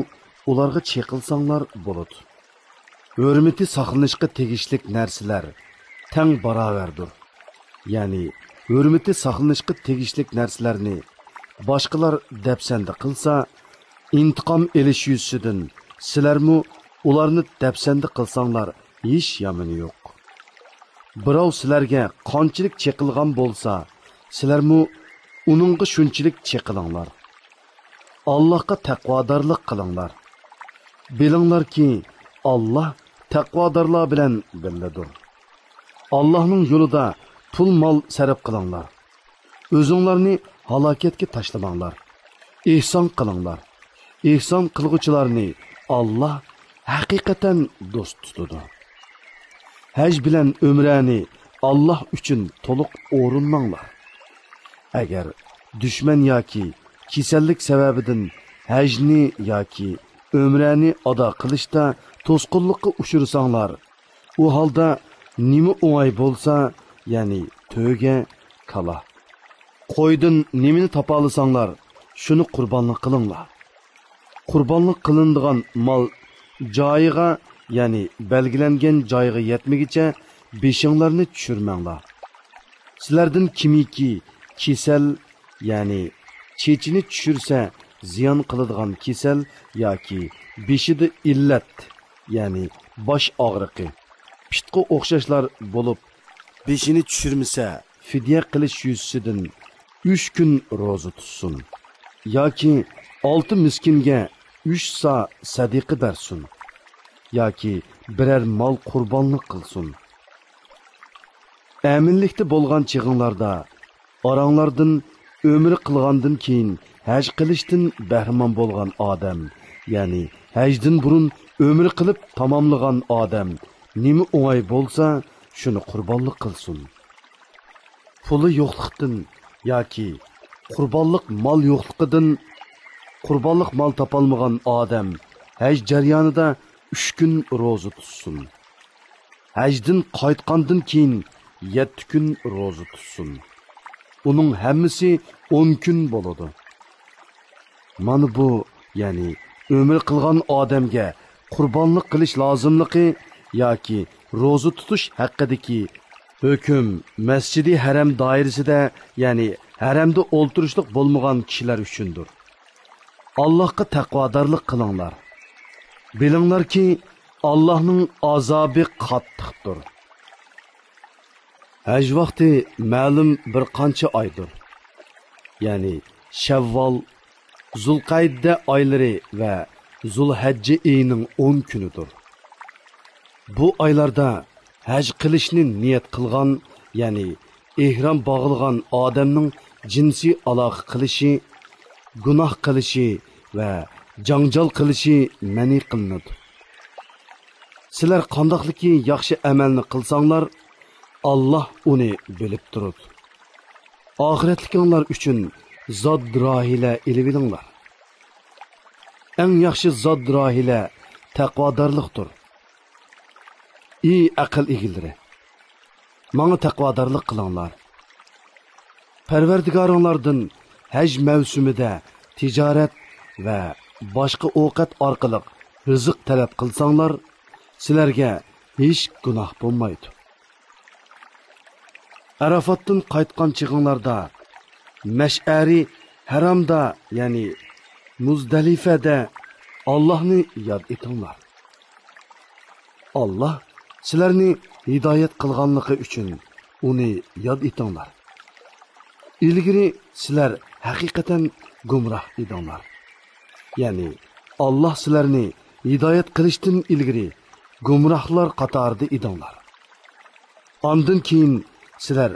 ularga cheqilsanglar bo'ladi. Hurmati saqlanishga tegishlik narsalar teng barobardir. Ya'ni hurmati saqlanishga tegishlik narsalarni boshqalar dafsanda qilsa, intiqom elish yuzidan sizlarmi ularni dafsanda qilsanglar hech yomoni yo'q. Birov sizlarga qanchalik cheqilgan bo'lsa, sizlarmi uningga shunchalik cheqilinglar. Allohga taqvodorlik qilinglar. Bilinglarki, Allah taqvodorlar bilan birlidir. Allohning yo'lida pul mol sarf qilinglar. O'zinglarni halokatga tashlamanglar. Ihson qilinglar. Ihson qilguvchilarni Allah haqiqatan do'st tutadi. Haj bilan umrani Allah uchun to'liq o'rinlanglar. Agar dushman yoki kasallik sababidan hajni yoki umrani ado qilishda to'sqinlikqa uchursanglar, u holda nima o'ng'ay bo'lsa, ya'ni to'yga kala qo'ydan nimani topa olsanglar, shuni qurbonlik qilinglar. Qurbonlik qilinadigan mol joyiga, ya'ni belgilangan joyiga yetmagicha beshinglarni tushirmanglar. Sizlardan kimiki kasal, ya'ni chechini tushirsa ziyon qiladigan kasal yoki beshida illat, ya'ni bosh og'riqi, pitqa o'xshashlar bo'lib, beshini tushirmasa, fidya qilish yuzidan 3 kun roza tutsin. Yoki 6 miskinga 3 sa sadiqa bersin. Yoki birer mal qurbonlik qilsin. Aminlikda bo'lgan chig'inlarda oranglardan ömür qilgandan keyin haj qilishdan bahramon bo'lgan odam, ya'ni hajdan burun ömür qilib tamomlagan odam nima o'ng'ay bo'lsa, shuni qurbonlik qilsin. Puli yo'qlikdan yoki qurbonlik mol yo'qligidan qurbonlik mol topolmagan odam haj jarayonida 3 kun roza tutsin. Hajdan qaytgandan keyin 7 kun roza tutsin. Onun hammasi 10 kun bo'ladi. Mana bu, ya'ni ömür qilgan odamga qurbonlik qilish lozimligi yoki roza tutish haqidagi hukm Masjidi Haram doirasida, ya'ni haramda o'ltirishlik bo'lmagan kishilar uchundir. Allohga taqvodorlik qilinglar. Bilinglarki, Allohning azobi qattiqdir. Haj vaqti ma'lum bir qancha oydir. Ya'ni Shavvol, Zulqayda oylari va Zulhajja oyining 10 kunidir. Bu oylarda haj qilishni niyat qilgan, ya'ni ihrom bog'ilgan odamning jinsiy aloqa qilishi, gunoh qilishi va janjal qilishi ma'ni qilinadi. Sizlar qandoqliki yaxshi amalni qilsanglar, Allah uni bilib turadi. Oxiratliklar uchun zot rohila ilbilinglar. Eng yaxshi zot rohila taqvodorlikdir. Ey aql egilleri, mana taqvodorlik qilinglar. Parvardigoringlardan haj mavsumida tijorat va boshqa ovqat orqali rizq talab qilsanglar, sizlarga hech gunoh bo'lmaydi. Arafatdan qaytgan chig'inglarda Mash'ari haramda, ya'ni Muzdalifada Allohni yod etinglar. Allah sizlarni hidoyat qilganligi uchun uni yod etinglar. Ilgari sizlar haqiqatan gumroh edinglar. ya'ni Allah sizlarni hidoyat qilishdan ilgari gumrohlar qatorida edinglar. Ondan keyin sizlar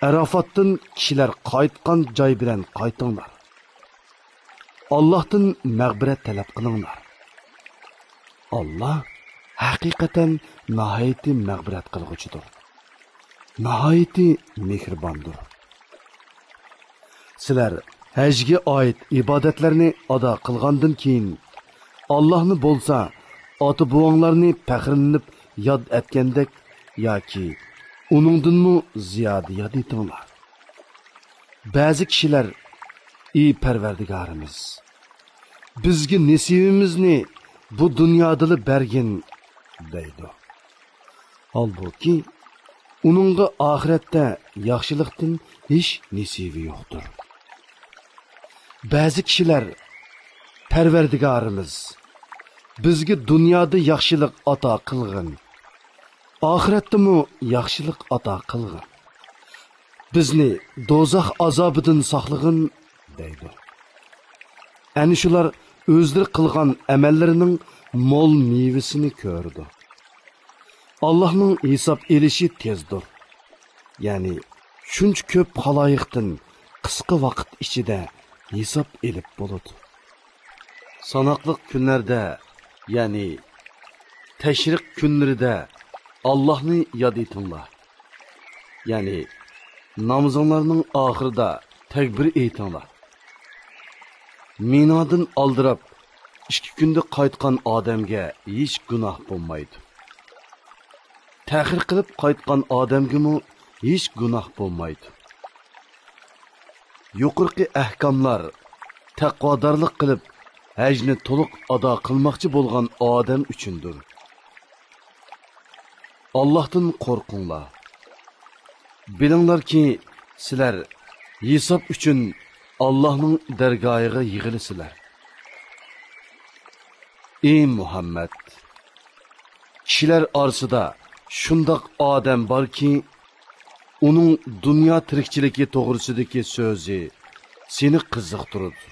Arafatdan kishilar qaytgan joy bilan qaytinglar. Allohdan mag'firat talab qilinglar. Allah haqiqatan nihoyatda mag'firat qilg'uchidir. Nihoyatda mehribondir. Sizlar hajga oid ibodatlarni ado qilgandan keyin Allohni bo'lsa ota-buvanglarni faxrlanib yod etgandek yoki uningdanmi ziyoda yod etinglar. Ba'zi kishilar ey Parvardigorimiz, bizga nasibimizni bu dunyoda bergin deydi. Halbuki uningga oxiratda yaxshilikdan hech nasibi yo'qdir. Ba'zi kishilar Parvardigorimiz, bizga dunyoda yaxshilik ato qilgin, oxiratdami yaxshilik ato qilgin, bizni do'zax azobidan saqlag'in deydi. Ani shular o'zlari qilgan amallarining mo'l mevasini ko'rdi. Allohning hisob elishi tezdir. Ya'ni shuncha ko'p xaloyiqdan qisqa vaqt ichida hisob elib bo'ladi. Sanoqliq kunlarda, ya'ni tashriq kunlarida Allohni yod etinglar. Ya'ni namozinglarning oxirida takbir aytinglar. Minodan oldirab 2 kunda qaytgan odamga hech gunoh bo'lmaydi. Ta'xir qilib qaytgan odamga hech gunoh bo'lmaydi. Yuqorqi ahkomlar taqvodorlik qilib hajni to'liq ado qilmoqchi bo'lgan odam uchundir. Allohdan qo'rqinglar. Bilinglarki, sizlar hisob uchun Allohning dargohiga yig'ilisizlar. Ey Muhammad, kishilar orasida shundoq odam borki, uning dunyo tirikchiligi to'g'risidagi so'zi seni qiziqtiradi.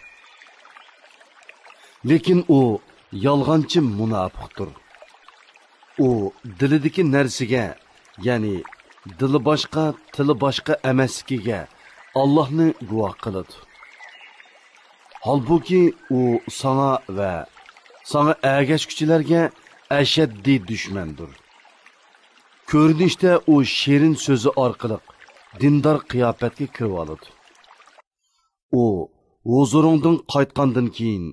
Lekin u yolg'onchi munofiqdir. U dilidagi narsaga, ya'ni dili boshqa, tili boshqa emasligiga Allohni guvoh qiladi. Halbuki u sana va sana ergashuvchilarga ashaddiy dushmandir. Ko'rinishda u shirin so'zi orqali dindor qiyofatga kirib oladi. U huzuringdan qaytgandan keyin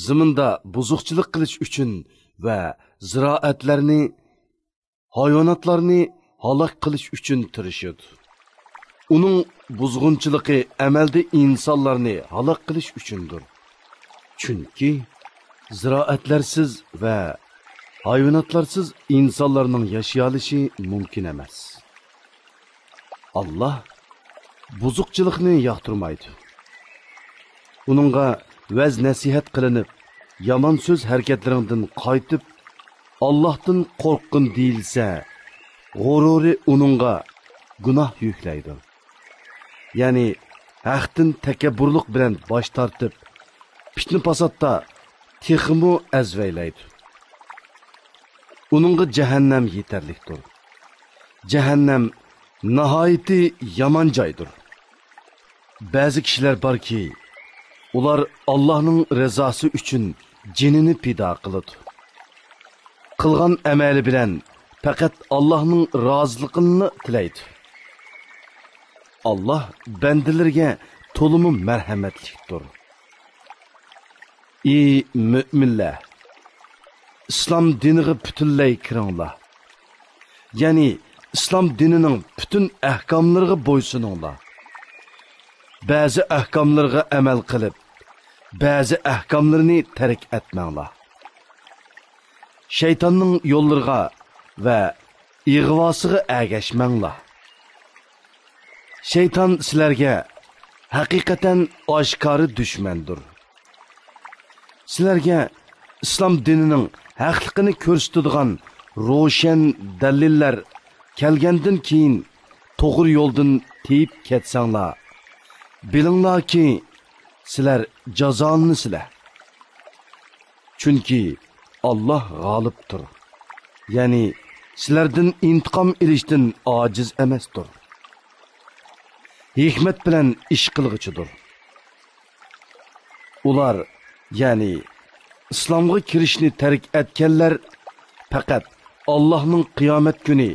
zaminda buzuqchilik qilish uchun va ziroatlarni, hayvonotlarni halok qilish uchun tirishadi. Uning buzg'unchiligi amalda insonlarni halok qilish uchundir. Chunki ziroatlarsiz va hayvonotlarsiz insonlarning yashayolishi mumkin emas. Allah buzuqchilikni yoqtirmaydi. Uningga vaz nasihat qilinib, yomon so'z harakatlaringdan qaytib, Allohdan qo'rqqin deyilsa, g'ururi uningga gunoh yuklaydi. Ya'ni haqdan takabburlik bilan bosh tortib, fitna fasodda texmu azvaylaydi. Uningga jahannam yetarlikdir. Jahannam nihoyatda yomon joydir. Ba'zi kishilar borki, ular Allohning rizosi uchun jinini fido qiladi. Qilgan amali bilan faqat Allohning roziligini tilaydi. Allah bandalarga to'limi marhamatlidir. Ey mu'minlar, islom diniga butunlay kiringlar. Ya'ni islom dinining bütün ahkomlariga bo'ysuninglar. Ba'zi ahkomlarga amal qilib, ba'zi ahkomlarni tark etmanglar. Shaytonning yo'llariga va ig'vosiga ergashmanglar. Şeytan sizlarga haqiqatan oshkori dushmandir. Sizlarga islom dinining haqligini ko'rsatadigan ro'shan dalillar kelgandan keyin to'g'ri yo'ldan teyib ketsanglar, bilinglarki, sizlar jazoni sizlar. Chunki Allah g'olibdir. Ya'ni sizlardan intiqom ilishdan ojiz emasdir. Hikmat bilan ish qilg'ichidir. Ular, ya'ni islomga kirishni tark etganlar faqat Allohning qiyomat kuni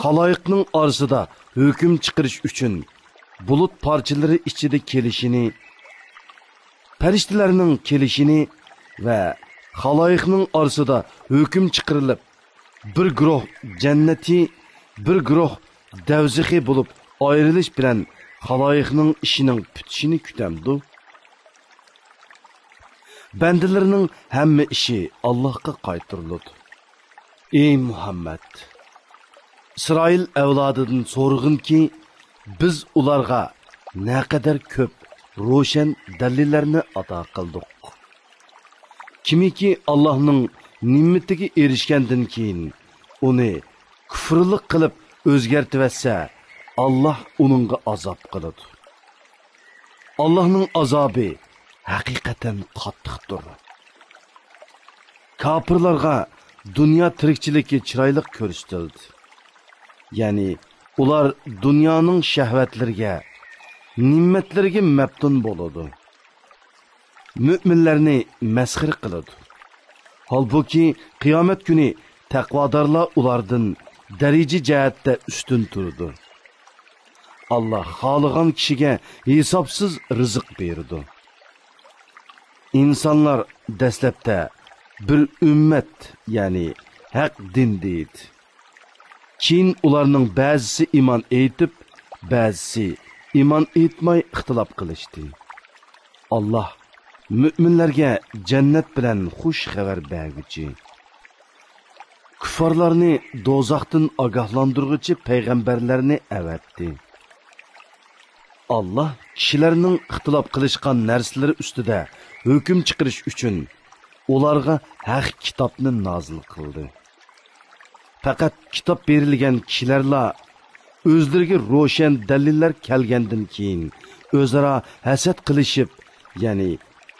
xaloyiqning orasida hukm chiqarish uchun bulut parchalari ichida kelishini, farishtalarning kelishini va xaloyiqning orasida hukm chiqarilib, bir guruh jannati, bir guruh davzihi bo'lib ayrilish bilan xaloyiqning ishining bitishini kutamdi. Bandalarning hamma ishi Allohga qaytariladi. Ey Muhammad, İsrail avlodidan so'rg'inki, biz ularga naqadar ko'p ro'shan dalillarni ato qildik. Kimiki Allohning ne'matiga erishgandan keyin uni kufrlik qilib o'zgartirsa, Allah uningga azob qiladi. Allohning azobi haqiqatan qattiqdir. Kafirlarga dunyo tirikchiligi chiroyli ko'rsatildi. Ya'ni ular dunyoning shahvatlariga, ne'matlariga maftun bo'ladi. Mu'minlarni masxir qiladi. Halbuki qiyomat kuni taqvodorlar ulardan daraja jihatda ustun turadi. Allah xohlagan kishiga hisobsiz rizq beradi. İnsanlar dastlabda bir ummat, ya'ni haq din deydi. Keyin ularning ba'zisi iymon etib, ba'zisi iymon etmay ixtilof qilishdi. Allah mu'minlarga jannat bilan xush xabar berguchi, kuffarlarni do'zaxdan ogohlantirguchi payg'ambarlarni avatdi. Allah kishilarning ixtilof qilishgan narsalari ustida hukm chiqarish uchun ularga haq kitobni nozil qildi. Faqat kitob berilgan kishilarla o'zlariga ro'shan dalillar kelgandan keyin o'zaro hasad qilishib, ya'ni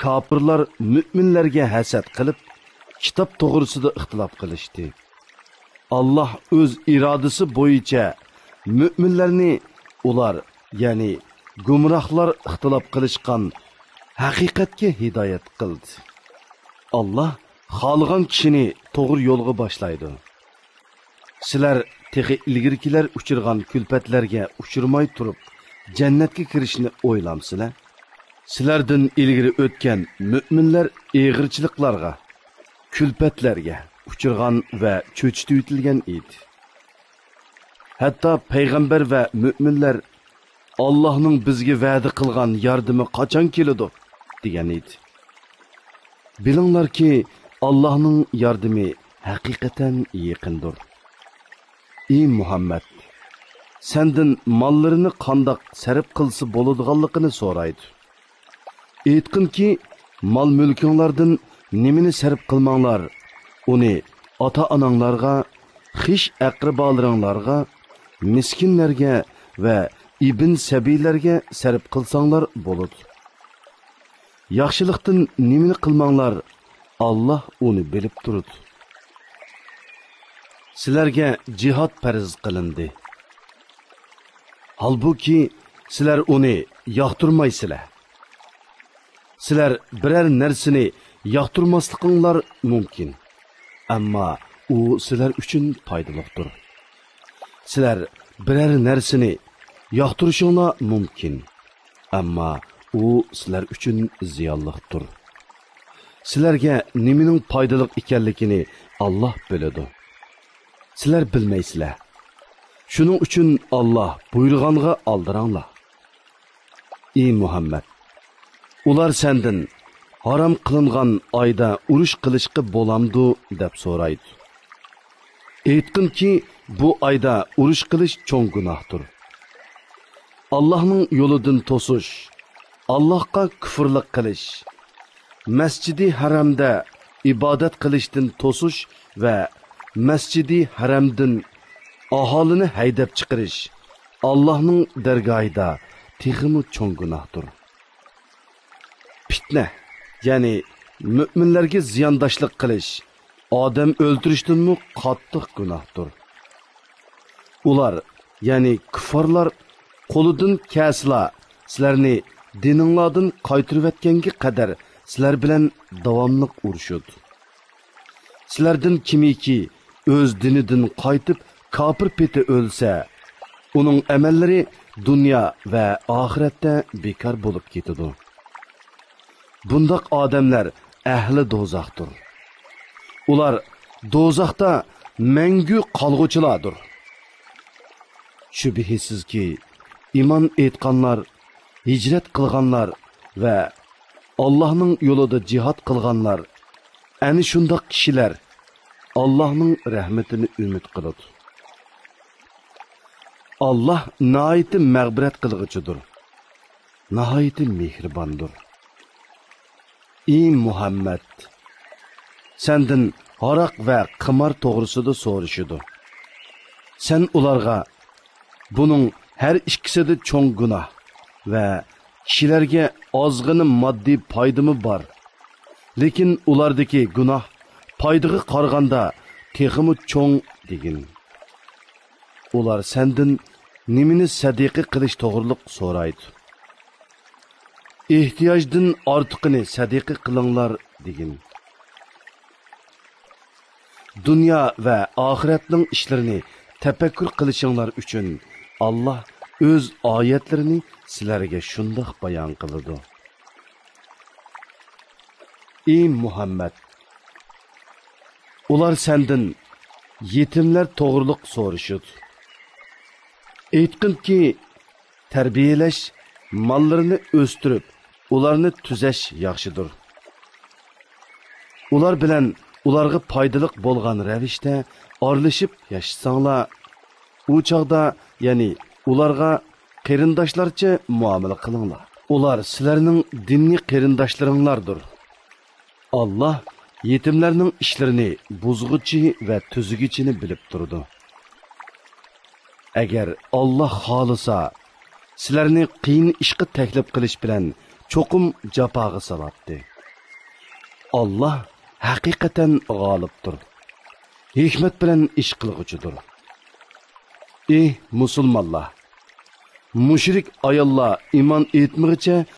kofirlar mu'minlarga hasad qilib, kitob to'g'risida ixtilof qilishdi. Allah o'z irodasi bo'yicha mu'minlarni ular, ya'ni gumrohlar ixtilof qilishgan haqiqatga hidoyat qildi. Allah xohlagan kishini to'g'ri yo'lga boshlaydi. Sizlar texi ilgirkilar uchirgan kulpatlarga uchirmay turib, jannatga kirishni o'ylamsizlar? Sizlardan ilgiri o'tgan mu'minlar eg'irchiliklarga, kulpatlarga uchirgan va cho'chitib o'tilgan edi. Hatto payg'ambar va mu'minlar Allohning bizga va'da qilgan yordami qachon keladi degan edi. Bilinglarki, Allohning yordami haqiqatan yaqindir. Ey Muhammad, sendan mollarini qandoq sarf qilsa bo'ladiganligini so'raydi. Aytqinki, mol mulkinglardan nimani sarf qilmanglar, uni ota-onanglarga, xish aqrabolaringlarga, miskinlarga va ibn sabiylarga sarf qilsanglar bo'ladi. Yaxshilikdan nimani qilmanglar, Allah uni bilib turadi. Sizlarga jihad farz qilindi. Halbuki sizlar uni yoqtirmaysizlar. Sizlar biror narsani yoqtirmasliginlar mumkin, ammo u sizlar uchun foydalidir. Sizlar biror narsani yoqtirishinglar mumkin, ammo u sizlar uchun ziyonlidir. Sizlarga nimaning foydali ekanligini Allah biladi. Sizlar bilmaysizlar. Shuning uchun Allah buyurganga aldiranglar. Ey Muhammad, ular sendan haram qilingan oyda urush qilishga bo'lamdi deb so'raydi. Aytqinki, bu oyda urush qilish cho'ng gunohdir. Allohning yo'lidan to'sish, Allohga kufrlik qilish, Masjidi Haramda ibodat qilishdan to'sish va Masjidi Haramdan aholini haydab chiqarish Allohning dargohida texmi cho'ng gunohdir. Fitna, ya'ni müminlarga ziyondoshlik qilish odam o'ldirishdanmi qattiq gunohdir. Ular, ya'ni kuffarlar qo'lidan kasla sizlarni dininglardan qaytirayotganga qadar sizlar bilan davomli urushudi. Sizlardan kimiki o'z dinidan qaytib kafir peti o'lsa, uning amallari dunyo va oxiratda bekor bo'lib ketadi. Bundoq odamlar ahli do'zaxdir. Ular do'zaxda mangu qolg'uchilardir. Shubhisizki, iymon etganlar, hijrat qilganlar va Allohning yo'lida jihad qilganlar ana shundoq kishilar Allohning rahmatini umid qiladi. Allah nihoyatda mag'firat qilg'uchidir. Nihoyatda mehribondir. Ey Muhammad, sendan haroq va qimor to'g'risida so'rashidi. Sen ularga buning har ikkisida cho'ng gunoh va kishilarga ozg'ini moddiy foydami bor. Lekin ulardagi gunoh foydaga qaraganda texmi cho'ng degin. Ular sendan nimani sadiqa qilish to'g'riliq so'raydi. Ehtiyojdan ortiqini sadiqa qilinglar degin. Dunyo va oxiratning ishlarini tafakkur qilishinglar uchun Allah o'z oyatlarini sizlarga shundoq bayon qiladi. Ey Muhammad, ular sendan yetimlar to'g'riliq so'rashadi. Aytqinki, tarbiyalash, mollarini o'stirib, ularni tuzash yaxshidir. Ular bilan ularga foydali bo'lgan ravishda orlashib yashasanglar, u chaqda, ya'ni ularga qarindoshlarcha muomala qilinglar. Ular sizlarning dinni qarindoshlaringlardir. Allah yetimlarning ishlarini buzg'uchi va tuzigichini bilib turdi. Agar Allah xolisa, sizlarni qiyin ishga taklif qilish bilan cho'qim jafoga salatdi. Allah haqiqatan g'olibdir. Hikmat bilan ish qilg'uchidir. Ey musulmonlar, mushrik ayollar iymon etmag'icha